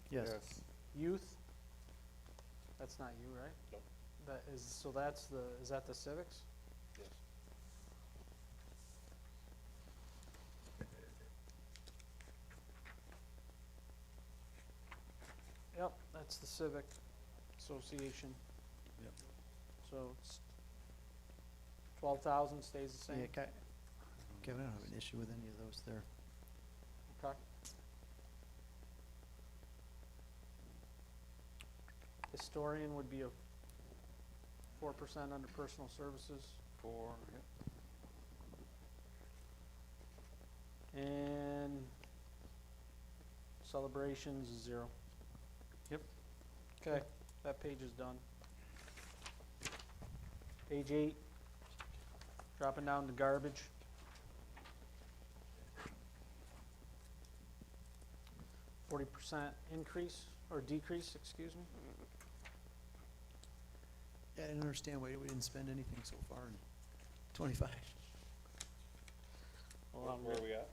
[SPEAKER 6] Yes.
[SPEAKER 1] Youth? That's not you, right?
[SPEAKER 11] Nope.
[SPEAKER 1] That is, so that's the, is that the civics?
[SPEAKER 11] Yes.
[SPEAKER 1] Yep, that's the civic association.
[SPEAKER 6] Yep.
[SPEAKER 1] So it's 12,000 stays the
[SPEAKER 6] Yeah,
[SPEAKER 1] same?
[SPEAKER 6] Kevin, I don't have an issue with any of those there.
[SPEAKER 1] Okay. Historian would be a 4% under personal services. And celebrations is 0.
[SPEAKER 3] Yep.
[SPEAKER 1] Okay, that page is done. Page 8, dropping down to garbage. $40 increase, or decrease, excuse me.
[SPEAKER 6] Yeah, I didn't understand why we didn't spend anything so far in '25.
[SPEAKER 1] Hold on,
[SPEAKER 11] Where are we at?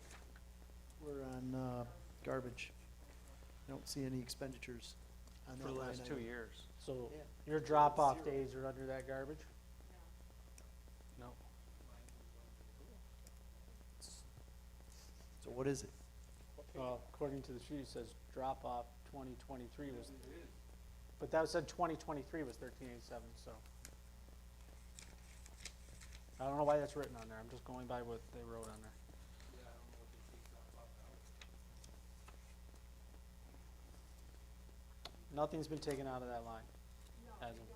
[SPEAKER 6] We're on garbage. I don't see any expenditures on that
[SPEAKER 3] For the
[SPEAKER 6] line
[SPEAKER 3] last 2
[SPEAKER 6] item.
[SPEAKER 3] years.
[SPEAKER 1] So
[SPEAKER 6] Yeah.
[SPEAKER 1] your drop-off days are under that garbage? No.
[SPEAKER 6] So what is it?
[SPEAKER 1] Well, according to the sheet, it says drop-off 2023 was, but that said 2023 was 1387, so. I don't know why that's written on there, I'm just going by what they wrote on there. Nothing's been taken out of that line. As of-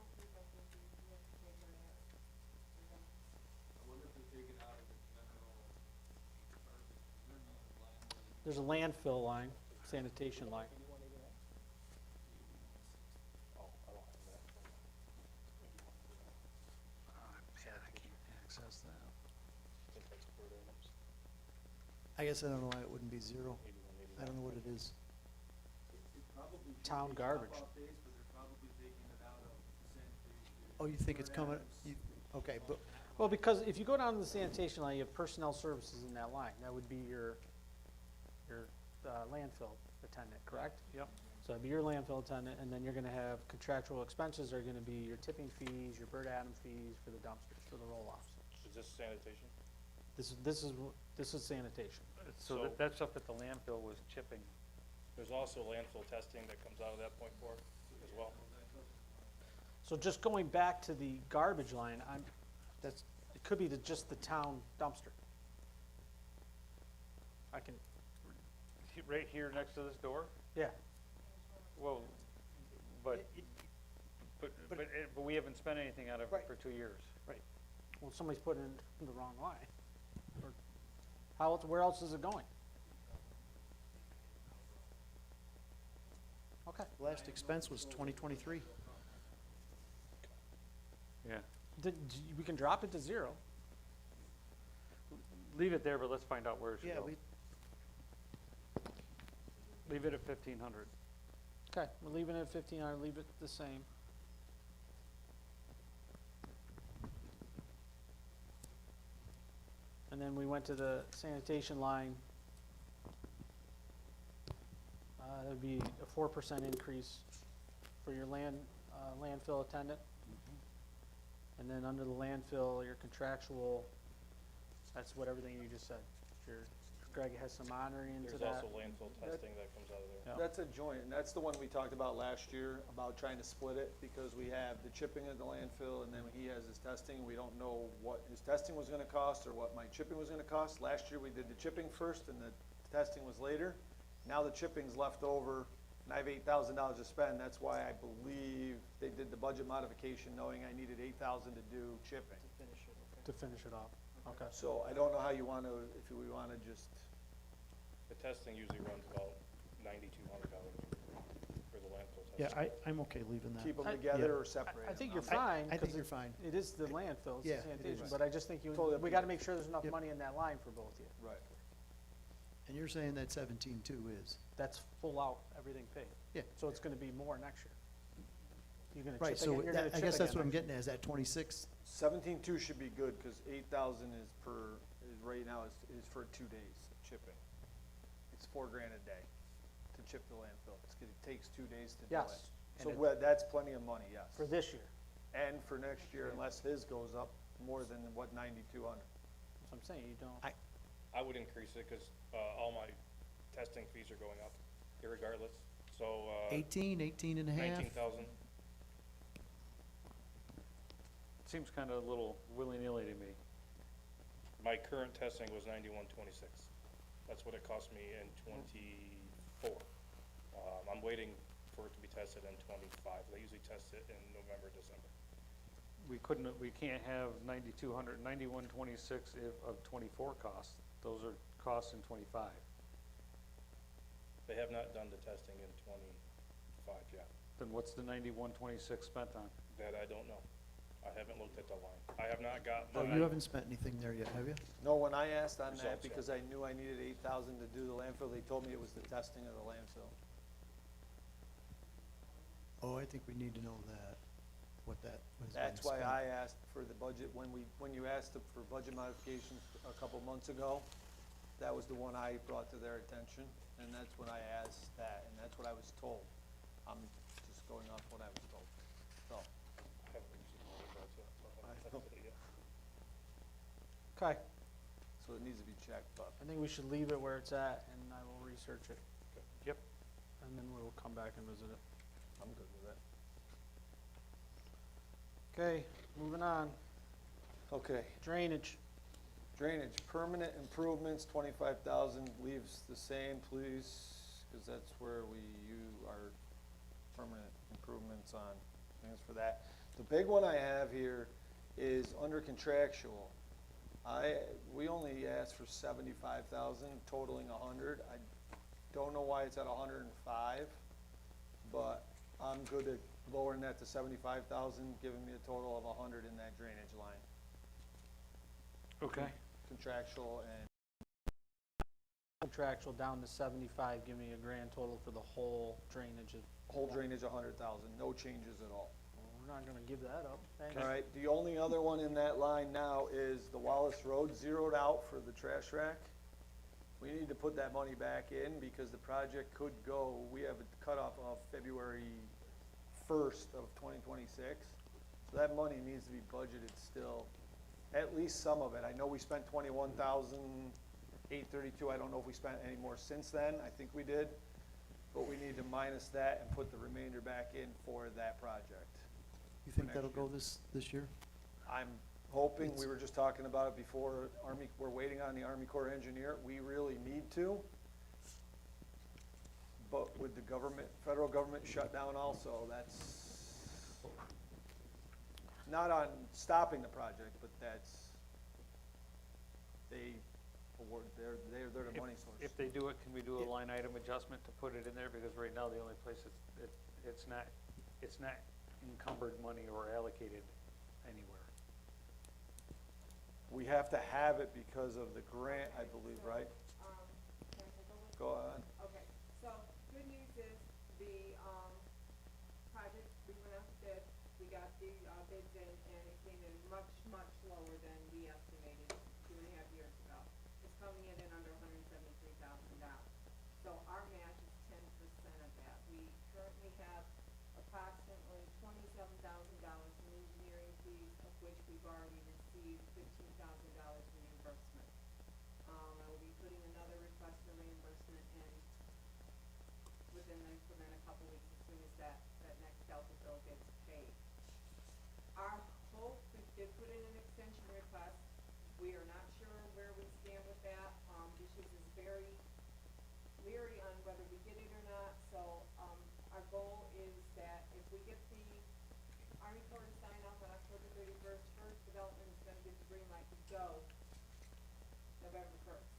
[SPEAKER 1] There's a landfill line, sanitation line.
[SPEAKER 11] Oh, I don't have that.
[SPEAKER 6] Yeah, I can't access that.
[SPEAKER 11] I think that's per items.
[SPEAKER 6] I guess I don't know why it wouldn't be 0.
[SPEAKER 11] 81,
[SPEAKER 6] I don't know what it is.
[SPEAKER 1] Town garbage.
[SPEAKER 6] Oh, you think it's coming, okay, but,
[SPEAKER 1] Well, because if you go down to the sanitation line, you have personnel services in that line. That would be your landfill attendant, correct?
[SPEAKER 3] Yep.
[SPEAKER 1] So it'd be your landfill attendant, and then you're gonna have contractual expenses are gonna be your tipping fees, your Bert Adam fees for the dumpsters, for the roll-offs.
[SPEAKER 11] Is this sanitation?
[SPEAKER 1] This is sanitation.
[SPEAKER 3] So
[SPEAKER 11] So-
[SPEAKER 3] that stuff at the landfill was chipping.
[SPEAKER 11] There's also landfill testing that comes out of that point forward as well.
[SPEAKER 1] So just going back to the garbage line, it could be just the town dumpster. I can
[SPEAKER 3] right here next to this door?
[SPEAKER 1] Yeah,
[SPEAKER 3] Well, but we haven't spent anything out of it for 2 years.
[SPEAKER 1] well, somebody's putting it in the wrong line. Or how else, where else is it going? Okay,
[SPEAKER 6] Last expense was 2023.
[SPEAKER 3] Yeah.
[SPEAKER 1] we can drop it to 0.
[SPEAKER 3] Leave it there, but let's find out where it should
[SPEAKER 6] Yeah,
[SPEAKER 3] go. Leave it at 1,500.
[SPEAKER 1] Okay, we're leaving it at 15, I leave it the same. And then we went to the sanitation line. That'd be a 4% increase for your landfill attendant. And then under the landfill, your contractual, that's what everything you just said. Your, Greg has some monitoring into
[SPEAKER 11] There's
[SPEAKER 1] that.
[SPEAKER 11] also landfill testing that comes out of there.
[SPEAKER 1] Yeah.
[SPEAKER 12] That's a joint, and that's the one we talked about last year, about trying to split it, because we have the chipping at the landfill, and then he has his testing, we don't know what his testing was gonna cost, or what my chipping was gonna cost. Last year, we did the chipping first, and the testing was later. Now the chipping's left over, and I have $8,000 to spend, that's why I believe they did the budget modification, knowing I needed $8,000 to do chipping.
[SPEAKER 1] To finish it off, okay.
[SPEAKER 12] So I don't know how you wanna, if we wanna just,
[SPEAKER 11] The testing usually runs about $9,200 for the landfill
[SPEAKER 6] Yeah,
[SPEAKER 11] testing.
[SPEAKER 6] I'm okay leaving that.
[SPEAKER 12] keep them
[SPEAKER 1] I-
[SPEAKER 12] together or separate
[SPEAKER 1] I think
[SPEAKER 12] them.
[SPEAKER 1] you're fine.
[SPEAKER 6] I think
[SPEAKER 1] 'cause
[SPEAKER 6] you're fine.
[SPEAKER 1] It is the landfill, it's
[SPEAKER 6] Yeah,
[SPEAKER 1] the
[SPEAKER 6] it
[SPEAKER 1] sanitation,
[SPEAKER 6] is.
[SPEAKER 1] but I just think
[SPEAKER 12] Totally up
[SPEAKER 1] we
[SPEAKER 12] to
[SPEAKER 1] gotta
[SPEAKER 12] you.
[SPEAKER 1] make sure there's enough
[SPEAKER 6] Yep.
[SPEAKER 1] money in that line for both of you.
[SPEAKER 12] Right.
[SPEAKER 6] And you're saying that 17.2 is?
[SPEAKER 1] That's full out, everything paid.
[SPEAKER 6] Yeah.
[SPEAKER 1] So it's gonna be more next year. You're gonna
[SPEAKER 6] Right,
[SPEAKER 1] chip
[SPEAKER 6] so
[SPEAKER 1] again, you're gonna
[SPEAKER 6] I
[SPEAKER 1] chip
[SPEAKER 6] guess that's
[SPEAKER 1] again
[SPEAKER 6] what I'm
[SPEAKER 1] next year.
[SPEAKER 6] getting at, is that 26?
[SPEAKER 12] 17.2 should be good, cause 8,000 is right now is for 2 days of chipping. It's $4,000 a day to chip the landfill. It takes 2 days to do it.
[SPEAKER 1] Yes,
[SPEAKER 12] So
[SPEAKER 1] and it-
[SPEAKER 12] that's plenty of money, yes.
[SPEAKER 1] For this year,
[SPEAKER 12] And for next year, unless his goes up more than what, 9,200.
[SPEAKER 1] that's what I'm saying, you don't.
[SPEAKER 11] I would increase it, cause, all my testing fees are going up irregardless, so,
[SPEAKER 6] 18 and a half?
[SPEAKER 11] 19,000.
[SPEAKER 3] Seems kinda a little willy-nilly to me.
[SPEAKER 11] My current testing was 9126. That's what it cost me in '24. I'm waiting for it to be tested in '25. They usually test it in November, December.
[SPEAKER 3] We can't have 9,200, 9126 of 24 costs. Those are costs in 25.
[SPEAKER 11] They have not done the testing in '25 yet.
[SPEAKER 3] Then what's the 9126 spent on?
[SPEAKER 11] That I don't know. I haven't looked at the line. I have not got.
[SPEAKER 6] Oh, you haven't spent anything there yet, have you?
[SPEAKER 12] No, when I asked on that,
[SPEAKER 11] Results, yeah.
[SPEAKER 12] because I knew I needed 8,000 to do the landfill, they told me it was the testing of the landfill.
[SPEAKER 6] Oh, I think we need to know that, what that was being
[SPEAKER 12] That's why
[SPEAKER 6] spent.
[SPEAKER 12] I asked for the budget, when you asked for budget modifications a couple months ago, that was the one I brought to their attention, and that's when I asked that, and that's what I was told. I'm just going off what I was told, so.
[SPEAKER 11] I haven't received the results yet, so I haven't tested it yet.
[SPEAKER 1] Okay,
[SPEAKER 12] So it needs to be checked, but
[SPEAKER 1] I think we should leave it where it's at, and I will research it,
[SPEAKER 3] Yep.
[SPEAKER 1] and then we'll come back and visit it.
[SPEAKER 12] I'm good with it.
[SPEAKER 1] Okay, moving on,
[SPEAKER 12] Okay,
[SPEAKER 1] drainage.
[SPEAKER 12] drainage, permanent improvements, 25,000, leaves the same, please, because that's where we our permanent improvements on, things for that. The big one I have here is under contractual. We only asked for 75,000, totaling 100. I don't know why it's at 105, but I'm good at lowering that to 75,000, giving me a total of 100 in that drainage line,
[SPEAKER 3] Okay.
[SPEAKER 12] contractual and
[SPEAKER 1] Contractual down to 75, give me a grand total for the whole drainage.
[SPEAKER 12] whole drainage 100,000, no changes at all.
[SPEAKER 1] We're not gonna give that up, thanks.
[SPEAKER 12] All right, the only other one in that line now is the Wallace Road zeroed out for the trash rack. We need to put that money back in because the project could go, we have a cutoff of February 1st of 2026. So that money needs to be budgeted still, at least some of it. I know we spent 21,832. I don't know if we spent any more since then. I think we did. But we need to minus that and put the remainder back in for that project.
[SPEAKER 6] You think
[SPEAKER 12] next
[SPEAKER 6] that'll
[SPEAKER 12] year.
[SPEAKER 6] go this year?
[SPEAKER 12] I'm hoping, we
[SPEAKER 6] It's-
[SPEAKER 12] were just talking about it before, we're waiting on the Army Corps of Engineer, we really need to. but with the government, federal government shutdown also, that's not on stopping the project, but that's, they award, they're the money source.
[SPEAKER 3] If they do it, can we do a line item adjustment to put it in there? Because right now, the only place it's not encumbered money or allocated anywhere.
[SPEAKER 12] We have to have it because of the grant, I believe, right?
[SPEAKER 2] Can I take over?
[SPEAKER 12] Go on.
[SPEAKER 2] Okay, so good news is the, project, we went out to bid, we got the, bids in, and it came in much, much lower than we estimated 2.5 years ago. It's coming in under $173,000. So our match is 10% of that. We currently have approximately $27,000 in engineering fees, of which we've already received $15,000 reimbursement. I will be putting another request for reimbursement in within a couple weeks, as soon as that next Delta bill gets paid. Our hope, we did put in an extension request. We are not sure where we stand with that. Dishes is very leery on whether we get it or not, so, our goal is that if we get the Army Corps to sign off on October 31st, first development is gonna get the green light to go November 1st,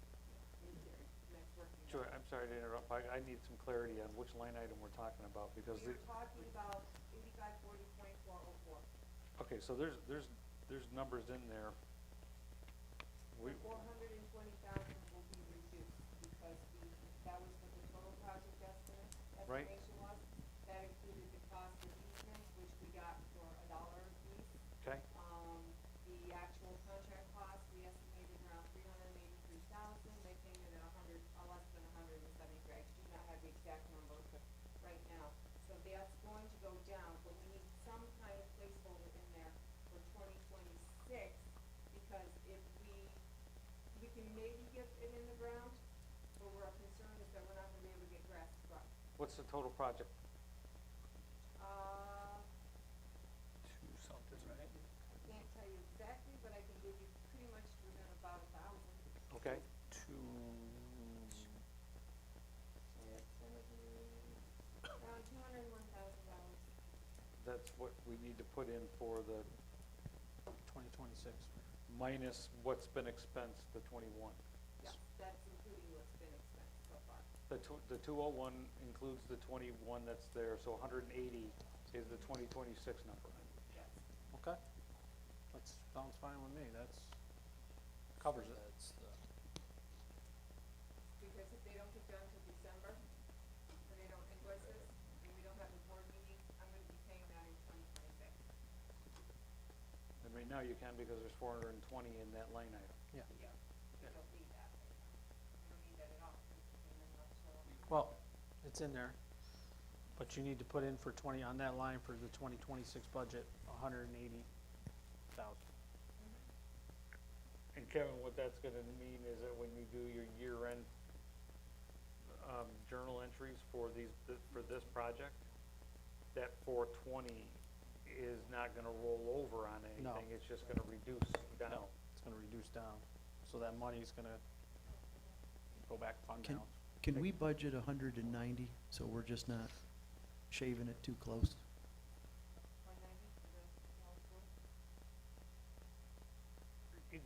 [SPEAKER 2] in theory, next working day.
[SPEAKER 3] Sure, I'm sorry to interrupt. I need some clarity on which line item we're talking about, because
[SPEAKER 2] We are talking about 8540.404.
[SPEAKER 3] okay, so there's numbers in there. We,
[SPEAKER 2] 420,000 will be reduced, because that was what the total project
[SPEAKER 3] Right.
[SPEAKER 2] estimation was. That included the cost of easements, which we got for $1 a piece.
[SPEAKER 3] okay,
[SPEAKER 2] The actual contract cost, we estimated around 383,000. They came in at less than 173. I do not have the exact number right now. So that's going to go down, but we need some kind of placeholder in there for 2026, because if we can maybe get it in the ground, but we're concerned is that we're not gonna be able to get grass to grow.
[SPEAKER 3] what's the total project?
[SPEAKER 7] Two something, right?
[SPEAKER 2] Can't tell you exactly, but I can give you pretty much within about 1,000.
[SPEAKER 3] Okay,
[SPEAKER 7] Two,
[SPEAKER 2] It's gonna be around $201,000.
[SPEAKER 3] that's what we need to put in for the
[SPEAKER 1] 2026.
[SPEAKER 3] minus what's been expensed, the 21.
[SPEAKER 2] Yes, that's including what's been expensed so far.
[SPEAKER 3] The 201 includes the 21 that's there, so 180 is the 2026 number.
[SPEAKER 2] Yes.
[SPEAKER 1] Okay. That sounds fine with me. That's, covers it.
[SPEAKER 2] Because if they don't get done till December, and they don't invoice us, and we don't have a board meeting, I'm gonna be paying that in 2026.
[SPEAKER 3] And right now you can, because there's 420 in that line item.
[SPEAKER 1] Yeah.
[SPEAKER 2] Yeah, we don't need that. We don't need that at all, because it came in much lower.
[SPEAKER 1] Well, it's in there, but you need to put in for 20, on that line for the 2026 budget, 180,000.
[SPEAKER 3] And Kevin, what that's gonna mean is that when you do your year-end, journal entries for for this project, that 420 is not gonna roll over on anything.
[SPEAKER 1] No.
[SPEAKER 3] It's just gonna reduce down.
[SPEAKER 1] No, it's gonna reduce down. So that money's gonna go back fund
[SPEAKER 6] Can-
[SPEAKER 1] balance.
[SPEAKER 6] Can we budget 190, so we're just not shaving it too close?
[SPEAKER 2] 190 for the council.
[SPEAKER 3] You can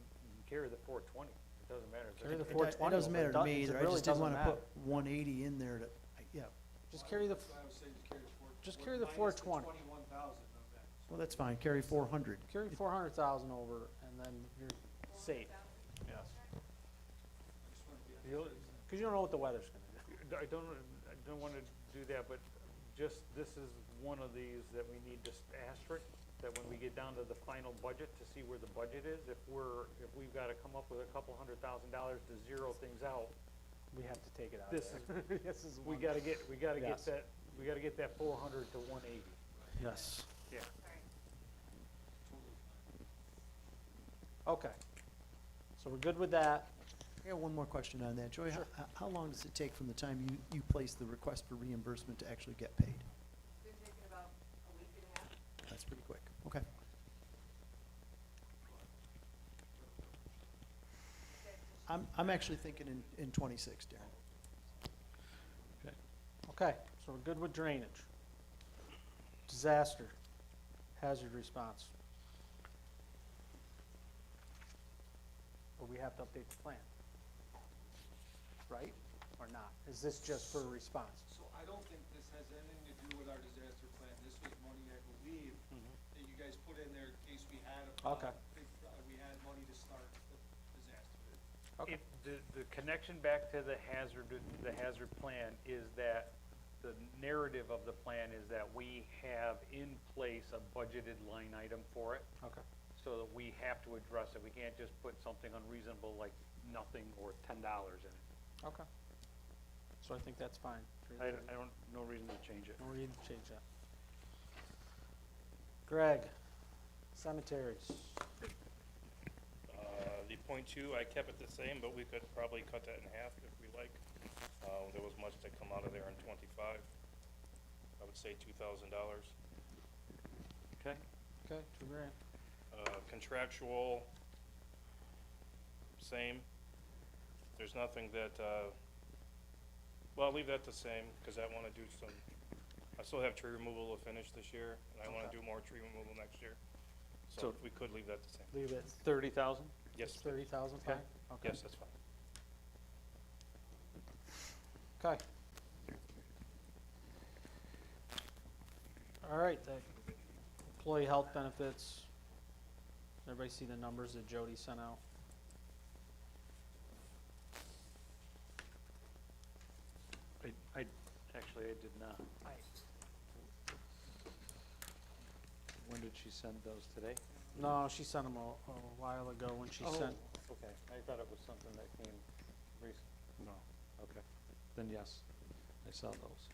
[SPEAKER 3] carry the 420, it doesn't matter. It's
[SPEAKER 1] Carry the
[SPEAKER 3] just-
[SPEAKER 6] It
[SPEAKER 1] 420
[SPEAKER 6] doesn't
[SPEAKER 1] over.
[SPEAKER 6] matter to me
[SPEAKER 1] It
[SPEAKER 6] either, I
[SPEAKER 1] really
[SPEAKER 6] just didn't
[SPEAKER 1] doesn't
[SPEAKER 6] wanna put
[SPEAKER 1] matter.
[SPEAKER 6] 180 in there to, yeah,
[SPEAKER 1] Just carry the,
[SPEAKER 10] That's why I was saying
[SPEAKER 1] Just carry the 420.
[SPEAKER 10] 21,000 of that.
[SPEAKER 6] well, that's fine, carry 400.
[SPEAKER 1] carry 400,000 over, and then you're safe. Yes.
[SPEAKER 3] You'll-
[SPEAKER 1] Because you don't know what the weather's gonna do.
[SPEAKER 3] I don't wanna do that, but just, this is one of these that we need to asterisk, that when we get down to the final budget to see where the budget is, if we've gotta come up with a couple $100,000 to zero things out,
[SPEAKER 1] We have to take it out
[SPEAKER 3] this
[SPEAKER 1] of there.
[SPEAKER 3] is,
[SPEAKER 1] This is
[SPEAKER 3] we
[SPEAKER 1] one-
[SPEAKER 3] gotta get
[SPEAKER 1] Yes.
[SPEAKER 3] that, we gotta get that 400 to 180,
[SPEAKER 1] Yes.
[SPEAKER 3] yeah.
[SPEAKER 1] Okay. So we're good with that.
[SPEAKER 6] I got one more question on that, Joy. How long does it take from the time you place the request for reimbursement to actually get paid?
[SPEAKER 2] It's been taking about a week and a half.
[SPEAKER 6] That's pretty quick, okay. I'm actually thinking in 26, Darren.
[SPEAKER 1] Okay, so we're good with drainage. Disaster, hazard response. But we have to update the plan. Right, or not? Is this just for response?
[SPEAKER 10] So I don't think this has anything to do with our disaster plan. This was money, I believe, that you guys put in there in case we had
[SPEAKER 1] Okay.
[SPEAKER 10] we had money to start the disaster.
[SPEAKER 1] Okay.
[SPEAKER 3] If the connection back to the hazard plan is that the narrative of the plan is that we have in place a budgeted line item for it,
[SPEAKER 1] Okay.
[SPEAKER 3] so that we have to address it. We can't just put something unreasonable like nothing or $10 in it.
[SPEAKER 1] Okay. So I think that's fine.
[SPEAKER 3] I don't, no reason to change it.
[SPEAKER 1] No reason to change that. Greg, cemeteries.
[SPEAKER 11] The .2, I kept it the same, but we could probably cut that in half if we like. There was much to come out of there in '25. I would say $2,000.
[SPEAKER 3] Okay?
[SPEAKER 1] Okay, $2,000.
[SPEAKER 11] Contractual, same. There's nothing that, well, I'll leave that the same, because I want to do some, I still have tree removal to finish this year, and I want to
[SPEAKER 1] Okay.
[SPEAKER 11] do more tree removal next year.
[SPEAKER 3] So-
[SPEAKER 11] So we could leave that the same.
[SPEAKER 1] Leave it
[SPEAKER 3] 30,000?
[SPEAKER 11] Yes,
[SPEAKER 1] 30,000, fine? Okay.
[SPEAKER 11] yes, that's fine.
[SPEAKER 1] Okay. All right, the employee health benefits. Everybody see the numbers that Jody sent out?
[SPEAKER 3] Actually, I did not. When did she send those, today?
[SPEAKER 1] No, she sent them a while ago when she sent,
[SPEAKER 3] Okay, I thought it was something that came recent.
[SPEAKER 1] no.
[SPEAKER 3] Okay, then yes, I saw those.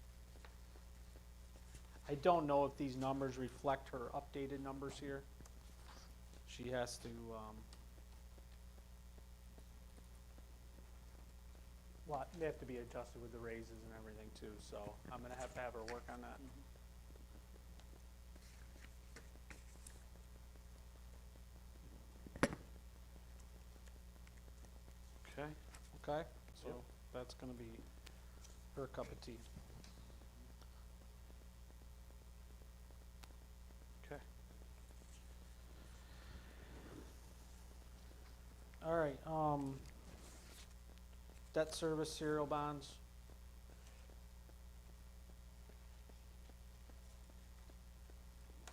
[SPEAKER 1] I don't know if these numbers reflect her updated numbers here. She has to, well, they have to be adjusted with the raises and everything too, so I'm gonna have to have her work on that.
[SPEAKER 3] Okay.
[SPEAKER 1] Okay, so
[SPEAKER 3] Yep.
[SPEAKER 1] that's gonna be her cup of tea.
[SPEAKER 3] Okay.
[SPEAKER 1] All right, debt service serial bonds.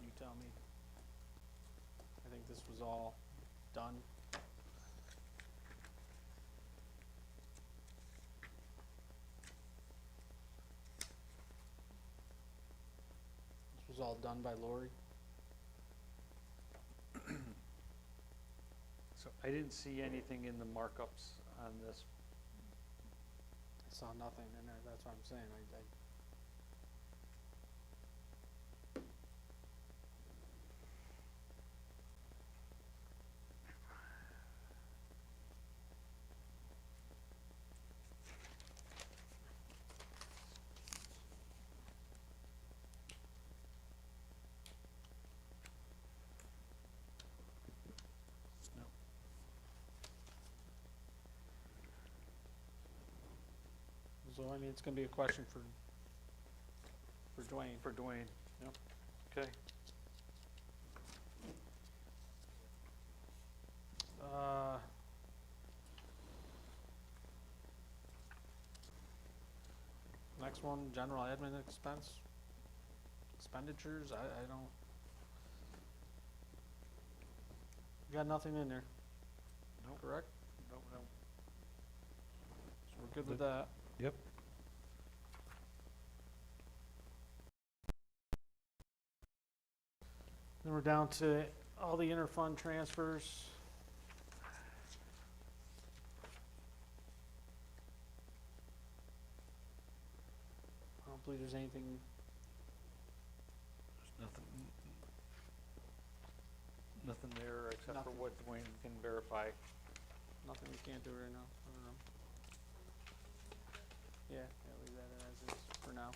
[SPEAKER 1] You tell me. I think this was all done. This was all done by Lori.
[SPEAKER 3] So I didn't see anything in the markups on this.
[SPEAKER 1] I saw nothing in there, that's what I'm saying, I So, I mean, it's gonna be a question for Dwayne.
[SPEAKER 3] For Dwayne, yep, okay.
[SPEAKER 1] Next one, general admin expense, expenditures, I don't. Got nothing in there,
[SPEAKER 3] Nope.
[SPEAKER 1] correct?
[SPEAKER 3] No, no.
[SPEAKER 1] So we're good with that.
[SPEAKER 3] Yep.
[SPEAKER 1] Then we're down to all the interfund transfers. I don't believe there's anything,
[SPEAKER 3] There's nothing there except for
[SPEAKER 1] Nothing.
[SPEAKER 3] what Dwayne can verify.
[SPEAKER 1] nothing we can't do right now, I don't know. Yeah, leave that as is for now.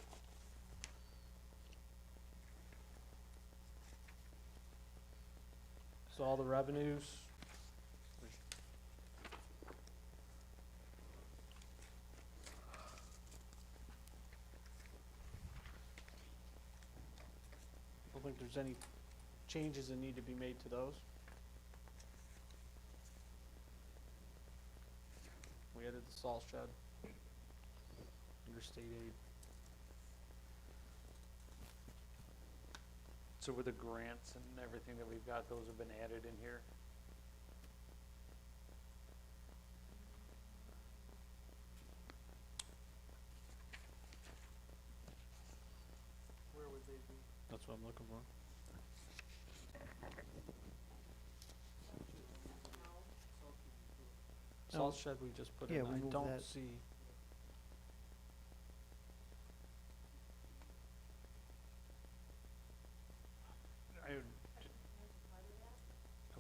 [SPEAKER 1] So all the revenues. think there's any changes that need to be made to those. We added the salt shed, under state aid.
[SPEAKER 3] So with the grants and everything that we've got, those have been added in here?
[SPEAKER 1] Where would they be? That's what I'm looking for. Salt shed we just put
[SPEAKER 6] Yeah,
[SPEAKER 1] in,
[SPEAKER 6] we
[SPEAKER 1] I
[SPEAKER 6] moved
[SPEAKER 1] don't
[SPEAKER 6] that.
[SPEAKER 1] see.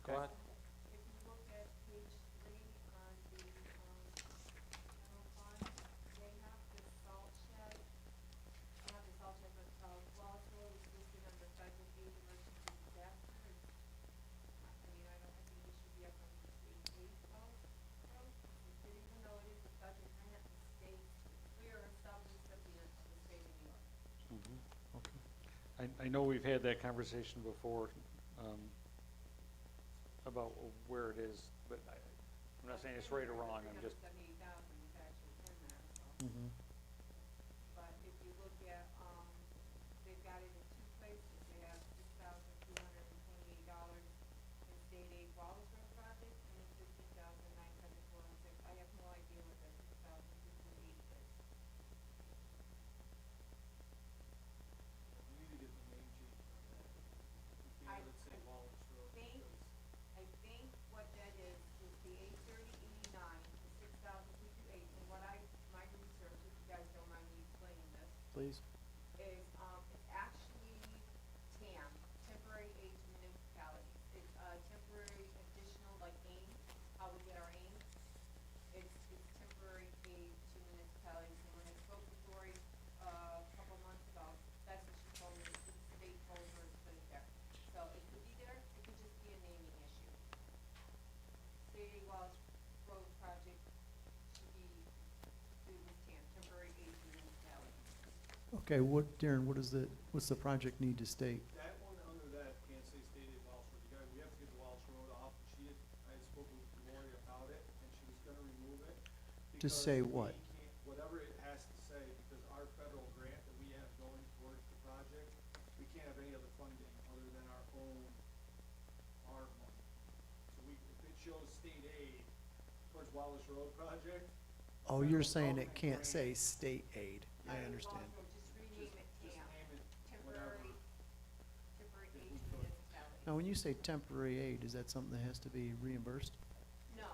[SPEAKER 1] Go ahead.
[SPEAKER 2] If you look at page 3 on the, general fund, they have the salt shed, not the salt shed, but, Wallace Road is listed under federal aid emergency disasters. I mean, I think it should be up on the state aid road, even though it is a federal grant, the state, we are a sub-recipient of the state of New York.
[SPEAKER 3] I know we've had that conversation before, about where it is, but I'm not saying it's right or wrong, I'm just,
[SPEAKER 2] 378,000 is actually in there, so.
[SPEAKER 6] Mm-hmm.
[SPEAKER 2] But if you look at, they've got it in two places, they have $6,228 in state aid Wallace Road project, and then $15,904. I have no idea what that 6,228 is.
[SPEAKER 10] We need to get the name change on that. We
[SPEAKER 2] I-
[SPEAKER 10] can't let it say Wallace Road,
[SPEAKER 2] think-
[SPEAKER 10] because
[SPEAKER 2] I think what that is the 83089, the 6,228, and what my research, if you guys don't mind me explaining this,
[SPEAKER 6] Please.
[SPEAKER 2] is, it's actually TAM, temporary aid to municipalities. It's a temporary additional, like AIM, how we get our AIM. It's temporary aid to municipalities, and when I spoke with Lori, a couple months ago, that's what she told me, the state told her to put it there. So it could be there, it could just be a naming issue. State aid Wallace Road project should be, do with TAM, temporary aid to municipalities.
[SPEAKER 6] Okay, Darren, what's the project need to state?
[SPEAKER 10] that one under that can't say state aid Wallace Road. We have to get the Wallace Road off, and I had spoken with Lori about it, and she was gonna remove it.
[SPEAKER 6] To say
[SPEAKER 10] because
[SPEAKER 6] what?
[SPEAKER 10] we can't- Whatever it has to say, because our federal grant that we have going towards the project, we can't have any other funding other than our own, our money. So if it shows state aid towards Wallace Road project.
[SPEAKER 6] Oh,
[SPEAKER 10] federal
[SPEAKER 6] you're saying it
[SPEAKER 10] government
[SPEAKER 6] can't
[SPEAKER 10] grant,
[SPEAKER 6] say state aid. I
[SPEAKER 10] Yeah.
[SPEAKER 6] understand.
[SPEAKER 2] Wallace Road, just rename it
[SPEAKER 10] Just
[SPEAKER 2] TAM,
[SPEAKER 10] name it
[SPEAKER 2] temporary,
[SPEAKER 10] whatever.
[SPEAKER 2] temporary
[SPEAKER 10] If
[SPEAKER 2] aid
[SPEAKER 10] we
[SPEAKER 2] to
[SPEAKER 10] could.
[SPEAKER 2] municipalities.
[SPEAKER 6] Now, when you say temporary aid, is that something that has to be reimbursed?
[SPEAKER 2] No,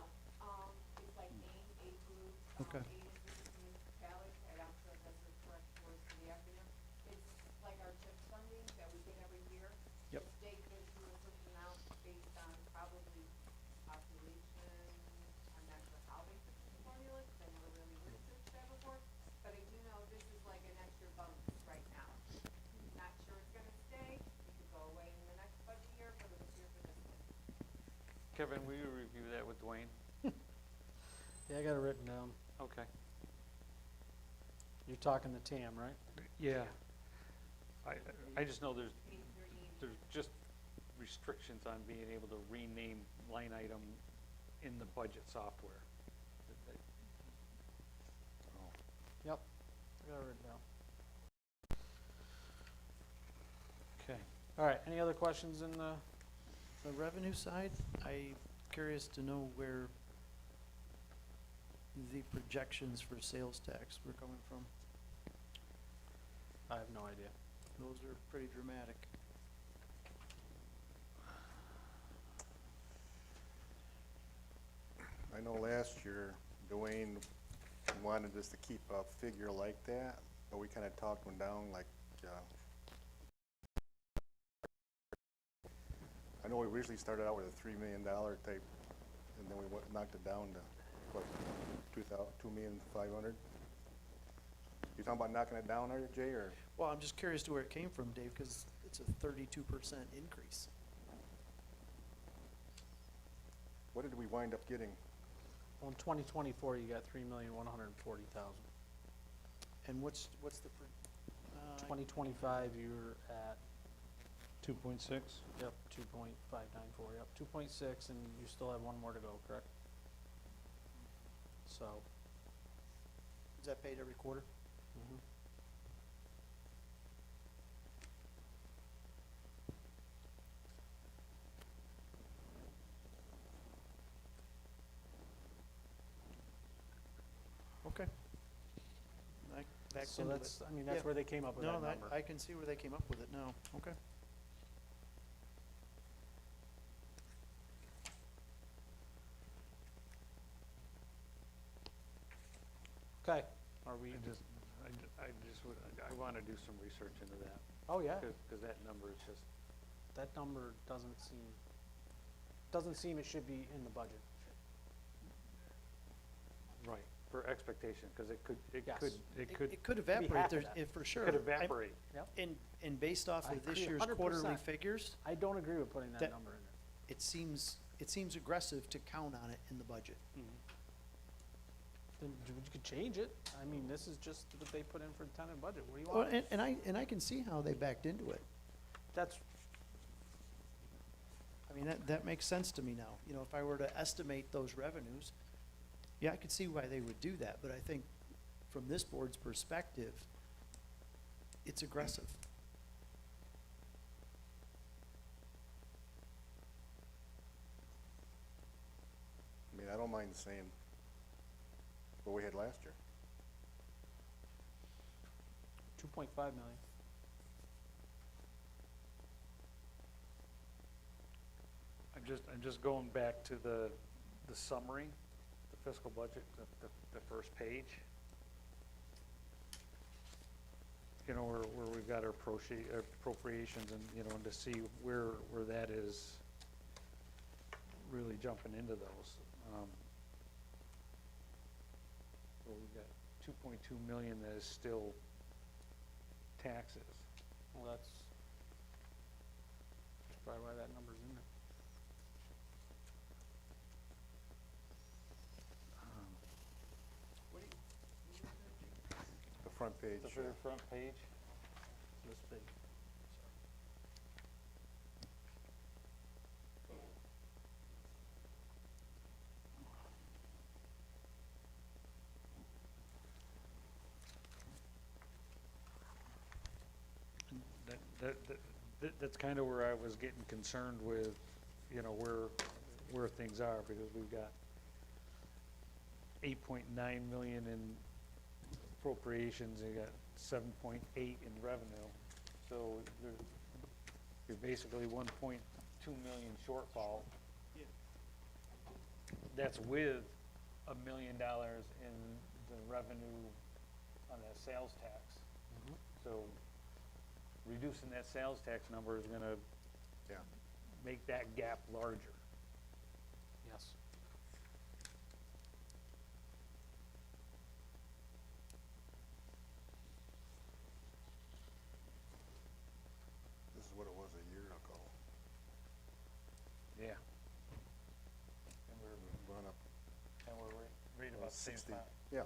[SPEAKER 2] it's like AIM, aid group,
[SPEAKER 6] Okay.
[SPEAKER 2] aid assistance municipalities, I don't know if that's the correct word for the acronym. It's like our CHIP funding that we get every year.
[SPEAKER 6] Yep.
[SPEAKER 2] The state gives you a certain amount based on probably population. I'm not sure how they put the formula, because I never really researched that before. But I do know this is like an extra bonus right now. Not sure it's gonna stay, it could go away in the next budget year, but it was here for this one.
[SPEAKER 3] Kevin, will you review that with Dwayne?
[SPEAKER 1] Yeah, I got it written down.
[SPEAKER 3] Okay.
[SPEAKER 1] You're talking the TAM, right?
[SPEAKER 3] Yeah. I just know there's
[SPEAKER 2] 838.
[SPEAKER 3] just restrictions on being able to rename line item in the budget software.
[SPEAKER 1] Yep, I got it written down.
[SPEAKER 3] Okay.
[SPEAKER 1] All right, any other questions in the,
[SPEAKER 6] The revenue side, I'm curious to know where the projections for sales tax were coming from.
[SPEAKER 1] I have no idea.
[SPEAKER 6] Those are pretty dramatic.
[SPEAKER 5] I know last year Dwayne wanted us to keep a figure like that, but we kinda talked one down like, I know we originally started out with a $3 million type, and then we knocked it down to, what, 2,500,000? You talking about knocking it down, are you, Jay, or?
[SPEAKER 6] Well, I'm just curious to where it came from, Dave, because it's a 32% increase.
[SPEAKER 5] What did we wind up getting?
[SPEAKER 1] Well, in 2024, you got 3,140,000.
[SPEAKER 6] And what's the,
[SPEAKER 1] 2025, you're at
[SPEAKER 3] 2.6?
[SPEAKER 1] Yep, 2.594, yep, 2.6, and you still have one more to go, correct? So,
[SPEAKER 6] Is that paid every quarter?
[SPEAKER 1] mhm.
[SPEAKER 6] Okay. Back
[SPEAKER 1] So
[SPEAKER 6] into it.
[SPEAKER 1] that's, I mean, that's
[SPEAKER 6] Yeah.
[SPEAKER 1] where they came up with
[SPEAKER 6] No,
[SPEAKER 1] that number.
[SPEAKER 6] I can see where they came up with it now, okay.
[SPEAKER 1] Okay, are we,
[SPEAKER 3] I just would, I wanna do some research into that,
[SPEAKER 1] oh, yeah,
[SPEAKER 3] cause that number is just,
[SPEAKER 1] that number doesn't seem it should be in the budget.
[SPEAKER 3] right, for expectation, cause it could,
[SPEAKER 1] Yes.
[SPEAKER 6] It could
[SPEAKER 1] half
[SPEAKER 6] evaporate,
[SPEAKER 1] of
[SPEAKER 6] there's,
[SPEAKER 1] that.
[SPEAKER 6] if for sure.
[SPEAKER 3] could
[SPEAKER 6] I-
[SPEAKER 3] evaporate.
[SPEAKER 6] And based off
[SPEAKER 1] I
[SPEAKER 6] of this
[SPEAKER 1] agree
[SPEAKER 6] year's quarterly
[SPEAKER 1] 100%.
[SPEAKER 6] figures,
[SPEAKER 1] I don't agree with putting that
[SPEAKER 6] That-
[SPEAKER 1] number in there.
[SPEAKER 6] it seems aggressive to count on it in the budget.
[SPEAKER 1] Then you could change it. I mean, this is just what they put in for the tentative budget. What do you
[SPEAKER 6] Well,
[SPEAKER 1] want?
[SPEAKER 6] and I can see how they backed into it.
[SPEAKER 1] That's,
[SPEAKER 6] I mean, that makes sense to me now. You know, if I were to estimate those revenues, yeah, I could see why they would do that, but I think from this board's perspective, it's aggressive.
[SPEAKER 5] I mean, I don't mind saying what we had last year.
[SPEAKER 1] 2.5 million.
[SPEAKER 3] I'm just going back to the summary, the fiscal budget, the first page. You know, where we've got our appropriations and, you know, and to see where that is really jumping into those. So we've got 2.2 million that is still taxes.
[SPEAKER 1] Well, that's probably why that number's in there.
[SPEAKER 5] The front page.
[SPEAKER 3] The very front page?
[SPEAKER 1] This big.
[SPEAKER 3] That's kind of where I was getting concerned with, you know, where things are, because we've got 8.9 million in appropriations, and you got 7.8 in revenue. So you're basically 1.2 million shortfall. That's with $1 million in the revenue on that sales tax. So reducing that sales tax number is gonna
[SPEAKER 5] Yeah.
[SPEAKER 3] make that gap larger.
[SPEAKER 1] Yes.
[SPEAKER 5] This is what it was a year ago.
[SPEAKER 3] Yeah.
[SPEAKER 5] And we're going up
[SPEAKER 3] And we're right about the same
[SPEAKER 5] 60.
[SPEAKER 3] time.
[SPEAKER 5] Yeah.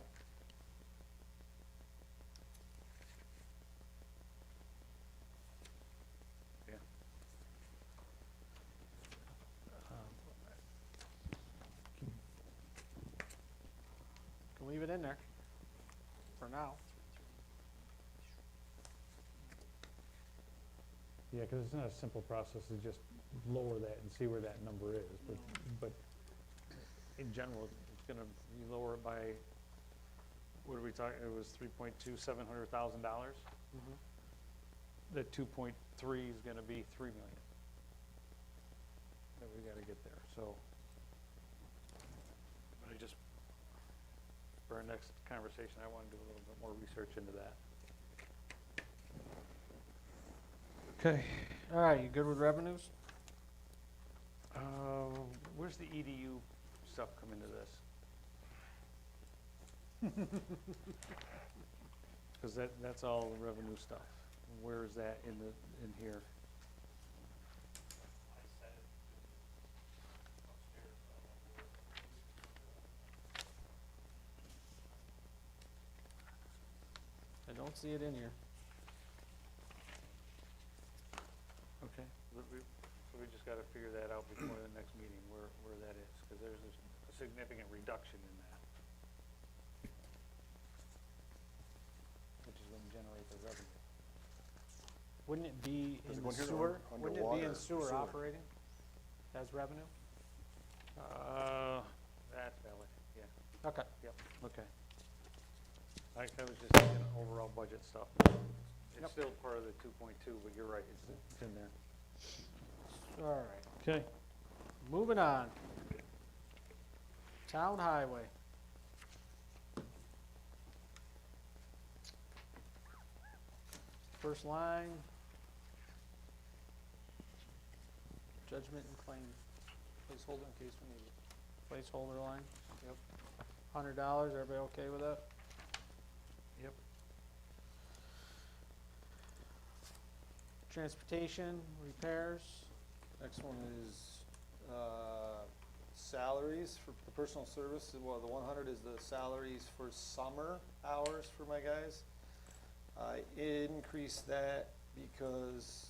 [SPEAKER 3] Yeah.
[SPEAKER 1] Can leave it in there for now.
[SPEAKER 3] Yeah, because it's not a simple process to just lower that and see where that number is, but in general, it's gonna, you lower it by, what are we talking, it was $700,000? The 2.3 is gonna be 3 million. That we gotta get there, so. But I just, for our next conversation, I wanna do a little bit more research into that. Okay.
[SPEAKER 1] All right, you good with revenues?
[SPEAKER 3] Where's the EDU stuff come into this? Because that's all the revenue stuff. Where is that in here?
[SPEAKER 1] I don't see it in here.
[SPEAKER 3] Okay. So we just gotta figure that out before the next meeting, where that is, because there's a significant reduction in that. Which is gonna generate the revenue.
[SPEAKER 1] Wouldn't it be
[SPEAKER 5] Is it
[SPEAKER 1] in
[SPEAKER 5] going here or
[SPEAKER 1] sewer?
[SPEAKER 5] under
[SPEAKER 1] Wouldn't it be in
[SPEAKER 5] water?
[SPEAKER 1] sewer
[SPEAKER 5] Sewer.
[SPEAKER 1] operating as revenue?
[SPEAKER 3] That's valid, yeah,
[SPEAKER 1] Okay.
[SPEAKER 3] yep, okay. I was just thinking overall budget stuff. It's
[SPEAKER 1] Yep.
[SPEAKER 3] still part of the 2.2, but you're right, it's in there.
[SPEAKER 1] All right.
[SPEAKER 3] Okay.
[SPEAKER 1] Moving on. Town highway. First line. Judgment and claim.
[SPEAKER 12] Placeholder in case we need it.
[SPEAKER 1] Placeholder line.
[SPEAKER 12] Yep.
[SPEAKER 1] $100, everybody okay with that?
[SPEAKER 3] Yep.
[SPEAKER 1] Transportation, repairs.
[SPEAKER 12] Next one is, salaries for the personal service. Well, the 100 is the salaries for summer hours for my guys. I increased that because,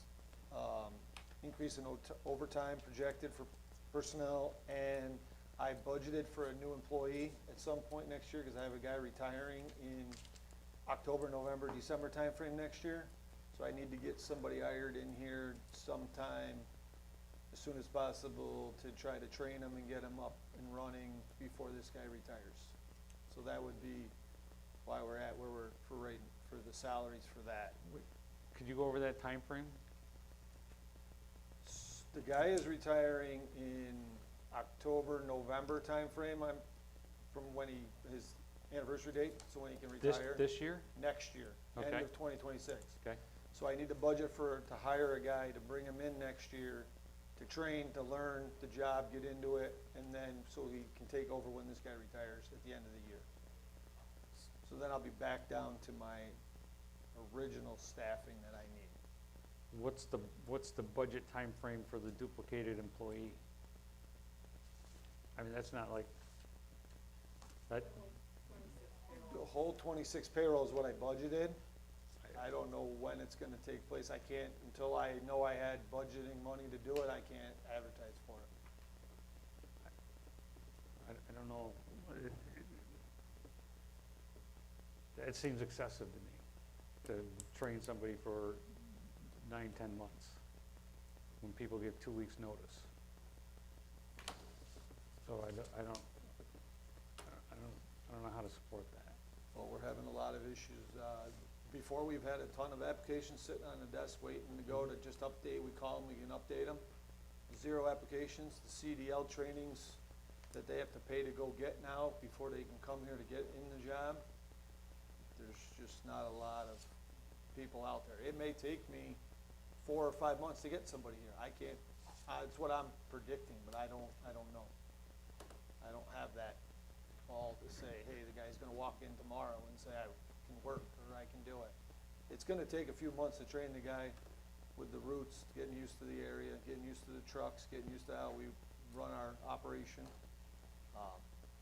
[SPEAKER 12] increase in overtime projected for personnel, and I budgeted for a new employee at some point next year, because I have a guy retiring in October, November, December timeframe next year. So I need to get somebody hired in here sometime as soon as possible to try to train them and get them up and running before this guy retires. So that would be why we're at where we're for the salaries for that.
[SPEAKER 3] Could you go over that time frame?
[SPEAKER 12] The guy is retiring in October, November timeframe. I'm from when his anniversary date, so when he can retire.
[SPEAKER 3] This year?
[SPEAKER 12] Next year, end
[SPEAKER 3] Okay.
[SPEAKER 12] of 2026.
[SPEAKER 3] Okay.
[SPEAKER 12] So I need to budget to hire a guy to bring him in next year, to train, to learn the job, get into it, and then so he can take over when this guy retires at the end of the year. So then I'll be back down to my original staffing that I need.
[SPEAKER 3] What's the budget time frame for the duplicated employee? I mean, that's not like, that,
[SPEAKER 12] The whole 26 payroll is what I budgeted. I don't know when it's gonna take place. I can't, until I know I had budgeting money to do it, I can't advertise for it.
[SPEAKER 3] I don't know. It seems excessive to me, to train somebody for 9, 10 months, when people give 2 weeks' notice. So I don't know how to support that.
[SPEAKER 12] Well, we're having a lot of issues. Before, we've had a ton of applications sitting on the desk waiting to go to just update. We call them, we can update them. 0 applications. The CDL trainings that they have to pay to go get now before they can come here to get in the job. There's just not a lot of people out there. It may take me 4 or 5 months to get somebody here. I can't, it's what I'm predicting, but I don't know. I don't have that all to say, hey, the guy's gonna walk in tomorrow and say, I can work, or I can do it. It's gonna take a few months to train the guy with the routes, getting used to the area, getting used to the trucks, getting used to how we run our operation.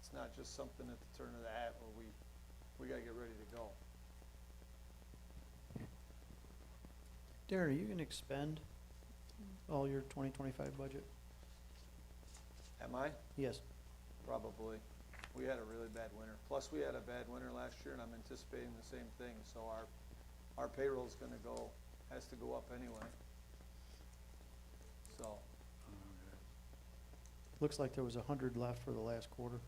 [SPEAKER 12] It's not just something at the turn of the hat where we gotta get ready to go.
[SPEAKER 6] Darren, are you gonna expend all your 2025 budget?
[SPEAKER 12] Am I?
[SPEAKER 6] Yes.
[SPEAKER 12] Probably. We had a really bad winter. Plus, we had a bad winter last year, and I'm anticipating the same thing. So our payroll's gonna has to go up anyway. So,
[SPEAKER 6] Looks like there was 100 left for the last quarter.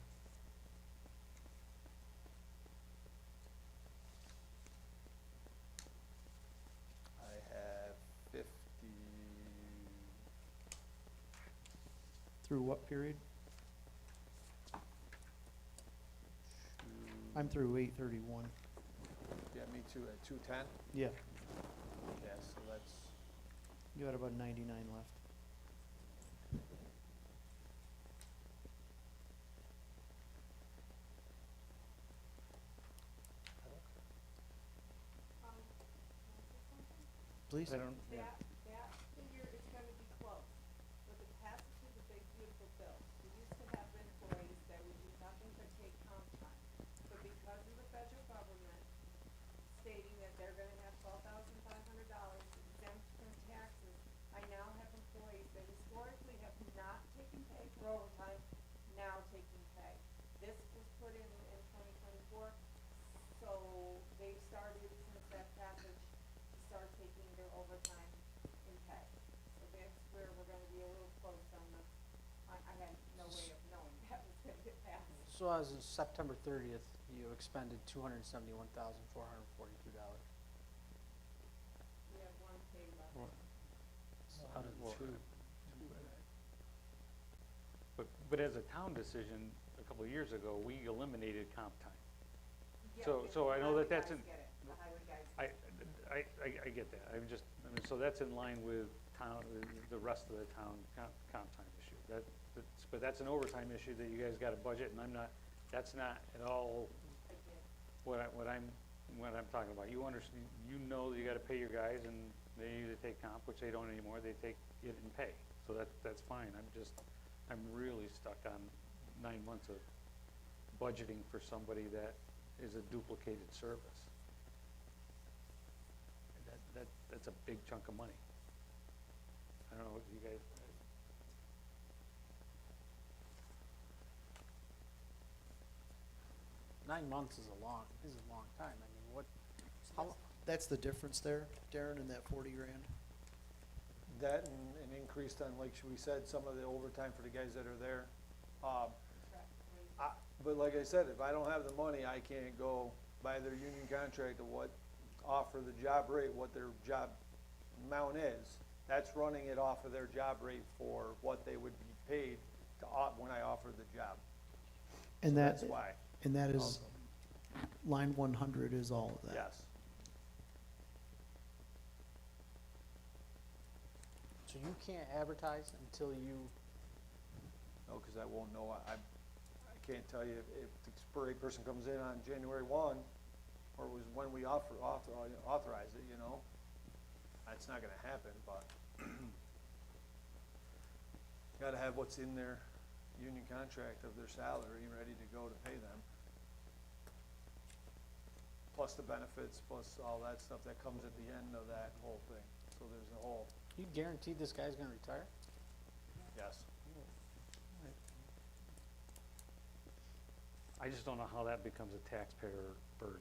[SPEAKER 12] I have 50,
[SPEAKER 6] Through what period? I'm through 8/31.
[SPEAKER 12] yeah, me too, at 210.
[SPEAKER 6] Yeah,
[SPEAKER 12] Yeah, so that's,
[SPEAKER 6] you had about 99 left. Please.
[SPEAKER 3] I don't, yeah.
[SPEAKER 2] That figure is gonna be close, with the passage of the big beautiful bill. We used to have employees that would do nothing but take comp time. But because of the federal government stating that they're gonna have $12,500 exempt from taxes, I now have employees that used to for overtime, now taking pay. This was put in 2024, so they've started since that passage to start taking their overtime in pay. So that's where we're gonna be a little close on the, I had no way of knowing that was gonna get passed.
[SPEAKER 1] So as of September 30th, you expended $271,442.
[SPEAKER 2] We have one pay left.
[SPEAKER 1] Out of
[SPEAKER 3] Well,
[SPEAKER 1] two.
[SPEAKER 3] But as a town decision, a couple of years ago, we eliminated comp time.
[SPEAKER 2] Yeah,
[SPEAKER 3] So-
[SPEAKER 2] the
[SPEAKER 3] so I know that
[SPEAKER 2] highway
[SPEAKER 3] that's
[SPEAKER 2] guys
[SPEAKER 3] in-
[SPEAKER 2] get it. The highway guys.
[SPEAKER 3] I get that, I'm just, I mean, so that's in line with town, the rest of the town comp time issue. But that's an overtime issue that you guys got a budget, and that's not at all
[SPEAKER 2] I did.
[SPEAKER 3] what I'm talking about. You understand, you know that you gotta pay your guys, and they either take comp, which they don't anymore, they take it in pay. So that's fine, I'm really stuck on 9 months of budgeting for somebody that is a duplicated service. That's a big chunk of money. I don't know, if you guys,
[SPEAKER 1] 9 months is a long time. I mean, what, how,
[SPEAKER 6] That's the difference there, Darren, in that 40 grand?
[SPEAKER 12] That and increased on, like we said, some of the overtime for the guys that are there.
[SPEAKER 2] Correct.
[SPEAKER 12] But like I said, if I don't have the money, I can't go by their union contract of what, offer the job rate, what their job amount is. That's running it off of their job rate for what they would be paid to, when I offer the job.
[SPEAKER 6] And
[SPEAKER 12] So
[SPEAKER 6] that,
[SPEAKER 12] that's why,
[SPEAKER 6] and that is, line 100 is all of that?
[SPEAKER 12] yes.
[SPEAKER 1] so you can't advertise until you,
[SPEAKER 12] No, because I won't know, I can't tell you if the parade person comes in on January 1, or was when we authorize it, you know? That's not gonna happen, but gotta have what's in their union contract of their salary ready to go to pay them. Plus the benefits, plus all that stuff that comes at the end of that whole thing. So there's a whole,
[SPEAKER 1] you guaranteed this guy's gonna retire?
[SPEAKER 12] yes.
[SPEAKER 3] I just don't know how that becomes a taxpayer burden.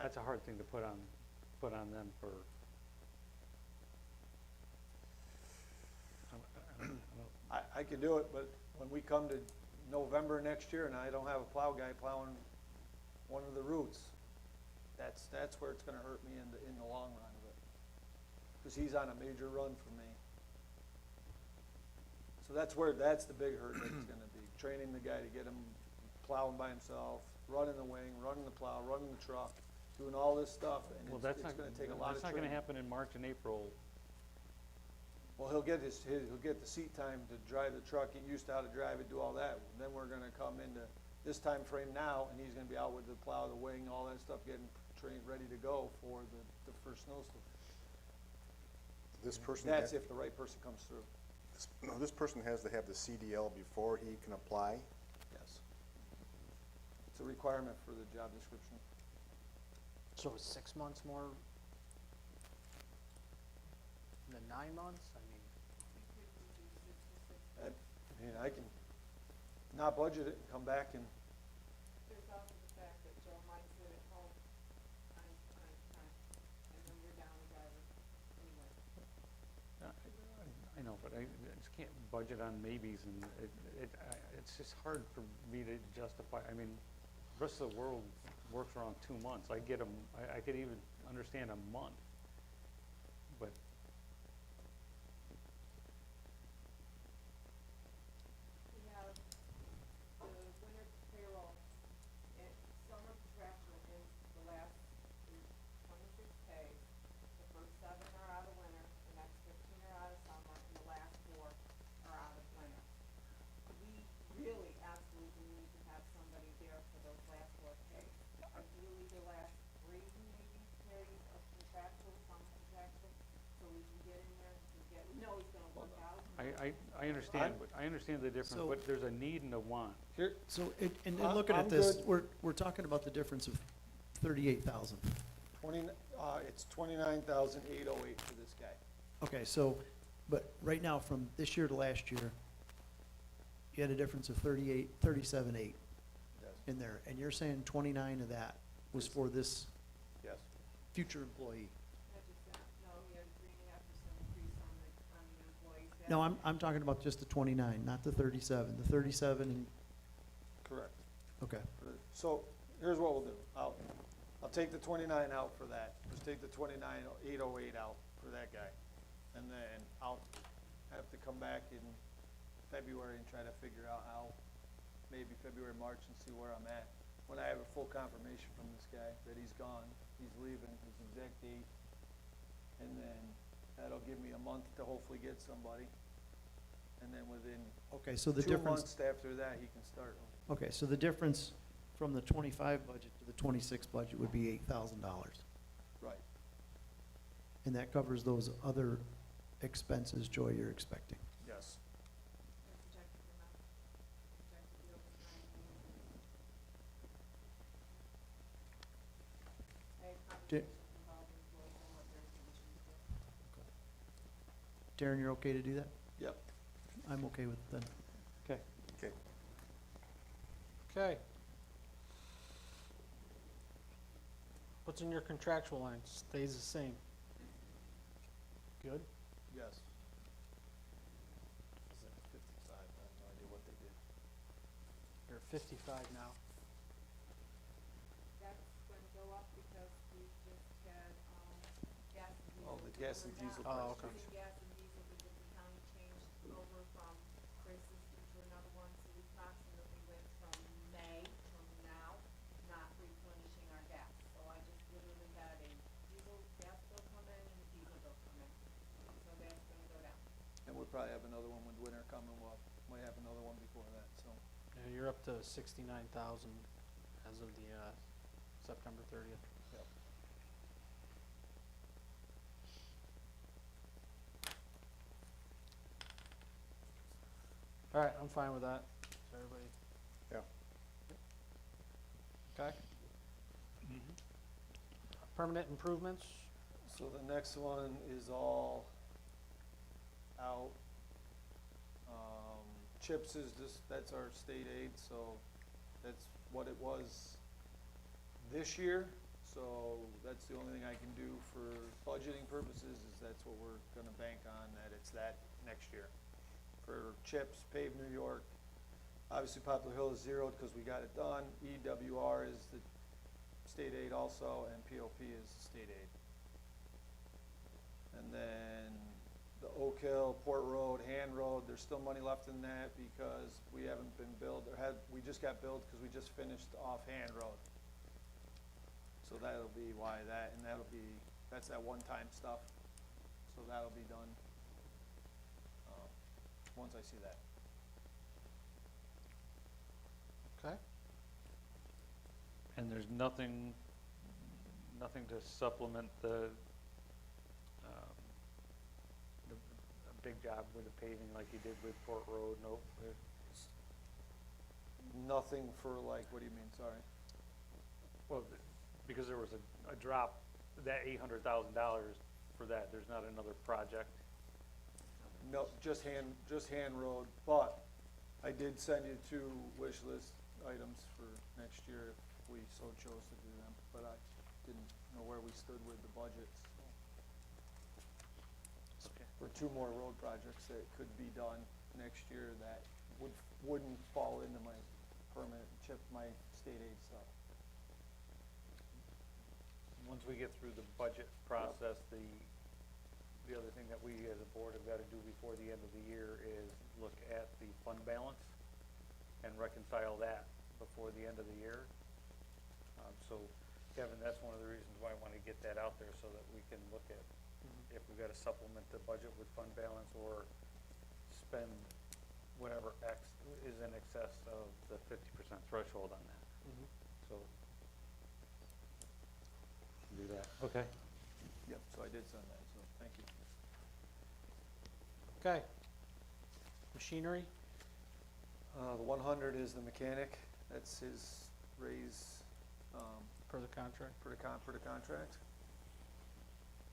[SPEAKER 3] That's a hard thing to put on them for.
[SPEAKER 12] I can do it, but when we come to November next year and I don't have a plow guy plowing one of the routes, that's where it's gonna hurt me in the long run of it. Cause he's on a major run for me. So that's the big hurt that it's gonna be, training the guy to get him plowing by himself, running the wing, running the plow, running the truck, doing all this stuff, and
[SPEAKER 3] Well,
[SPEAKER 12] it's
[SPEAKER 3] that's
[SPEAKER 12] gonna take a lot of
[SPEAKER 3] That's not gonna
[SPEAKER 12] training.
[SPEAKER 3] happen in March and April.
[SPEAKER 12] Well, he'll get he'll get the seat time to drive the truck, get used to how to drive it, do all that. Then we're gonna come into this time frame now, and he's gonna be out with the plow, the wing, all that stuff, getting trained, ready to go for the first snowstorm.
[SPEAKER 5] This person,
[SPEAKER 12] That's if the right person comes through,
[SPEAKER 5] no, this person has to have the CDL before he can apply.
[SPEAKER 12] yes. It's a requirement for the job description.
[SPEAKER 1] So is 6 months more than 9 months? I mean,
[SPEAKER 12] I mean, I can not budget it and come back and,
[SPEAKER 2] There's also the fact that Joe might sit at home time, and then you're down the driver anyway.
[SPEAKER 3] I know, but I just can't budget on maybes, and it's just hard for me to justify. I mean, the rest of the world works around 2 months. I get them, I could even understand a month, but
[SPEAKER 2] We have the winter payroll, and summer contractual is the last 26 pays. The first 7 are out of winter, the next 15 are out of summer, and the last 4 are out of winter. We really absolutely need to have somebody there for those last 4 pays. Ideally, the last 3 maybe periods of contractual, some contractual, so we can get in there and get, we know he's gonna work out.
[SPEAKER 3] I understand, I understand the difference,
[SPEAKER 6] So-
[SPEAKER 3] but there's a need and a want.
[SPEAKER 12] here,
[SPEAKER 6] So, and
[SPEAKER 12] I'm-
[SPEAKER 6] looking
[SPEAKER 12] I'm
[SPEAKER 6] at this,
[SPEAKER 12] good.
[SPEAKER 6] we're talking about the difference of 38,000.
[SPEAKER 12] it's 29,808 for this guy.
[SPEAKER 6] Okay, so But right now, from this year to last year, you had a difference of 37.8
[SPEAKER 12] Yes,
[SPEAKER 6] in there, and you're saying 29 of that was for this
[SPEAKER 12] yes.
[SPEAKER 6] future employee.
[SPEAKER 2] Not just that, no, he had a 3.5% increase on the employees. That-
[SPEAKER 6] No, I'm talking about just the 29, not the 37. The 37 and,
[SPEAKER 12] Correct.
[SPEAKER 6] okay.
[SPEAKER 12] So, here's what we'll do. I'll take the 29 out for that. Just take the 29,808 out for that guy. And then I'll have to come back in February and try to figure out how, maybe February, March, and see where I'm at. When I have a full confirmation from this guy that he's gone, he's leaving, his exact date. And then that'll give me a month to hopefully get somebody. And then within
[SPEAKER 6] Okay, so the
[SPEAKER 12] 2
[SPEAKER 6] difference,
[SPEAKER 12] months after that, he can start.
[SPEAKER 6] okay, so the difference from the 25 budget to the 26 budget would be $8,000.
[SPEAKER 12] Right.
[SPEAKER 6] And that covers those other expenses, Joy, you're expecting.
[SPEAKER 12] Yes.
[SPEAKER 2] And projected amount, projected the overtime. I had
[SPEAKER 6] Di-
[SPEAKER 2] conversations with all the employees on what their positions were.
[SPEAKER 6] Darren, you're okay to do that?
[SPEAKER 12] Yep.
[SPEAKER 6] I'm okay with it then.
[SPEAKER 3] Okay.
[SPEAKER 5] Okay.
[SPEAKER 1] Okay. What's in your contractual line? Stays the same. Good?
[SPEAKER 12] Yes. Is it 55? I have no idea what they did.
[SPEAKER 1] You're at 55 now.
[SPEAKER 2] That's gonna go up because we just had, gas and diesel.
[SPEAKER 12] Oh, the gas and
[SPEAKER 2] Remember
[SPEAKER 12] diesel
[SPEAKER 2] that?
[SPEAKER 1] Oh,
[SPEAKER 12] price.
[SPEAKER 1] okay.
[SPEAKER 2] Between gas and diesel, because the county changed over from Chris's to another one, so we approximately went from May from now, not replenishing our gas. So I just literally had a gas bill come in and a diesel bill come in, so that's gonna go down.
[SPEAKER 12] And we'll probably have another one with winter coming. We'll, might have another one before that, so.
[SPEAKER 1] Yeah, you're up to 69,000 as of the September 30th.
[SPEAKER 12] Yep.
[SPEAKER 1] All right, I'm fine with that. Is everybody
[SPEAKER 5] Yeah.
[SPEAKER 1] okay? Permanent improvements,
[SPEAKER 12] So the next one is all out. CHIPS is just, that's our state aid, so that's what it was this year. So that's the only thing I can do for budgeting purposes, is that's what we're gonna bank on, that it's that next year. For CHIPS, Pave New York, obviously Poplar Hill is zeroed because we got it done. EWR is the state aid also, and POP is state aid. And then the Oak Hill, Port Road, Hand Road, there's still money left in that because we haven't been billed, we just got billed because we just finished off Hand Road. So that'll be why that, and that's that one-time stuff. So that'll be done, once I see that.
[SPEAKER 1] okay?
[SPEAKER 3] And there's nothing to supplement the a big job with the paving like you did with Port Road, nope.
[SPEAKER 12] Nothing for like, what do you mean, sorry?
[SPEAKER 3] Well, because there was a drop, that $800,000 for that, there's not another project.
[SPEAKER 12] No, just Hand Road, but I did send you 2 wish list items for next year if we so chose to do them, but I didn't know where we stood with the budgets.
[SPEAKER 3] Okay.
[SPEAKER 12] For 2 more road projects that could be done next year that wouldn't fall into my permanent CHIP, my state aid stuff.
[SPEAKER 3] Once we get through the budget process, the other thing that we as a board have got to do before the end of the year is look at the fund balance and reconcile that before the end of the year. So Kevin, that's one of the reasons why I want to get that out there, so that we can look at if we've got to supplement the budget with fund balance or spend whatever X is in excess of the 50% threshold on that. So do that. Okay.
[SPEAKER 12] Yep, so I did send that, so thank you.
[SPEAKER 1] Okay. Machinery,
[SPEAKER 12] The 100 is the mechanic, that's his raise,
[SPEAKER 1] per the contract.
[SPEAKER 12] for the contract.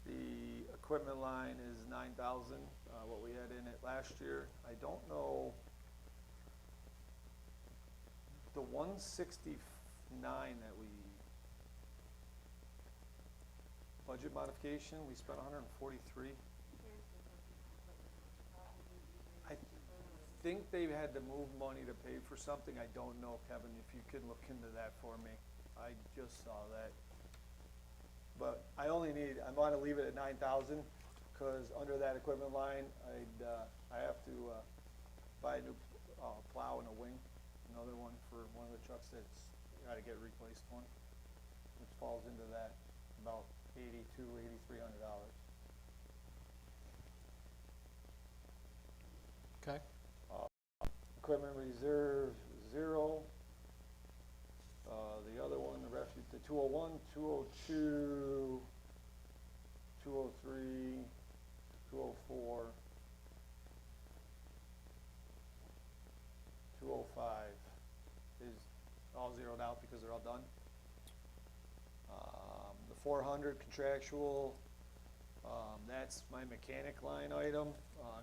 [SPEAKER 12] The equipment line is 9,000, what we had in it last year. I don't know, the 169 that we, budget modification, we spent 143. I think they had to move money to pay for something. I don't know, Kevin, if you could look into that for me. I just saw that. But I only need, I want to leave it at 9,000, because under that equipment line, I have to buy a new plow and a wing, another one for one of the trucks that's got to get replaced one, which falls into that, about $8,300.
[SPEAKER 1] Okay.
[SPEAKER 12] Equipment reserve, 0. The other one, the refuge, the 201, 202, 203, 204, 205 is all zeroed out because they're all done. The 400 contractual, that's my mechanic line item.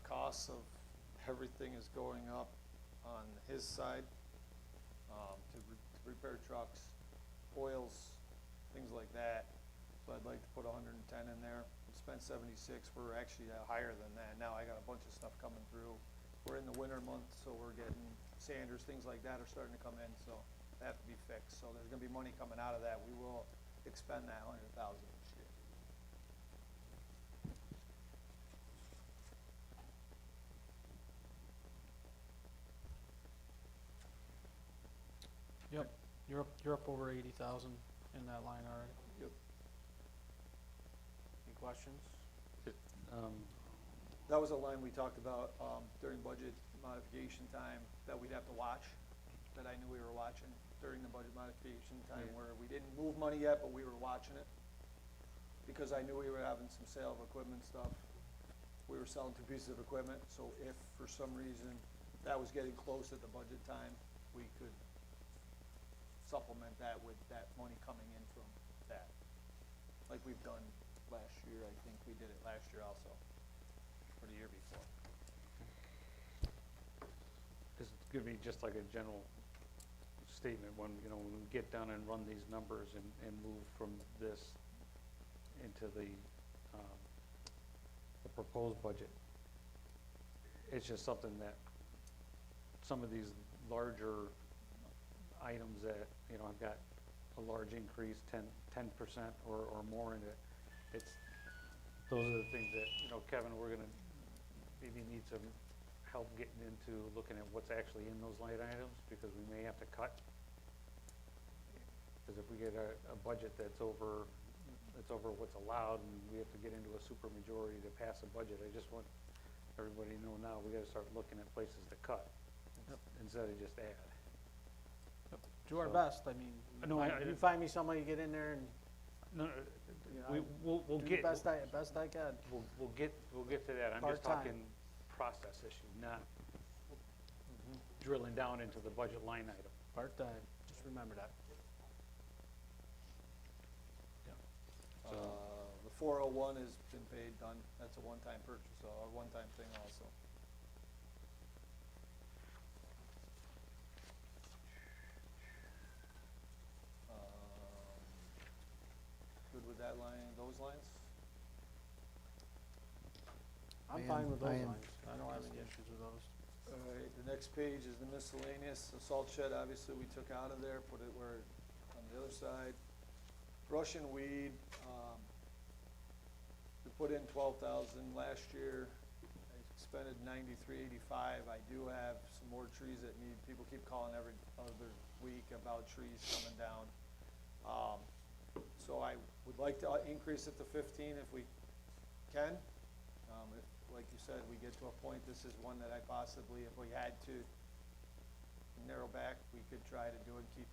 [SPEAKER 12] Costs of everything is going up on his side, to repair trucks, oils, things like that. So I'd like to put 110 in there. We spent 76, we're actually higher than that. Now I got a bunch of stuff coming through. We're in the winter months, so we're getting sanders, things like that are starting to come in, so they have to be fixed. So there's gonna be money coming out of that. We will expend that 100,000 this year.
[SPEAKER 1] Yep, you're up over 80,000 in that line already.
[SPEAKER 12] Yep.
[SPEAKER 1] Any questions?
[SPEAKER 12] That was a line we talked about during budget modification time that we'd have to watch, that I knew we were watching during the budget modification time, where we didn't move money yet, but we were watching it. Because I knew we were having some sale of equipment stuff. We were selling 2 pieces of equipment, so if for some reason that was getting close at the budget time, we could supplement that with that money coming in from that. Like we've done last year, I think we did it last year also, or the year before.
[SPEAKER 3] This is gonna be just like a general statement when, you know, when we get down and run these numbers and move from this into the proposed budget. It's just something that some of these larger items that, you know, I've got a large increase, 10% or more in it. Those are the things that, you know, Kevin, we're gonna maybe need some help getting into looking at what's actually in those line items, because we may have to cut. Because if we get a budget that's over what's allowed, and we have to get into a super majority to pass a budget, I just want everybody to know now, we gotta start looking at places to cut, instead of just add.
[SPEAKER 1] Do our
[SPEAKER 3] So-
[SPEAKER 1] best, I mean,
[SPEAKER 3] No,
[SPEAKER 1] you find me somebody to get in there and,
[SPEAKER 3] No,
[SPEAKER 1] you know,
[SPEAKER 3] we'll
[SPEAKER 1] do
[SPEAKER 3] get,
[SPEAKER 1] the best I can.
[SPEAKER 3] we'll get to that, I'm just
[SPEAKER 1] Part-time.
[SPEAKER 3] talking process issue, not drilling down into the budget line item.
[SPEAKER 1] Part-time, just remember that.
[SPEAKER 12] The 401 has been paid, done. That's a one-time purchase, or one-time thing also. Good with that line, those lines?
[SPEAKER 1] I'm
[SPEAKER 6] I
[SPEAKER 1] fine
[SPEAKER 6] am-
[SPEAKER 1] with
[SPEAKER 6] I
[SPEAKER 1] those
[SPEAKER 6] am.
[SPEAKER 1] lines, I don't have any issues with those.
[SPEAKER 12] All right, the next page is the miscellaneous. The salt shed, obviously, we took out of there, put it where, on the other side. Brush and weed, we put in 12,000 last year. I expended 93.85. I do have some more trees that need, people keep calling every other week about trees coming down. So I would like to increase it to 15 if we can. If, like you said, we get to a point, this is one that I possibly, if we had to narrow back, we could try to do it, keep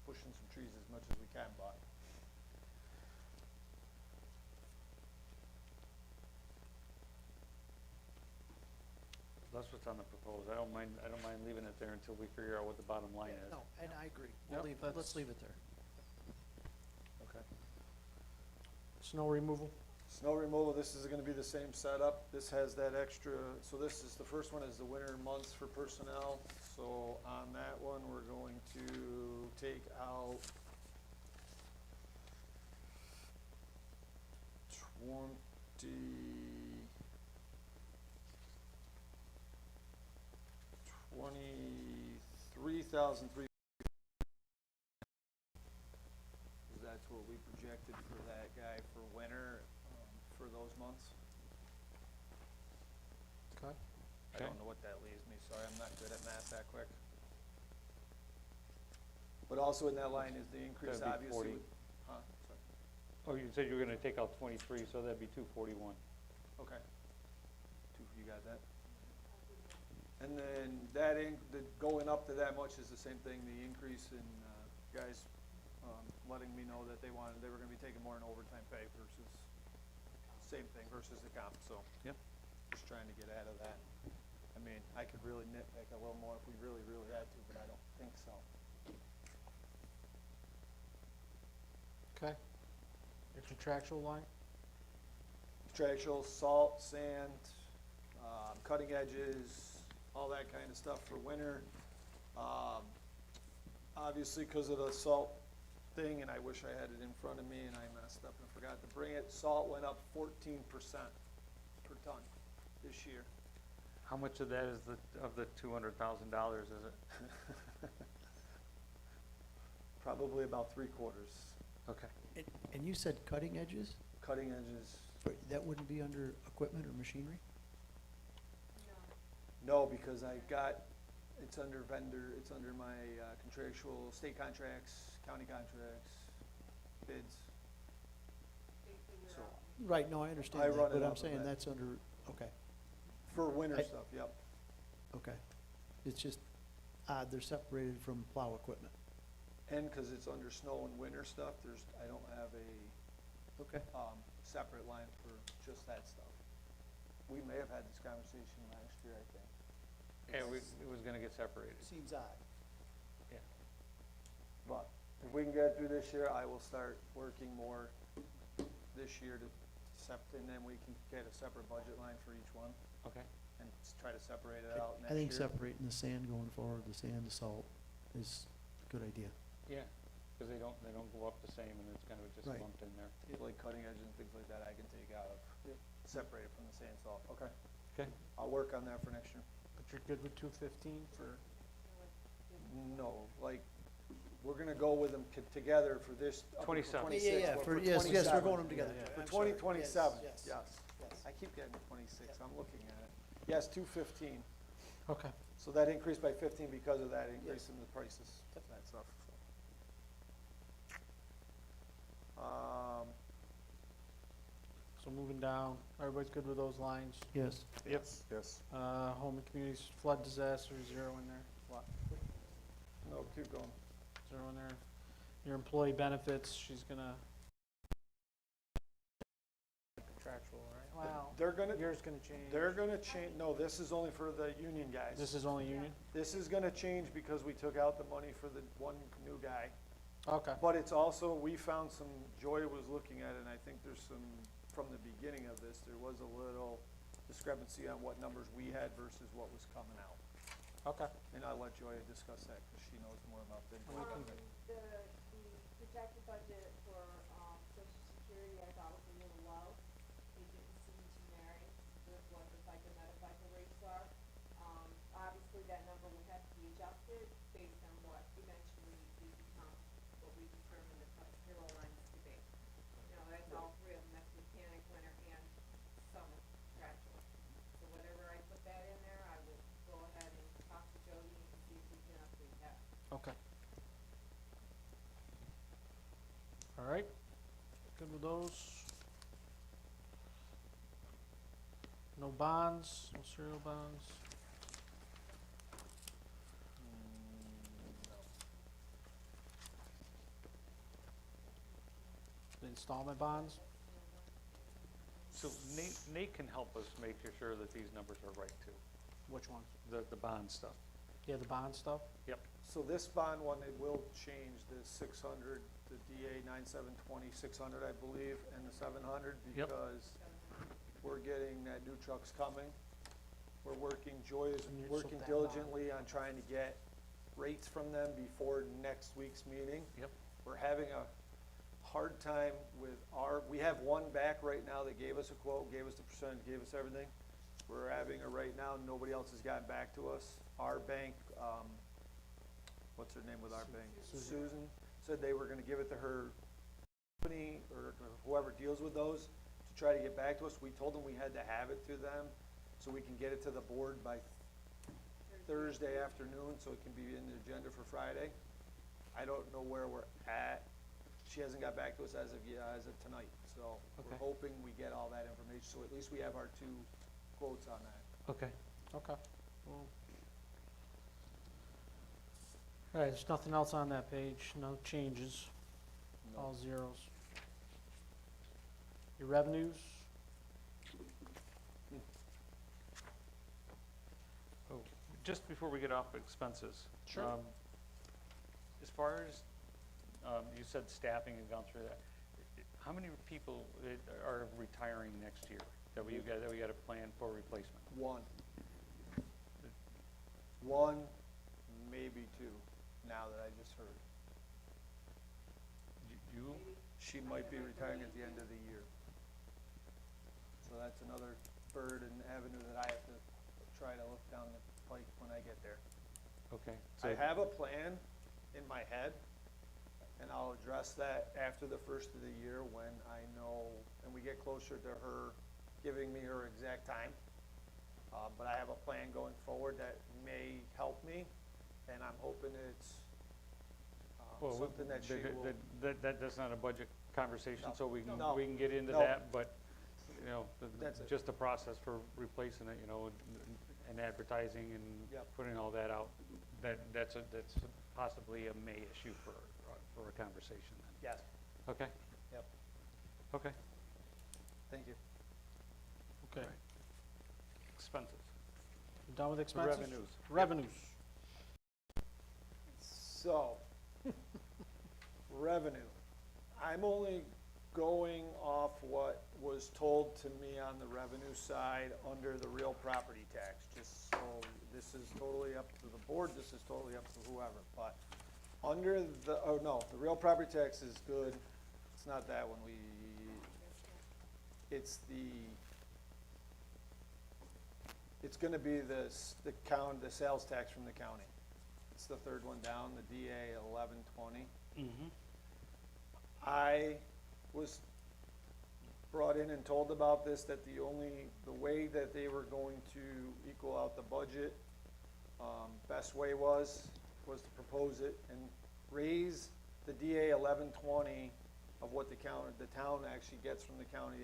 [SPEAKER 12] pushing some trees as much as we can, but.
[SPEAKER 3] That's what's on the proposed, I don't mind leaving it there until we figure out what the bottom line is.
[SPEAKER 6] No, and I agree.
[SPEAKER 1] Yep,
[SPEAKER 6] Let's leave it there.
[SPEAKER 12] Okay.
[SPEAKER 1] Snow removal?
[SPEAKER 12] Snow removal, this is gonna be the same setup. This has that extra, so this is, the first one is the winter months for personnel. So on that one, we're going to take out 23,300. That's what we projected for that guy for winter, for those months.
[SPEAKER 1] Okay.
[SPEAKER 12] I don't know what that leaves me, sorry, I'm not good at math that quick. But also in that line is the increase,
[SPEAKER 3] That'd be
[SPEAKER 12] obviously.
[SPEAKER 3] 40.
[SPEAKER 12] Huh, sorry,
[SPEAKER 3] Oh, you said you were gonna take out 23, so that'd be 241.
[SPEAKER 12] okay. You got that? And then that going up to that much is the same thing, the increase in, guys, letting me know that they were gonna be taking more in overtime pay versus, same thing versus the comp, so.
[SPEAKER 3] Yep.
[SPEAKER 12] Just trying to get out of that. I mean, I could really nitpick a little more if we really, really had to, but I don't think so.
[SPEAKER 1] Okay. Your contractual line?
[SPEAKER 12] Contractual, salt, sand, cutting edges, all that kind of stuff for winter. Obviously, because of the salt thing, and I wish I had it in front of me, and I messed up and forgot to bring it, salt went up 14% per ton this year.
[SPEAKER 3] How much of that is of the $200,000 is it?
[SPEAKER 12] Probably about 3/4.
[SPEAKER 3] Okay.
[SPEAKER 6] And you said cutting edges?
[SPEAKER 12] Cutting edges,
[SPEAKER 6] But that wouldn't be under equipment or machinery?
[SPEAKER 12] no, because it's under vendor, it's under my contractual, state contracts, county contracts, bids. So,
[SPEAKER 6] Right, no, I understand
[SPEAKER 12] I
[SPEAKER 6] that,
[SPEAKER 12] run it
[SPEAKER 6] but I'm
[SPEAKER 12] off of
[SPEAKER 6] saying
[SPEAKER 12] that.
[SPEAKER 6] that's under, okay,
[SPEAKER 12] for winter
[SPEAKER 6] I-
[SPEAKER 12] stuff, yep.
[SPEAKER 6] okay. It's just odd, they're separated from plow equipment.
[SPEAKER 12] And because it's under snow and winter stuff, I don't have a
[SPEAKER 6] Okay.
[SPEAKER 12] separate line for just that stuff. We may have had this conversation last year, I think.
[SPEAKER 3] Yeah, it was gonna get separated.
[SPEAKER 6] Seems odd.
[SPEAKER 3] Yeah.
[SPEAKER 12] But if we can get through this year, I will start working more this year and then we can get a separate budget line for each one
[SPEAKER 3] Okay.
[SPEAKER 12] and try to separate it out next
[SPEAKER 6] I
[SPEAKER 12] year.
[SPEAKER 6] think separating the sand going forward, the sand, the salt, is a good idea.
[SPEAKER 3] Yeah, because they don't go up the same, and it's kind of just
[SPEAKER 6] Right.
[SPEAKER 3] lumped in there.
[SPEAKER 12] Like cutting edge and things like that, I can take out of, separate it from the sand salt. Okay.
[SPEAKER 3] Okay.
[SPEAKER 12] I'll work on that for next year.
[SPEAKER 1] But you're good with 215 for,
[SPEAKER 12] No, like, we're gonna go with them together for this. up to
[SPEAKER 3] 27.
[SPEAKER 12] 26,
[SPEAKER 6] Yeah,
[SPEAKER 12] but
[SPEAKER 6] for, yes, we're
[SPEAKER 12] 27.
[SPEAKER 6] going them together.
[SPEAKER 1] Yeah,
[SPEAKER 6] Joe.
[SPEAKER 12] For
[SPEAKER 6] I'm sorry.
[SPEAKER 12] 2027,
[SPEAKER 6] Yes,
[SPEAKER 12] yes.
[SPEAKER 6] yes.
[SPEAKER 12] I keep getting 26, I'm looking at it. Yes, 215.
[SPEAKER 1] okay.
[SPEAKER 12] So that increased by 15 because of that increase in the prices, that stuff.
[SPEAKER 1] So moving down, everybody's good with those lines?
[SPEAKER 6] Yes.
[SPEAKER 12] Yes. Yes.
[SPEAKER 1] Home and communities, flood disaster, zero in there. What?
[SPEAKER 12] No, keep going.
[SPEAKER 1] Zero in there. Your employee benefits, she's gonna. Contractual, right? Wow.
[SPEAKER 12] They're gonna,
[SPEAKER 1] Yours gonna change.
[SPEAKER 12] they're gonna change, no, this is only for the union guys.
[SPEAKER 1] This is only union?
[SPEAKER 12] This is gonna change because we took out the money for the one new guy.
[SPEAKER 1] Okay.
[SPEAKER 12] But it's also, we found some, Joy was looking at it, and I think there's some, from the beginning of this, there was a little discrepancy on what numbers we had versus what was coming out.
[SPEAKER 1] Okay.
[SPEAKER 12] And I'll let Joy discuss that, because she knows more about that.
[SPEAKER 2] The projected budget for, social security, I thought was a little low. It didn't seem to marry with what the FICA, Medi-FICA rates are. Obviously, that number would have to be adjusted based on what eventually we become, what we determine the payroll lines to be. You know, that's all three of them, that's mechanic, winter, and summer contractual. So whatever I put that in there, I will go ahead and talk to Jody and see if we can update that.
[SPEAKER 1] Okay. All right, good with those. No bonds, no serial bonds. The installment bonds,
[SPEAKER 3] So Nate can help us make sure that these numbers are right too,
[SPEAKER 1] which ones?
[SPEAKER 3] the bond stuff.
[SPEAKER 1] Yeah, the bond stuff?
[SPEAKER 3] Yep.
[SPEAKER 12] So this bond one, it will change the 600, the DA 9720, 600, I believe, and the 700
[SPEAKER 3] Yep.
[SPEAKER 12] because we're getting that new truck's coming. We're working, Joy is
[SPEAKER 1] And you're
[SPEAKER 12] working
[SPEAKER 1] so damn
[SPEAKER 12] diligently on trying to get rates from them before next week's meeting.
[SPEAKER 3] Yep.
[SPEAKER 12] We're having a hard time with we have one back right now that gave us a quote, gave us the percentage, gave us everything. We're having it right now, nobody else has gotten back to us. Our bank, what's her name with our bank? Susan said they were gonna give it to her company or whoever deals with those to try to get back to us. We told them we had to have it to them so we can get it to the board by Thursday afternoon, so it can be in the agenda for Friday. I don't know where we're at. She hasn't got back to us as of tonight, so we're
[SPEAKER 3] Okay.
[SPEAKER 12] hoping we get all that information, so at least we have our 2 quotes on that.
[SPEAKER 3] Okay.
[SPEAKER 1] Okay. Well. All right, there's nothing else on that page, no changes,
[SPEAKER 12] No.
[SPEAKER 1] all zeros. Your revenues,
[SPEAKER 3] Oh, just before we get off expenses.
[SPEAKER 1] Sure.
[SPEAKER 3] As far as, you said staffing and gone through that, how many people are retiring next year that we got a plan for replacement?
[SPEAKER 12] One, maybe 2, now that I just heard.
[SPEAKER 3] You,
[SPEAKER 12] She might be retiring at the end of the year. So that's another bird and avenue that I have to try to look down the pike when I get there.
[SPEAKER 3] okay.
[SPEAKER 12] I
[SPEAKER 3] So
[SPEAKER 12] have a plan in my head, and I'll address that after the first of the year when I know, and we get closer to her giving me her exact time. But I have a plan going forward that may help me, and I'm hoping it's
[SPEAKER 3] well,
[SPEAKER 12] something that she will.
[SPEAKER 3] that's not a budget conversation,
[SPEAKER 12] No.
[SPEAKER 3] so we
[SPEAKER 12] No.
[SPEAKER 3] can get into
[SPEAKER 12] No.
[SPEAKER 3] that, but, you know,
[SPEAKER 12] That's it.
[SPEAKER 3] just the process for replacing it, you know, and advertising and
[SPEAKER 12] Yep.
[SPEAKER 3] putting all that out, that's possibly a May issue for a conversation then.
[SPEAKER 12] Yes,
[SPEAKER 3] Okay?
[SPEAKER 12] Yep.
[SPEAKER 3] Okay.
[SPEAKER 12] thank you.
[SPEAKER 1] okay.
[SPEAKER 3] Expenses.
[SPEAKER 1] Done with expenses?
[SPEAKER 3] Revenues.
[SPEAKER 1] Revenues.
[SPEAKER 12] So, revenue. I'm only going off what was told to me on the revenue side under the real property tax, just so this is totally up to the board, this is totally up to whoever, but under the, oh no, the real property tax is good. It's not that one, it's gonna be the sales tax from the county. It's the third one down, the DA 1120.
[SPEAKER 1] Mm-hmm.
[SPEAKER 12] I was brought in and told about this, that the way that they were going to equal out the budget, best way was to propose it and raise the DA 1120 of what the town actually gets from the county.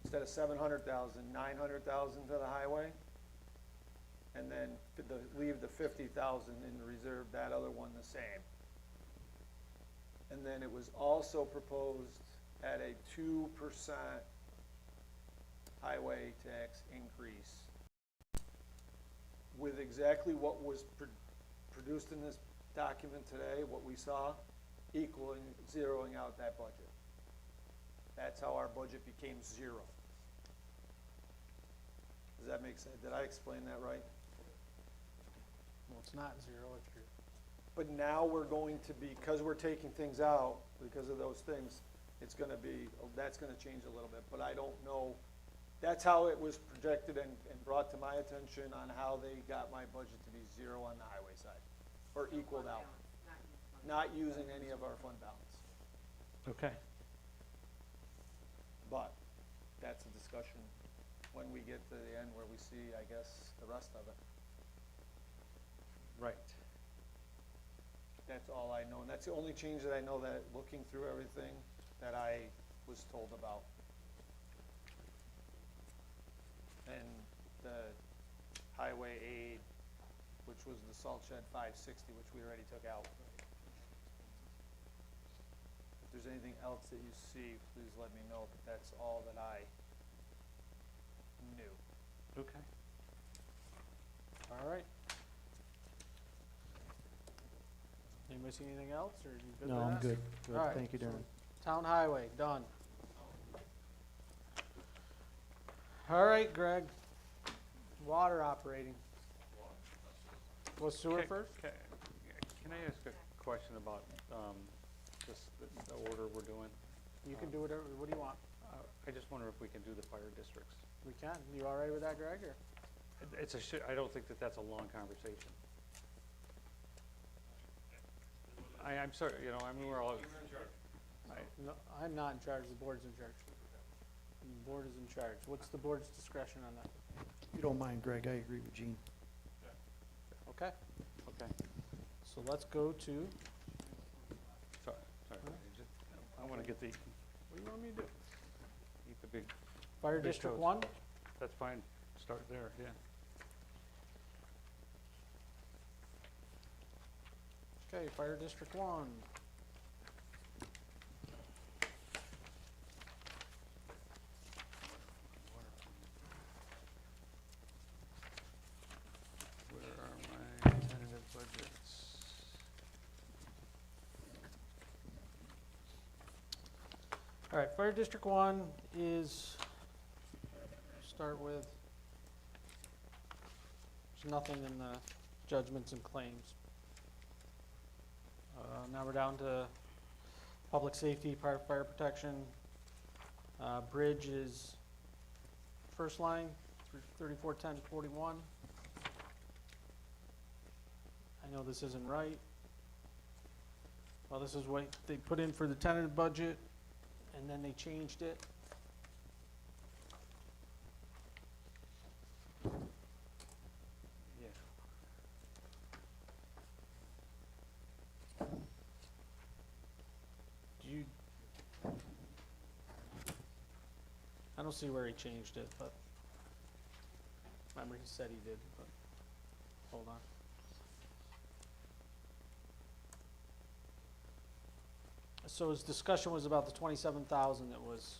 [SPEAKER 12] Instead of 700,000, 900,000 to the highway, and then leave the 50,000 in the reserve, that other one the same. And then it was also proposed at a 2% highway tax increase with exactly what was produced in this document today, what we saw, zeroing out that budget. That's how our budget became 0. Does that make sense? Did I explain that right?
[SPEAKER 1] Well, it's not 0 if you're,
[SPEAKER 12] But now we're going to be, because we're taking things out, because of those things, that's gonna change a little bit, but I don't know. That's how it was projected and brought to my attention on how they got my budget to be 0 on the highway side, or equaled out, not using any of our fund balance.
[SPEAKER 3] Okay.
[SPEAKER 12] But that's a discussion when we get to the end where we see, I guess, the rest of it.
[SPEAKER 3] Right.
[SPEAKER 12] That's all I know, and that's the only change that I know, that looking through everything that I was told about. And the highway aid, which was the salt shed 560, which we already took out. If there's anything else that you see, please let me know, but that's all that I knew.
[SPEAKER 3] Okay.
[SPEAKER 1] all right. Anybody see anything else, or you good with
[SPEAKER 6] No, I'm
[SPEAKER 1] that?
[SPEAKER 6] good. Good.
[SPEAKER 1] All right,
[SPEAKER 6] Thank you,
[SPEAKER 1] so
[SPEAKER 6] Darren.
[SPEAKER 1] Town highway, done. All right, Greg. Water operating. Was sewer first?
[SPEAKER 3] Can I ask a question about, just the order we're doing?
[SPEAKER 1] You can do whatever, what do you want?
[SPEAKER 3] I just wonder if we can do the fire districts.
[SPEAKER 1] We can. You all right with that, Greg, or?
[SPEAKER 3] It's I don't think that that's a long conversation. I'm sorry, you know, I mean, we're all.
[SPEAKER 1] No, I'm not in charge, the board's in charge. The board is in charge. What's the board's discretion on that?
[SPEAKER 6] If you don't mind, Greg, I agree with Gene.
[SPEAKER 1] Okay,
[SPEAKER 3] Okay,
[SPEAKER 1] so let's go to,
[SPEAKER 3] sorry, I wanna get
[SPEAKER 1] what do you want me to do?
[SPEAKER 3] eat the big,
[SPEAKER 1] Fire
[SPEAKER 3] Big
[SPEAKER 1] District
[SPEAKER 3] toast.
[SPEAKER 1] 1?
[SPEAKER 3] that's fine, start there, yeah.
[SPEAKER 1] Okay, Fire District 1.
[SPEAKER 3] Where are my tentative budgets?
[SPEAKER 1] All right, Fire District 1 is, start with, there's nothing in the judgments and claims. Now we're down to public safety, fire protection. Bridge is first line, 341041. I know this isn't right. Well, this is what they put in for the tentative budget, and then they changed it.
[SPEAKER 3] Yeah.
[SPEAKER 1] Do you? I don't see where he changed it, but remember he said he did, but hold on. So his discussion was about the 27,000 that was,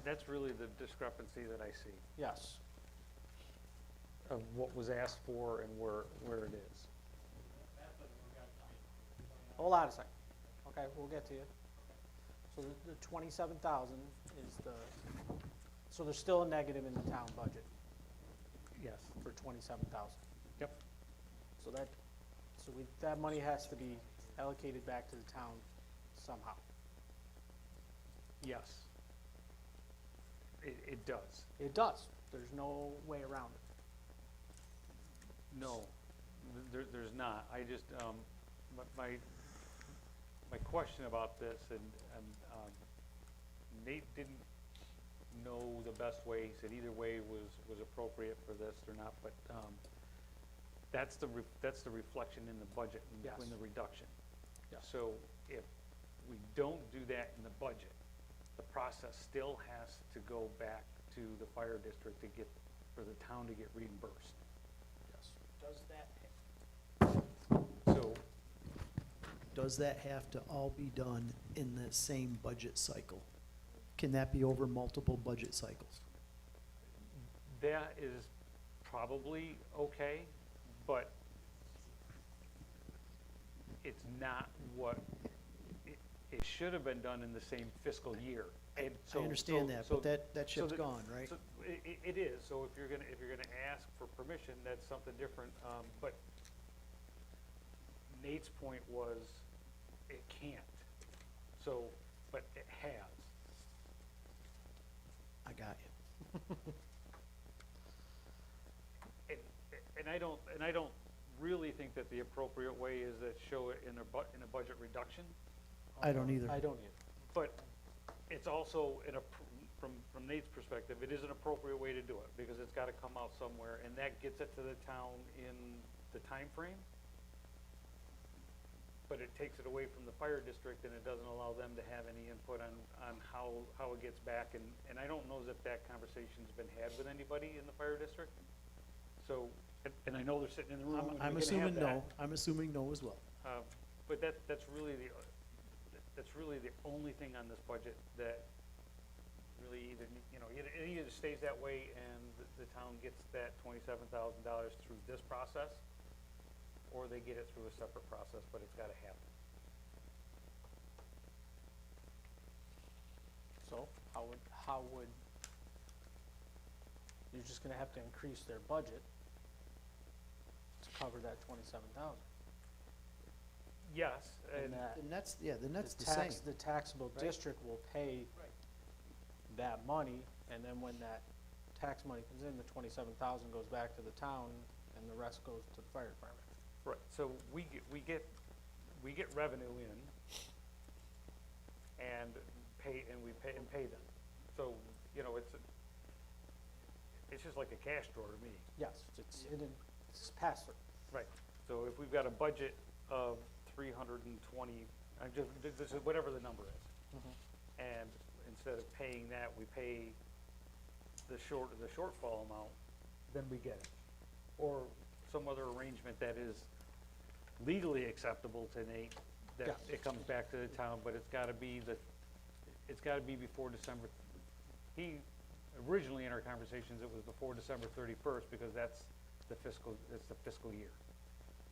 [SPEAKER 3] That's really the discrepancy that I see
[SPEAKER 1] yes.
[SPEAKER 3] of what was asked for and where it is.
[SPEAKER 1] Hold on a second. Okay, we'll get to you. So the 27,000 is the, so there's still a negative in the town budget
[SPEAKER 3] Yes.
[SPEAKER 1] for 27,000.
[SPEAKER 3] Yep.
[SPEAKER 1] So that money has to be allocated back to the town somehow.
[SPEAKER 3] Yes. It does.
[SPEAKER 1] It does. There's no way around it.
[SPEAKER 3] No, there's not. I just, my question about this, and Nate didn't know the best way. He said either way was appropriate for this or not, but that's the reflection in the budget, in
[SPEAKER 1] Yes.
[SPEAKER 3] the reduction.
[SPEAKER 1] Yes.
[SPEAKER 3] So if we don't do that in the budget, the process still has to go back to the fire district to get, for the town to get reimbursed.
[SPEAKER 1] Yes. Does that,
[SPEAKER 3] So,
[SPEAKER 6] Does that have to all be done in the same budget cycle? Can that be over multiple budget cycles?
[SPEAKER 3] that is probably okay, but it's not what, it should have been done in the same fiscal year. And
[SPEAKER 6] I
[SPEAKER 3] so-
[SPEAKER 6] understand that,
[SPEAKER 3] so-
[SPEAKER 6] but that
[SPEAKER 3] so
[SPEAKER 6] ship's
[SPEAKER 3] the-
[SPEAKER 6] gone, right?
[SPEAKER 3] so it is, so if you're gonna ask for permission, that's something different, but Nate's point was, it can't, so, but it has.
[SPEAKER 6] I got you.
[SPEAKER 3] And I don't really think that the appropriate way is that show it in a budget reduction.
[SPEAKER 6] I don't either.
[SPEAKER 1] I don't either.
[SPEAKER 3] But it's also from Nate's perspective, it is an appropriate way to do it, because it's gotta come out somewhere, and that gets it to the town in the time frame. But it takes it away from the fire district, and it doesn't allow them to have any input on how it gets back, and I don't know that conversation's been had with anybody in the fire district. So, and I know they're sitting in the room, and we
[SPEAKER 6] I'm
[SPEAKER 3] can have
[SPEAKER 6] assuming
[SPEAKER 3] that.
[SPEAKER 6] no. I'm assuming no as well.
[SPEAKER 3] But that's really the only thing on this budget that really either, it either stays that way and the town gets that $27,000 through this process, or they get it through a separate process, but it's gotta happen.
[SPEAKER 1] So how would, you're just gonna have to increase their budget to cover that 27,000.
[SPEAKER 3] Yes, and
[SPEAKER 6] Then that's, yeah, then that's the same.
[SPEAKER 1] The taxable
[SPEAKER 3] Right.
[SPEAKER 1] district will pay
[SPEAKER 3] Right.
[SPEAKER 1] that money, and then when that tax money comes in, the 27,000 goes back to the town, and the rest goes to the fire department.
[SPEAKER 3] right, so we get revenue in and pay them. So, it's just like a cash drawer to me.
[SPEAKER 1] Yes, it's pass through.
[SPEAKER 3] Right. So if we've got a budget of 320, this is whatever the number is. And instead of paying that, we pay the shortfall amount, then we get it. Or some other arrangement that is legally acceptable to Nate, that
[SPEAKER 1] Yes.
[SPEAKER 3] it comes back to the town, but it's gotta be before December. He, originally in our conversations, it was before December 31st, because it's the fiscal year.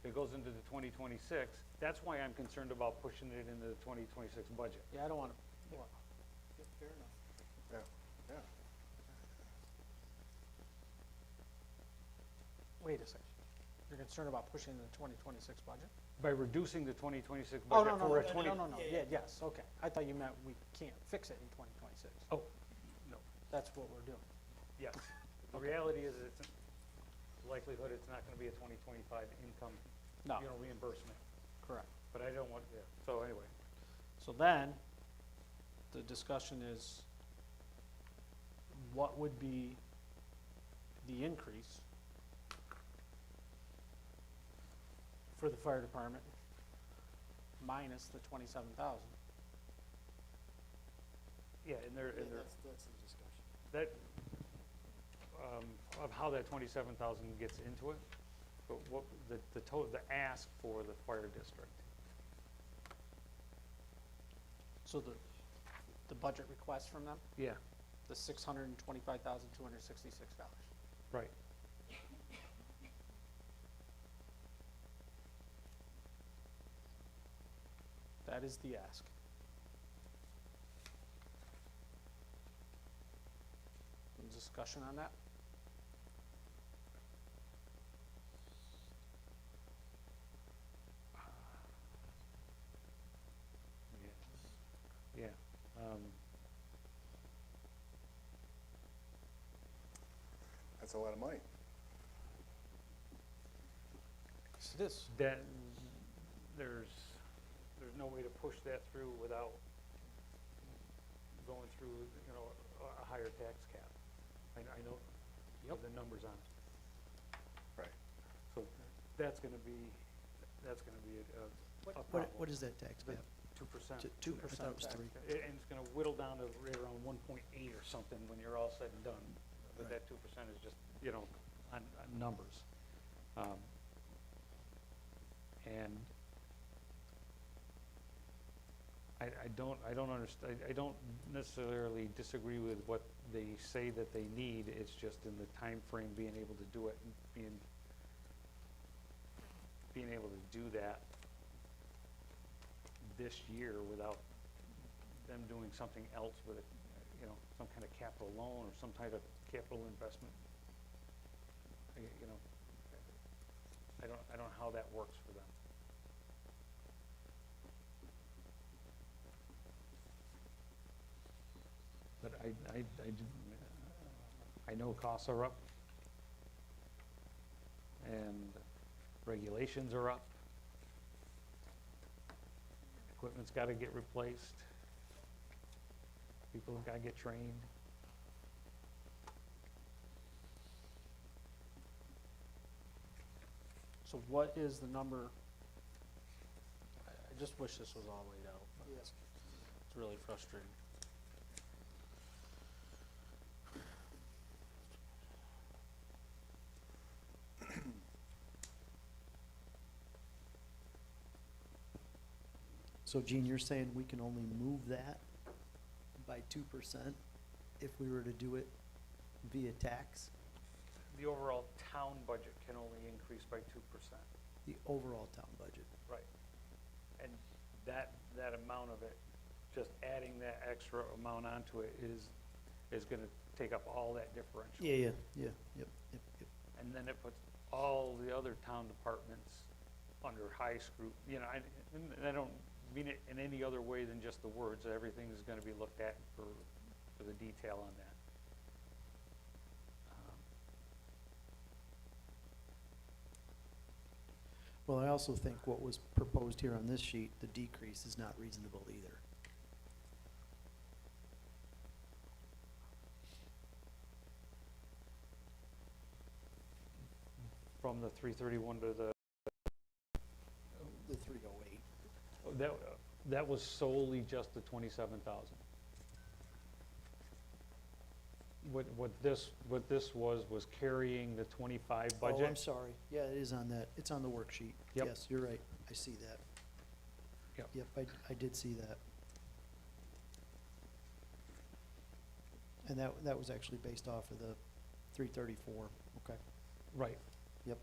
[SPEAKER 3] If it goes into the 2026, that's why I'm concerned about pushing it into the 2026 budget.
[SPEAKER 1] Yeah, I don't wanna,
[SPEAKER 6] Fair enough.
[SPEAKER 5] Yeah, yeah.
[SPEAKER 1] wait a second. You're concerned about pushing the 2026 budget?
[SPEAKER 3] By reducing the 2026
[SPEAKER 1] Oh,
[SPEAKER 3] budget
[SPEAKER 1] no,
[SPEAKER 3] for a
[SPEAKER 1] no,
[SPEAKER 3] 20.
[SPEAKER 1] no, yeah, yes, okay. I thought you meant we can't fix it in 2026.
[SPEAKER 3] Oh, no,
[SPEAKER 1] That's what we're doing.
[SPEAKER 3] yes. The reality is, likelihood it's not gonna be a 2025 income,
[SPEAKER 1] No,
[SPEAKER 3] reimbursement,
[SPEAKER 1] correct.
[SPEAKER 3] but I don't want, yeah, so anyway.
[SPEAKER 1] So then, the discussion is, what would be the increase for the fire department minus the 27,000?
[SPEAKER 3] Yeah, and there,
[SPEAKER 6] That's the discussion.
[SPEAKER 3] that, of how that 27,000 gets into it, but what, the ask for the fire district.
[SPEAKER 1] So the budget request from them,
[SPEAKER 3] Yeah,
[SPEAKER 1] the $625,266.
[SPEAKER 3] right.
[SPEAKER 1] That is the ask. Any discussion on that?
[SPEAKER 3] Yeah,
[SPEAKER 5] That's a lot of money.
[SPEAKER 1] Yes, it is.
[SPEAKER 3] that, there's no way to push that through without going through, a higher tax cap. I know
[SPEAKER 1] Yep.
[SPEAKER 3] the numbers on it.
[SPEAKER 5] Right.
[SPEAKER 3] So that's gonna be a
[SPEAKER 6] What
[SPEAKER 3] problem.
[SPEAKER 6] is that tax cap?
[SPEAKER 3] 2%.
[SPEAKER 6] Two, I thought it was
[SPEAKER 1] tax.
[SPEAKER 6] 3.
[SPEAKER 3] And it's gonna whittle down to right around 1.8 or something when you're all said and done. But
[SPEAKER 6] Right.
[SPEAKER 3] that 2% is just, on numbers. And I don't understand, I don't necessarily disagree with what they say that they need, it's just in the time frame, being able to do it, and being able to do that this year without them doing something else with it, some kind of capital loan or some type of capital investment. I don't know how that works for them. But I know costs are up, and regulations are up. Equipment's gotta get replaced. People have gotta get trained.
[SPEAKER 1] So what is the number? I just wish this was all laid out. But
[SPEAKER 6] Yes.
[SPEAKER 1] It's really frustrating.
[SPEAKER 6] So Gene, you're saying we can only move that by 2%? if we were to do it via tax,
[SPEAKER 3] The overall town budget can only increase by 2%.
[SPEAKER 6] the overall town budget?
[SPEAKER 3] Right. And that amount of it, just adding that extra amount onto it is gonna take up all that differential.
[SPEAKER 6] Yeah, yep.
[SPEAKER 3] And then it puts all the other town departments under high scrutiny. You know, and I don't mean it in any other way than just the words. Everything is gonna be looked at for the detail on that.
[SPEAKER 6] Well, I also think what was proposed here on this sheet, the decrease is not reasonable either.
[SPEAKER 3] From the 331 to the,
[SPEAKER 6] The 308.
[SPEAKER 3] that was solely just the 27,000. What this was carrying the 25 budget.
[SPEAKER 6] Oh, I'm sorry. Yeah, it is on that. It's on the worksheet.
[SPEAKER 3] Yep.
[SPEAKER 6] Yes, you're right. I see that.
[SPEAKER 3] Yep.
[SPEAKER 6] Yep, I did see that. And that was actually based off of the 334. Okay.
[SPEAKER 3] Right.
[SPEAKER 6] Yep.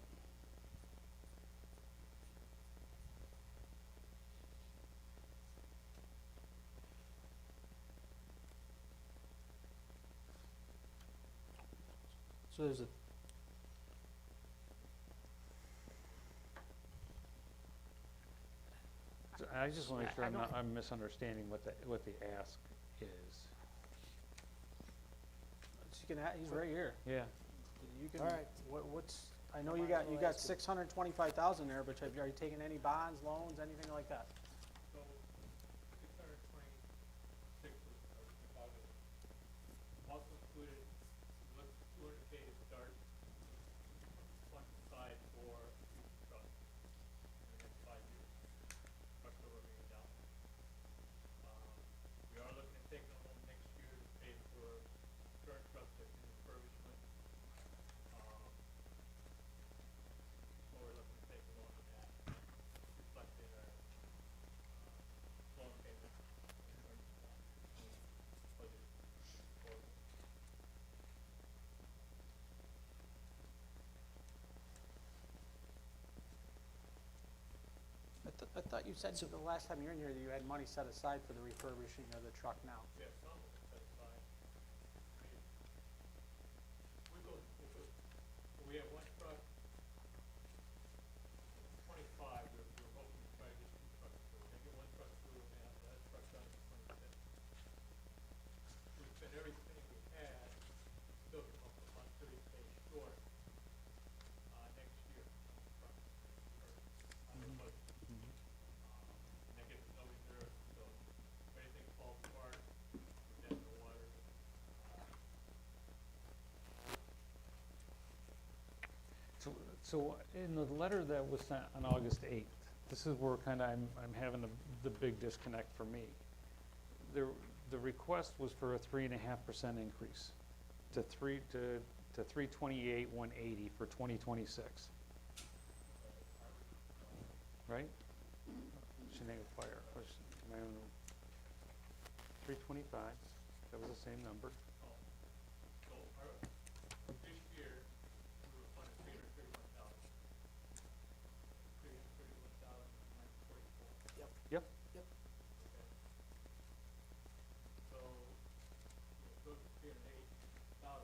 [SPEAKER 1] So there's a,
[SPEAKER 3] I just want to make sure
[SPEAKER 1] I don't-
[SPEAKER 3] I'm misunderstanding what the ask is.
[SPEAKER 1] you can, he's right here.
[SPEAKER 3] Yeah.
[SPEAKER 1] You can,
[SPEAKER 6] All right.
[SPEAKER 1] what's, I know
[SPEAKER 6] Might
[SPEAKER 1] you
[SPEAKER 6] as well
[SPEAKER 1] got
[SPEAKER 6] ask him.
[SPEAKER 1] 625,000 there, but are you taking any bonds, loans, anything like that?
[SPEAKER 10] So, 626 was about it. Also included, look, 200K to start, one side for truck in the next 5 years. Truck's over $1 million. We are looking at taking a loan next year to pay for current trucks that's in refurbishment. So we're looking to take a loan on that, reflecting our, loan payment in terms of that, budget proposal.
[SPEAKER 1] I thought you said the last time you were in here that you had money set aside for the refurbishing of the truck now.
[SPEAKER 10] Yeah, some of it set aside. I mean, we have one truck, 25, we're hoping to try to get 2 trucks through. They get 1 truck through, and then after that truck done in 26. We spent everything we had, still come up with about 30K short, next year on the truck, or on the budget. And that gives us no reserve, so if anything falls apart, put that in the water.
[SPEAKER 3] So in the letter that was sent on August 8th, this is where kind of I'm having the big disconnect for me. The request was for a 3.5% increase to 328,180 for 2026. Right? Shenango Fire, 325, that was the same number.
[SPEAKER 10] So this year, we were funding $331,000. $331,944.
[SPEAKER 3] Yep.
[SPEAKER 10] Okay. So, it goes to 308,000,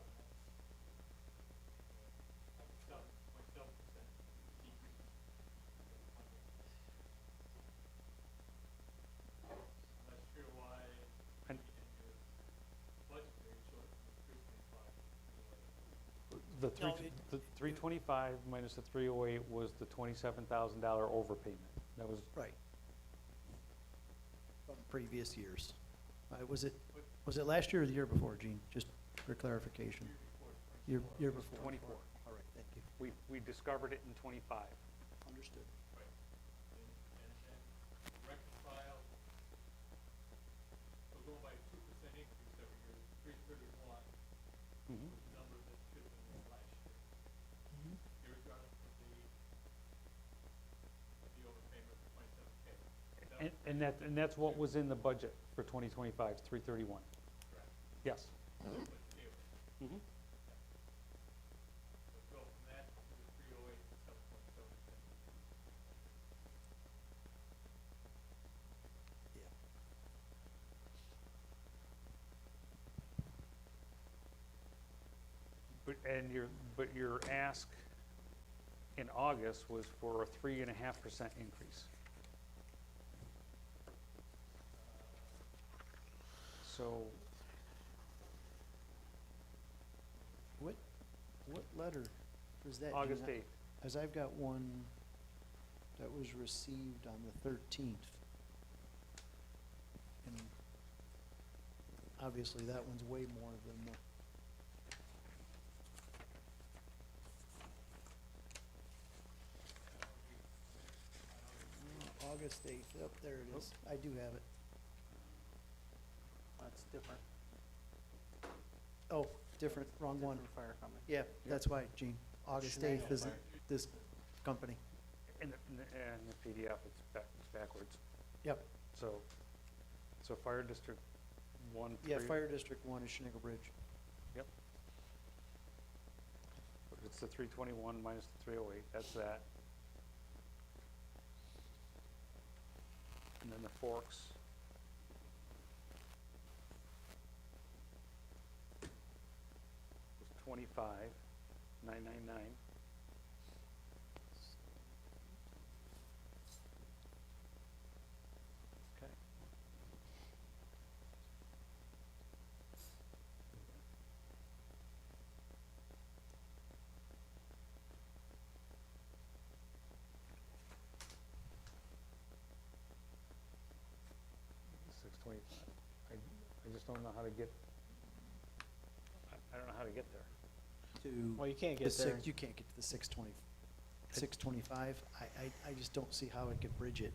[SPEAKER 10] that's 7.7% decrease in funding. I'm not sure why in
[SPEAKER 3] And-
[SPEAKER 10] your budget there you showed 325.
[SPEAKER 3] The the 325 minus the 308 was the $27,000 overpayment. That was,
[SPEAKER 6] Right. From previous years. Was it last year or the year before, Gene? Just for clarification. Year before.
[SPEAKER 3] 24.
[SPEAKER 6] All right, thank you.
[SPEAKER 3] we discovered it in 25.
[SPEAKER 6] Understood.
[SPEAKER 10] Right. And then reconcile, we're going by a 2% increase every year, 331,
[SPEAKER 3] Mhm.
[SPEAKER 10] was the number that should have been there last year. Irregardless of the overpayment of 27K.
[SPEAKER 3] And that's what was in the budget for 2025, 331.
[SPEAKER 10] Correct.
[SPEAKER 3] Yes. Mhm.
[SPEAKER 11] Let's go from that to the 308 to 7.76.
[SPEAKER 6] Yeah.
[SPEAKER 3] But your ask in August was for a 3.5% increase. So,
[SPEAKER 6] What letter was that?
[SPEAKER 3] August
[SPEAKER 6] Gina?
[SPEAKER 3] 8th.
[SPEAKER 6] As I've got one that was received on the 13th. And obviously that one's way more than the. August 8th, yep, there it is. I do have it.
[SPEAKER 1] That's different.
[SPEAKER 6] Oh, different, wrong one.
[SPEAKER 1] Different fire company.
[SPEAKER 6] Yeah, that's why, Gene. August
[SPEAKER 1] Schneider
[SPEAKER 6] 8th is
[SPEAKER 1] Fire.
[SPEAKER 6] this company.
[SPEAKER 3] In the PDF, it's backwards.
[SPEAKER 6] Yep,
[SPEAKER 3] So Fire District 1,
[SPEAKER 6] yeah,
[SPEAKER 3] 3.
[SPEAKER 6] Fire District 1 is Shinnecock Bridge.
[SPEAKER 3] Yep. But it's the 321 minus the 308, that's that. And then the Forks. Was 25,999. Okay. I just don't know how to get, I don't know how to get there.
[SPEAKER 6] To
[SPEAKER 1] Well, you can't
[SPEAKER 6] the
[SPEAKER 1] get there.
[SPEAKER 6] you can't get to the 625. I just don't see how it could bridge it.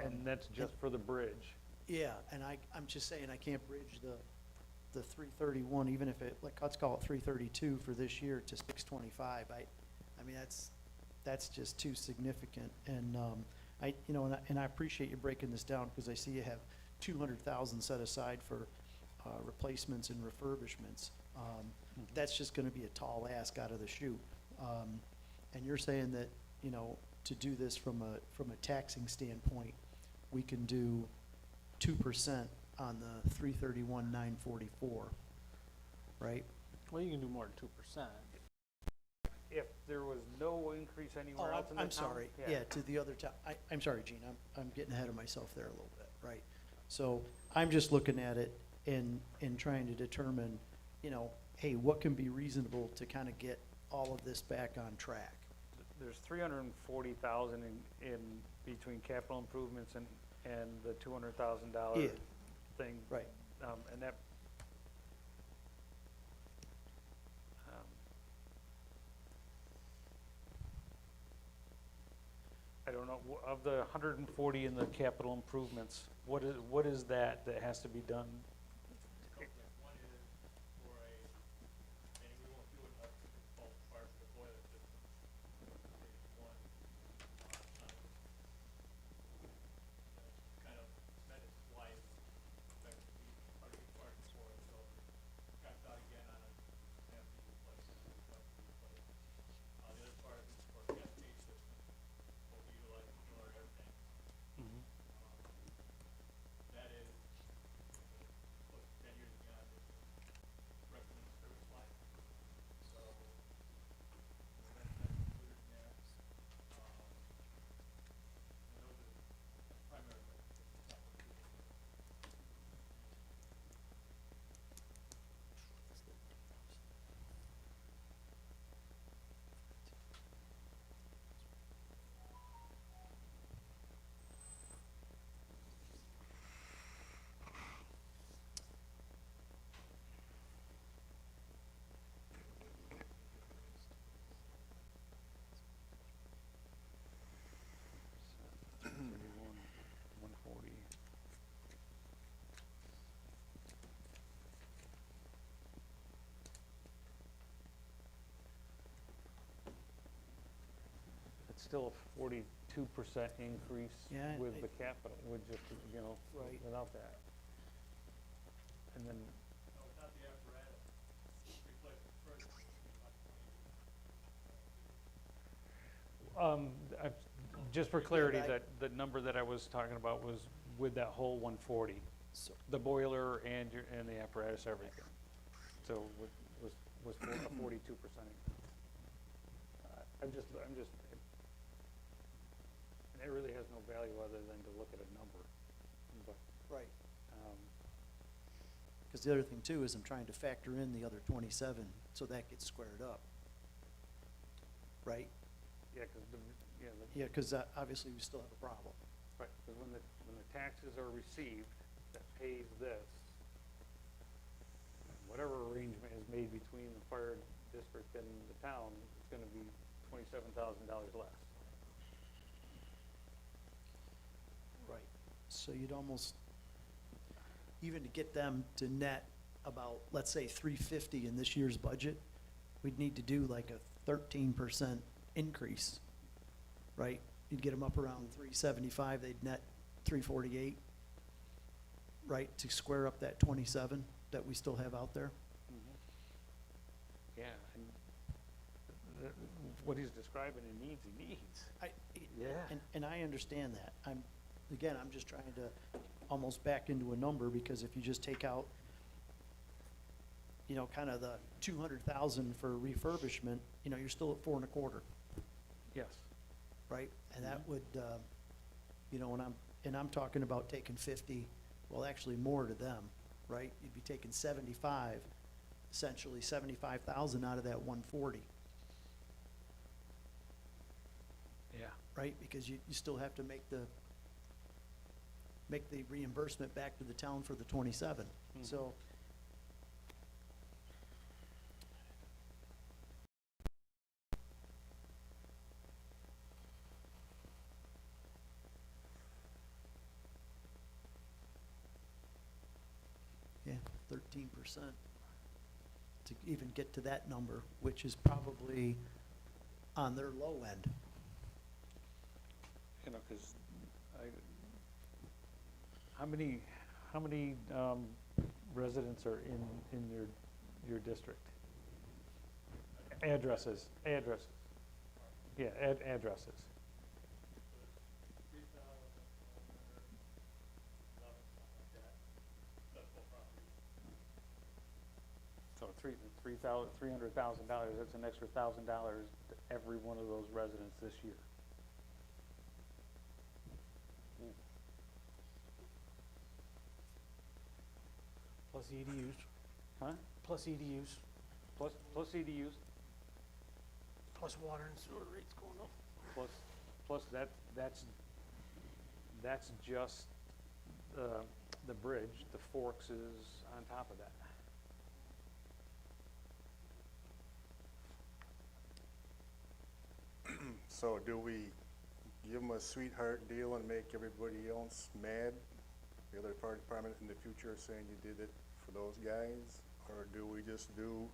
[SPEAKER 3] And that's just for the bridge.
[SPEAKER 6] Yeah, and I'm just saying, I can't bridge the 331, even if it, let's call it 332 for this year to 625. I mean, that's just too significant. And, and I appreciate you breaking this down, because I see you have 200,000 set aside for replacements and refurbishments. That's just gonna be a tall ask out of the chute. And you're saying that, to do this from a taxing standpoint, we can do 2% on the 331,944, right?
[SPEAKER 1] Well, you can do more than 2%.
[SPEAKER 3] If there was no increase anywhere else in the town?
[SPEAKER 6] I'm sorry, yeah, to the other town. I'm sorry, Gene, I'm getting ahead of myself there a little bit, right? So I'm just looking at it and trying to determine, hey, what can be reasonable to kind of get all of this back on track?
[SPEAKER 3] There's 340,000 in between capital improvements and the $200,000
[SPEAKER 6] Yeah.
[SPEAKER 3] thing.
[SPEAKER 6] Right.
[SPEAKER 3] And that, I don't know, of the 140 in the capital improvements, what is that has to be done?
[SPEAKER 11] One is for and we won't do it up to the bulk part of the boiler system. Stage one. Kind of spent its life, effectively, part of for it, so got out again on a empty place, going to be replaced. The other part is for cascade system, what we utilize to fill our air tanks. That is close to 10 years beyond its recommended service life. So that's included in there. And those are primarily capital improvements.
[SPEAKER 3] It's still a 42% increase
[SPEAKER 6] Yeah,
[SPEAKER 3] with the capital, with just,
[SPEAKER 6] Right.
[SPEAKER 3] without that. And then,
[SPEAKER 11] No, without the apparatus,
[SPEAKER 3] Just for clarity,
[SPEAKER 6] I-
[SPEAKER 3] that, the number that I was talking about was with that whole 140,
[SPEAKER 6] So,
[SPEAKER 3] the boiler and and the apparatus, everything. So was a 42%. I'm just, and it really has no value other than to look at a number, but,
[SPEAKER 6] right.
[SPEAKER 3] um,
[SPEAKER 6] Because the other thing too is I'm trying to factor in the other 27, so that gets squared up. Right?
[SPEAKER 3] yeah, because
[SPEAKER 6] Yeah, because obviously we still have a problem.
[SPEAKER 3] right, 'cause when the taxes are received, that pays this, whatever arrangement is made between the fire district and the town, it's gonna be $27,000 less.
[SPEAKER 6] Right. So you'd almost, even to get them to net about, let's say, 350 in this year's budget, we'd need to do like a 13% increase, right? You'd get them up around 375, they'd net 348, right, to square up that 27 that we still have out there.
[SPEAKER 3] Yeah, and what he's describing, he needs. Yeah.
[SPEAKER 6] And I understand that. I'm just trying to almost back into a number, because if you just take out, you know, kind of the 200,000 for refurbishment, you know, you're still at 4.25,
[SPEAKER 3] Yes.
[SPEAKER 6] right? And that would, you know, and I'm talking about taking 50, well, actually more to them, right? You'd be taking 75, essentially 75,000 out of that 140.
[SPEAKER 3] Yeah.
[SPEAKER 6] Right, because you still have to make the reimbursement back to the town for the 27, so. Yeah, 13% to even get to that number, which is probably on their low end.
[SPEAKER 3] You know, because how many residents are in your district? Addresses. Yeah, addresses. So $300,000, that's an extra $1,000 to every one of those residents this year.
[SPEAKER 1] Plus EDUs,
[SPEAKER 3] Huh?
[SPEAKER 1] plus EDUs,
[SPEAKER 3] Plus EDUs,
[SPEAKER 1] plus water and sewer rates going up.
[SPEAKER 3] plus that's just the bridge. The Forks is on top of that.
[SPEAKER 5] So do we give them a sweetheart deal and make everybody else mad? The other fire department in the future saying you did it for those guys? Or do we just do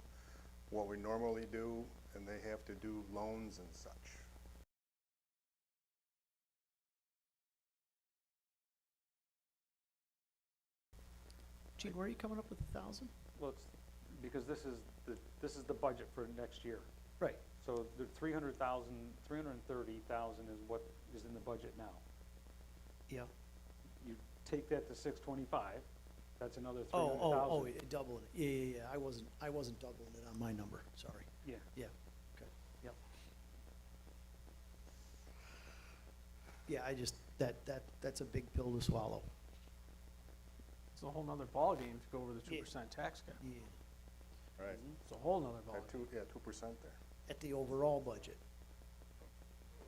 [SPEAKER 5] what we normally do and they have to do loans and such?
[SPEAKER 6] Gene, where are you coming up with 1,000?
[SPEAKER 3] Well, it's because this is the budget for next year.
[SPEAKER 6] Right.
[SPEAKER 3] So the 330,000 is what is in the budget now.
[SPEAKER 6] Yeah.
[SPEAKER 3] You take that to 625, that's another
[SPEAKER 6] Oh,
[SPEAKER 3] 300,000.
[SPEAKER 6] doubling it. Yeah. I wasn't doubling it on my number, sorry.
[SPEAKER 3] Yeah.
[SPEAKER 6] Yeah, okay.
[SPEAKER 3] Yep.
[SPEAKER 6] Yeah, that's a big pill to swallow.
[SPEAKER 1] It's a whole nother ballgame to go over the
[SPEAKER 6] Yeah.
[SPEAKER 1] 2% tax cap.
[SPEAKER 6] Yeah.
[SPEAKER 5] Right,
[SPEAKER 1] It's a whole nother
[SPEAKER 5] at
[SPEAKER 1] ballgame.
[SPEAKER 5] 2% there.
[SPEAKER 6] At the overall budget,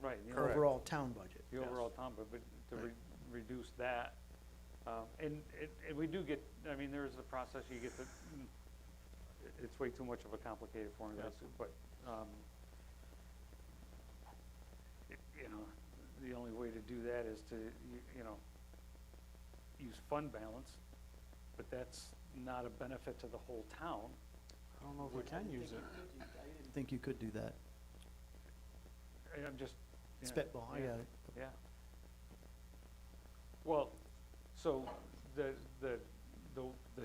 [SPEAKER 3] Right. the
[SPEAKER 5] Correct.
[SPEAKER 6] overall town budget.
[SPEAKER 3] The overall town, but to
[SPEAKER 6] Right.
[SPEAKER 3] reduce that, and we do get, I mean, there's a process, you get to, it's way too much of a complicated formula, but, you know, the only way to do that is to, you know, use fund balance, but that's not a benefit to the whole town.
[SPEAKER 1] I don't know if we can use it.
[SPEAKER 6] I didn't think you could do that.
[SPEAKER 3] I'm just. yeah,
[SPEAKER 6] Spitball, I
[SPEAKER 3] yeah,
[SPEAKER 6] got it.
[SPEAKER 3] Yeah. Well, so the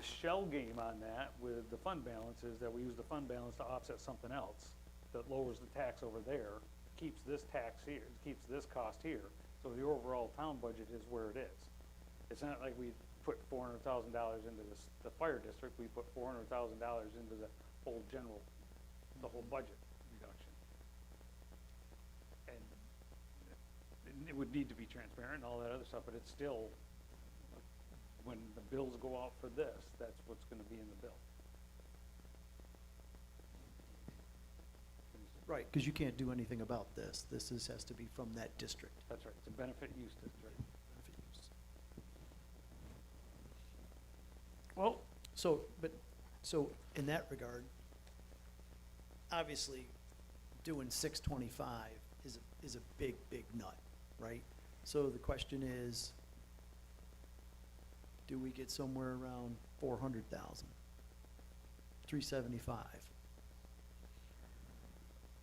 [SPEAKER 3] shell game on that with the fund balance is that we use the fund balance to offset something else that lowers the tax over there, keeps this tax here, keeps this cost here, so the overall town budget is where it is. It's not like we put $400,000 into the fire district, we put $400,000 into the whole general, the whole budget reduction. And it would need to be transparent and all that other stuff, but it's still, when the bills go out for this, that's what's gonna be in the bill.
[SPEAKER 6] Right, because you can't do anything about this. This has to be from that district.
[SPEAKER 3] That's right, it's a benefit use district.
[SPEAKER 6] Well, so in that regard, obviously, doing 625 is a big, big nut, right? So the question is, do we get somewhere around 400,000? 375?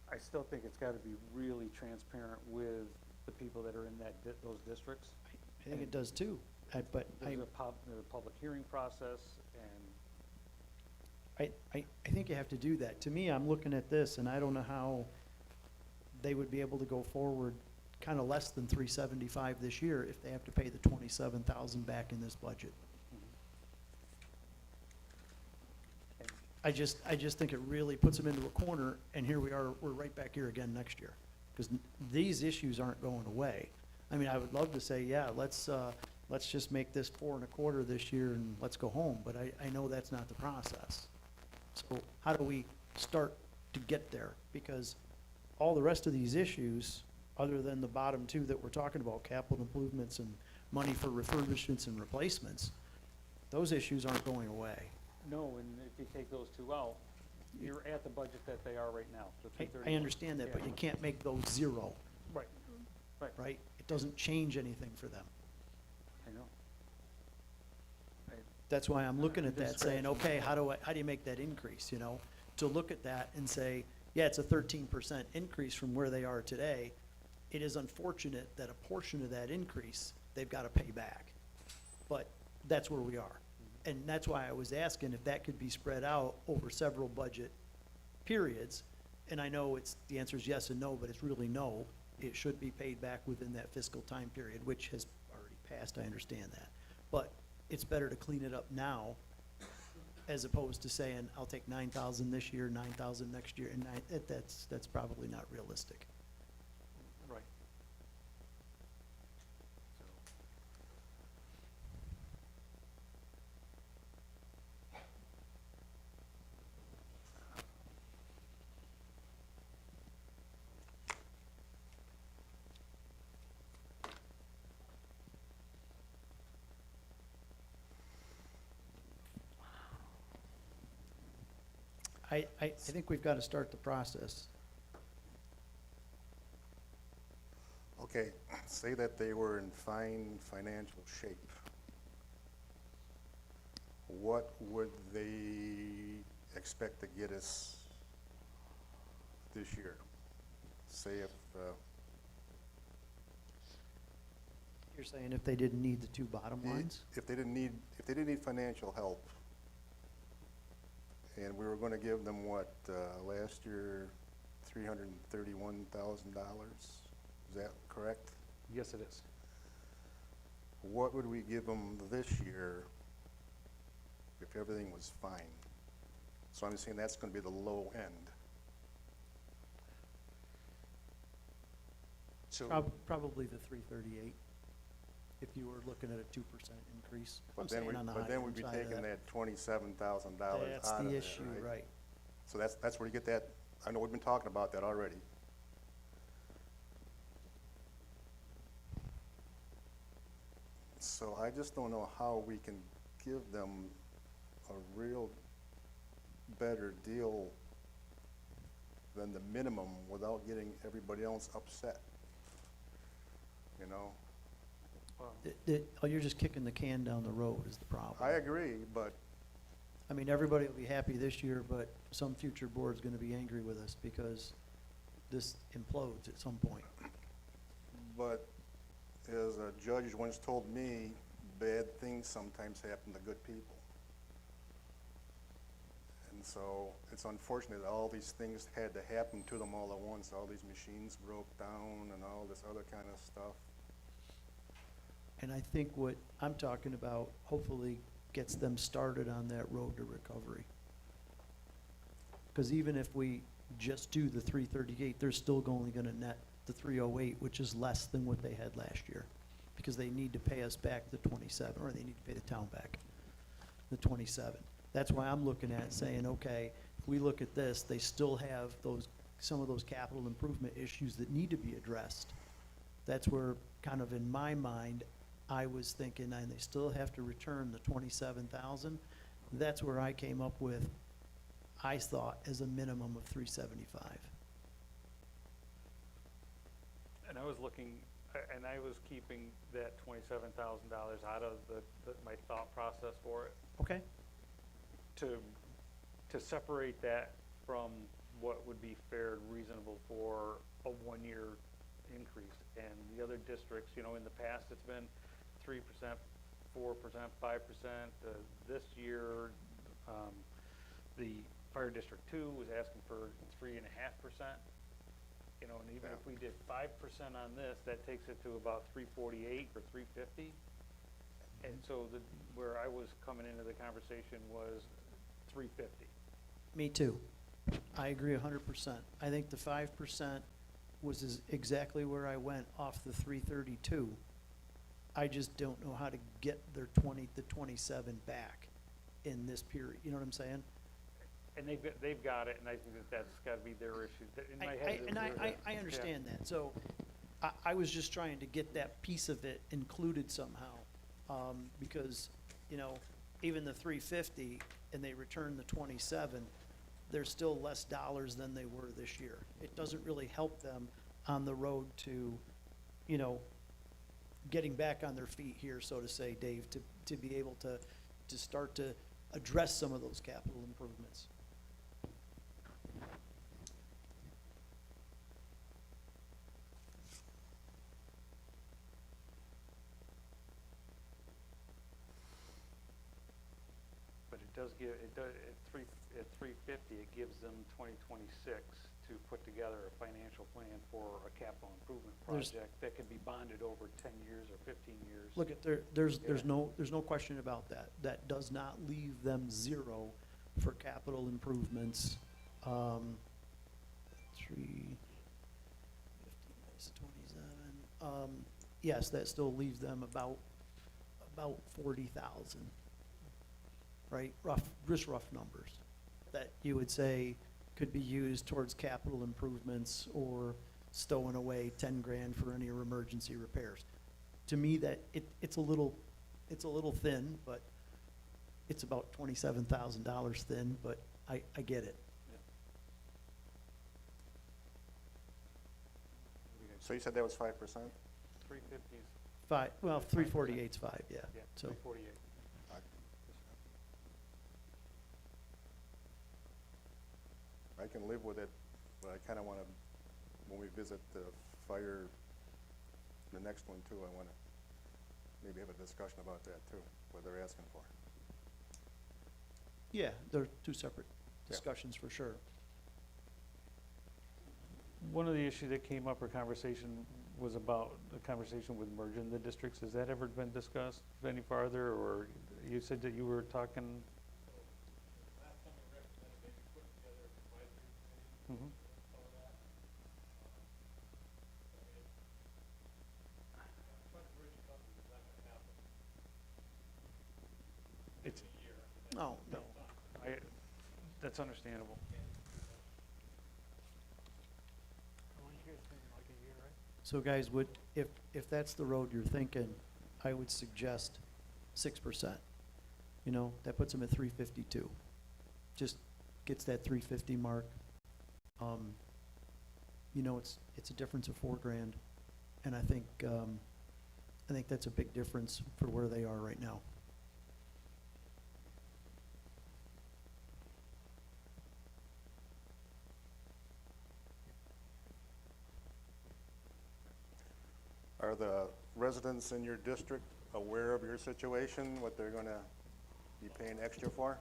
[SPEAKER 3] I still think it's gotta be really transparent with the people that are in those districts.
[SPEAKER 6] I think it does too, but
[SPEAKER 3] There's a public hearing process, and
[SPEAKER 6] I think you have to do that. To me, I'm looking at this, and I don't know how they would be able to go forward kind of less than 375 this year if they have to pay the 27,000 back in this budget. I just think it really puts them into a corner, and here we are, we're right back here again next year. Because these issues aren't going away. I mean, I would love to say, yeah, let's just make this 4.25 this year and let's go home, but I know that's not the process. So how do we start to get there? Because all the rest of these issues, other than the bottom two that we're talking about, capital improvements and money for refurbishments and replacements, those issues aren't going away.
[SPEAKER 3] no, and if you take those two out, you're at the budget that they are right now, the
[SPEAKER 6] I
[SPEAKER 3] 331.
[SPEAKER 6] understand that, but
[SPEAKER 3] Yeah.
[SPEAKER 6] you can't make those zero,
[SPEAKER 3] Right,
[SPEAKER 6] right? It doesn't change anything for them.
[SPEAKER 3] I know.
[SPEAKER 6] That's why I'm looking at
[SPEAKER 3] Just
[SPEAKER 6] that, saying,
[SPEAKER 3] scratching
[SPEAKER 6] okay, how do you make that increase, you know? To look at that and say, yeah, it's a 13% increase from where they are today. It is unfortunate that a portion of that increase, they've got to pay back. But that's where we are. And that's why I was asking if that could be spread out over several budget periods. And I know the answer is yes and no, but it's really no. It should be paid back within that fiscal time period, which has already passed, I understand that. But it's better to clean it up now as opposed to saying, I'll take 9,000 this year, 9,000 next year, and that's probably not realistic.
[SPEAKER 3] Right.
[SPEAKER 6] I think we've got to start the process.
[SPEAKER 5] Okay, say that they were in fine financial shape. What would they expect to get us this year? Say if,
[SPEAKER 6] You're saying if they didn't need the two bottom lines?
[SPEAKER 5] if they didn't need financial help, and we were gonna give them what, last year, $331,000? Is that correct?
[SPEAKER 3] Yes, it is.
[SPEAKER 5] What would we give them this year if everything was fine? So I'm saying that's gonna be the low end. So,
[SPEAKER 6] Probably the 338, if you were looking at a 2% increase. I'm
[SPEAKER 5] but then
[SPEAKER 6] saying on the
[SPEAKER 5] but then we'd
[SPEAKER 6] higher
[SPEAKER 5] be
[SPEAKER 6] side of
[SPEAKER 5] taking that $27,000
[SPEAKER 6] That's
[SPEAKER 5] out of
[SPEAKER 6] the
[SPEAKER 5] there,
[SPEAKER 6] issue,
[SPEAKER 5] right?
[SPEAKER 6] right?
[SPEAKER 5] So that's where you get that, I know we've been talking about that already. So I just don't know how we can give them a real better deal than the minimum without getting everybody else upset. You know?
[SPEAKER 6] You're just kicking the can down the road is the problem.
[SPEAKER 5] I agree, but
[SPEAKER 6] I mean, everybody will be happy this year, but some future board's gonna be angry with us because this implodes at some point.
[SPEAKER 5] But as a judge once told me, bad things sometimes happen to good people. And so it's unfortunate that all these things had to happen to them all at once. All these machines broke down and all this other kind of stuff.
[SPEAKER 6] And I think what I'm talking about hopefully gets them started on that road to recovery. Because even if we just do the 338, they're still only gonna net the 308, which is less than what they had last year. Because they need to pay us back the 27, or they need to pay the town back the 27. That's why I'm looking at saying, okay, if we look at this, they still have those, some of those capital improvement issues that need to be addressed. That's where, kind of in my mind, I was thinking, and they still have to return the 27,000. That's where I came up with, I thought, as a minimum of 375.
[SPEAKER 3] And I was looking, and I was keeping that $27,000 out of my thought process for it,
[SPEAKER 6] Okay?
[SPEAKER 3] to separate that from what would be fair and reasonable for a one-year increase. And the other districts, you know, in the past, it's been 3%, 4%, 5%. This year, the Fire District 2 was asking for 3.5%. You know, and even if we did 5% on this, that takes it to about 348 or 350. And so where I was coming into the conversation was 350.
[SPEAKER 6] Me too. I agree 100%. I think the 5% was exactly where I went off the 332. I just don't know how to get the 27 back in this period. You know what I'm saying?
[SPEAKER 3] And they've got it, and I think that's got to be their issue. In my head, it was their-
[SPEAKER 6] I understand that. So I was just trying to get that piece of it included somehow. Because, you know, even the 350 and they return the 27, there's still less dollars than they were this year. It doesn't really help them on the road to, you know, getting back on their feet here, so to say, Dave, to be able to start to address some of those capital improvements.
[SPEAKER 3] But it does give, at 350, it gives them 2026 to put together a financial plan for a capital improvement
[SPEAKER 6] There's-
[SPEAKER 3] project that can be bonded over 10 years or 15 years.
[SPEAKER 6] Look, there's
[SPEAKER 3] Yeah.
[SPEAKER 6] no question about that. That does not leave them zero for capital improvements. 350 minus 27. Yes, that still leaves them about 40,000, right? Just rough numbers that you would say could be used towards capital improvements or stowing away 10 grand for any emergency repairs. To me, that it's a little thin, but it's about $27,000 thin, but I get it.
[SPEAKER 5] So you said that was 5%?
[SPEAKER 3] 350 is,
[SPEAKER 6] 348's 5, yeah.
[SPEAKER 3] yeah,
[SPEAKER 6] So,
[SPEAKER 3] 348.
[SPEAKER 5] I can live with it, but I kind of want to, when we visit the fire, the next one too, I want to maybe have a discussion about that too, what they're asking for.
[SPEAKER 6] yeah, they're two separate
[SPEAKER 5] Yeah.
[SPEAKER 6] discussions for sure.
[SPEAKER 3] One of the issues that came up for conversation was about the conversation with merging the districts. Has that ever been discussed any farther, or you said that you were talking?
[SPEAKER 10] Last time I recommended maybe putting together an advisory committee
[SPEAKER 3] Mhm.
[SPEAKER 10] and some of that. I mean, trying to bridge a company is not gonna happen
[SPEAKER 3] It's,
[SPEAKER 10] in a year.
[SPEAKER 6] No, no.
[SPEAKER 3] that's understandable.
[SPEAKER 6] So guys, if that's the road you're thinking, I would suggest 6%. You know, that puts them at 352. Just gets that 350 mark. You know, it's a difference of $4,000, and I think that's a big difference for where they are right now.
[SPEAKER 5] Are the residents in your district aware of your situation, what they're going to be paying extra for?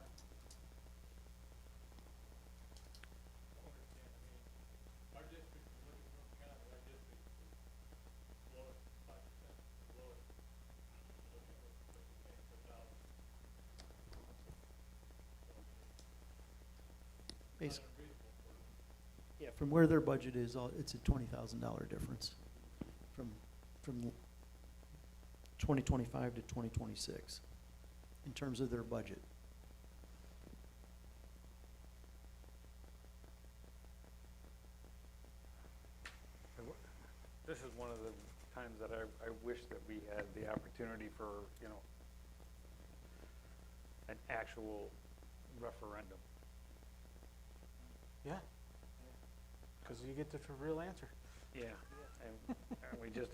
[SPEAKER 6] Basically. Yeah, from where their budget is, it's a $20,000 difference from 2025 to 2026 in terms of their budget.
[SPEAKER 3] This is one of the times that I wish that we had the opportunity for, you know, an actual referendum.
[SPEAKER 1] Yeah. Because you get the real answer.
[SPEAKER 3] Yeah, and we just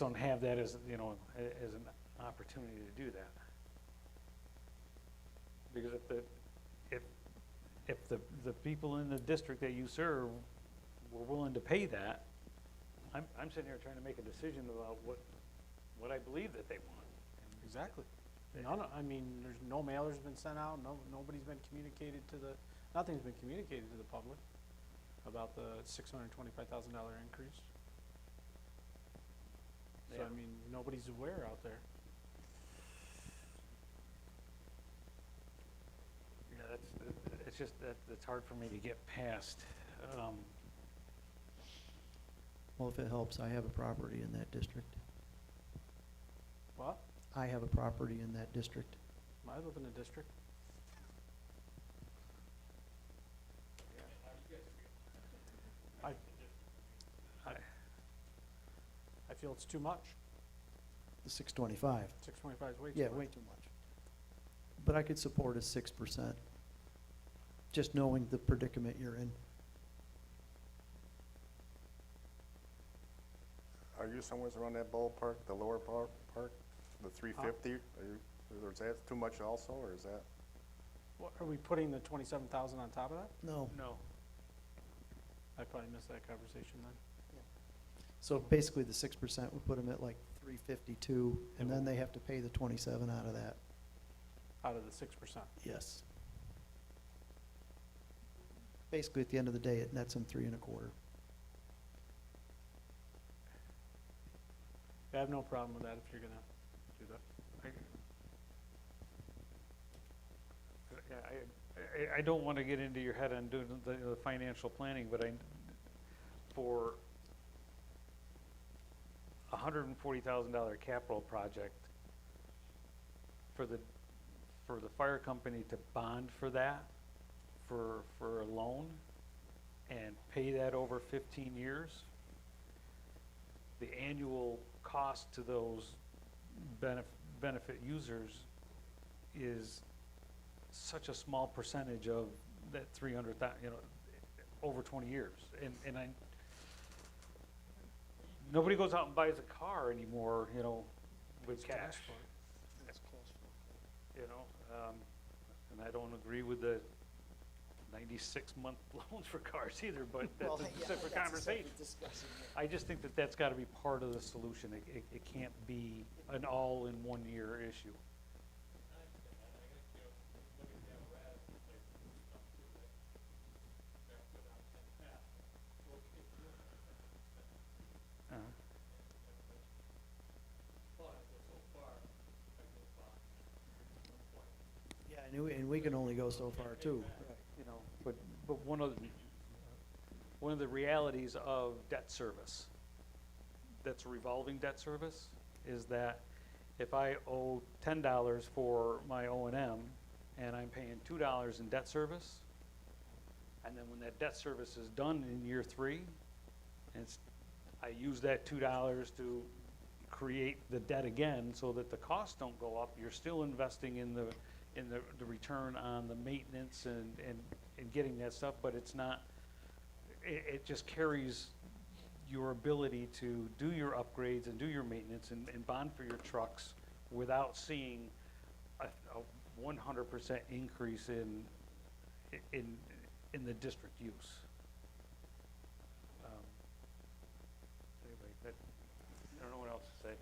[SPEAKER 3] don't have that as, you know, as an opportunity to do that. Because if the people in the district that you serve were willing to pay that, I'm sitting here trying to make a decision about what I believe that they want.
[SPEAKER 1] Exactly. I mean, there's no mailers been sent out, nobody's been communicated nothing's been communicated to the public about the $625,000 increase. So,
[SPEAKER 3] Yeah.
[SPEAKER 1] I mean, nobody's aware out there.
[SPEAKER 3] Yeah, it's just that's hard for me to get past.
[SPEAKER 6] Well, if it helps, I have a property in that district.
[SPEAKER 1] What?
[SPEAKER 6] I have a property in that district.
[SPEAKER 1] I live in the district. I feel it's too much.
[SPEAKER 6] The 625.
[SPEAKER 1] 625 is way too
[SPEAKER 6] Yeah,
[SPEAKER 1] much.
[SPEAKER 6] way too much. But I could support a 6%, just knowing the predicament you're in.
[SPEAKER 5] Are you somewhere around that ballpark, the lower park, the 350? Is that too much also, or is that?
[SPEAKER 1] What, are we putting the 27,000 on top of that?
[SPEAKER 6] No.
[SPEAKER 3] No.
[SPEAKER 1] I probably missed that conversation then.
[SPEAKER 6] So basically, the 6% would put them at like 352, and then they have to pay the 27 out of that.
[SPEAKER 1] Out of the 6%.
[SPEAKER 6] Yes. Basically, at the end of the day, it nets them 3.25.
[SPEAKER 1] I have no problem with that if you're gonna do that.
[SPEAKER 3] I don't want to get into your head on doing the financial planning, but for a $140,000 capital project, for the fire company to bond for that, for a loan, and pay that over 15 years, the annual cost to those benefit users is such a small percentage of that 300,000, you know, over 20 years. And nobody goes out and buys a car anymore, you know, with cash. You know, and I don't agree with the 96-month loans for cars either, but that's a separate conversation. I just think that that's got to be part of the solution. It can't be an all-in-one-year issue.
[SPEAKER 6] Yeah, and we can only go so far too.
[SPEAKER 3] You know, but one of the realities of debt service, that's a revolving debt service, is that if I owe $10 for my O&M and I'm paying $2 in debt service, and then when that debt service is done in year 3, and I use that $2 to create the debt again so that the costs don't go up, you're still investing in the return on the maintenance and getting that stuff, but it's not, it just carries your ability to do your upgrades and do your maintenance and bond for your trucks without seeing a 100% increase in the district use. Anyway, I don't know what else to say.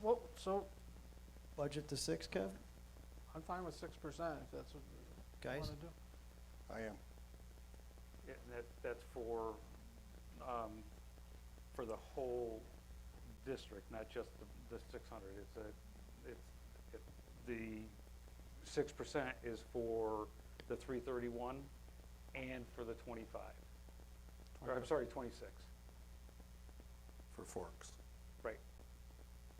[SPEAKER 1] Well, so
[SPEAKER 6] Budget to 6, Kev?
[SPEAKER 1] I'm fine with 6% if that's what you
[SPEAKER 6] Guys?
[SPEAKER 1] wanna do.
[SPEAKER 5] I am.
[SPEAKER 3] Yeah, and that's for the whole district, not just the 600. The 6% is for the 331 and for the 25. Or, I'm sorry, 26.
[SPEAKER 5] For Forks.
[SPEAKER 3] Right.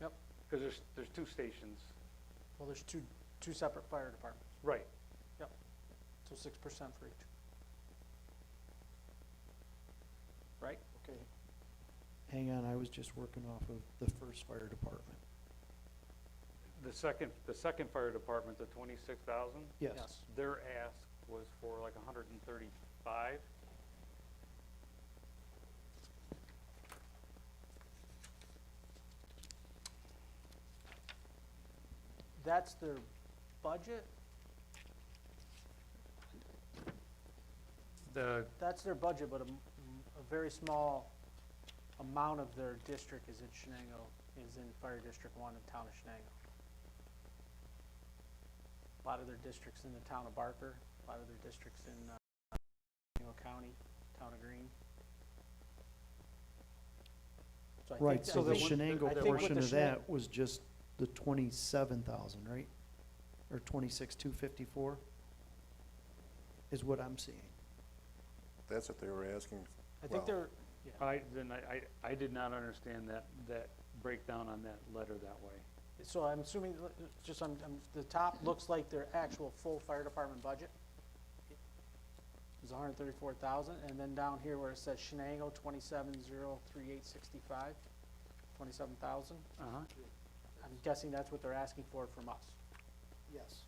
[SPEAKER 1] Yep.
[SPEAKER 3] Because there's two stations.
[SPEAKER 1] Well, there's two separate fire departments,
[SPEAKER 3] Right.
[SPEAKER 1] yep. So 6% for each. Right?
[SPEAKER 6] Okay. Hang on, I was just working off of the first fire department.
[SPEAKER 3] The second fire department, the 26,000,
[SPEAKER 6] Yes.
[SPEAKER 3] their ask was for like 135.
[SPEAKER 1] That's their budget? That's their budget, but a very small amount of their district is in Shenango, is in Fire District 1 in town of Shenango. A lot of their districts in the town of Barker, a lot of their districts in Shenango County, town of Greene. So I think
[SPEAKER 6] Right,
[SPEAKER 1] that-
[SPEAKER 6] so
[SPEAKER 1] I
[SPEAKER 6] the
[SPEAKER 1] think-
[SPEAKER 6] Shenango
[SPEAKER 1] I think with
[SPEAKER 6] portion
[SPEAKER 1] the
[SPEAKER 6] of that was just the 27,000, right? Or 26,254 is what I'm seeing.
[SPEAKER 5] That's what they were asking.
[SPEAKER 1] I think
[SPEAKER 5] well,
[SPEAKER 1] they're,
[SPEAKER 3] I did not understand that breakdown on that letter that way.
[SPEAKER 1] so I'm assuming, just the top looks like their actual full fire department budget is 134,000, and then down here where it says Shenango 27,038.65, 27,000.
[SPEAKER 3] Uh-huh.
[SPEAKER 1] I'm guessing that's what they're asking for from us,
[SPEAKER 6] Yes,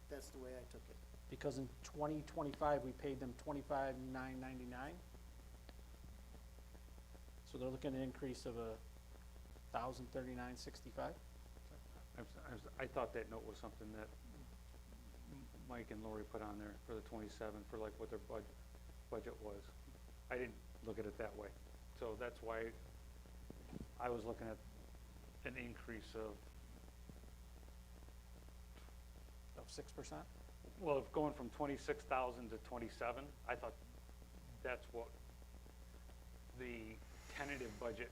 [SPEAKER 6] that's the way I took it.
[SPEAKER 1] because in 2025 we paid them 25,999. So they're looking at an increase of 1,039.65.
[SPEAKER 3] I thought that note was something that Mike and Lori put on there for the 27, for like what their budget was. I didn't look at it that way. So that's why I was looking at an increase of,
[SPEAKER 1] Of 6%?
[SPEAKER 3] well, if going from 26,000 to 27, I thought that's what the tentative budget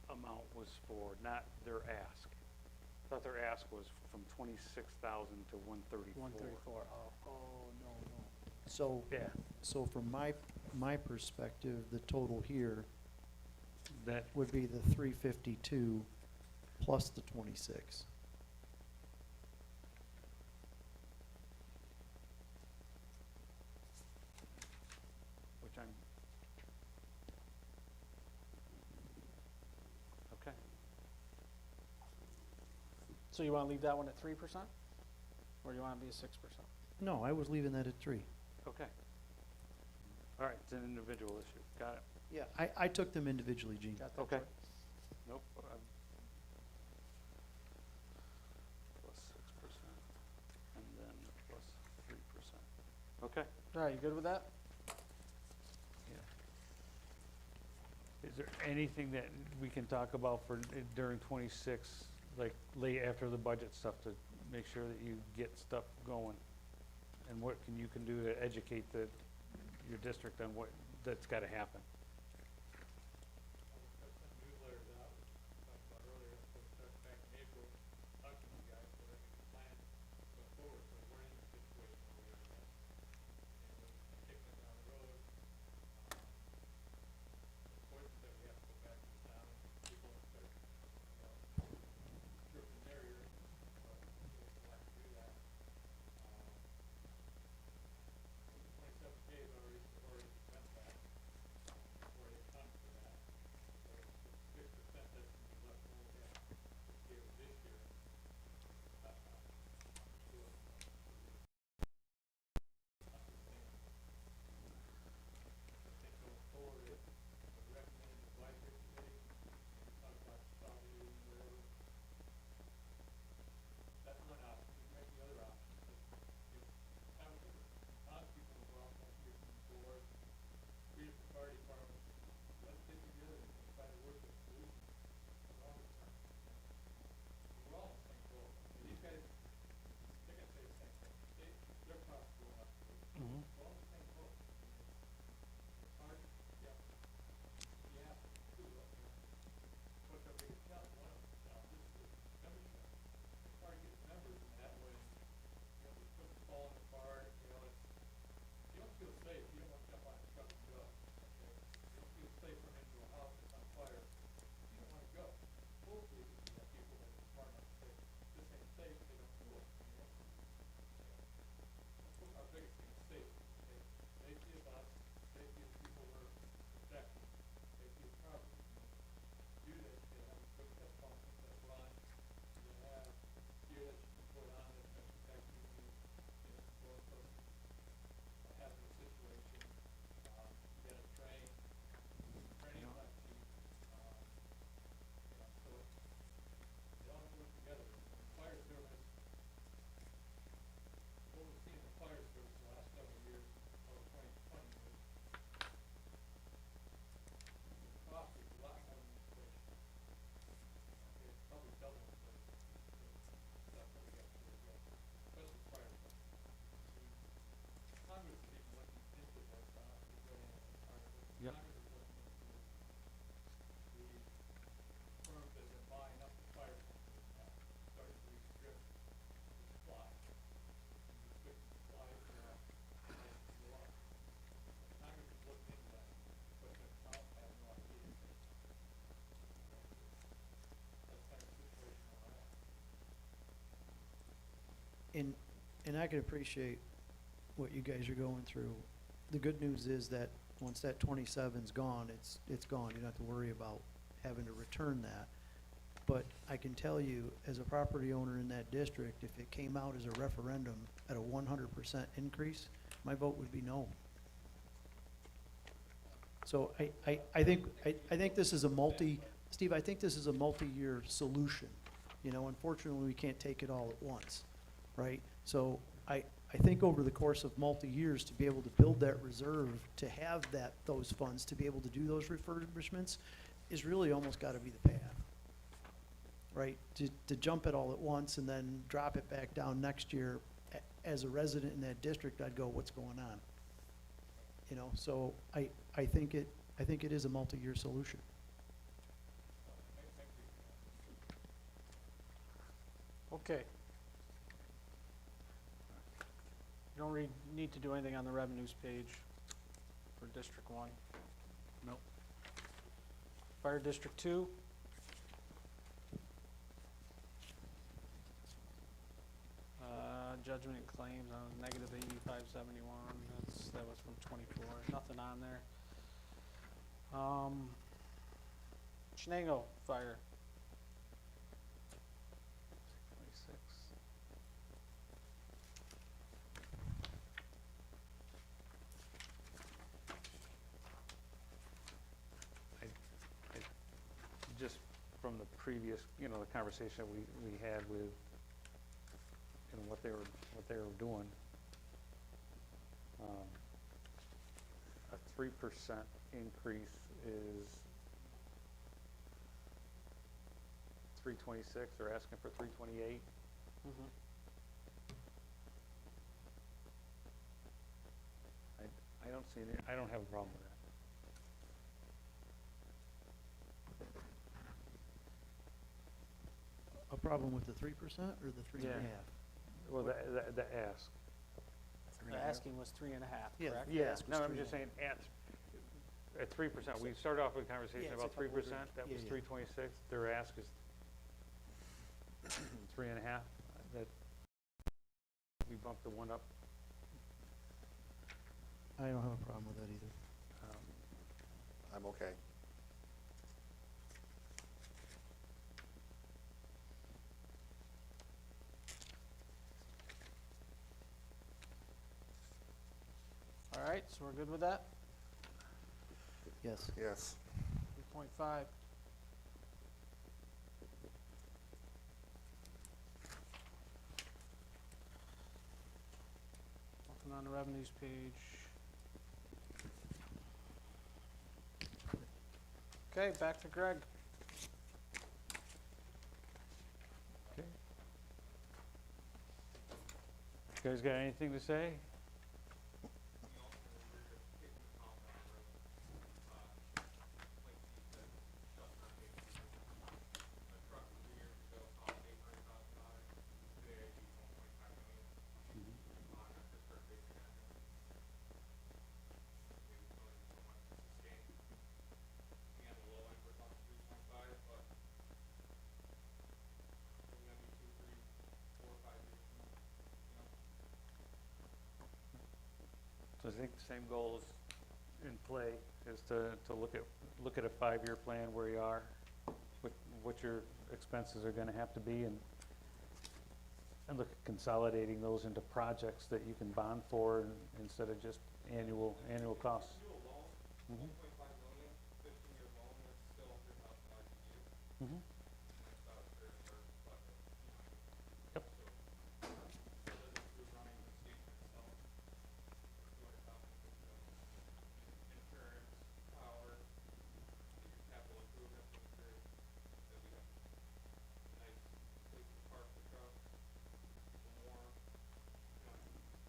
[SPEAKER 3] amount was for, not their ask. I thought their ask was from 26,000 to 134.
[SPEAKER 1] 134, oh.
[SPEAKER 6] No. So,
[SPEAKER 3] Yeah,
[SPEAKER 6] so from my perspective, the total here
[SPEAKER 3] that,
[SPEAKER 6] would be the 352 plus the 26.
[SPEAKER 3] which I'm, okay.
[SPEAKER 1] So you want to leave that one at 3%? Or do you want it to be a 6%?
[SPEAKER 6] No, I was leaving that at 3.
[SPEAKER 3] Okay. All right, it's an individual issue. Got it.
[SPEAKER 6] Yeah, I took them individually, Gene.
[SPEAKER 1] Got that,
[SPEAKER 3] Okay.
[SPEAKER 1] Troy?
[SPEAKER 3] Nope. Plus 6%, and then plus 3%. Okay.
[SPEAKER 1] All right, you good with that?
[SPEAKER 3] Is there anything that we can talk about for during 26, like late after the budget stuff, to make sure that you get stuff going? And what you can do to educate your district on what, that's gotta happen?
[SPEAKER 10] Newsletters out, talked about earlier, so we start back in April, talking to you guys, so that we can plan going forward, so we're in the situation where we are now. And we're kicking it down the road. Important that we have to go back to the town, people start, dripping their ears, so we'll have to do that. 27K is already spent that.
[SPEAKER 6] and I can appreciate what you guys are going through. The good news is that once that 27's gone, it's gone. You don't have to worry about having to return that. But I can tell you, as a property owner in that district, if it came out as a referendum at a 100% increase, my vote would be no. So I think this is Steve, I think this is a multi-year solution. You know, unfortunately, we can't take it all at once, right? So I think over the course of multi-years, to be able to build that reserve, to have those funds, to be able to do those refurbishments, is really almost gotta be the path, right? To jump it all at once and then drop it back down next year, as a resident in that district, I'd go, what's going on? You know, so I think it is a multi-year solution.
[SPEAKER 1] Okay. You don't need to do anything on the revenues page for District 1.
[SPEAKER 3] Nope.
[SPEAKER 1] Fire District 2. Judgment and claims on negative 8571. That was from 24. Nothing on there. Shenango Fire. 26.
[SPEAKER 3] Just from the previous, you know, the conversation we had with, you know, what they were doing. A 3% increase is 326. They're asking for 328.
[SPEAKER 1] Mm-hmm.
[SPEAKER 3] I don't see any. I don't have a problem with that.
[SPEAKER 6] A problem with the 3% or the 3.5?
[SPEAKER 3] Well, the ask.
[SPEAKER 1] The asking was 3.5,
[SPEAKER 6] Yeah.
[SPEAKER 1] correct?
[SPEAKER 3] Yeah,
[SPEAKER 6] ask was
[SPEAKER 3] no, I'm
[SPEAKER 6] 3.5.
[SPEAKER 3] just saying at 3%. We started off with a conversation
[SPEAKER 6] Yeah, it's
[SPEAKER 3] about
[SPEAKER 6] a couple
[SPEAKER 3] 3%.
[SPEAKER 6] of grand.
[SPEAKER 3] That
[SPEAKER 6] Yeah,
[SPEAKER 3] was
[SPEAKER 6] yeah.
[SPEAKER 3] 326. Their ask is 3.5. That we bumped the one up.
[SPEAKER 6] I don't have a problem with that either.
[SPEAKER 5] I'm okay.
[SPEAKER 1] All right, so we're good with that?
[SPEAKER 6] Yes.
[SPEAKER 5] Yes.
[SPEAKER 1] 3.5. Nothing on the revenues page. Okay, back to Greg.
[SPEAKER 3] Okay. You guys got anything to say? So I think the same goal is in play, is to look at a 5-year plan where you are, what your expenses are gonna have to be, and look at consolidating those into projects that you can bond for instead of just annual costs. Mhm. Mhm. Yep.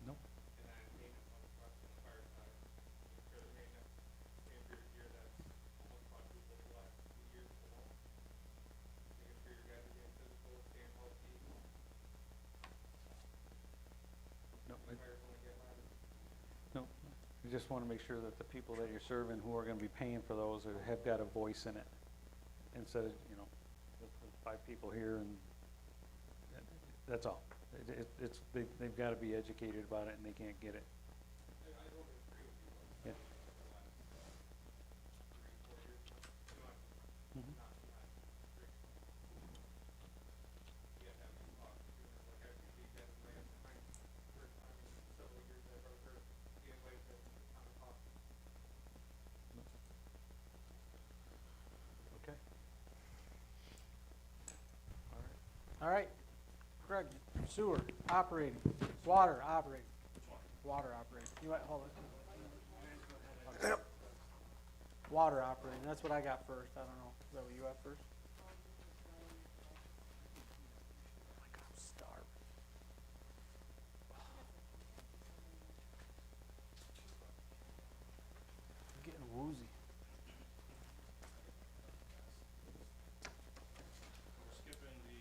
[SPEAKER 3] Nope. No, you just want to make sure that the people that you're serving who are going to be paying for those have got a voice in it, instead of, you know, the 5 people here, and that's all. they've gotta be educated about it and they can't get it.
[SPEAKER 10] I totally agree with you,
[SPEAKER 3] Yeah.
[SPEAKER 10] but the last 3, 4 years, you know,
[SPEAKER 3] Mhm.
[SPEAKER 10] not behind strict. You have to have these talks, like I appreciate that, and like behind, I mean, several years that I've heard, getting away with it, on the talk.
[SPEAKER 3] Okay. All right.
[SPEAKER 1] All right, Greg, sewer, operating, water, operating. Water operating. You might, hold it. Water operating, that's what I got first, I don't know, is that what you have first? Oh my God, I'm starving. I'm getting woozy.
[SPEAKER 11] We're skipping the,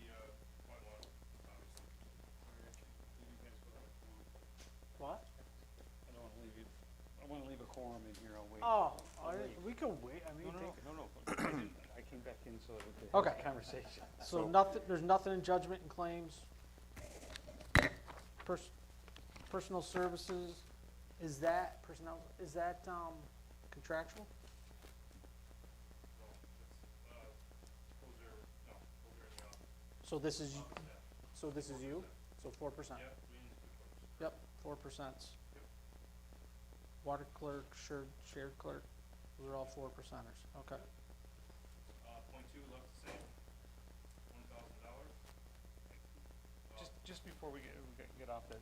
[SPEAKER 11] point one, obviously.
[SPEAKER 1] What?
[SPEAKER 3] I don't wanna leave you, I wanna leave a quorum in here, I'll wait.
[SPEAKER 1] Oh,
[SPEAKER 3] I'll wait.
[SPEAKER 1] we can wait, I mean,
[SPEAKER 3] No, I came back in so that we could have
[SPEAKER 1] Okay.
[SPEAKER 3] a conversation.
[SPEAKER 1] so nothing, there's nothing in judgment and claims. Personal services, is that personnel, is that, contractual?
[SPEAKER 11] No, it's, those are in the office.
[SPEAKER 1] So this is,
[SPEAKER 11] Yeah.
[SPEAKER 1] so this is you? So 4%?
[SPEAKER 11] Yeah, we need the 2 clerks.
[SPEAKER 1] Yep, 4%.
[SPEAKER 11] Yep.
[SPEAKER 1] Water clerk, shared clerk, those are all 4%ers, okay.
[SPEAKER 11] Point two left the same, $1,000.
[SPEAKER 3] Just before we get off that,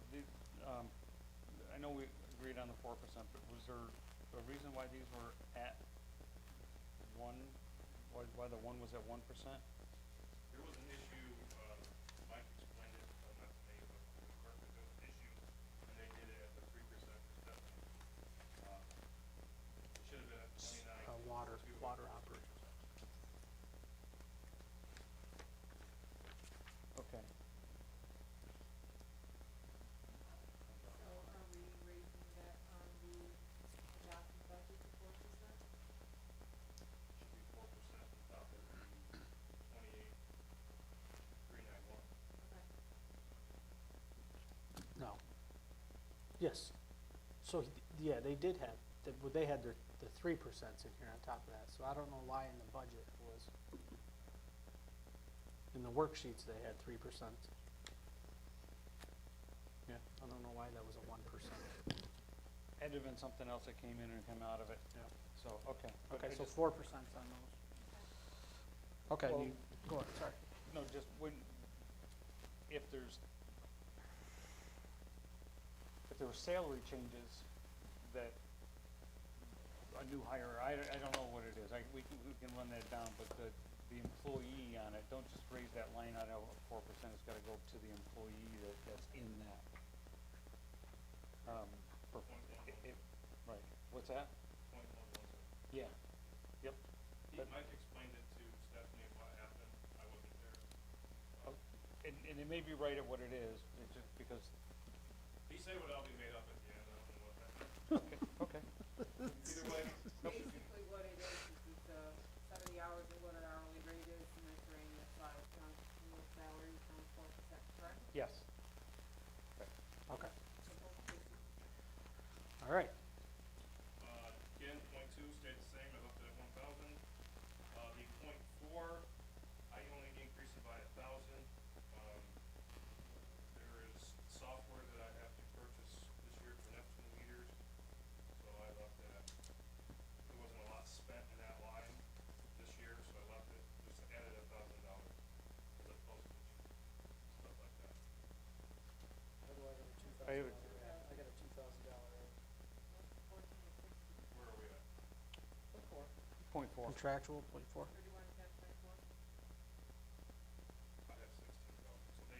[SPEAKER 3] I know we agreed on the 4%, but was there a reason why these were at why the one was at 1%?
[SPEAKER 11] There was an issue, Mike explained it, not to me, but to the clerk, that there was an issue, and they did it at the 3% for Stephanie. It should have been at 29.
[SPEAKER 1] Water operator.
[SPEAKER 3] Okay.
[SPEAKER 2] So are we raising that on the adopted budget to 4%?
[SPEAKER 11] Should be 4% on top of the 28,391.
[SPEAKER 2] Okay.
[SPEAKER 1] No. Yes. So, yeah, they did have, they had the 3% in here on top of that, so I don't know why in the budget it was. In the worksheets, they had 3%. Yeah, I don't know why that was a 1%.
[SPEAKER 3] Had to have been something else that came in and come out of it.
[SPEAKER 1] Yeah.
[SPEAKER 3] So, okay. But
[SPEAKER 1] Okay,
[SPEAKER 3] I
[SPEAKER 1] so
[SPEAKER 3] just-
[SPEAKER 1] 4% on those. Okay,
[SPEAKER 3] Well-
[SPEAKER 1] go ahead, sorry.
[SPEAKER 3] No, just if there were salary changes that a new hire, I don't know what it is, we can run that down, but the employee on it, don't just raise that line item of 4%, it's gotta go to the employee that's in that. Right, what's that? Yeah, yep. But-
[SPEAKER 11] Mike explained it to Stephanie what happened, I wasn't there.
[SPEAKER 3] And it may be right at what it is, it's just because,
[SPEAKER 11] He said what I'll be made up at the end, I don't know what that,
[SPEAKER 3] okay.
[SPEAKER 11] either way,
[SPEAKER 2] Basically what it is 70 hours is what our hourly rate is, miscellaneous salary times 4%, correct?
[SPEAKER 3] Yes.
[SPEAKER 1] Okay. All right.
[SPEAKER 11] again, point two stayed the same, I left it at 1,000. The point four, I only increased it by 1,000. There is software that I have to purchase this year for Neptune meters, so I left that. There wasn't a lot spent in that line this year, so I left it, just added $1,000 for the postage, stuff like that.
[SPEAKER 3] I have it.
[SPEAKER 1] I got a $2,000.
[SPEAKER 2] 14 to 60,
[SPEAKER 11] Where are we at?
[SPEAKER 3] Point four.
[SPEAKER 1] Contractual, 0.4.
[SPEAKER 2] 31, 10, 24?
[SPEAKER 11] I have 16,000, so they,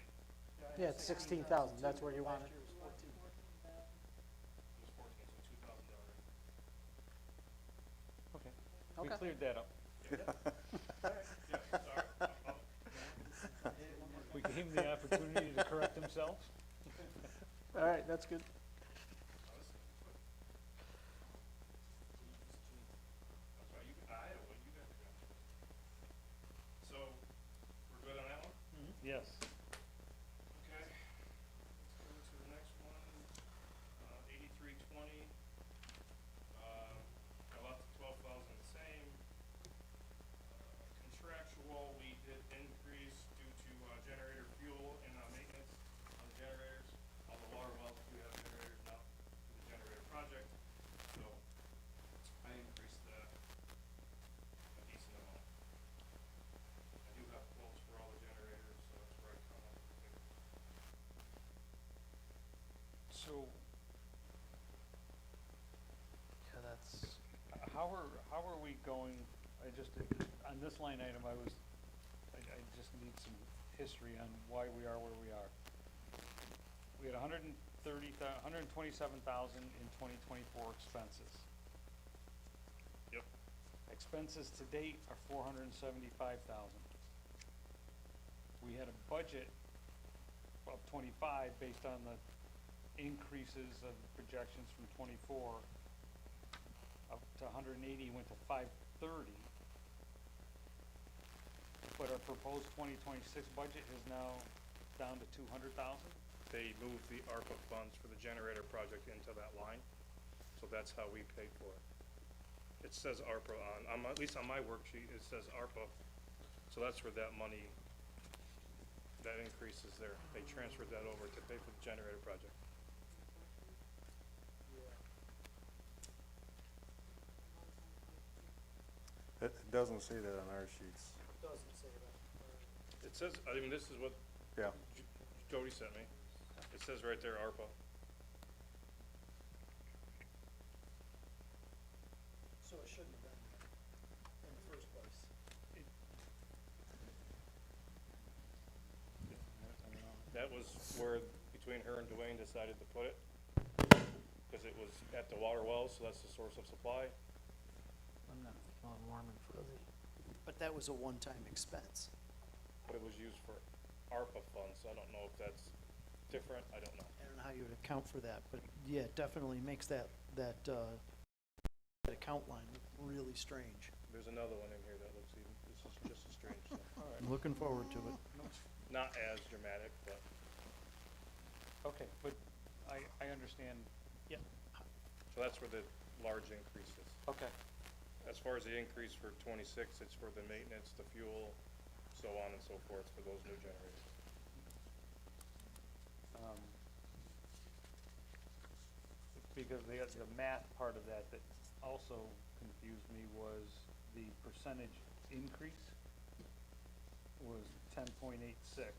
[SPEAKER 1] Yeah, it's 16,000, that's where you want it.
[SPEAKER 11] it was 14, so $2,000.
[SPEAKER 3] Okay. We
[SPEAKER 1] Okay.
[SPEAKER 3] cleared that up.
[SPEAKER 11] Yeah, sorry.
[SPEAKER 3] We gave him the opportunity to correct himself.
[SPEAKER 1] All right, that's good.
[SPEAKER 11] That's right, I had one, you got the gun. So, we're good on that one?
[SPEAKER 3] Yes.
[SPEAKER 11] Okay.
[SPEAKER 3] how are we going, I just, on this line item, I just need some history on why we are where we are. We had 127,000 in 2024 expenses.
[SPEAKER 11] Yep.
[SPEAKER 3] Expenses to date are 475,000. We had a budget of 25 based on the increases of projections from 24 up to 180, went to 530. But our proposed 2026 budget is now down to 200,000.
[SPEAKER 11] They moved the ARPA funds for the generator project into that line, so that's how we paid for it. It says ARPA at least on my worksheet, it says ARPA, so that's where that money, that increase is there. They transferred that over to pay for the generator project.
[SPEAKER 5] It doesn't say that on our sheets.
[SPEAKER 11] It says, I mean, this is what
[SPEAKER 5] Yeah.
[SPEAKER 11] Jody sent me. It says right there, ARPA.
[SPEAKER 6] So it shouldn't have been there in the first place.
[SPEAKER 11] That was where, between her and Dwayne decided to put it, because it was at the water wells, so that's the source of supply.
[SPEAKER 1] I'm not feeling warm and fuzzy.
[SPEAKER 6] But that was a one-time expense.
[SPEAKER 11] But it was used for ARPA funds, so I don't know if that's different, I don't know.
[SPEAKER 6] I don't know how you would account for that, but yeah, it definitely makes that account line look really strange.
[SPEAKER 11] There's another one in here that looks even, this is just as strange, so.
[SPEAKER 6] I'm looking forward to it.
[SPEAKER 11] Not as dramatic, but
[SPEAKER 3] Okay, but I understand.
[SPEAKER 6] Yep.
[SPEAKER 11] so that's where the large increase is.
[SPEAKER 3] Okay.
[SPEAKER 11] As far as the increase for 26, it's for the maintenance, the fuel, so on and so forth for those new generators.
[SPEAKER 3] Because the math part of that also confused me was the percentage increase was 10.86.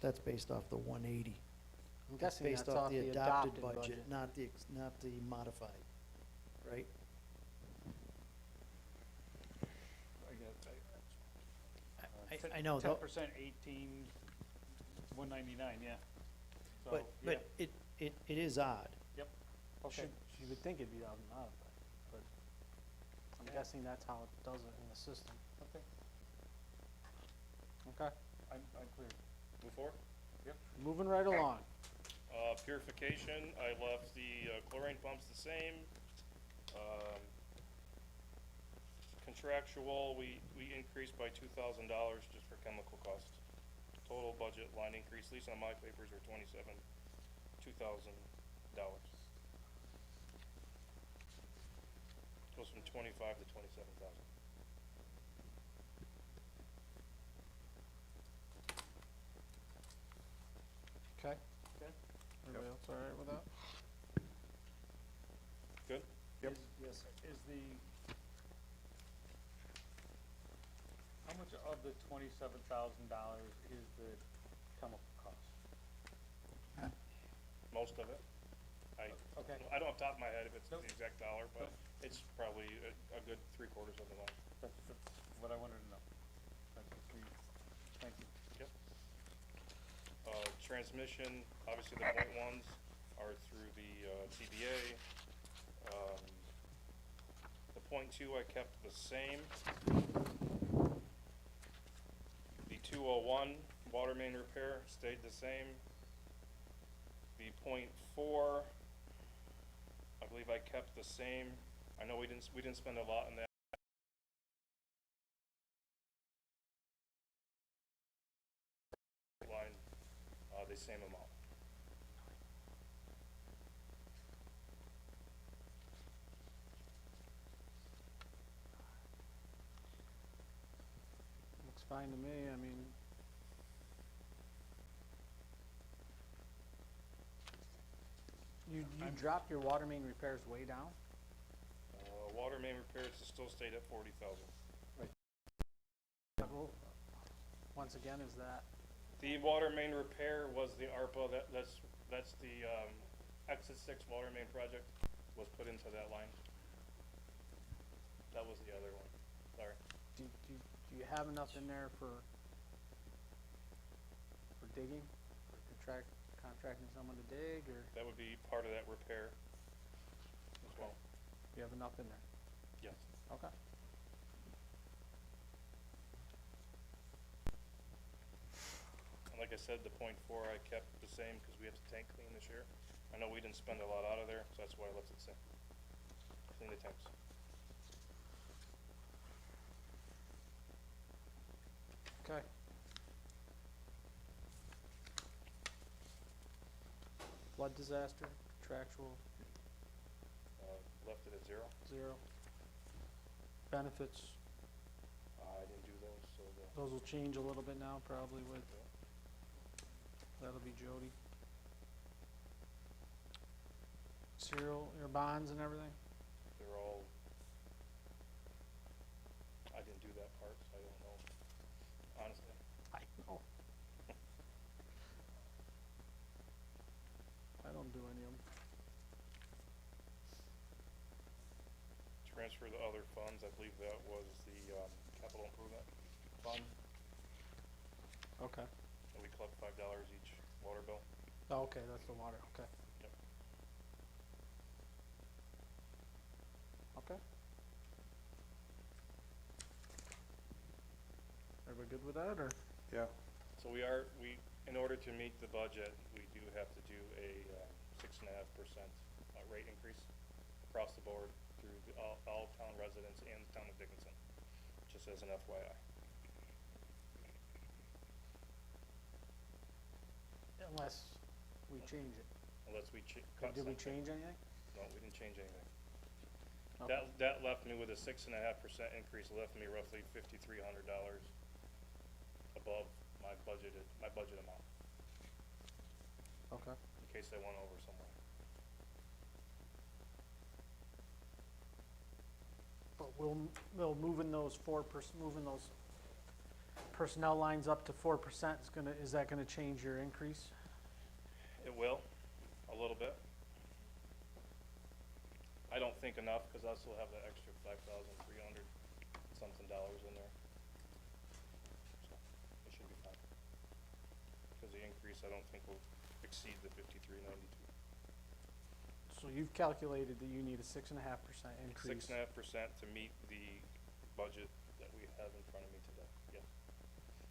[SPEAKER 6] That's based off the 180.
[SPEAKER 1] I'm guessing that's
[SPEAKER 6] Based off
[SPEAKER 1] off
[SPEAKER 6] the
[SPEAKER 1] the
[SPEAKER 6] adopted
[SPEAKER 1] adopted
[SPEAKER 6] budget,
[SPEAKER 1] budget.
[SPEAKER 6] not the modified, right? I know, though.
[SPEAKER 3] 10%, 199, yeah. So,
[SPEAKER 6] But
[SPEAKER 3] yeah.
[SPEAKER 6] it is odd.
[SPEAKER 3] Yep, okay.
[SPEAKER 1] You would think it'd be out of but I'm guessing that's how it does it in the system.
[SPEAKER 3] Okay,
[SPEAKER 1] Okay,
[SPEAKER 3] I'm clear.
[SPEAKER 11] Move forward.
[SPEAKER 3] Yep.
[SPEAKER 1] moving right along.
[SPEAKER 11] Purification, I left the chlorine pumps the same. Contractual, we increased by $2,000 just for chemical costs. Total budget line increase, at least on my papers, are $2,000. Goes from 25 to 27,000.
[SPEAKER 1] Okay. Everybody else all right with that?
[SPEAKER 11] Good?
[SPEAKER 5] Yep.
[SPEAKER 3] Yes, is how much of the $27,000 is the chemical cost?
[SPEAKER 11] Most of it.
[SPEAKER 3] Okay.
[SPEAKER 11] I don't off the top of my head if it's the
[SPEAKER 3] Nope.
[SPEAKER 11] exact dollar, but it's probably a good 3/4 of the line.
[SPEAKER 3] That's what I wanted to know. Thank you.
[SPEAKER 11] Yep. Transmission, obviously the point ones are through the TBA. The point two I kept the same. The 201 water main repair stayed the same. The point four, I believe I kept the same. I know we didn't spend a lot in that. Line, the same amount.
[SPEAKER 1] Looks fine to me, I mean. You dropped your water main repairs way down?
[SPEAKER 11] Water main repairs still stayed at 40,000.
[SPEAKER 1] Once again, is that,
[SPEAKER 11] The water main repair was the ARPA, that's the exit 6 water main project was put into that line. That was the other one, sorry.
[SPEAKER 1] Do you have enough in there for digging? For contracting someone to dig, or
[SPEAKER 11] That would be part of that repair as well,
[SPEAKER 1] you have enough in there?
[SPEAKER 11] yes.
[SPEAKER 1] Okay.
[SPEAKER 11] And like I said, the .4 I kept the same because we have to tank clean this year. I know we didn't spend a lot out of there, so that's why I left it the same. Clean the tanks.
[SPEAKER 1] Okay. Flood disaster, contractual,
[SPEAKER 11] Left it at 0.
[SPEAKER 1] 0. Benefits,
[SPEAKER 11] I didn't do those, so
[SPEAKER 1] those will change a little bit now, probably with, that'll be Jody. Serial, your bonds and everything?
[SPEAKER 11] they're all, I didn't do that part, so I don't know, honestly.
[SPEAKER 1] I know. I don't do any of them.
[SPEAKER 11] Transfer the other funds, I believe that was the capital improvement fund,
[SPEAKER 1] Okay.
[SPEAKER 11] and we collect $5 each water bill.
[SPEAKER 1] Oh, okay, that's the water, okay.
[SPEAKER 11] Yep.
[SPEAKER 1] Okay. Everybody good with that, or?
[SPEAKER 12] Yeah.
[SPEAKER 11] So in order to meet the budget, we do have to do a 6.5% rate increase across the board through all town residents and the town of Dickinson, just as an FYI.
[SPEAKER 1] Unless we change it.
[SPEAKER 11] Unless we cut
[SPEAKER 1] Did we
[SPEAKER 11] something.
[SPEAKER 1] change anything?
[SPEAKER 11] No, we didn't change anything.
[SPEAKER 1] Okay.
[SPEAKER 11] That left me with a 6.5% increase, left me roughly $5,300 above my budget amount,
[SPEAKER 1] Okay.
[SPEAKER 11] in case I went over somewhere.
[SPEAKER 1] But we'll moving those moving those personnel lines up to 4% is that gonna change your increase?
[SPEAKER 11] It will, a little bit. I don't think enough, because I still have that extra $5,300 something in there. So, it should be fine. Because the increase, I don't think will exceed the $5,392.
[SPEAKER 1] So you've calculated that you need a 6.5% increase.
[SPEAKER 11] 6.5% to meet the budget that we have in front of me today, yes.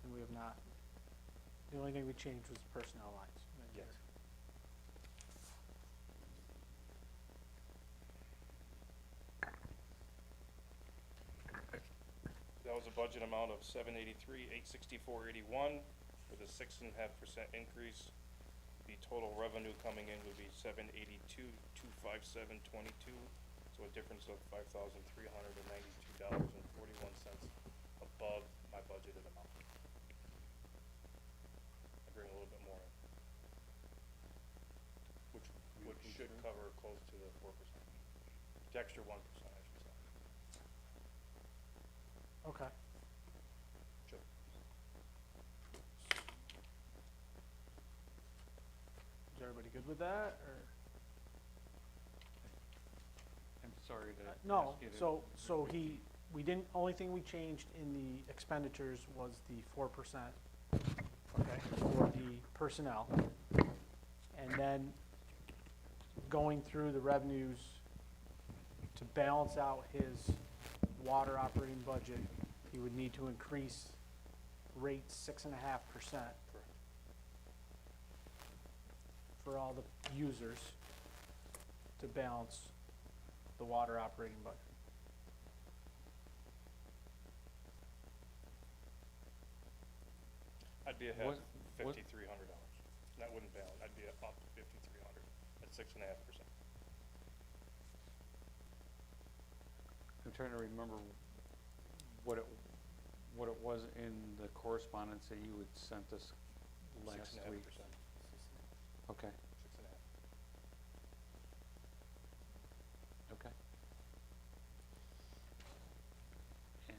[SPEAKER 1] And we have not, the only thing we changed was the personnel lines.
[SPEAKER 11] Yes. That was a budget amount of $783,864.81 with a 6.5% increase. The total revenue coming in would be $782,257.22, so a difference of $5,392.41 above my budgeted amount. I bring a little bit more in, which should cover close to the 4%, the extra 1%, I should say.
[SPEAKER 1] Okay.
[SPEAKER 11] Should.
[SPEAKER 1] Is everybody good with that, or?
[SPEAKER 3] I'm sorry to
[SPEAKER 1] No,
[SPEAKER 3] ask you to.
[SPEAKER 1] so we didn't, only thing we changed in the expenditures was the 4%, okay, for the personnel. And then going through the revenues to balance out his water operating budget, he would need to increase rates 6.5%
[SPEAKER 11] Correct.
[SPEAKER 1] for all the users to balance the water operating budget.
[SPEAKER 11] I'd be ahead
[SPEAKER 3] What-
[SPEAKER 11] $5,300. That wouldn't balance. I'd be up to 5,300 at 6.5%.
[SPEAKER 3] I'm trying to remember what it was in the correspondence that you had sent us last week.
[SPEAKER 11] 6.5%.
[SPEAKER 3] Okay,
[SPEAKER 11] 6.5.
[SPEAKER 3] okay. And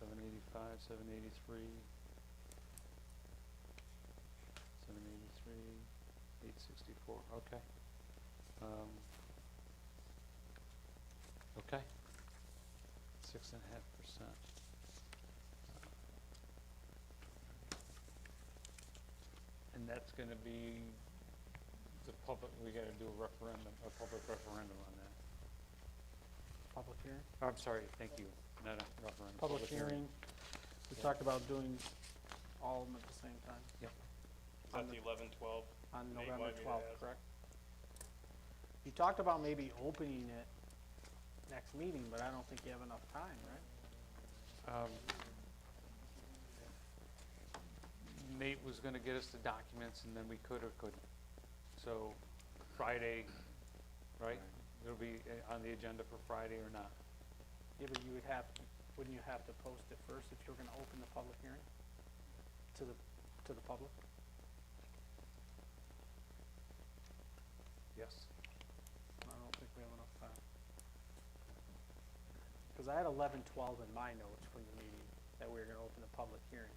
[SPEAKER 3] 785, 783, 783, 864, okay. Okay. 6.5%. And that's gonna be the public, we gotta do a referendum, a public referendum on that.
[SPEAKER 1] Public hearing?
[SPEAKER 3] I'm sorry, thank you, not a referendum.
[SPEAKER 1] Public hearing. We talked about doing all of them at the same time.
[SPEAKER 3] Yep.
[SPEAKER 11] Is that the 11-12?
[SPEAKER 1] On
[SPEAKER 11] Nate
[SPEAKER 1] November
[SPEAKER 11] wanted me to
[SPEAKER 1] 12th,
[SPEAKER 11] ask.
[SPEAKER 1] correct? You talked about maybe opening it next meeting, but I don't think you have enough time, right?
[SPEAKER 3] Nate was gonna get us the documents, and then we could or couldn't. So Friday, right? It'll be on the agenda for Friday or not?
[SPEAKER 1] Yeah, but you would have, wouldn't you have to post it first if you were gonna open the public hearing to the public?
[SPEAKER 3] Yes.
[SPEAKER 1] I don't think we have enough time. Because I had 11-12 in my notes from the meeting that we were gonna open the public hearing.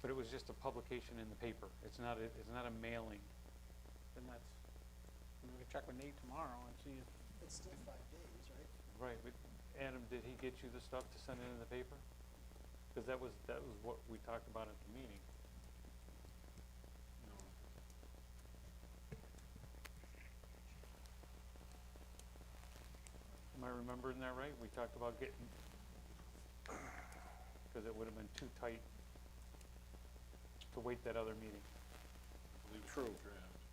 [SPEAKER 3] But it was just a publication in the paper. It's not a mailing.
[SPEAKER 1] Then that's, we can check with Nate tomorrow and see if,
[SPEAKER 6] It's still 5 days, right?
[SPEAKER 3] Right, but Adam, did he get you the stuff to send it in the paper? Because that was what we talked about at the meeting. Am I remembering that right? We talked about getting, because it would have been too tight to wait that other meeting.
[SPEAKER 5] True,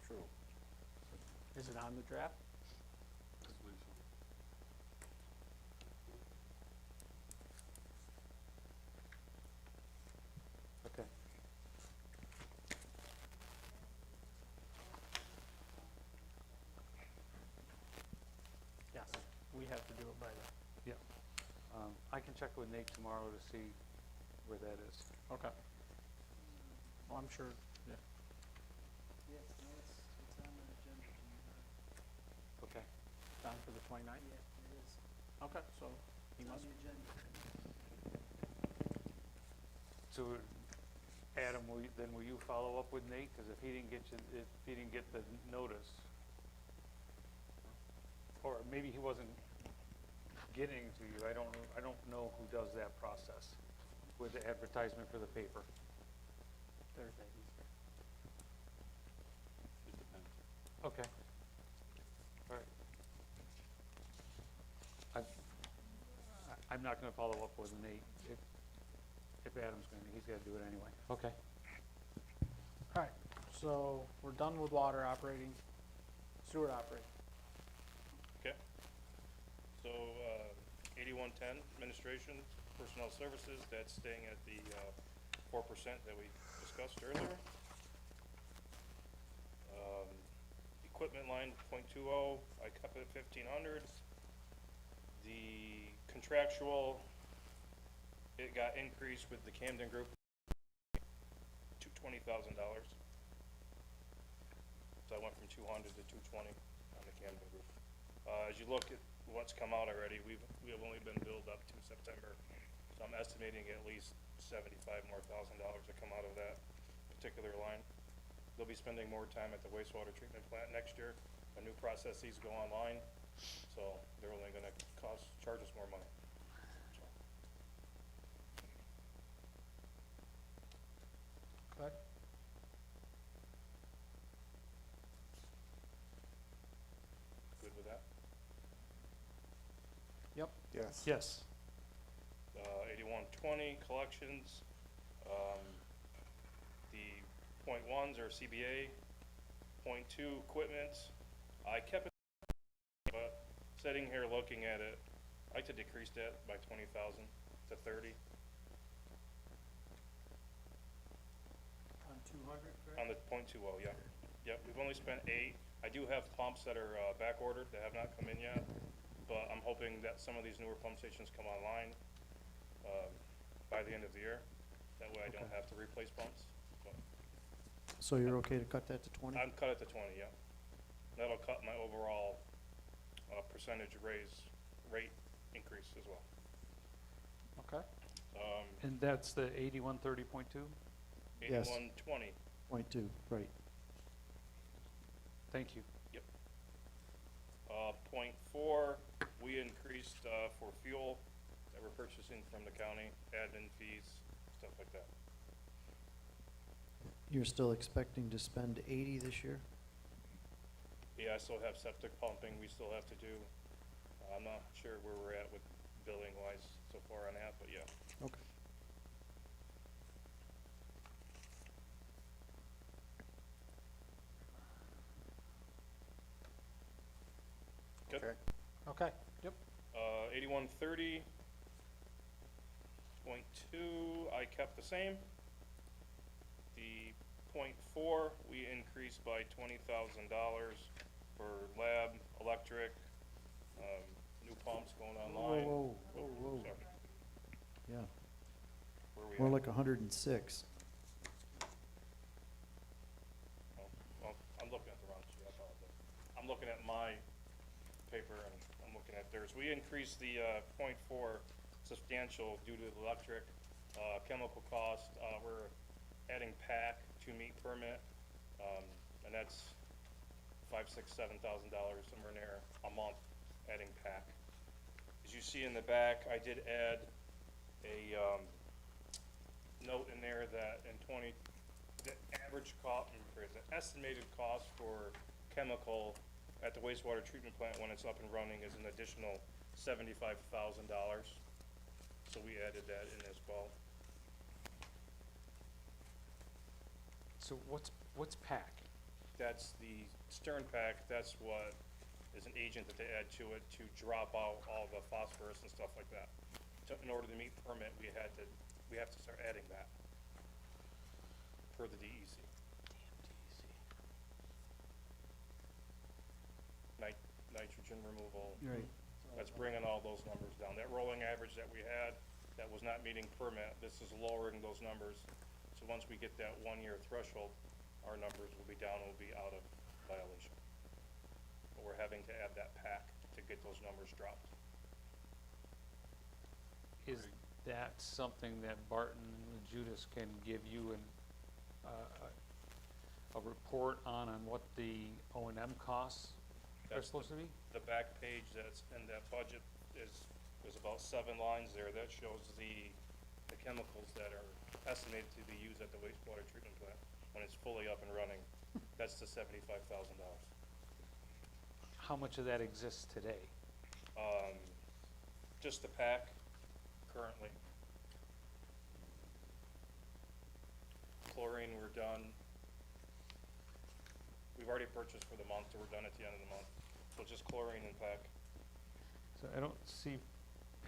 [SPEAKER 5] true.
[SPEAKER 1] is it on the draft?
[SPEAKER 3] Okay.
[SPEAKER 1] Yes, we have to do it by then.
[SPEAKER 3] Yeah. I can check with Nate tomorrow to see where that is.
[SPEAKER 1] Okay. Well, I'm sure, yeah.
[SPEAKER 6] Yes, no, it's on the agenda.
[SPEAKER 3] Okay.
[SPEAKER 1] Down for the 29th?
[SPEAKER 6] Yeah, it is.
[SPEAKER 1] Okay, so he
[SPEAKER 6] It's on
[SPEAKER 1] must,
[SPEAKER 6] the agenda.
[SPEAKER 3] So, Adam, will you follow up with Nate? Because if he didn't get the notice, or maybe he wasn't getting to you, I don't know who does that process with the advertisement for the paper.
[SPEAKER 1] Thursday, he's here.
[SPEAKER 4] It depends.
[SPEAKER 3] Okay. All right. I'm not gonna follow up with Nate if Adam's he's gotta do it anyway. Okay.
[SPEAKER 1] All right, so we're done with water operating, sewer operating.
[SPEAKER 11] Okay. So, 8110, administration, personnel services, that's staying at the 4% that we discussed earlier. Equipment line, .20, I kept it at 1,500. The contractual, it got increased with the Camden Group to $20,000. So I went from 200 to 220 on the Camden Group. As you look at what's come out already, we have only been billed up to September. So I'm estimating at least $75,000 more to come out of that particular line. They'll be spending more time at the wastewater treatment plant next year. A new processes go online, so they're only gonna charge us more money. So,
[SPEAKER 1] Okay.
[SPEAKER 11] good with that?
[SPEAKER 1] Yep.
[SPEAKER 5] Yes.
[SPEAKER 3] Yes.
[SPEAKER 11] 8120, collections, the .1s are CBA, .2 equipment. I kept it, but sitting here looking at it, I like to decrease that by 20,000 to 30
[SPEAKER 6] On 200, correct?
[SPEAKER 11] on the .20, yeah. Yep, we've only spent 8. I do have pumps that are back ordered that have not come in yet, but I'm hoping that some of these newer pump stations come online by the end of the year. That way I don't
[SPEAKER 3] Okay.
[SPEAKER 11] have to replace pumps. But
[SPEAKER 6] So you're okay to cut that to 20?
[SPEAKER 11] I'm cut it to 20, yeah. That'll cut my overall percentage rate increase as well.
[SPEAKER 1] Okay.
[SPEAKER 3] And that's the 8130.2?
[SPEAKER 6] Yes.
[SPEAKER 11] 8120.
[SPEAKER 6] .2, right.
[SPEAKER 3] Thank you.
[SPEAKER 11] Yep. Point four, we increased, for fuel that we're purchasing from the county, admin fees, stuff like that.
[SPEAKER 6] You're still expecting to spend 80 this year?
[SPEAKER 11] Yeah, I still have septic pumping we still have to do. I'm not sure where we're at with billing wise so far on that, but yeah.
[SPEAKER 6] Okay.
[SPEAKER 11] Good.
[SPEAKER 5] Okay.
[SPEAKER 1] Okay, yep.
[SPEAKER 11] 8130.2, I kept the same. The .4, we increased by $20,000 for lab, electric, new pumps going online.
[SPEAKER 6] Whoa,
[SPEAKER 11] Oh,
[SPEAKER 6] whoa, whoa.
[SPEAKER 11] sorry.
[SPEAKER 6] Yeah,
[SPEAKER 11] Where we
[SPEAKER 6] more
[SPEAKER 11] at?
[SPEAKER 6] like 106.
[SPEAKER 11] Oh, well, I'm looking at the wrong sheet, I apologize. I'm looking at my paper and I'm looking at theirs. We increased the .4 substantial due to the electric, chemical cost. We're adding PAC to meet permit, and that's $5,000, $6,000, $7,000, somewhere near a month, adding PAC. As you see in the back, I did add a note in there that the average cost, the estimated cost for chemical at the wastewater treatment plant when it's up and running is an additional $75,000. So we added that in as well.
[SPEAKER 3] So what's PAC?
[SPEAKER 11] That's the Stern pack, that's what is an agent that they add to it to drop out all the phosphorus and stuff like that. So in order to meet permit, we have to start adding that per the E DEC. Nitrogen removal.
[SPEAKER 6] Right.
[SPEAKER 11] That's bringing all those numbers down. That rolling average that we had, that was not meeting permit, this is lowering those numbers. So once we get that 1 year threshold, our numbers will be down, we'll be out of violation. But we're having to add that PAC to get those numbers dropped.
[SPEAKER 3] Is that something that Barton and Judas can give you a report on what the O&M costs are
[SPEAKER 11] That's
[SPEAKER 3] supposed to be?
[SPEAKER 11] The back page that's in that budget there's about 7 lines there that shows the chemicals that are estimated to be used at the wastewater treatment plant when it's fully up and running. That's the $75,000.
[SPEAKER 3] How much of that exists today?
[SPEAKER 11] Just the PAC currently. Chlorine, we're done. We've already purchased for the month, so we're done at the end of the month. So just chlorine and PAC.
[SPEAKER 3] So I don't see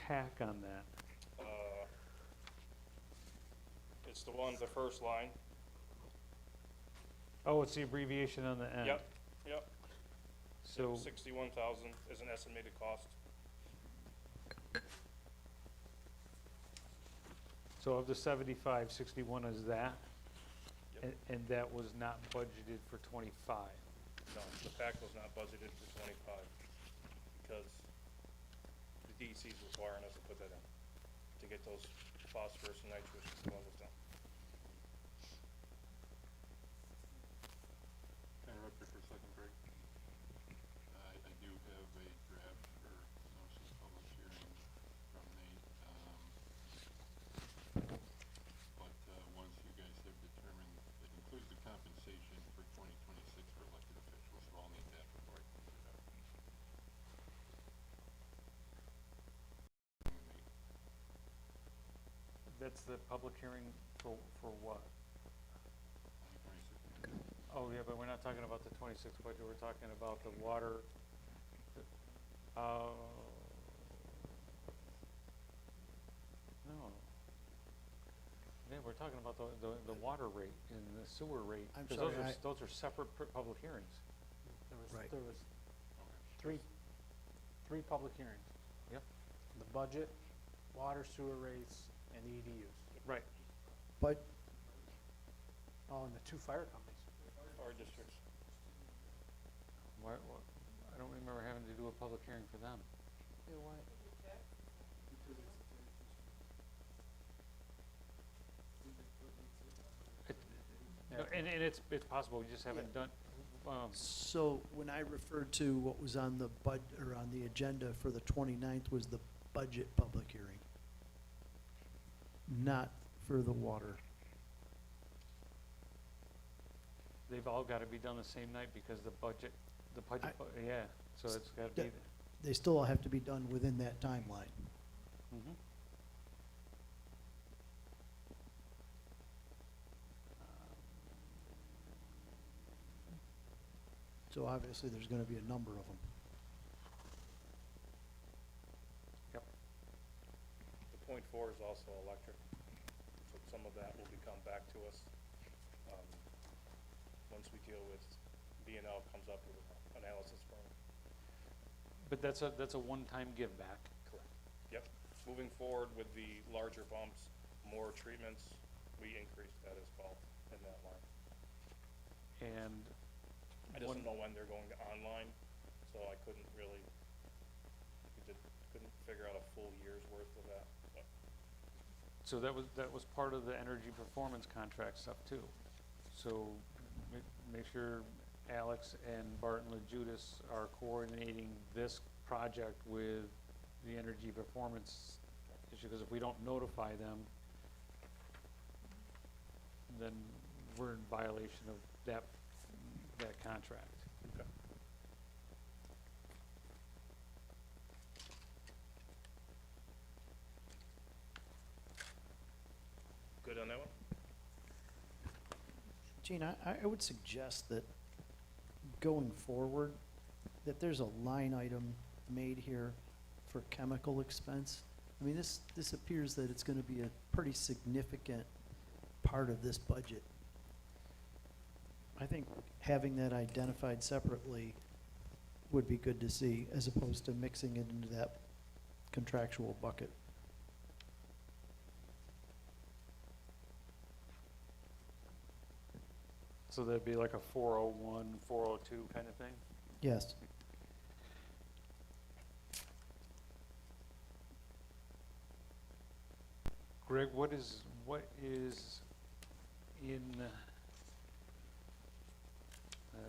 [SPEAKER 3] PAC on that.
[SPEAKER 11] It's the first line.
[SPEAKER 3] Oh, it's the abbreviation on the end.
[SPEAKER 11] Yep.
[SPEAKER 3] So,
[SPEAKER 11] 61,000 is an estimated cost.
[SPEAKER 3] so of the 75, 61 is that?
[SPEAKER 11] Yep.
[SPEAKER 3] And that was not budgeted for 25?
[SPEAKER 11] No, the PAC was not budgeted for 25 because the DEC is requiring us to put that in to get those phosphorus and nitrogen levels down.
[SPEAKER 4] Can I interrupt you for a second, Greg? I do have a draft for notice of public hearing from Nate. But once you guys have determined, it includes the compensation for 2026 for elected officials, so I'll need that before I close it out.
[SPEAKER 3] That's the public hearing for what?
[SPEAKER 4] 2026.
[SPEAKER 3] Oh, yeah, but we're not talking about the 26 budget, we're talking about the water. No. Yeah, we're talking about the water rate and the sewer rate.
[SPEAKER 6] I'm
[SPEAKER 3] 'cause
[SPEAKER 6] sorry,
[SPEAKER 3] those are separate public hearings.
[SPEAKER 6] Right.
[SPEAKER 1] There was three public hearings.
[SPEAKER 3] Yep.
[SPEAKER 1] The budget, water sewer rates, and the EDUs.
[SPEAKER 3] Right.
[SPEAKER 6] But,
[SPEAKER 1] Oh, and the 2 fire companies.
[SPEAKER 11] Our districts.
[SPEAKER 3] Why, I don't remember having to do a public hearing for them. And it's possible, we just haven't done,
[SPEAKER 6] So when I referred to what was on the or on the agenda for the 29th was the budget public hearing, not for the water.
[SPEAKER 3] they've all gotta be done the same night because the budget, yeah, so it's gotta be.
[SPEAKER 6] That- They still all have to be done within that timeline.
[SPEAKER 3] Mhm.
[SPEAKER 6] So obviously, there's gonna be a number of them.
[SPEAKER 3] Yep.
[SPEAKER 11] The .4 is also electric, so some of that will become back to us, once we deal with, B&L comes up with an analysis firm.
[SPEAKER 3] But that's a one-time give back.
[SPEAKER 11] Correct. Yep. Moving forward with the larger bumps, more treatments, we increase that as well in that line.
[SPEAKER 3] And
[SPEAKER 11] I just
[SPEAKER 3] one-
[SPEAKER 11] don't know when they're going to online, so I couldn't really, couldn't figure out a full year's worth of that, but
[SPEAKER 3] so that was part of the energy performance contract stuff too. So make sure Alex and Barton LaJudas are coordinating this project with the energy performance issue, because if we don't notify them, then we're in violation of that contract.
[SPEAKER 11] okay. Good on that one?
[SPEAKER 6] Gene, I would suggest that going forward, that there's a line item made here for chemical expense. I mean, this appears that it's gonna be a pretty significant part of this budget. I think having that identified separately would be good to see, as opposed to mixing it into that contractual bucket.
[SPEAKER 3] So that'd be like a 401, 402 kind of thing?
[SPEAKER 6] Yes.
[SPEAKER 3] Greg, what is in, I'm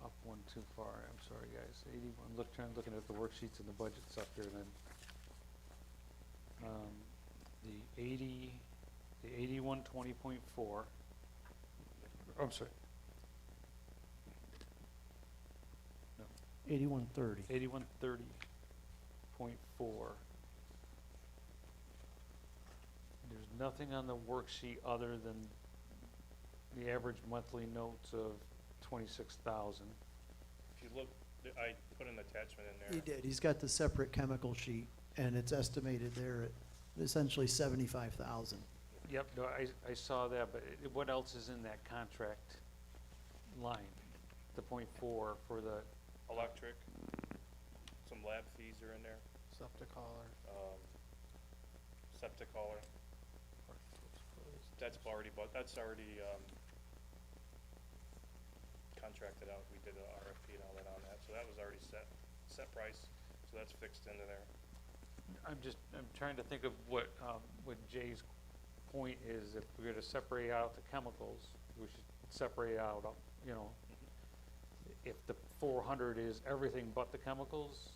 [SPEAKER 3] up one too far, I'm sorry, guys, 81, looking at the worksheets and the budget stuff here then. The 8120.4, I'm sorry. No,
[SPEAKER 6] 8130.
[SPEAKER 3] 8130.4. There's nothing on the worksheet other than the average monthly notes of 26,000.
[SPEAKER 11] If you look, I put an attachment in there.
[SPEAKER 6] He did, he's got the separate chemical sheet, and it's estimated there at essentially 75,000.
[SPEAKER 3] Yep, no, I saw that, but what else is in that contract line? The .4 for the,
[SPEAKER 11] Electric, some lab fees are in there,
[SPEAKER 1] Septic hauler.
[SPEAKER 11] septic hauler. That's already, contracted out. We did an RFP and all that on that, so that was already set price, so that's fixed into there.
[SPEAKER 3] I'm trying to think of what Jay's point is. If we're gonna separate out the chemicals, we should separate out, you know, if the 400 is everything but the chemicals,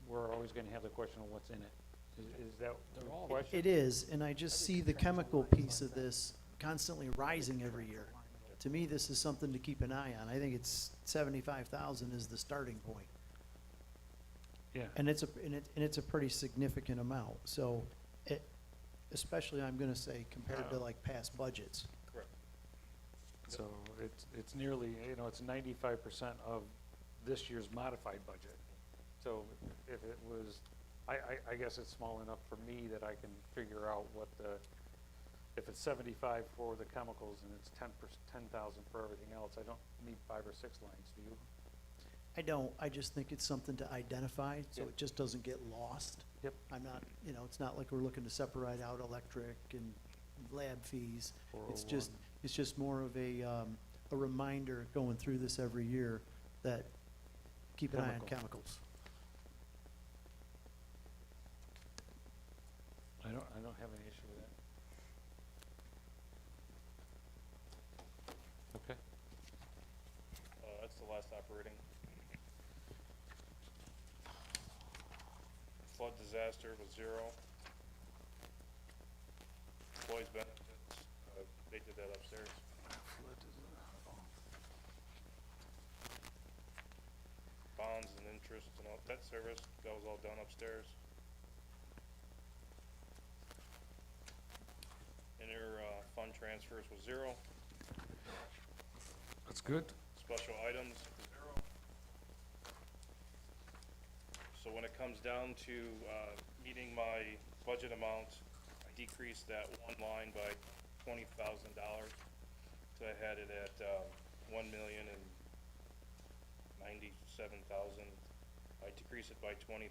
[SPEAKER 3] we're always gonna have the question of what's in it. Is that the question?
[SPEAKER 6] It is, and I just see the chemical piece of this constantly rising every year. To me, this is something to keep an eye on. I think it's 75,000 is the starting point.
[SPEAKER 3] Yeah.
[SPEAKER 6] And it's a pretty significant amount, so especially, I'm gonna say, compared to like past budgets.
[SPEAKER 11] Correct.
[SPEAKER 3] So it's nearly, you know, it's 95% of this year's modified budget. So if it was, I guess it's small enough for me that I can figure out what if it's 75 for the chemicals and it's 10,000 for everything else, I don't need 5 or 6 lines, do you?
[SPEAKER 6] I don't, I just think it's something to identify, so
[SPEAKER 3] Yeah.
[SPEAKER 6] it just doesn't get lost.
[SPEAKER 3] Yep.
[SPEAKER 6] I'm not, you know, it's not like we're looking to separate out electric and lab fees. It's just,
[SPEAKER 3] 401.
[SPEAKER 6] it's just more of a reminder going through this every year that keep an eye on
[SPEAKER 3] Chemical.
[SPEAKER 6] chemicals.
[SPEAKER 3] I don't have any issue with that.
[SPEAKER 11] last operating. Flood disaster was 0. Employees benefits, they did that upstairs. Bonds and interest and all, debt service, that was all done upstairs. Inter, fund transfers was 0.
[SPEAKER 3] That's good.
[SPEAKER 11] Special items, 0. So when it comes down to, meeting my budget amount, I decreased that one line by $20,000. So I had it at, $1,097,000. I decreased it by $20,000.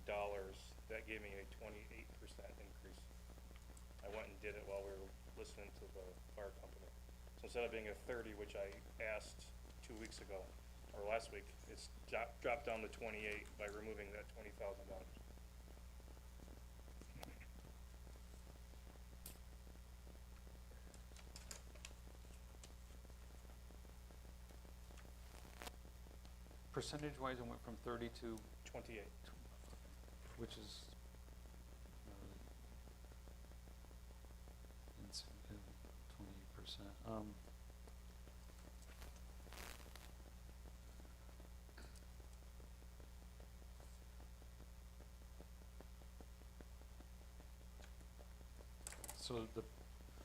[SPEAKER 11] That gave me a 28% increase. I went and did it while we were listening to the fire company. So instead of being a 30, which I asked 2 weeks ago, or last week, it's dropped down to 28 by removing that $20,000.
[SPEAKER 3] Percentage-wise, it went from 30 to,
[SPEAKER 11] 28.
[SPEAKER 3] which is, it's 28%. So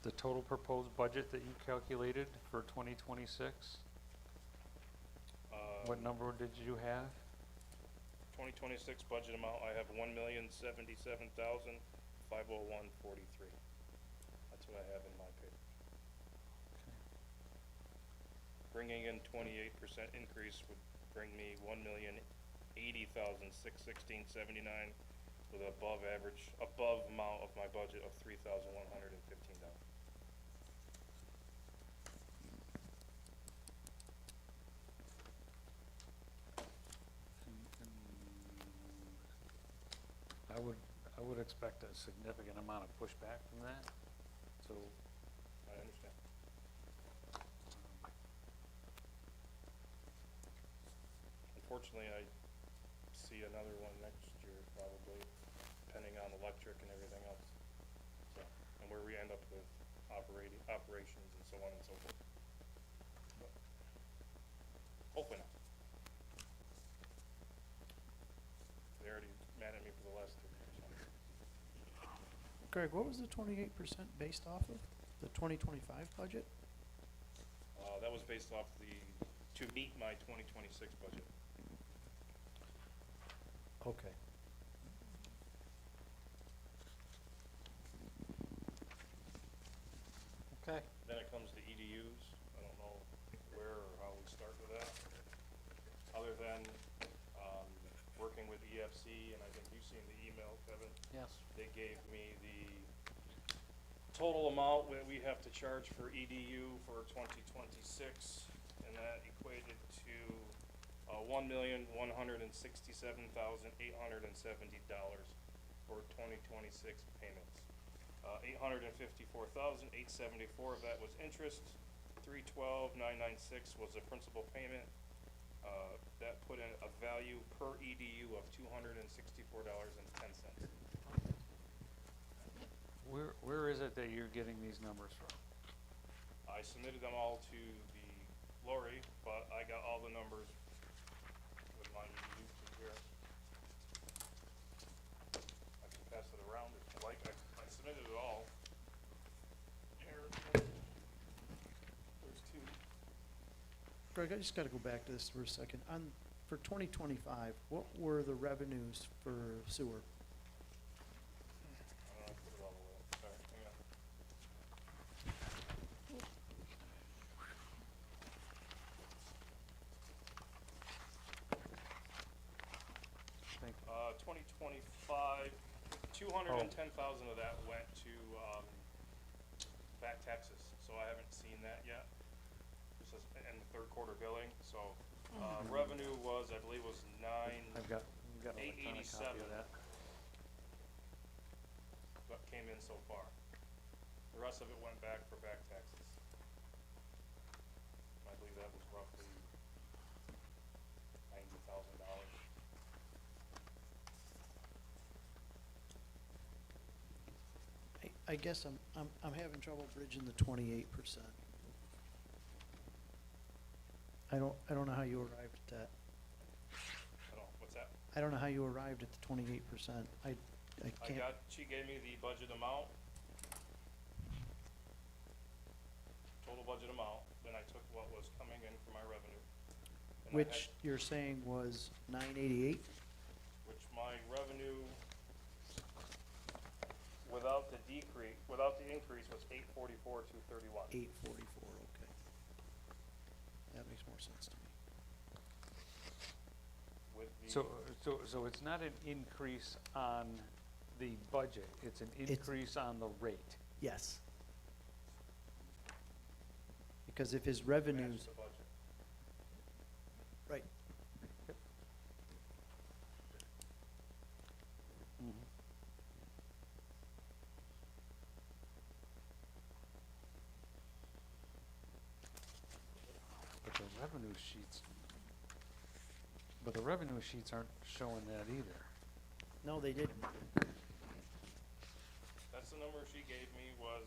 [SPEAKER 3] the total proposed budget that you calculated for 2026, what number did you have?
[SPEAKER 11] 2026 budget amount, I have $1,077,501.43. That's what I have in my paper. Bringing in 28% increase would bring me $1,080,616.79 with above amount of my budget of $3,115.
[SPEAKER 3] I would expect a significant amount of pushback from that, so.
[SPEAKER 11] I understand. Unfortunately, I see another one next year probably, depending on electric and everything else. So, and where we end up with operations and so on and so forth. But hopefully not. They already mad at me for the last 3 years.
[SPEAKER 6] Greg, what was the 28% based off of? The 2025 budget?
[SPEAKER 11] That was based off to meet my 2026 budget.
[SPEAKER 6] Okay.
[SPEAKER 1] Okay.
[SPEAKER 11] Then it comes to EDUs. I don't know where or how we start with that. Other than, working with EFC, and I think you've seen the email, Kevin.
[SPEAKER 1] Yes.
[SPEAKER 11] They gave me the total amount that we have to charge for EDU for 2026, and that equated to $1,167,870 for 2026 payments. $854,874 of that was interest. $312,996 was the principal payment. That put in a value per EDU of $264.10.
[SPEAKER 3] Where is it that you're getting these numbers from?
[SPEAKER 11] I submitted them all to the Lori, but I got all the numbers with my EDU through here. I can pass it around if you like. I submitted it all. Here, there's 2.
[SPEAKER 6] Greg, I just gotta go back to this for a second. For 2025, what were the revenues for sewer?
[SPEAKER 11] I don't know, I put it all away. Sorry, hang on.
[SPEAKER 3] Thank you.
[SPEAKER 11] 2025, 210,000 of that went to, back taxes, so I haven't seen that yet. This is in the third quarter billing, so, revenue was, I believe was
[SPEAKER 3] I've got an electronic copy
[SPEAKER 11] 887.
[SPEAKER 3] of that.
[SPEAKER 11] What came in so far. The rest of it went back for back taxes. My believe that was roughly $90,000.
[SPEAKER 6] I guess I'm having trouble bridging the 28%. I don't know how you arrived at that.
[SPEAKER 11] I don't, what's that?
[SPEAKER 6] I don't know how you arrived at the 28%. I can't.
[SPEAKER 11] She gave me the budget amount, total budget amount, then I took what was coming in for my revenue. and I had-
[SPEAKER 6] Which you're saying was 988?
[SPEAKER 11] Which my revenue, without the decrease, without the increase, was 844, 231.
[SPEAKER 6] 844, okay. That makes more sense to me.
[SPEAKER 11] With the,
[SPEAKER 3] So it's not an increase on the budget, it's an
[SPEAKER 6] It's-
[SPEAKER 3] increase on the rate.
[SPEAKER 6] Yes. Because if his
[SPEAKER 11] matched
[SPEAKER 6] revenues,
[SPEAKER 11] the budget.
[SPEAKER 6] right,
[SPEAKER 3] But the revenue sheets aren't showing that either.
[SPEAKER 6] no, they didn't.
[SPEAKER 11] That's the number she gave me was,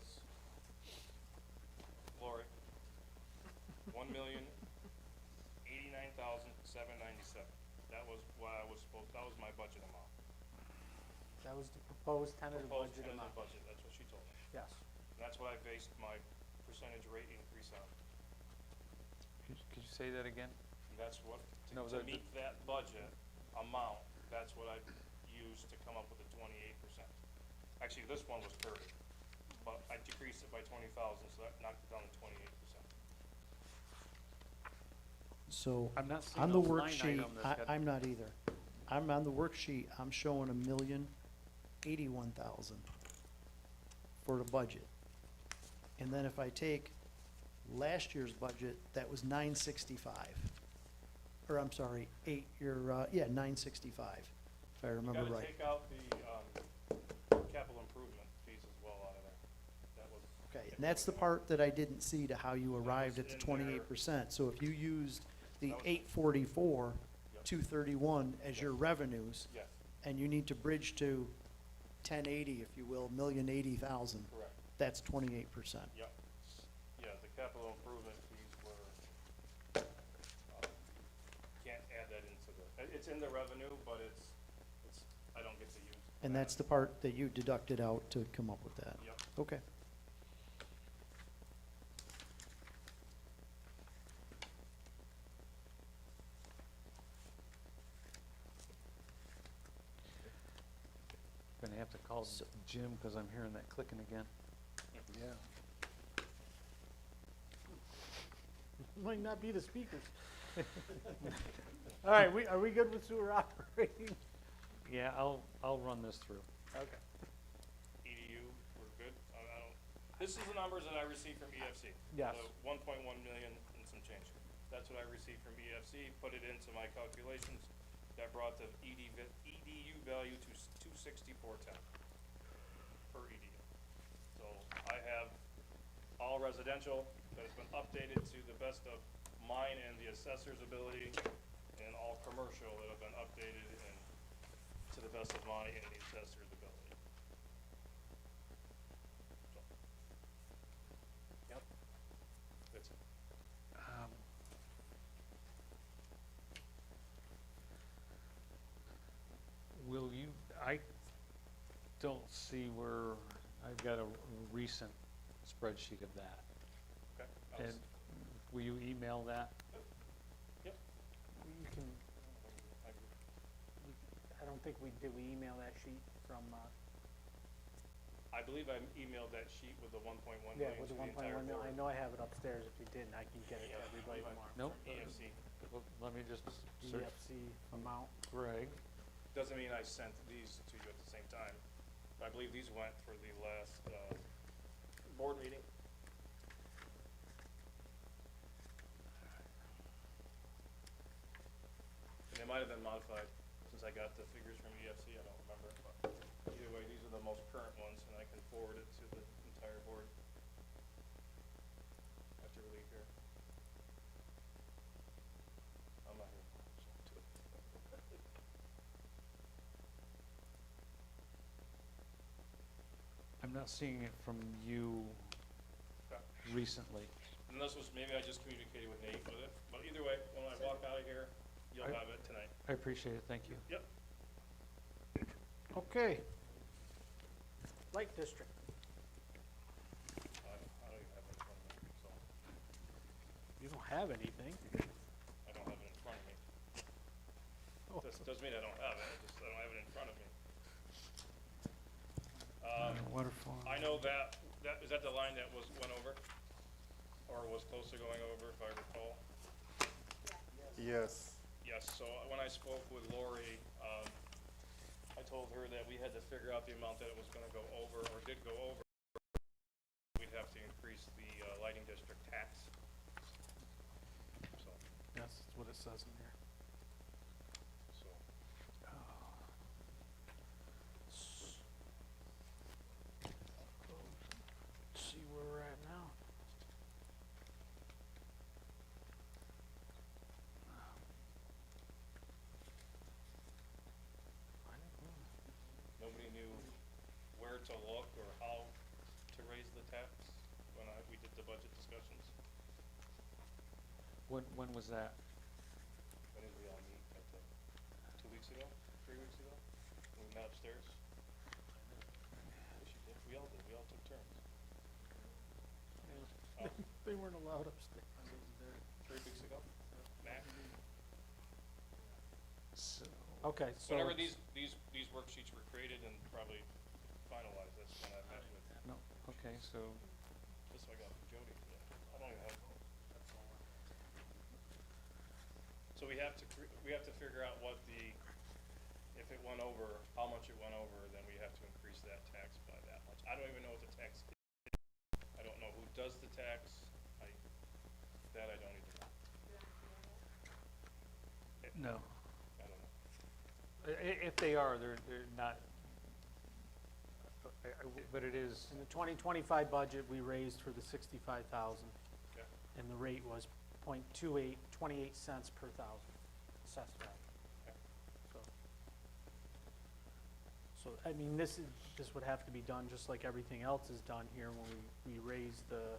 [SPEAKER 11] Lori, 1,089,797. That was what I was supposed, that was my budget amount.
[SPEAKER 1] That was the proposed tentative
[SPEAKER 11] Proposed
[SPEAKER 1] budget
[SPEAKER 11] tentative
[SPEAKER 1] amount.
[SPEAKER 11] budget, that's what she told me.
[SPEAKER 1] Yes.
[SPEAKER 11] And that's what I based my percentage rate increase on.
[SPEAKER 3] Could you say that again?
[SPEAKER 11] And that's what,
[SPEAKER 3] No,
[SPEAKER 11] to
[SPEAKER 3] the-
[SPEAKER 11] meet that budget amount, that's what I used to come up with the 28%. Actually, this one was 30, but I decreased it by 20,000, so that knocked it down to 28%.
[SPEAKER 6] So,
[SPEAKER 3] I'm not seeing
[SPEAKER 6] on the
[SPEAKER 3] a line
[SPEAKER 6] worksheet,
[SPEAKER 3] item that's got-
[SPEAKER 6] I'm not either. I'm on the worksheet, I'm showing 1,081,000 for the budget. And then if I take last year's budget, that was 965. Or I'm sorry, 965, if I remember
[SPEAKER 11] You gotta
[SPEAKER 6] right.
[SPEAKER 11] take out the capital improvement fees as well out of there. That was.
[SPEAKER 6] Okay, and that's the part that I didn't see to how you arrived at the
[SPEAKER 11] in there.
[SPEAKER 6] 28%. So if you used the
[SPEAKER 11] That was-
[SPEAKER 6] 844,
[SPEAKER 11] Yep.
[SPEAKER 6] 231 as your revenues,
[SPEAKER 11] Yes,
[SPEAKER 6] and you need to bridge to 1080, if you will, 1,080,000,
[SPEAKER 11] correct,
[SPEAKER 6] that's 28%.
[SPEAKER 11] yep. Yeah, the capital improvement fees were, can't add that into the, it's in the revenue, but it's, I don't get to use.
[SPEAKER 6] And
[SPEAKER 11] that.
[SPEAKER 6] that's the part that you deducted out to come up with that.
[SPEAKER 11] Yep.
[SPEAKER 6] Okay.
[SPEAKER 3] Gonna have to call Jim, because I'm hearing that clicking again.
[SPEAKER 12] Yeah.
[SPEAKER 1] Might not be the speakers. All right, are we good with sewer operating?
[SPEAKER 3] Yeah, I'll run this through.
[SPEAKER 1] Okay.
[SPEAKER 11] EDU, we're good? I don't, this is the numbers that I received from EFC.
[SPEAKER 1] Yes.
[SPEAKER 11] The 1.1 million and some change. That's what I received from EFC, put it into my calculations. That brought the EDU value to 264.10 per EDU. So I have all residential that has been updated to the best of mine and the assessor's ability, and all commercial that have been updated and to the best of my and the assessor's ability. So. Yep. That's it.
[SPEAKER 3] Will you, I don't see where, I've got a recent spreadsheet of that.
[SPEAKER 11] Okay.
[SPEAKER 3] And will you email that?
[SPEAKER 11] Yep.
[SPEAKER 1] You can, I don't think did we email that sheet from,
[SPEAKER 11] I believe I emailed that sheet with the 1.1
[SPEAKER 1] yeah,
[SPEAKER 11] million
[SPEAKER 1] with
[SPEAKER 11] to
[SPEAKER 1] the
[SPEAKER 11] the entire
[SPEAKER 1] 1.1 million. I
[SPEAKER 11] board.
[SPEAKER 1] know I have it upstairs. If you didn't, I can get it to
[SPEAKER 11] Yeah,
[SPEAKER 1] everybody
[SPEAKER 11] I believe
[SPEAKER 1] tomorrow.
[SPEAKER 3] Nope.
[SPEAKER 11] EFC.
[SPEAKER 3] Well, let me just search
[SPEAKER 1] EFC amount.
[SPEAKER 3] Greg.
[SPEAKER 11] Doesn't mean I sent these to you at the same time. I believe these went for the last, board meeting. And they might have been modified since I got the figures from EFC, I don't remember, but either way, these are the most current ones, and I can forward it to the entire board after we leave here.
[SPEAKER 3] I'm not seeing it from you
[SPEAKER 11] Okay.
[SPEAKER 3] recently.
[SPEAKER 11] And this was, maybe I just communicated with Nate with it, but either way, when I walk out of here, you'll
[SPEAKER 3] I-
[SPEAKER 11] have it tonight.
[SPEAKER 3] I appreciate it, thank you.
[SPEAKER 11] Yep.
[SPEAKER 1] Okay. Light District.
[SPEAKER 11] I don't even have it in front of me, so
[SPEAKER 1] You don't have anything.
[SPEAKER 11] I don't have it in front of me.
[SPEAKER 1] Oh.
[SPEAKER 11] Doesn't mean I don't have it, I don't have it in front of me.
[SPEAKER 3] Waterfall.
[SPEAKER 11] I know is that the line that went over? Or was close to going over, if I recall?
[SPEAKER 5] Yes.
[SPEAKER 11] Yes, so when I spoke with Lori, I told her that we had to figure out the amount that it was gonna go over, or did go over. We'd have to increase the lighting district tax. So,
[SPEAKER 1] That's what it says in here.
[SPEAKER 11] so,
[SPEAKER 1] See where we're at now.
[SPEAKER 11] nobody knew where to look or how to raise the tax when we did the budget discussions.
[SPEAKER 3] When was that?
[SPEAKER 11] When did we all meet? 2 weeks ago? 3 weeks ago? When we met upstairs? Yes, you did. We all did. We all took turns. Oh,
[SPEAKER 1] They weren't allowed upstairs.
[SPEAKER 11] 3 weeks ago? Max?
[SPEAKER 1] Okay, so.
[SPEAKER 11] Whenever
[SPEAKER 1] it's-
[SPEAKER 11] these worksheets were created and probably finalized, that's when I met with,
[SPEAKER 3] No, okay, so,
[SPEAKER 11] this I got from Jody today. I don't even have. So we have to figure out what if it went over, how much it went over, then we have to increase that tax by that much. I don't even know what the tax is. I don't know who does the tax. That I don't even know.
[SPEAKER 3] no.
[SPEAKER 11] I don't know.
[SPEAKER 3] If they are, they're not, but it is,
[SPEAKER 1] In the 2025 budget, we raised for the 65,000,
[SPEAKER 11] Okay.
[SPEAKER 1] and the rate was .28, 28 cents per thousand assessed value.
[SPEAKER 11] Okay.
[SPEAKER 1] So, I mean, this would have to be done just like everything else is done here when we raise the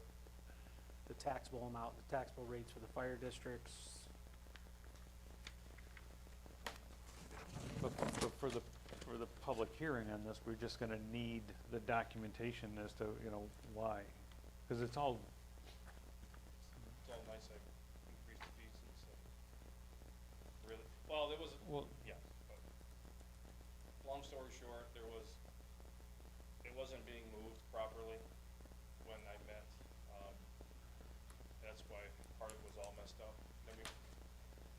[SPEAKER 1] taxable amount, the taxable rates for the fire districts.
[SPEAKER 3] but for the public hearing on this, we're just gonna need the documentation as to, why. Because it's all,
[SPEAKER 11] It's all nice, I increased the fees and stuff. Really? Well, there was,
[SPEAKER 3] well,
[SPEAKER 11] yeah, but long story short, it wasn't being moved properly when I met. That's why part of it was all messed up. Then we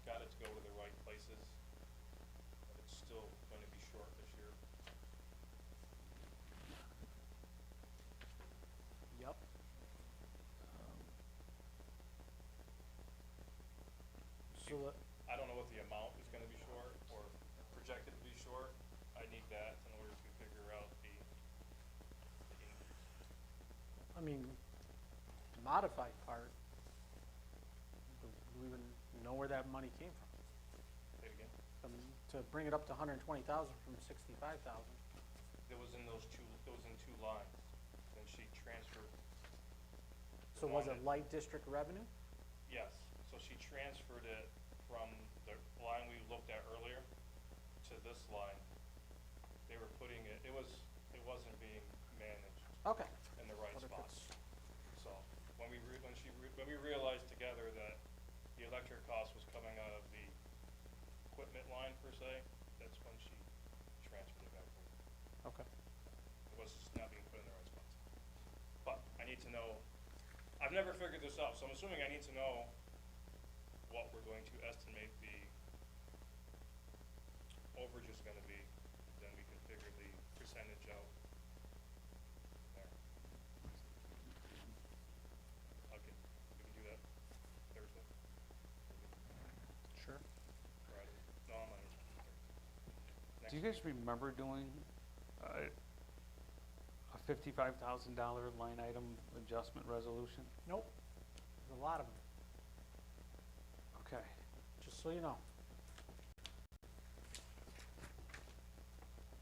[SPEAKER 11] got it to go to the right places, but it's still gonna be short this year.
[SPEAKER 1] Yep. So,
[SPEAKER 11] I don't know what the amount is gonna be short or projected to be short. I need that in order to figure out the increase.
[SPEAKER 1] I mean, the modified part, do we even know where that money came from?
[SPEAKER 11] Say it again.
[SPEAKER 1] To bring it up to 120,000 from 65,000.
[SPEAKER 11] It was in two lines. Then she transferred.
[SPEAKER 1] So was it light district revenue?
[SPEAKER 11] Yes, so she transferred it from the line we looked at earlier to this line. They were putting it wasn't being managed
[SPEAKER 1] Okay.
[SPEAKER 11] in the right
[SPEAKER 1] But if
[SPEAKER 11] spots.
[SPEAKER 1] it's-
[SPEAKER 11] So, when we realized together that the electric cost was coming out of the equipment line per se, that's when she transferred it back over.
[SPEAKER 1] Okay.
[SPEAKER 11] It was just not being put in the right spots. But I need to know, I've never figured this out, so I'm assuming I need to know what we're going to estimate the overage is gonna be, then we can figure the percentage out there. Okay, we can do that Thursday,
[SPEAKER 1] Sure.
[SPEAKER 11] Friday, no, I'm on
[SPEAKER 3] do you guys remember doing a $55,000 line item adjustment resolution?
[SPEAKER 1] Nope. There's a lot of them,
[SPEAKER 3] Okay.
[SPEAKER 1] just so you know.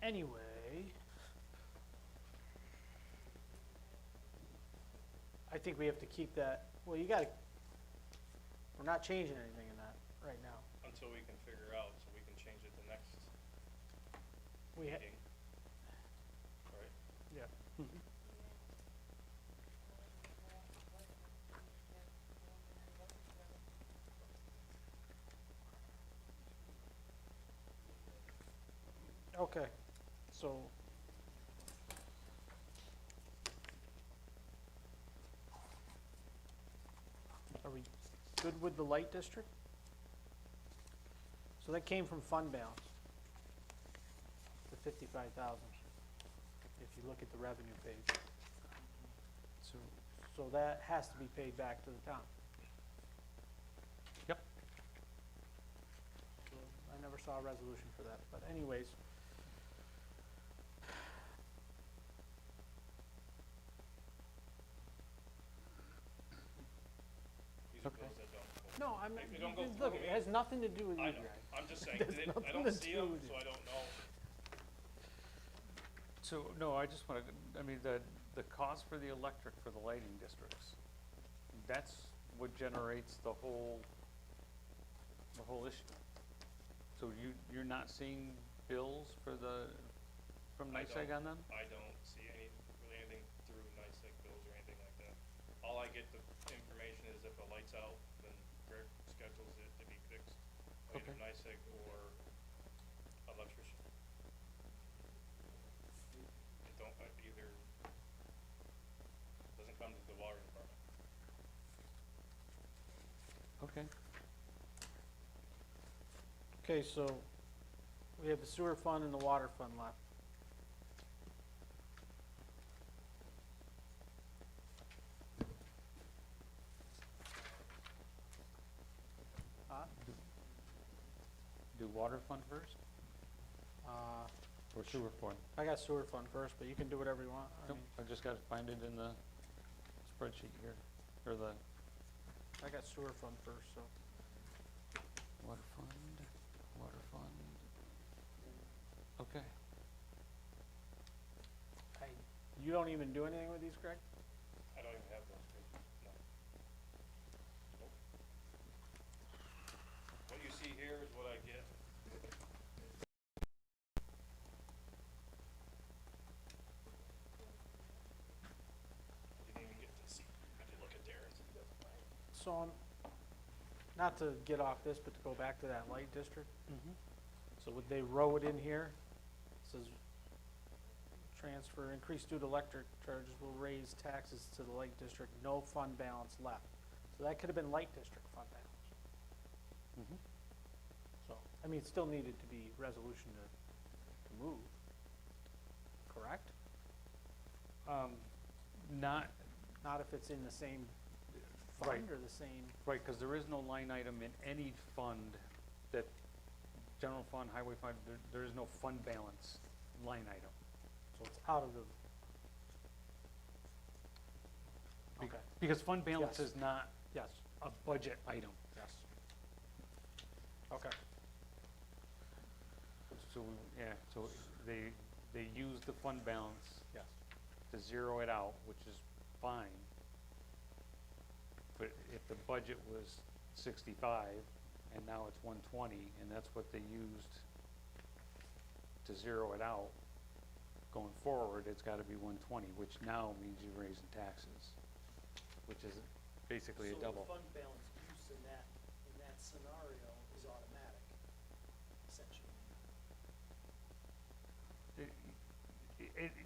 [SPEAKER 1] Anyway, I think we have to keep that, well, you gotta, we're not changing anything in that right now.
[SPEAKER 11] Until we can figure out, so we can change it the next
[SPEAKER 1] We ha-
[SPEAKER 11] meeting. Right?
[SPEAKER 1] Yeah. Okay, so. Are we good with the light district? So that came from fund balance, the 55,000, if you look at the revenue page. So that has to be paid back to the town.
[SPEAKER 3] Yep.
[SPEAKER 1] So I never saw a resolution for that, but anyways.
[SPEAKER 11] These are
[SPEAKER 3] Okay.
[SPEAKER 11] bills that don't.
[SPEAKER 1] No, I'm,
[SPEAKER 11] If they don't go
[SPEAKER 1] look,
[SPEAKER 11] through
[SPEAKER 1] it
[SPEAKER 11] me-
[SPEAKER 1] has nothing to do with you,
[SPEAKER 11] I
[SPEAKER 1] Greg.
[SPEAKER 11] know, I'm just saying,
[SPEAKER 1] There's
[SPEAKER 11] 'cause I
[SPEAKER 1] nothing
[SPEAKER 11] don't
[SPEAKER 1] to
[SPEAKER 11] see
[SPEAKER 1] do
[SPEAKER 11] them,
[SPEAKER 1] with
[SPEAKER 11] so
[SPEAKER 1] you.
[SPEAKER 11] I don't know.
[SPEAKER 3] So, no, I just wanna, I mean, the cost for the electric for the lighting districts, that's what generates the whole issue. So you're not seeing bills for from
[SPEAKER 11] I
[SPEAKER 3] NICEAG on them?
[SPEAKER 11] I don't see really anything through NICEAG bills or anything like that. All I get the information is if a light's out, then Greg schedules it to be fixed, by either
[SPEAKER 3] Okay.
[SPEAKER 11] NICEAG or electrician. It don't, either, doesn't come to the water department.
[SPEAKER 3] Okay.
[SPEAKER 1] Okay, so we have the sewer fund and the water fund left.
[SPEAKER 3] Do water fund first or sewer fund?
[SPEAKER 1] I got sewer fund first, but you can do whatever you want. I
[SPEAKER 3] Nope,
[SPEAKER 1] mean,
[SPEAKER 3] I just gotta find it in the spreadsheet here, or the
[SPEAKER 1] I got sewer fund first, so.
[SPEAKER 3] water fund. Okay.
[SPEAKER 1] You don't even do anything with these, Greg?
[SPEAKER 11] I don't even have those pages, no. Nope. What you see here is what I get. Didn't even get to see, if you look at there, it's,
[SPEAKER 1] So not to get off this, but to go back to that light district. So would they row it in here? It says, transfer increase due to electric charges will raise taxes to the light district, no fund balance left. So that could have been light district fund balance. So, I mean, it still needed to be resolution to move, correct?
[SPEAKER 3] Not,
[SPEAKER 1] Not if it's in the same
[SPEAKER 3] Right.
[SPEAKER 1] fund or the same,
[SPEAKER 3] right, because there is no line item in any fund that, general fund, highway fund, there is no fund balance line item.
[SPEAKER 1] so it's out of the.
[SPEAKER 3] Be-
[SPEAKER 1] Okay,
[SPEAKER 3] Because fund balance
[SPEAKER 1] Yes.
[SPEAKER 3] is not
[SPEAKER 1] yes,
[SPEAKER 3] a budget item.
[SPEAKER 1] yes. Okay.
[SPEAKER 3] So, so they use the fund balance
[SPEAKER 1] Yes.
[SPEAKER 3] to zero it out, which is fine. But if the budget was 65 and now it's 120, and that's what they used to zero it out, going forward, it's gotta be 120, which now means you're raising taxes, which is basically a double.
[SPEAKER 6] So the fund balance use in that scenario is automatic, essentially.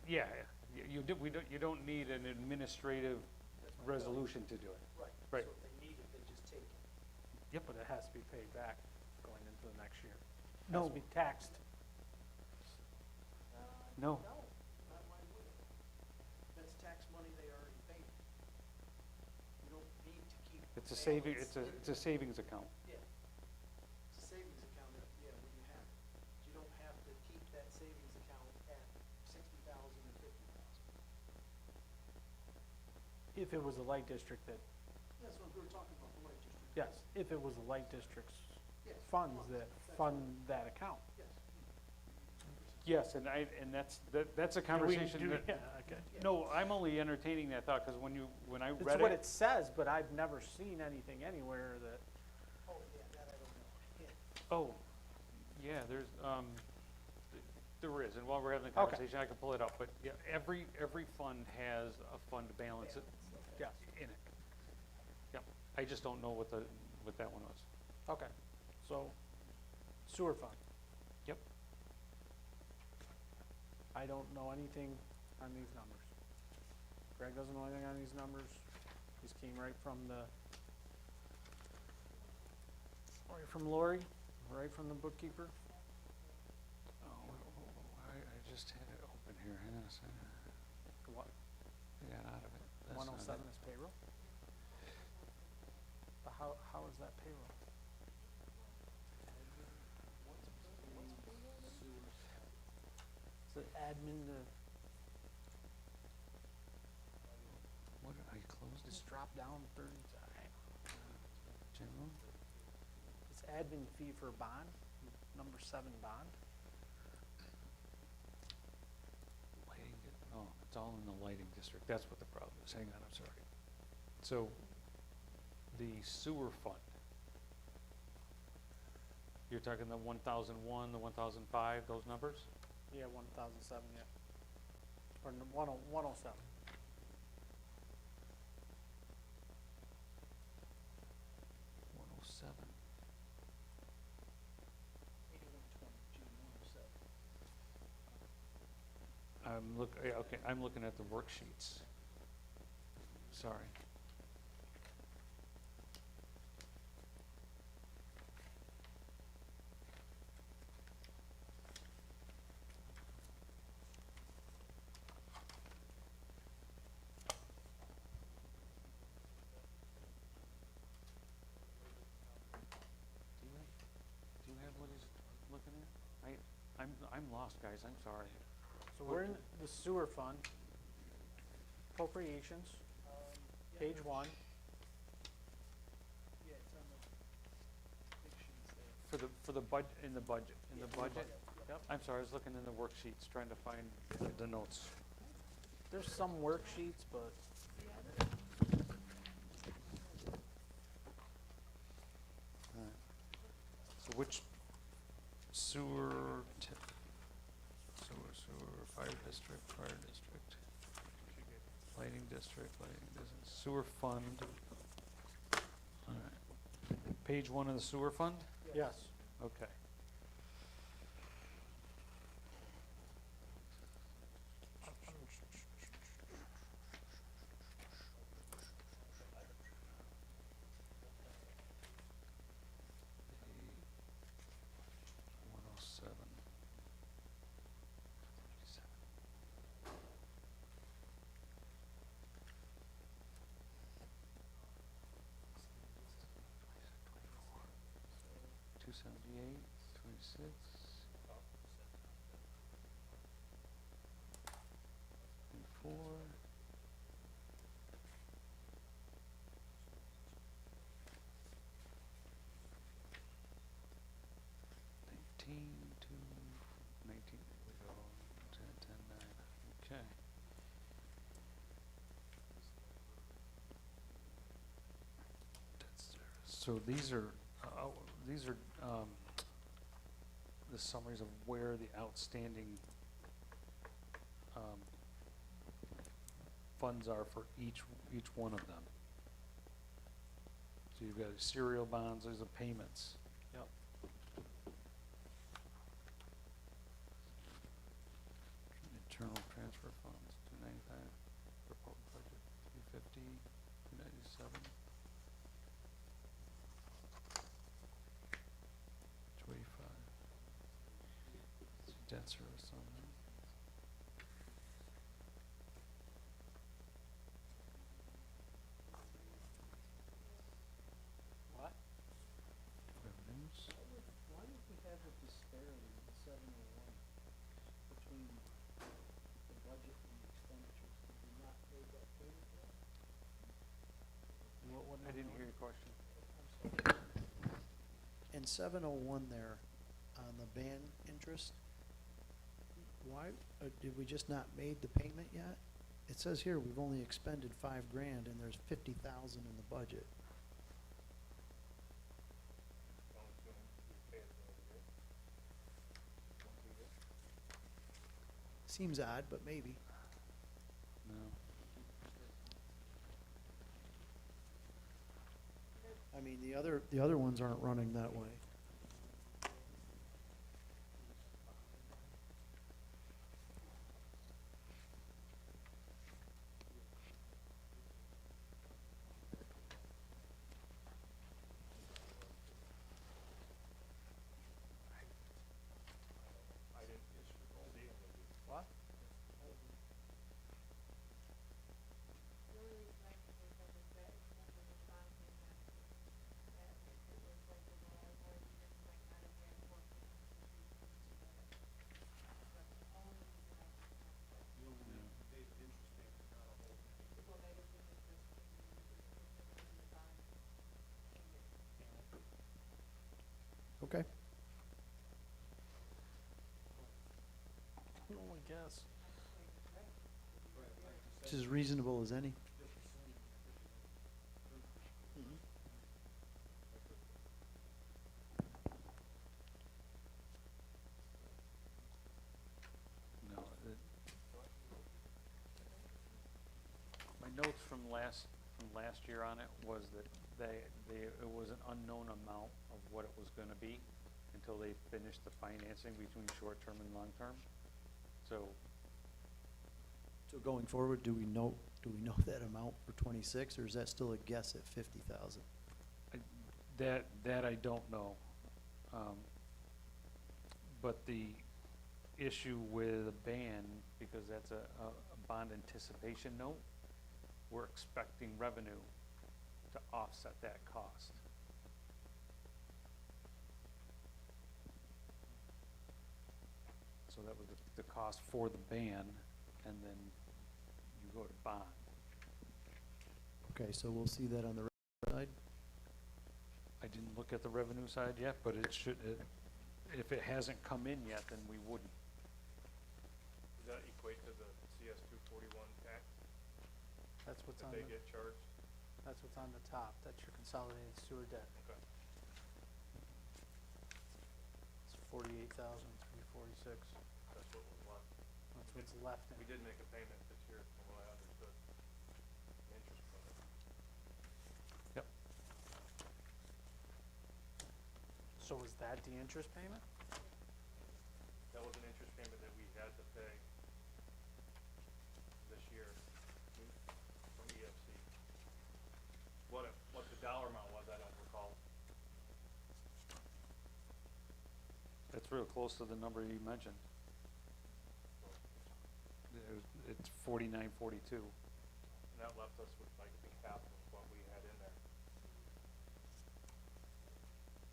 [SPEAKER 3] Yeah, you don't need an administrative resolution to do it.
[SPEAKER 6] Right.
[SPEAKER 3] Right.
[SPEAKER 6] So if they need it, they just take it.
[SPEAKER 1] Yep, but it has to be paid back going into the next year. Has
[SPEAKER 3] No.
[SPEAKER 1] to be taxed.
[SPEAKER 3] No.
[SPEAKER 6] No, not why would it? That's tax money they already paid. You don't need to keep.
[SPEAKER 3] It's a saving,
[SPEAKER 6] balance.
[SPEAKER 3] it's a savings account.
[SPEAKER 6] Yeah. It's a savings account, yeah, when you have it. You don't have to keep that savings account at 60,000 or 50,000.
[SPEAKER 1] If it was a light district that,
[SPEAKER 6] That's what we were talking about, the light district.
[SPEAKER 1] yes, if it was a light district's
[SPEAKER 6] Yes,
[SPEAKER 1] funds that
[SPEAKER 6] that's
[SPEAKER 1] fund that account.
[SPEAKER 6] Yes.
[SPEAKER 3] Yes, and that's a
[SPEAKER 1] Do we
[SPEAKER 3] conversation
[SPEAKER 1] do-
[SPEAKER 3] that,
[SPEAKER 1] yeah, okay.
[SPEAKER 3] no, I'm only entertaining that thought, because when I
[SPEAKER 1] It's
[SPEAKER 3] read
[SPEAKER 1] what
[SPEAKER 3] it,
[SPEAKER 1] it says, but I've never seen anything anywhere that,
[SPEAKER 3] oh, yeah, there is, and while we're having the
[SPEAKER 1] Okay.
[SPEAKER 3] conversation, I can pull it up, but yeah, every fund has a fund balance
[SPEAKER 1] yes,
[SPEAKER 3] in it. Yep, I just don't know what that one was.
[SPEAKER 1] okay. So, sewer fund.
[SPEAKER 3] Yep.
[SPEAKER 1] I don't know anything on these numbers. Greg doesn't know anything on these numbers. These came right from Lori, right from the bookkeeper.
[SPEAKER 3] Oh, I just had it open here, hang on a second.
[SPEAKER 1] What,
[SPEAKER 3] I got out of it. That's
[SPEAKER 1] one
[SPEAKER 3] not
[SPEAKER 1] oh
[SPEAKER 3] it.
[SPEAKER 1] seven is payroll? But how is that payroll? Is it admin to
[SPEAKER 3] What, I closed
[SPEAKER 1] just drop down 30,
[SPEAKER 3] general?
[SPEAKER 1] it's admin fee for bond, number 7 bond?
[SPEAKER 3] Oh, it's all in the lighting district, that's what the problem is, hang on, I'm sorry. So, the sewer fund. You're talking the 1001, the 1005, those numbers?
[SPEAKER 1] Yeah, 1007, yeah. Or 107.
[SPEAKER 3] Okay, I'm looking at the worksheets. Sorry. Do you have what he's looking at? I'm lost, guys, I'm sorry.
[SPEAKER 1] So we're in the sewer fund, appropriations, page 1.
[SPEAKER 6] Yeah, it's on the big sheets there.
[SPEAKER 3] For the in the budget,
[SPEAKER 1] Yep.
[SPEAKER 3] I'm sorry, I was looking in the worksheets, trying to find the notes.
[SPEAKER 1] There's some worksheets, but
[SPEAKER 3] So which sewer, fire district, lighting district, sewer fund. All right. Page 1 of the sewer fund?
[SPEAKER 1] yes.
[SPEAKER 3] Okay. Page 107. Two 78, 26. 24. 19 to 19, there we go, 10, 10, 9, okay. So these are the summaries of where the outstanding funds are for each one of them. So you've got serial bonds, those are payments.
[SPEAKER 1] Yep.
[SPEAKER 3] Internal transfer funds, 295, proposed budget, 350, 297. 285. It's debt service on that.
[SPEAKER 1] What?
[SPEAKER 3] Revenues.
[SPEAKER 6] Why did we have a disparity in 701 between the budget and the expenditures? Did we not pay that payment yet?
[SPEAKER 1] What
[SPEAKER 3] I didn't hear your question.
[SPEAKER 6] In 701 there, on the ban interest, Why, did we just not made the payment yet? It says here we've only expended $5,000 and there's 50,000 in the budget.
[SPEAKER 11] Don't assume we pay it at the end of the year. Once a year.
[SPEAKER 6] Seems odd, but maybe.
[SPEAKER 3] No.
[SPEAKER 6] I mean, the other ones aren't running that way.
[SPEAKER 11] I didn't see them with you.
[SPEAKER 1] What?
[SPEAKER 2] The only reason I can think of is that it's one of the bond payments, that it was like in the last 4 years, might not have had more payments to do into it. That's the only reason I can think of.
[SPEAKER 10] You only made an interest payment, not a whole.
[SPEAKER 2] Well, that is an interest payment, it's in the bond payment.
[SPEAKER 6] Okay.
[SPEAKER 1] No, I guess.
[SPEAKER 6] It's as reasonable as any.
[SPEAKER 3] No. My notes from last year on it was that it was an unknown amount of what it was gonna be until they finished the financing between short-term and long-term. So,
[SPEAKER 6] So going forward, do we know that amount for 26, or is that still a guess at 50,000?
[SPEAKER 3] that I don't know. But the issue with a ban, because that's a bond anticipation note, we're expecting revenue to offset that cost. So that was the cost for the ban, and then you go to bond.
[SPEAKER 6] Okay, so we'll see that on the right side.
[SPEAKER 3] I didn't look at the revenue side yet, but it should, if it hasn't come in yet, then we wouldn't.
[SPEAKER 11] Does that equate to the CS 241 tax
[SPEAKER 1] That's what's
[SPEAKER 11] that
[SPEAKER 1] on
[SPEAKER 11] they
[SPEAKER 1] the,
[SPEAKER 11] get charged?
[SPEAKER 1] that's what's on the top. That's your consolidated sewer debt.
[SPEAKER 11] Okay.
[SPEAKER 1] It's 48,346.
[SPEAKER 11] That's what was left.
[SPEAKER 1] That's what's left in.
[SPEAKER 11] We did make a payment this year, from what I understood. The interest payment.
[SPEAKER 3] Yep.
[SPEAKER 1] So was that the interest payment?
[SPEAKER 11] That was an interest payment that we had to pay this year from EFC. What the dollar amount was, I don't recall.
[SPEAKER 3] That's real close to the number you mentioned. It's 4942.
[SPEAKER 11] And that left us with like, I think, half of what we had in there.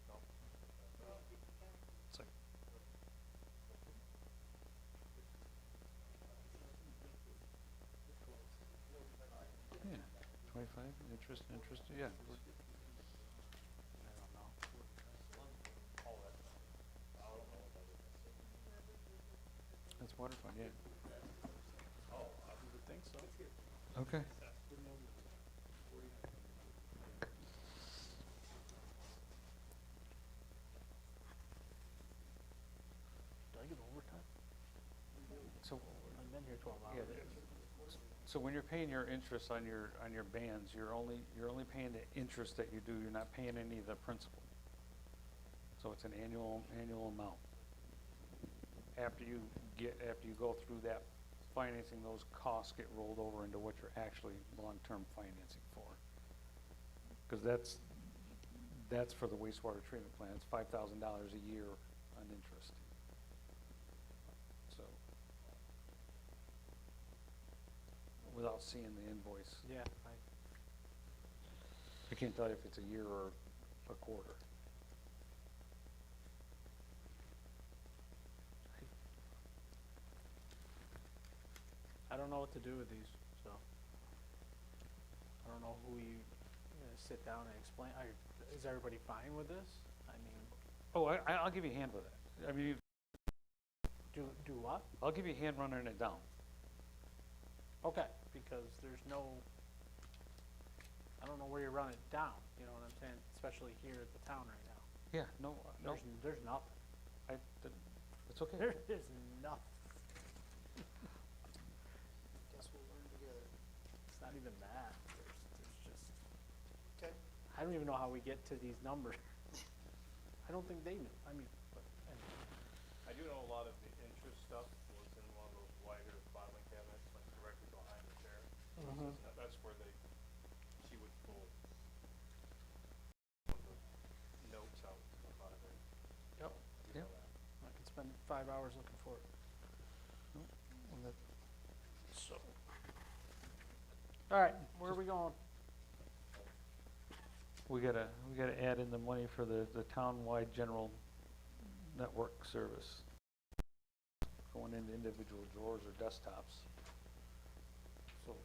[SPEAKER 11] No?
[SPEAKER 3] It's like, yeah, 25, interest, yeah.
[SPEAKER 1] I don't know.
[SPEAKER 11] All that. I don't know what that is.
[SPEAKER 3] That's water fund, yeah.
[SPEAKER 1] Oh, I would think so.
[SPEAKER 3] Okay.
[SPEAKER 1] Do I get overtime?
[SPEAKER 3] So,
[SPEAKER 1] I've been here 12
[SPEAKER 3] yeah,
[SPEAKER 1] hours.
[SPEAKER 3] so when you're paying your interest on your bands, you're only paying the interest that you do, you're not paying any of the principal. So it's an annual amount. After you go through that financing, those costs get rolled over into what you're actually long-term financing for. Cause that's for the wastewater treatment plant, it's $5,000 a year on interest. So, without seeing the invoice,
[SPEAKER 1] Yeah,
[SPEAKER 3] I can't tell you if it's a year or a quarter.
[SPEAKER 1] I don't know what to do with these, so. I don't know who you sit down and explain. Is everybody fine with this? I mean,
[SPEAKER 3] Oh, I'll give you a hand with that. I mean,
[SPEAKER 1] Do what?
[SPEAKER 3] I'll give you a hand running it down.
[SPEAKER 1] Okay, because there's no, I don't know where you run it down, you know what I'm saying, especially here at the town right now.
[SPEAKER 3] Yeah, no,
[SPEAKER 1] There's nothing.
[SPEAKER 3] it's okay.
[SPEAKER 1] There is nothing.
[SPEAKER 6] Guess we'll learn together.
[SPEAKER 1] It's not even that. There's just,
[SPEAKER 6] Okay.
[SPEAKER 1] I don't even know how we get to these numbers. I don't think they knew. I mean, but, anyway.
[SPEAKER 11] I do know a lot of the interest stuff was in one of those wider filing cabinets, like directly behind the chair. That's where she would pull one of the notes out of it.
[SPEAKER 1] Yep.
[SPEAKER 11] You know
[SPEAKER 3] Yep.
[SPEAKER 11] that.
[SPEAKER 1] I could spend 5 hours looking for it. So. All right, where are we going?
[SPEAKER 3] We gotta add in the money for the town-wide general network service. Going into individual drawers or desktops. So,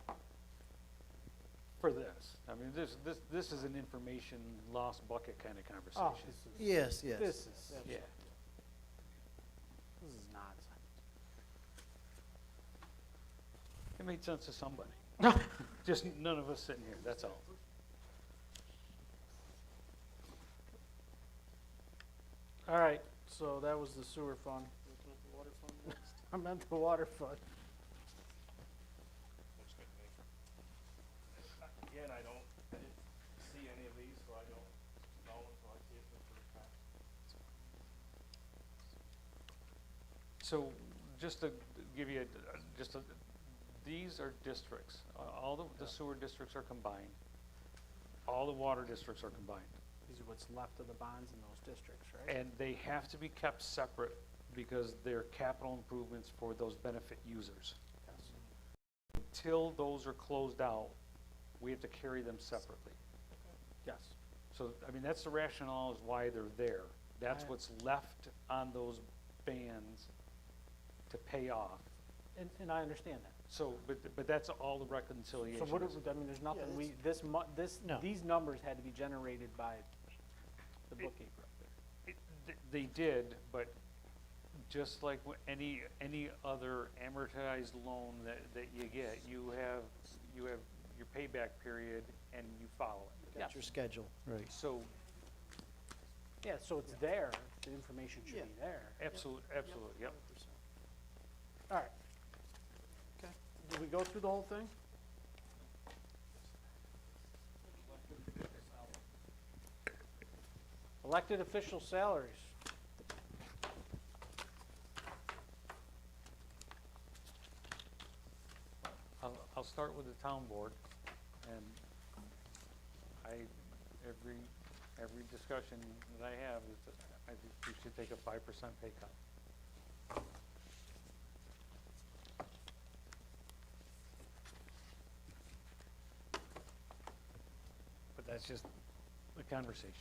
[SPEAKER 3] for this, I mean, this is an information lost bucket kind of
[SPEAKER 1] Oh,
[SPEAKER 3] conversation.
[SPEAKER 6] Yes, yes.
[SPEAKER 1] This is,
[SPEAKER 3] Yeah.
[SPEAKER 1] this is nonsense.
[SPEAKER 3] It made sense to somebody. Just none of us sitting here, that's all.
[SPEAKER 1] All right, so that was the sewer fund. I meant the water fund.
[SPEAKER 11] Looks good to me. Again, I didn't see any of these, so I don't know until I see it for the first time.
[SPEAKER 3] So, just to give you, these are districts. All the sewer districts are combined. All the water districts are combined.
[SPEAKER 1] These are what's left of the bonds in those districts, right?
[SPEAKER 3] And they have to be kept separate because they're capital improvements for those benefit users.
[SPEAKER 1] Yes.
[SPEAKER 3] Until those are closed out, we have to carry them separately.
[SPEAKER 1] Yes.
[SPEAKER 3] So, I mean, that's the rationale is why they're there. That's
[SPEAKER 1] I-
[SPEAKER 3] what's left on those bands to pay off.
[SPEAKER 1] And I understand that.
[SPEAKER 3] So, but that's all the reconciliation
[SPEAKER 1] So what,
[SPEAKER 3] is.
[SPEAKER 1] I mean, there's nothing
[SPEAKER 6] Yeah,
[SPEAKER 1] we,
[SPEAKER 6] No.
[SPEAKER 1] these numbers had to be generated by the bookkeeper up there.
[SPEAKER 3] They did, but just like any other amortized loan that you get, you have your payback period and you follow it.
[SPEAKER 6] Got your schedule, right.
[SPEAKER 3] So,
[SPEAKER 1] Yeah, so it's there, the information should
[SPEAKER 6] Yeah.
[SPEAKER 1] be there.
[SPEAKER 3] absolutely, yep.
[SPEAKER 1] All right.
[SPEAKER 6] Okay.
[SPEAKER 1] Did we go through the whole thing? Elected official salaries.
[SPEAKER 3] I'll start with the town board, and every discussion that I have is that I think we should take a 5% pay cut. But that's just the conversation.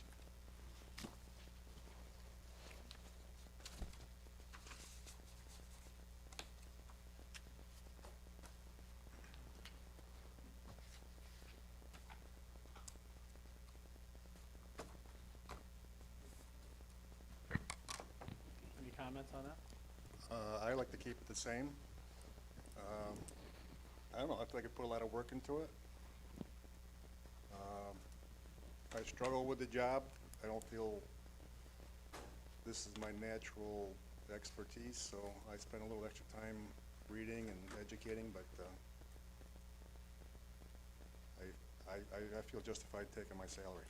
[SPEAKER 1] Any comments on that?
[SPEAKER 5] I like to keep it the same. I don't know, I feel like I put a lot of work into it. I struggle with the job. I don't feel this is my natural expertise, so I spend a little extra time reading and educating, but I feel justified taking my salary.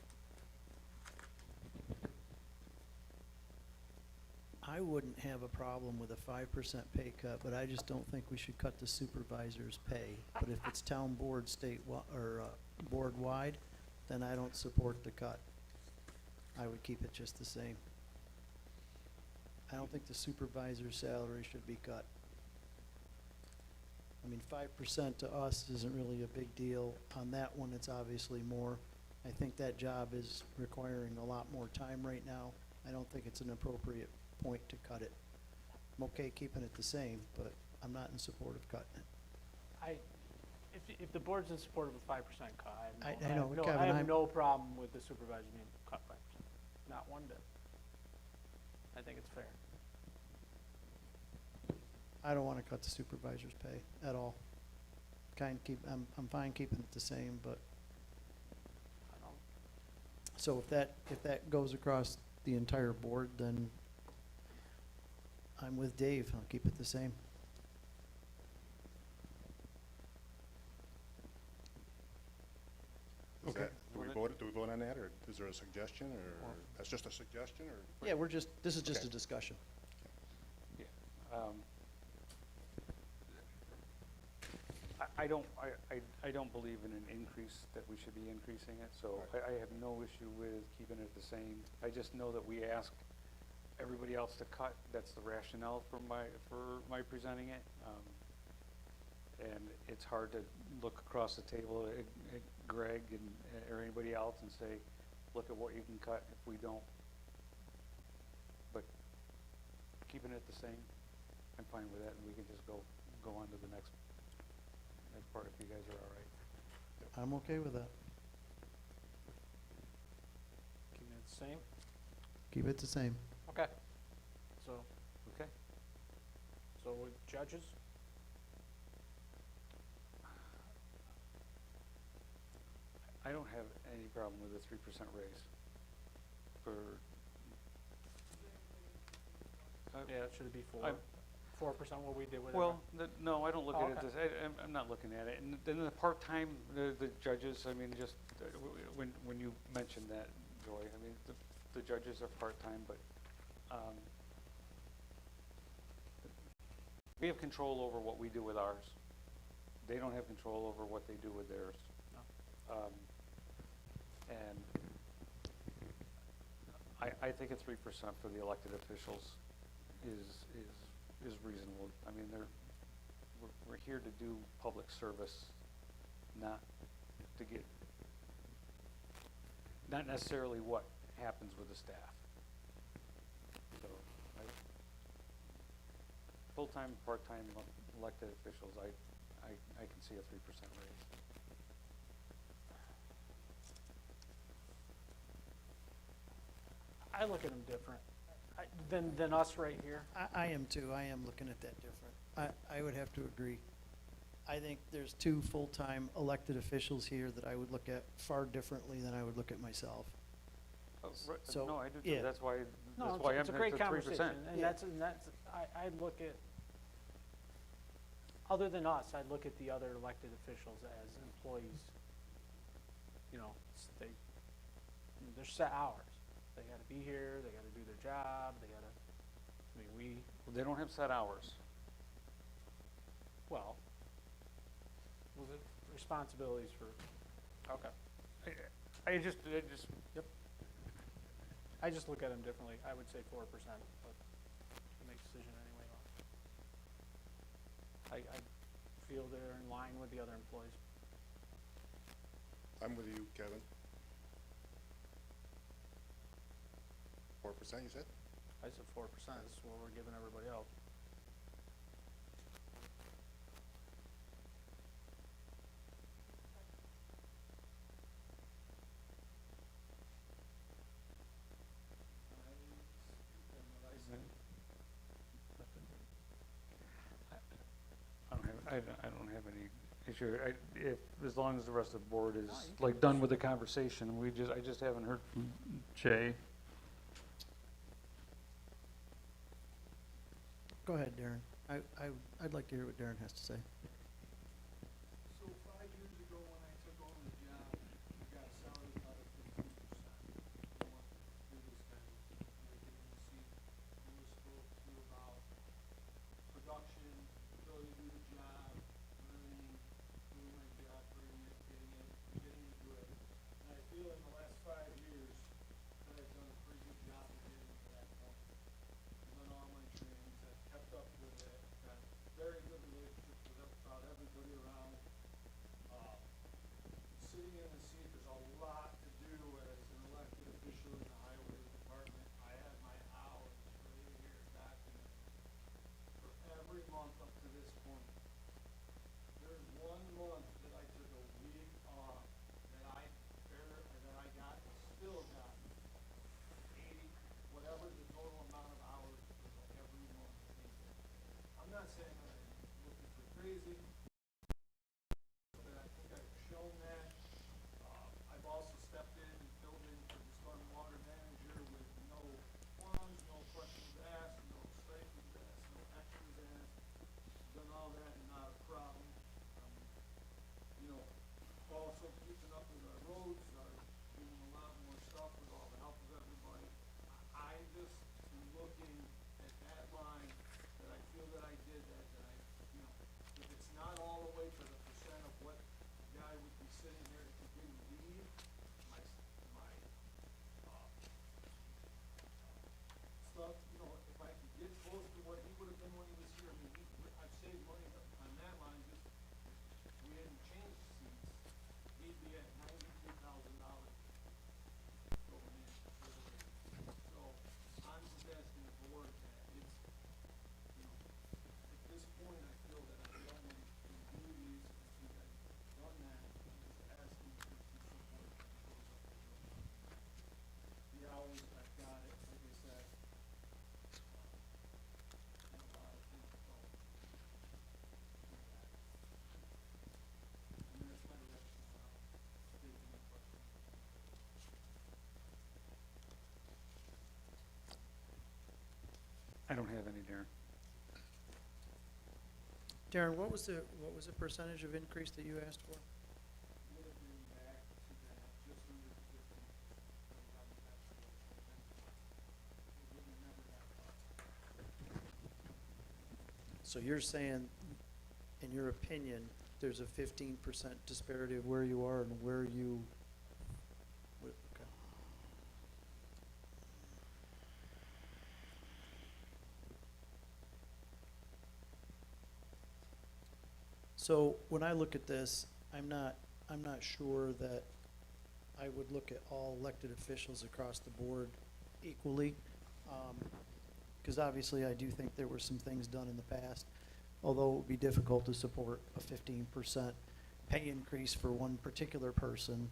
[SPEAKER 6] I wouldn't have a problem with a 5% pay cut, but I just don't think we should cut the supervisor's pay. But if it's town board, board wide, then I don't support the cut. I would keep it just the same. I don't think the supervisor's salary should be cut. I mean, 5% to us isn't really a big deal. On that one, it's obviously more. I think that job is requiring a lot more time right now. I don't think it's an appropriate point to cut it. I'm okay keeping it the same, but I'm not in support of cutting it.
[SPEAKER 1] If the board's in support of a 5% cut,
[SPEAKER 6] I know, Kevin,
[SPEAKER 1] I have
[SPEAKER 6] I'm-
[SPEAKER 1] no problem with the supervisor being cut 5%. Not one bit. I think it's fair.
[SPEAKER 6] I don't wanna cut the supervisor's pay at all. I'm fine keeping it the same, but,
[SPEAKER 1] I don't,
[SPEAKER 6] so if that goes across the entire board, then I'm with Dave, I'll keep it the same.
[SPEAKER 5] Is
[SPEAKER 3] Okay.
[SPEAKER 5] that,
[SPEAKER 3] Well,
[SPEAKER 5] do we vote on that, or is there a suggestion, or that's just a suggestion, or?
[SPEAKER 6] Yeah, this is just
[SPEAKER 5] Okay.
[SPEAKER 6] a discussion.
[SPEAKER 3] Yeah. I don't believe in an increase, that we should be increasing it, so I have no issue with keeping it the same. I just know that we ask everybody else to cut, that's the rationale for my presenting it. And it's hard to look across the table at Greg or anybody else and say, look at what you can cut if we don't. But keeping it the same, I'm fine with that, and we can just go on to the next part if you guys are all right.
[SPEAKER 6] I'm okay with that.
[SPEAKER 1] keeping it the same?
[SPEAKER 6] Keep it the same.
[SPEAKER 1] Okay. So,
[SPEAKER 3] Okay?
[SPEAKER 1] so with judges,
[SPEAKER 3] I don't have any problem with a 3% raise for.
[SPEAKER 1] yeah, should it be
[SPEAKER 3] I'm-
[SPEAKER 1] 4% what we did with it?
[SPEAKER 3] Well, no, I don't look
[SPEAKER 1] Oh,
[SPEAKER 3] at it
[SPEAKER 1] okay.
[SPEAKER 3] this, I'm not looking at it. And then the part-time, the judges, I mean, just, when you mentioned that, Joy, I mean, the judges are part-time, but, we have control over what we do with ours. They don't have control over what they do with theirs. And I think a 3% for the elected officials is reasonable. I mean, we're here to do public service, not to get, not necessarily what happens with the staff. So, full-time, part-time elected officials, I can see a 3% raise.
[SPEAKER 1] I look at them different than us right here.
[SPEAKER 6] I am too, I am looking at that different. I would have to agree. I think there's two full-time elected officials here that I would look at far differently than I would look at myself. So,
[SPEAKER 3] No, I do
[SPEAKER 6] yeah.
[SPEAKER 3] too, that's why,
[SPEAKER 1] No,
[SPEAKER 3] that's why
[SPEAKER 1] it's a
[SPEAKER 3] I'm
[SPEAKER 1] great
[SPEAKER 3] at the 3%.
[SPEAKER 1] conversation, and
[SPEAKER 6] Yeah.
[SPEAKER 1] that's, I look at, other than us, I look at the other elected officials as employees. You know, they're set hours. They gotta be here, they gotta do their job, they gotta, I mean,
[SPEAKER 3] They don't have set hours.
[SPEAKER 1] well, the responsibilities for, okay.
[SPEAKER 3] I just,
[SPEAKER 1] Yep. I just look at them differently. I would say 4%, but you make a decision anyway. I feel they're in line with the other employees.
[SPEAKER 5] I'm with you, Kevin. 4%, you said?
[SPEAKER 1] I said 4%, this is what we're giving everybody else.
[SPEAKER 3] I don't have any issue. As long as the rest of the board is like done with the conversation, I just haven't heard from Jay.
[SPEAKER 6] Go ahead, Darren. I'd like to hear what Darren has to say.
[SPEAKER 10] So 5 years ago, when I took over the job, we got a salary cut of 15%. What previous guy was making in the seat, he was spoke to about production, ability to do the job, learning, doing my job, bringing it, getting into it. And I feel in the last 5 years that I've done a pretty good job of getting to that point. Done all my trainings, I've kept up with it, got very good relationships with about everybody around. Sitting in the seat, there's a lot to do as an elected official in the highway department. I had my hours right here documented for every month up to this point. There's 1 month that I took a week off that I got, still got 80, whatever the total amount of hours for every month. I'm not saying feel that I did that, you know, if it's not all the way to the percent of what the guy would be sitting here if he didn't leave, my stuff, you know, if I could get close to what he would have been when he was here, I mean, I've saved money on that line, just, if we hadn't changed seats, he'd be at $92,000 going in for the raise. So, I'm just asking the board that it's, you know, at this point, I feel that I've done the duties, I think I've done that, I'm just asking for some support that it goes up a little bit. The hours, I've got it, like I said, and a lot of things don't do that. And that's my rationale, taking the question.
[SPEAKER 3] I don't have any, Darren.
[SPEAKER 6] Darren, what was the percentage of increase that you asked for?
[SPEAKER 10] Would have been back to that, just under 50, but it got back to what it had been. It would have never got caught.
[SPEAKER 6] So you're saying, in your opinion, there's a 15% disparity of where you are and where you, okay. So when I look at this, I'm not sure that I would look at all elected officials across the board equally. Because obviously I do think there were some things done in the past, although it would be difficult to support a 15% pay increase for one particular person.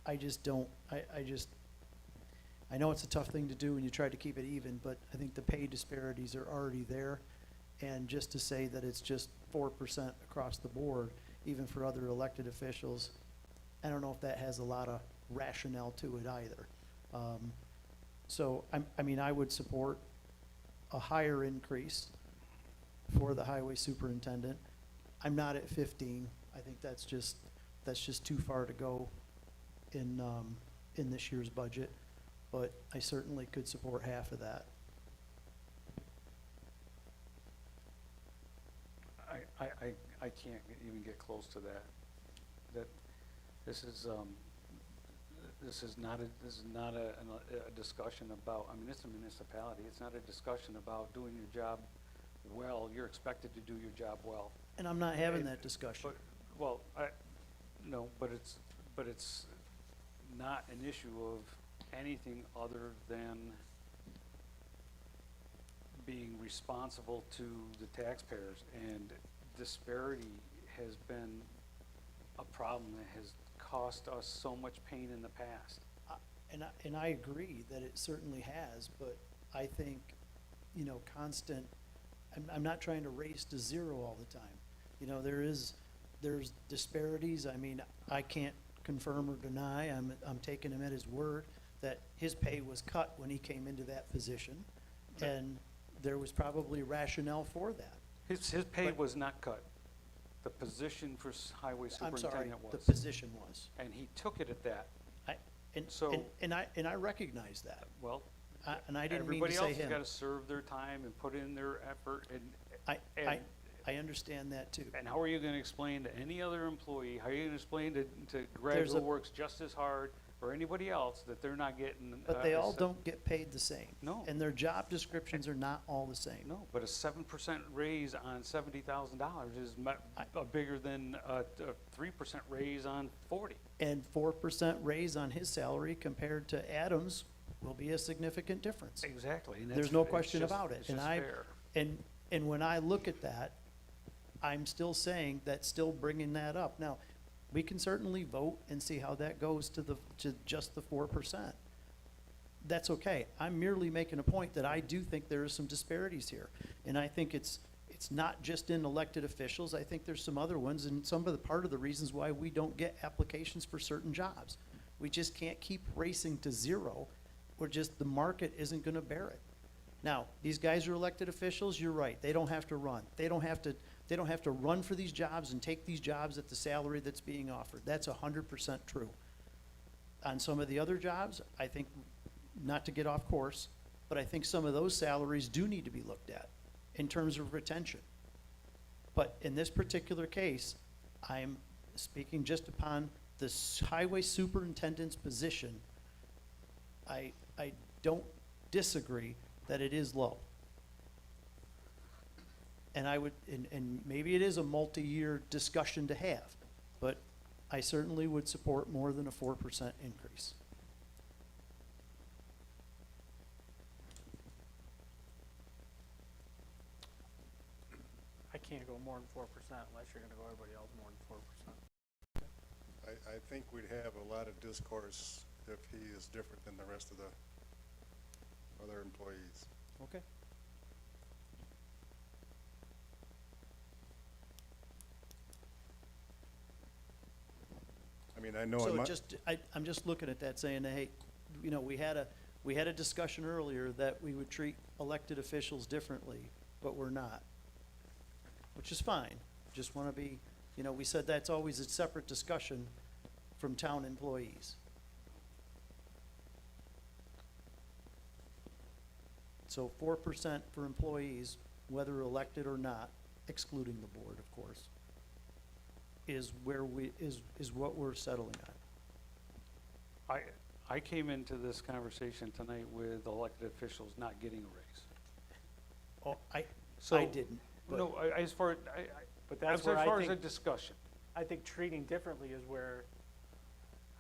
[SPEAKER 6] I just don't, I know it's a tough thing to do when you try to keep it even, but I think the pay disparities are already there. And just to say that it's just 4% across the board, even for other elected officials, I don't know if that has a lot of rationale to it either. So, I mean, I would support a higher increase for the highway superintendent. I'm not at 15. I think that's just too far to go in this year's budget, but I certainly could support half of that.
[SPEAKER 3] I can't even get close to that. That, this is not a discussion about, I mean, it's a municipality, it's not a discussion about doing your job well. You're expected to do your job well.
[SPEAKER 6] And I'm not having that discussion.
[SPEAKER 3] But, well, no, but it's not an issue of anything other than being responsible to the taxpayers, and disparity has been a problem that has cost us so much pain in the past.
[SPEAKER 6] And I agree that it certainly has, but I think, you know, I'm not trying to race to zero all the time. You know, there's disparities. I mean, I can't confirm or deny, I'm taking him at his word, that his pay was cut when he came into that position, and there was probably rationale for that.
[SPEAKER 3] His pay
[SPEAKER 6] But-
[SPEAKER 3] was not cut. The position for highway
[SPEAKER 6] I'm sorry,
[SPEAKER 3] superintendent was.
[SPEAKER 6] the position was.
[SPEAKER 3] And he took it at that.
[SPEAKER 6] And I recognize that,
[SPEAKER 3] Well,
[SPEAKER 6] and I didn't mean to
[SPEAKER 3] everybody
[SPEAKER 6] say
[SPEAKER 3] else has
[SPEAKER 6] him.
[SPEAKER 3] gotta serve their time and put in their effort,
[SPEAKER 6] I understand that too.
[SPEAKER 3] and how are you gonna explain to any other employee, how are you gonna explain to Greg,
[SPEAKER 6] There's
[SPEAKER 3] who
[SPEAKER 6] a-
[SPEAKER 3] works just as hard, or anybody else, that they're not getting?
[SPEAKER 6] But they all
[SPEAKER 3] a
[SPEAKER 6] don't get paid the same.
[SPEAKER 3] No.
[SPEAKER 6] And their job descriptions are not all the same.
[SPEAKER 3] No, but a 7% raise on $70,000 is bigger than a 3% raise on 40.
[SPEAKER 6] And 4% raise on his salary compared to Adams will be a significant difference.
[SPEAKER 3] Exactly. And
[SPEAKER 6] There's
[SPEAKER 3] that's-
[SPEAKER 6] no
[SPEAKER 3] it's
[SPEAKER 6] question
[SPEAKER 3] just-
[SPEAKER 6] about it.
[SPEAKER 3] it's
[SPEAKER 6] And
[SPEAKER 3] just fair.
[SPEAKER 6] And when I look at that, I'm still saying that's still bringing that up. Now, we can certainly vote and see how that goes to just the 4%. That's okay. I'm merely making a point that I do think there are some disparities here. And I think it's not just in elected officials. I think there's some other ones, and some of the part of the reasons why we don't get applications for certain jobs. We just can't keep racing to zero, or just the market isn't gonna bear it. Now, these guys are elected officials, you're right, they don't have to run. They don't have to run for these jobs and take these jobs at the salary that's being offered. That's 100% true. On some of the other jobs, I think, not to get off course, but I think some of those salaries do need to be looked at in terms of retention. But in this particular case, I'm speaking just upon the highway superintendent's position. I don't disagree that it is low. And I would, and maybe it is a multi-year discussion to have, but I certainly would support more than a 4% increase.
[SPEAKER 1] I can't go more than 4% unless you're gonna go everybody else more than 4%.
[SPEAKER 5] I think we'd have a lot of discourse if he is different than the rest of the other employees.
[SPEAKER 6] Okay.
[SPEAKER 5] I mean, I know
[SPEAKER 6] So
[SPEAKER 5] in my,
[SPEAKER 6] I'm just looking at that saying, hey, you know, we had a discussion earlier that we would treat elected officials differently, but we're not. Which is fine. Just wanna be, you know, we said that's always a separate discussion from town employees. So 4% for employees, whether elected or not, excluding the board, of course, is where is what we're settling on.
[SPEAKER 3] I came into this conversation tonight with elected officials not getting a raise.
[SPEAKER 6] Oh, I
[SPEAKER 3] So-
[SPEAKER 6] didn't, but.
[SPEAKER 3] No, as far,
[SPEAKER 1] But that's
[SPEAKER 3] as
[SPEAKER 1] where I
[SPEAKER 3] far as a
[SPEAKER 1] think,
[SPEAKER 3] discussion.
[SPEAKER 1] I think treating differently is where,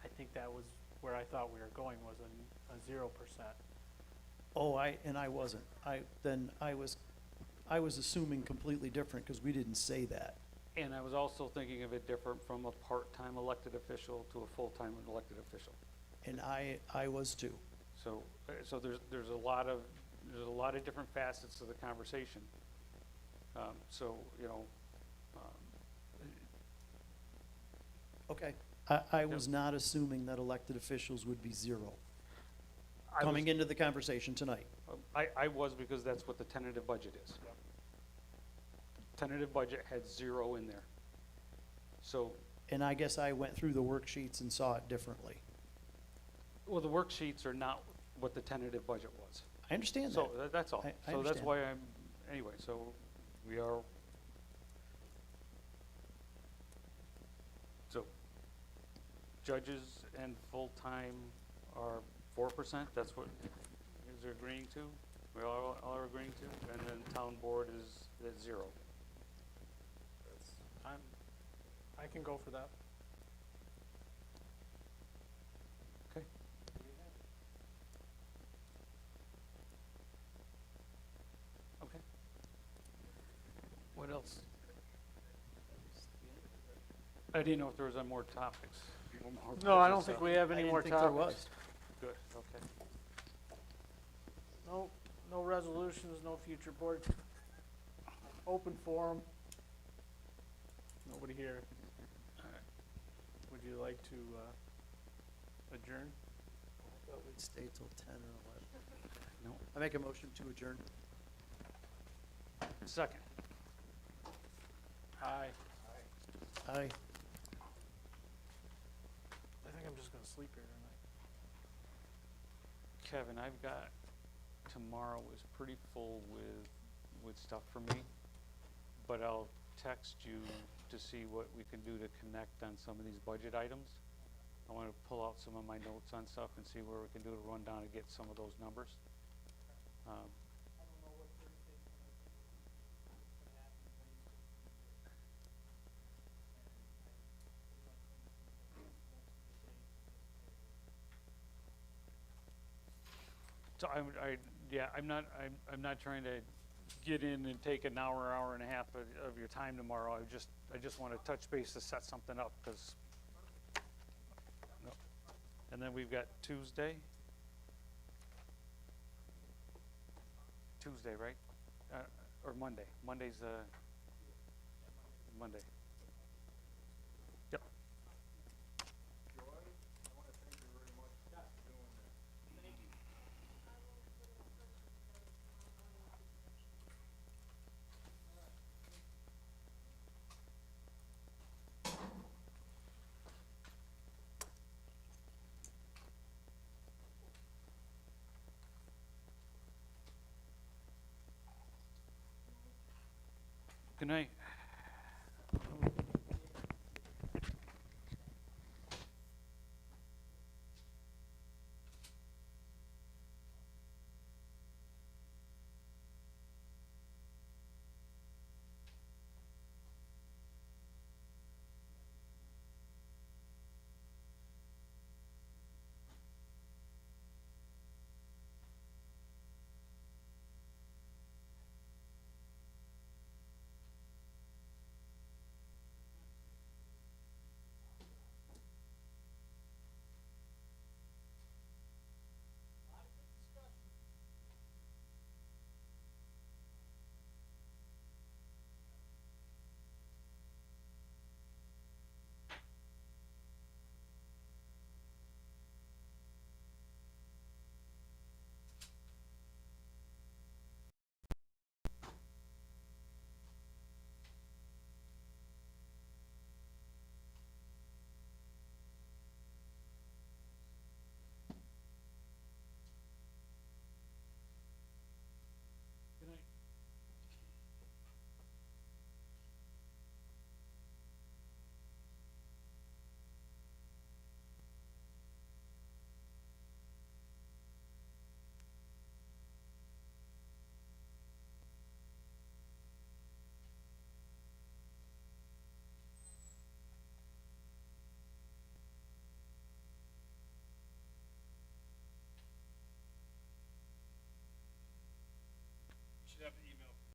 [SPEAKER 1] I think that was where I thought we were going, was a 0%.
[SPEAKER 6] Oh, I wasn't. I was assuming completely different, because we didn't say that.
[SPEAKER 3] And I was also thinking of it different from a part-time elected official to a full-time elected official.
[SPEAKER 6] And I was too.
[SPEAKER 3] So, so there's a lot of different facets to the conversation. So, you know,
[SPEAKER 6] Okay. I was not assuming that elected officials would be zero,
[SPEAKER 3] I was-
[SPEAKER 6] coming into the conversation tonight.
[SPEAKER 3] I was, because that's what the tentative budget is. Tentative budget had 0 in there. So,
[SPEAKER 6] And I guess I went through the worksheets and saw it differently.
[SPEAKER 3] well, the worksheets are not what the tentative budget was.
[SPEAKER 6] I understand that.
[SPEAKER 3] So that's all.
[SPEAKER 6] I
[SPEAKER 3] So that's
[SPEAKER 6] understand.
[SPEAKER 3] why anyway, so we are, so judges and full-time are 4%, that's what you're agreeing to? We all are agreeing to? And then town board is at 0.
[SPEAKER 1] I can go for that.
[SPEAKER 3] Okay. Okay. What else? I didn't know if there was any more topics.
[SPEAKER 1] No, I don't think we have any more
[SPEAKER 6] I didn't think there
[SPEAKER 1] topics.
[SPEAKER 6] was.
[SPEAKER 3] Good, okay.
[SPEAKER 1] No resolutions, no future board. Open forum. Nobody here. Would you like to adjourn?
[SPEAKER 6] I thought we'd stay till 10 or 11.
[SPEAKER 3] No.
[SPEAKER 6] I make a motion to adjourn.
[SPEAKER 3] Second.
[SPEAKER 1] Aye.
[SPEAKER 6] Aye.
[SPEAKER 1] I think I'm just gonna sleep here tonight.
[SPEAKER 3] Kevin, I've got, tomorrow is pretty full with stuff for me, but I'll text you to see what we can do to connect on some of these budget items. I want to pull out some of my notes on stuff and see where we can do a rundown and get some of those numbers. So I'm not trying to get in and take an hour and a half of your time tomorrow. I just want to touch base to set something up, because, and then we've got Tuesday, right? Or Monday. Monday's Monday. Yep. Good night.
[SPEAKER 11] You should have the email